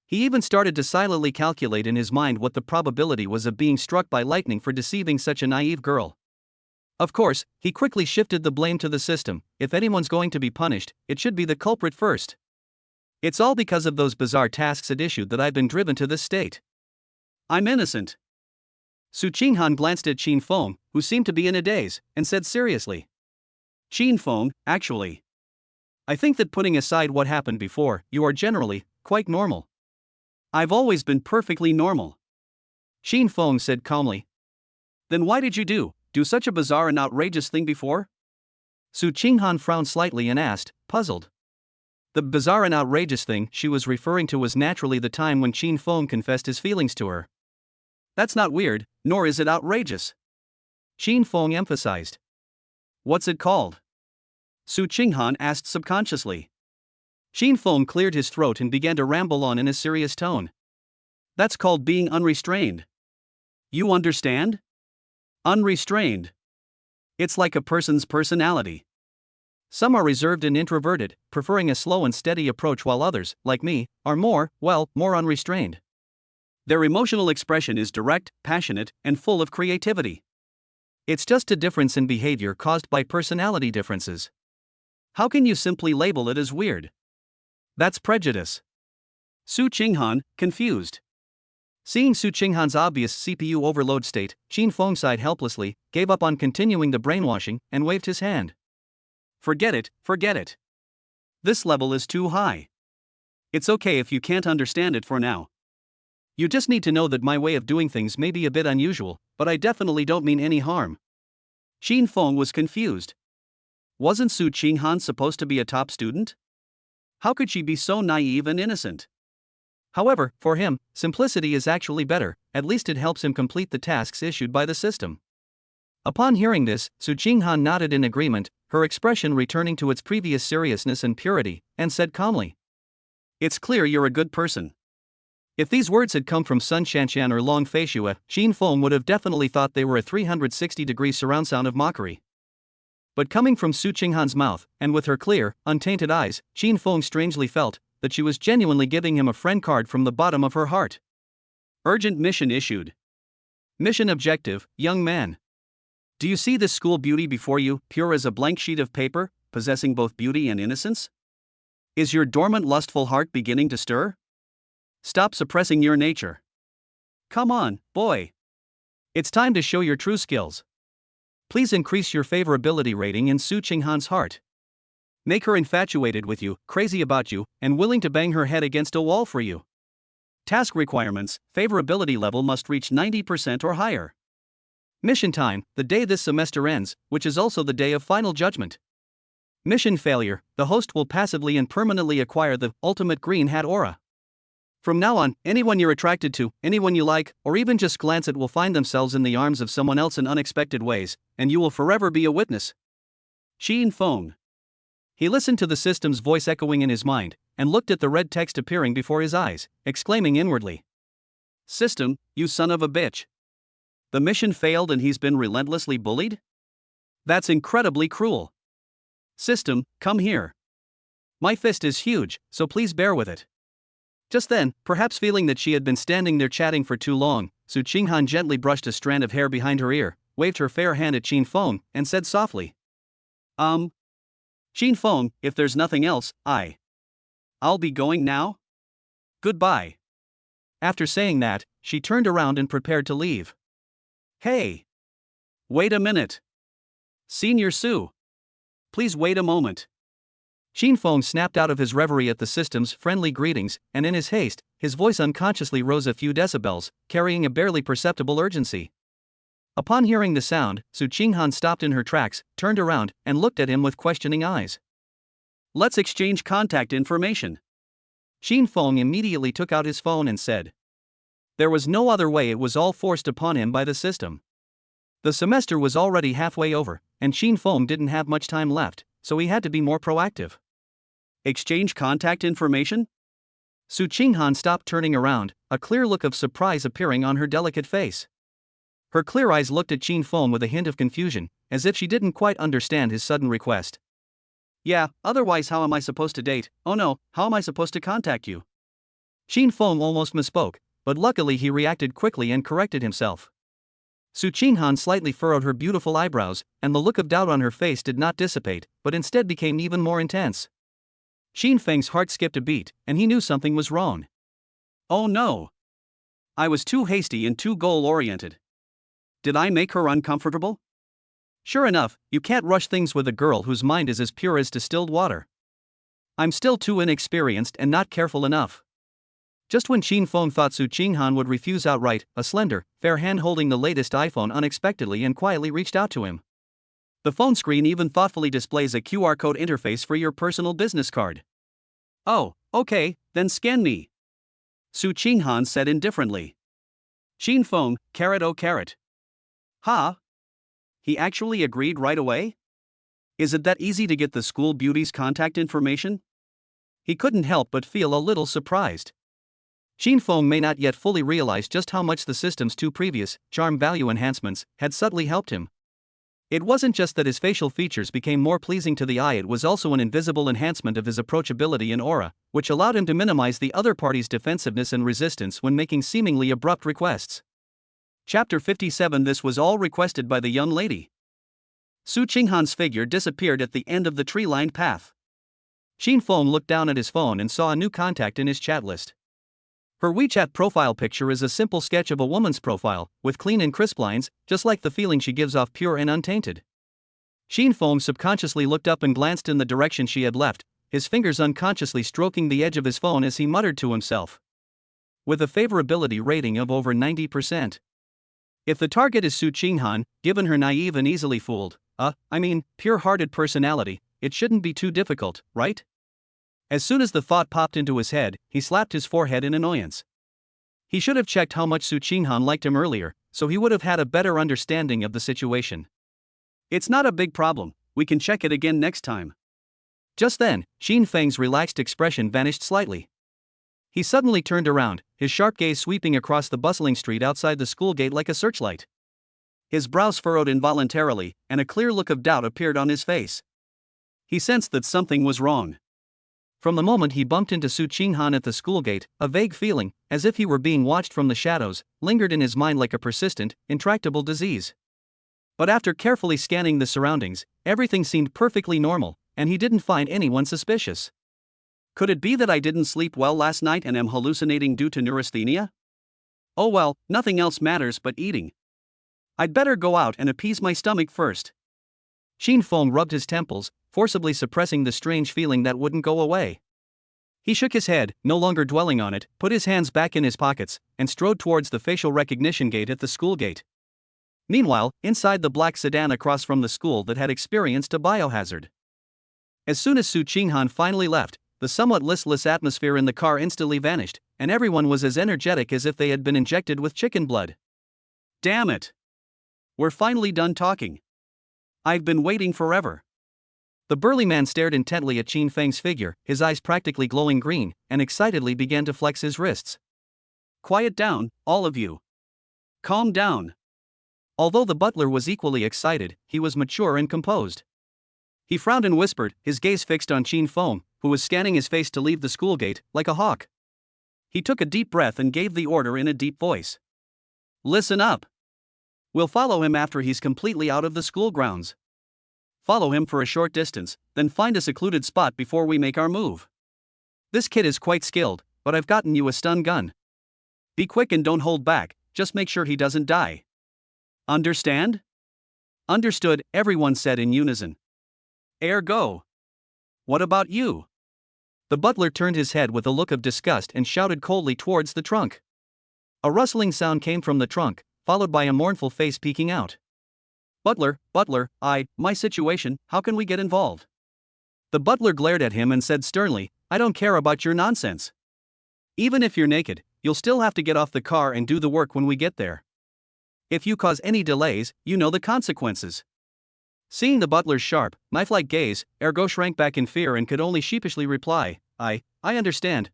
He even started to silently calculate in his mind what the probability was of being struck by lightning for deceiving such a naive girl. Of course, he quickly shifted the blame to the system. If anyone's going to be punished, it should be the culprit first. It's all because of those bizarre tasks it issued that I've been driven to this state. I'm innocent. Su Qinghan glanced at Chin Fong, who seemed to be in a daze, and said seriously. Chin Fong, actually. I think that putting aside what happened before, you are generally quite normal. I've always been perfectly normal. Chin Fong said calmly. Then why did you do such a bizarre and outrageous thing before? Su Qinghan frowned slightly and asked, puzzled. The bizarre and outrageous thing she was referring to was naturally the time when Chin Fong confessed his feelings to her. That's not weird, nor is it outrageous. Chin Fong emphasized. What's it called? Su Qinghan asked subconsciously. Chin Fong cleared his throat and began to ramble on in a serious tone. That's called being unrestrained. You understand? Unrestrained. It's like a person's personality. Some are reserved and introverted, preferring a slow and steady approach, while others, like me, are more unrestrained. Their emotional expression is direct, passionate, and full of creativity. It's just a difference in behavior caused by personality differences. How can you simply label it as weird? That's prejudice. Su Qinghan, confused. Seeing Su Qinghan's obvious CPU overload state, Qin Feng sighed helplessly, gave up on continuing the brainwashing, and waved his hand. Forget it. This level is too high. It's okay if you can't understand it for now. You just need to know that my way of doing things may be a bit unusual, but I definitely don't mean any harm. Qin Feng was confused. Wasn't Su Qinghan supposed to be a top student? How could she be so naive and innocent? However, for him, simplicity is actually better, at least it helps him complete the tasks issued by the system. Upon hearing this, Su Qinghan nodded in agreement, her expression returning to its previous seriousness and purity, and said calmly, "It's clear you're a good person." If these words had come from Sun Shanshan or Long Feishue, Qin Feng would have definitely thought they were a 360-degree surround sound of mockery. But coming from Su Qinghan's mouth, and with her clear, untainted eyes, Qin Feng strangely felt that she was genuinely giving him a friend card from the bottom of her heart. Urgent mission issued. Mission objective, young man. Do you see this school beauty before you, pure as a blank sheet of paper, possessing both beauty and innocence? Is your dormant lustful heart beginning to stir? Stop suppressing your nature. Come on, boy. It's time to show your true skills. Please increase your favorability rating in Su Qinghan's heart. Make her infatuated with you, crazy about you, and willing to bang her head against a wall for you. Task requirements: favorability level must reach 90% or higher. Mission time: the day this semester ends, which is also the day of final judgment. Mission failure: the host will passively and permanently acquire the ultimate green hat aura. From now on, anyone you're attracted to, anyone you like, or even just glance at will find themselves in the arms of someone else in unexpected ways, and you will forever be a witness. Qin Feng. He listened to the system's voice echoing in his mind, and looked at the red text appearing before his eyes, exclaiming inwardly, "System, you son of a bitch. The mission failed and he's been relentlessly bullied? That's incredibly cruel. System, come here. My fist is huge, so please bear with it." Just then, perhaps feeling that she had been standing there chatting for too long, Su Qinghan gently brushed a strand of hair behind her ear, waved her fair hand at Qin Feng, and said softly, Qin Feng, if there's nothing else, I'll be going now? Goodbye. After saying that, she turned around and prepared to leave. Hey! Wait a minute. Senior Su. Please wait a moment. Qin Feng snapped out of his reverie at the system's friendly greetings, and in his haste, his voice unconsciously rose a few decibels, carrying a barely perceptible urgency. Upon hearing the sound, Su Qinghan stopped in her tracks, turned around, and looked at him with questioning eyes. Let's exchange contact information. Qin Feng immediately took out his phone and said. There was no other way, it was all forced upon him by the system. The semester was already halfway over, and Qin Feng didn't have much time left, so he had to be more proactive. Exchange contact information? Su Qinghan stopped, turning around, a clear look of surprise appearing on her delicate face. Her clear eyes looked at Qin Feng with a hint of confusion, as if she didn't quite understand his sudden request. Yeah, otherwise how am I supposed to date? Oh no, how am I supposed to contact you? Qin Feng almost misspoke, but luckily he reacted quickly and corrected himself. Su Qinghan slightly furrowed her beautiful eyebrows, and the look of doubt on her face did not dissipate, but instead became even more intense. Qin Feng's heart skipped a beat, and he knew something was wrong. Oh no! I was too hasty and too goal-oriented. Did I make her uncomfortable? Sure enough, you can't rush things with a girl whose mind is as pure as distilled water. I'm still too inexperienced and not careful enough. Just when Qin Feng thought Su Qinghan would refuse outright, a slender, fair hand holding the latest iPhone unexpectedly and quietly reached out to him. The phone screen even thoughtfully displays a QR code interface for your personal business card. Oh, okay, then scan me. Su Qinghan said indifferently. Qin Feng, carrot oh carrot. Huh? He actually agreed right away? Is it that easy to get the school beauty's contact information? He couldn't help but feel a little surprised. Xin Feng may not yet fully realize just how much the system's two previous charm value enhancements had subtly helped him. It wasn't just that his facial features became more pleasing to the eye, it was also an invisible enhancement of his approachability and aura, which allowed him to minimize the other party's defensiveness and resistance when making seemingly abrupt requests. Chapter 57. This was all requested by the young lady. Su Qinghan's figure disappeared at the end of the tree-lined path. Xin Feng looked down at his phone and saw a new contact in his chat list. Her WeChat profile picture is a simple sketch of a woman's profile, with clean and crisp lines, just like the feeling she gives off, pure and untainted. Xin Feng subconsciously looked up and glanced in the direction she had left, his fingers unconsciously stroking the edge of his phone as he muttered to himself. With a favorability rating of over 90%. If the target is Su Qinghan, given her naive and easily fooled, pure-hearted personality, it shouldn't be too difficult, right? As soon as the thought popped into his head, he slapped his forehead in annoyance. He should have checked how much Su Qinghan liked him earlier, so he would have had a better understanding of the situation. It's not a big problem, we can check it again next time. Just then, Xin Feng's relaxed expression vanished slightly. He suddenly turned around, his sharp gaze sweeping across the bustling street outside the school gate like a searchlight. His brows furrowed involuntarily, and a clear look of doubt appeared on his face. He sensed that something was wrong. From the moment he bumped into Su Qinghan at the school gate, a vague feeling, as if he were being watched from the shadows, lingered in his mind like a persistent, intractable disease. But after carefully scanning the surroundings, everything seemed perfectly normal, and he didn't find anyone suspicious. Could it be that I didn't sleep well last night and am hallucinating due to neurasthenia? Oh well, nothing else matters but eating. I'd better go out and appease my stomach first. Xin Feng rubbed his temples, forcibly suppressing the strange feeling that wouldn't go away. He shook his head, no longer dwelling on it, put his hands back in his pockets, and strode towards the facial recognition gate at the school gate. Meanwhile, inside the black sedan across from the school that had experienced a biohazard. As soon as Su Qinghan finally left, the somewhat listless atmosphere in the car instantly vanished, and everyone was as energetic as if they had been injected with chicken blood. Damn it! We're finally done talking. I've been waiting forever. The burly man stared intently at Xin Feng's figure, his eyes practically glowing green, and excitedly began to flex his wrists. Quiet down, all of you. Calm down. Although the butler was equally excited, he was mature and composed. He frowned and whispered, his gaze fixed on Xin Feng, who was scanning his face to leave the school gate, like a hawk. He took a deep breath and gave the order in a deep voice. Listen up. We'll follow him after he's completely out of the school grounds. Follow him for a short distance, then find a secluded spot before we make our move. This kid is quite skilled, but I've gotten you a stun gun. Be quick and don't hold back, just make sure he doesn't die. Understand? Understood, everyone said in unison. Ergo. What about you? The butler turned his head with a look of disgust and shouted coldly towards the trunk. A rustling sound came from the trunk, followed by a mournful face peeking out. Butler, my situation, how can we get involved? The butler glared at him and said sternly, I don't care about your nonsense. Even if you're naked, you'll still have to get off the car and do the work when we get there. If you cause any delays, you know the consequences. Seeing the butler's sharp, knife-like gaze, Ergo shrank back in fear and could only sheepishly reply, I understand.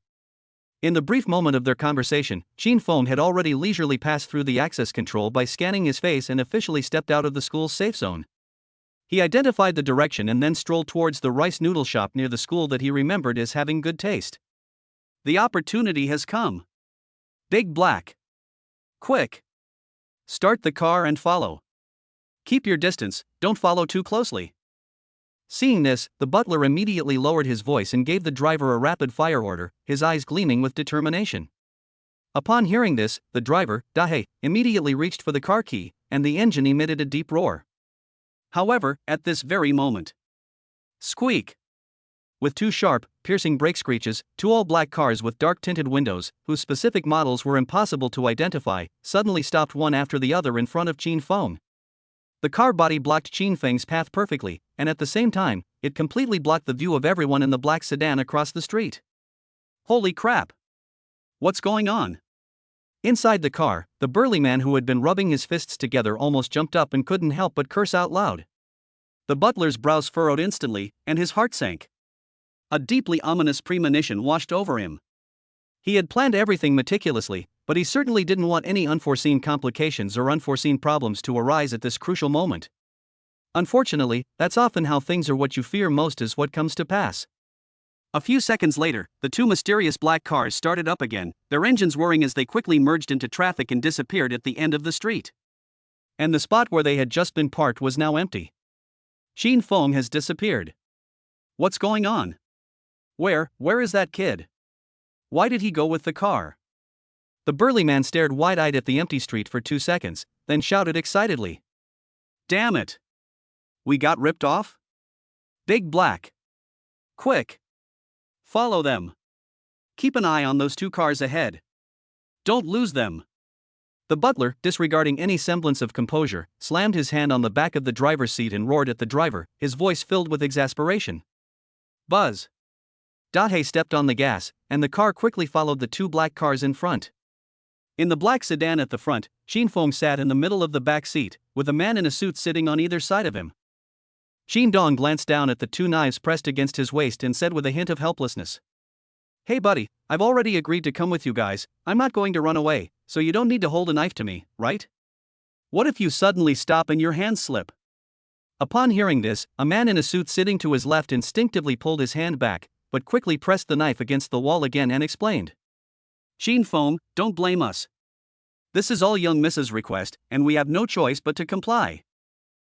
In the brief moment of their conversation, Xin Feng had already leisurely passed through the access control by scanning his face and officially stepped out of the school's safe zone. He identified the direction and then strolled towards the rice noodle shop near the school that he remembered as having good taste. The opportunity has come. Big Black. Quick. Start the car and follow. Keep your distance, don't follow too closely. Seeing this, the butler immediately lowered his voice and gave the driver a rapid-fire order, his eyes gleaming with determination. Upon hearing this, the driver, Dahe, immediately reached for the car key, and the engine emitted a deep roar. However, at this very moment, squeak! With two sharp, piercing brake screeches, two all-black cars with dark-tinted windows, whose specific models were impossible to identify, suddenly stopped one after the other in front of Xin Feng. The car body blocked Xin Feng's path perfectly, and at the same time, it completely blocked the view of everyone in the black sedan across the street. Holy crap! What's going on? Inside the car, the burly man who had been rubbing his fists together almost jumped up and couldn't help but curse out loud. The butler's brows furrowed instantly, and his heart sank. A deeply ominous premonition washed over him. He had planned everything meticulously, but he certainly didn't want any unforeseen complications or unforeseen problems to arise at this crucial moment. Unfortunately, that's often how things are. What you fear most is what comes to pass. A few seconds later, the two mysterious black cars started up again, their engines whirring as they quickly merged into traffic and disappeared at the end of the street. And the spot where they had just been parked was now empty. Shin Feng has disappeared. What's going on? Where is that kid? Why did he go with the car? The burly man stared wide-eyed at the empty street for 2 seconds, then shouted excitedly. Damn it! We got ripped off? Big Black! Quick! Follow them! Keep an eye on those two cars ahead. Don't lose them! The butler, disregarding any semblance of composure, slammed his hand on the back of the driver's seat and roared at the driver, his voice filled with exasperation. Buzz! Dahe stepped on the gas, and the car quickly followed the two black cars in front. In the black sedan at the front, Shin Feng sat in the middle of the back seat, with a man in a suit sitting on either side of him. Shin Dong glanced down at the two knives pressed against his waist and said with a hint of helplessness. Hey buddy, I've already agreed to come with you guys. I'm not going to run away, so you don't need to hold a knife to me, right? What if you suddenly stop and your hands slip? Upon hearing this, a man in a suit sitting to his left instinctively pulled his hand back, but quickly pressed the knife against the wall again and explained. Shin Feng, don't blame us. This is all young Mrs.'s request, and we have no choice but to comply.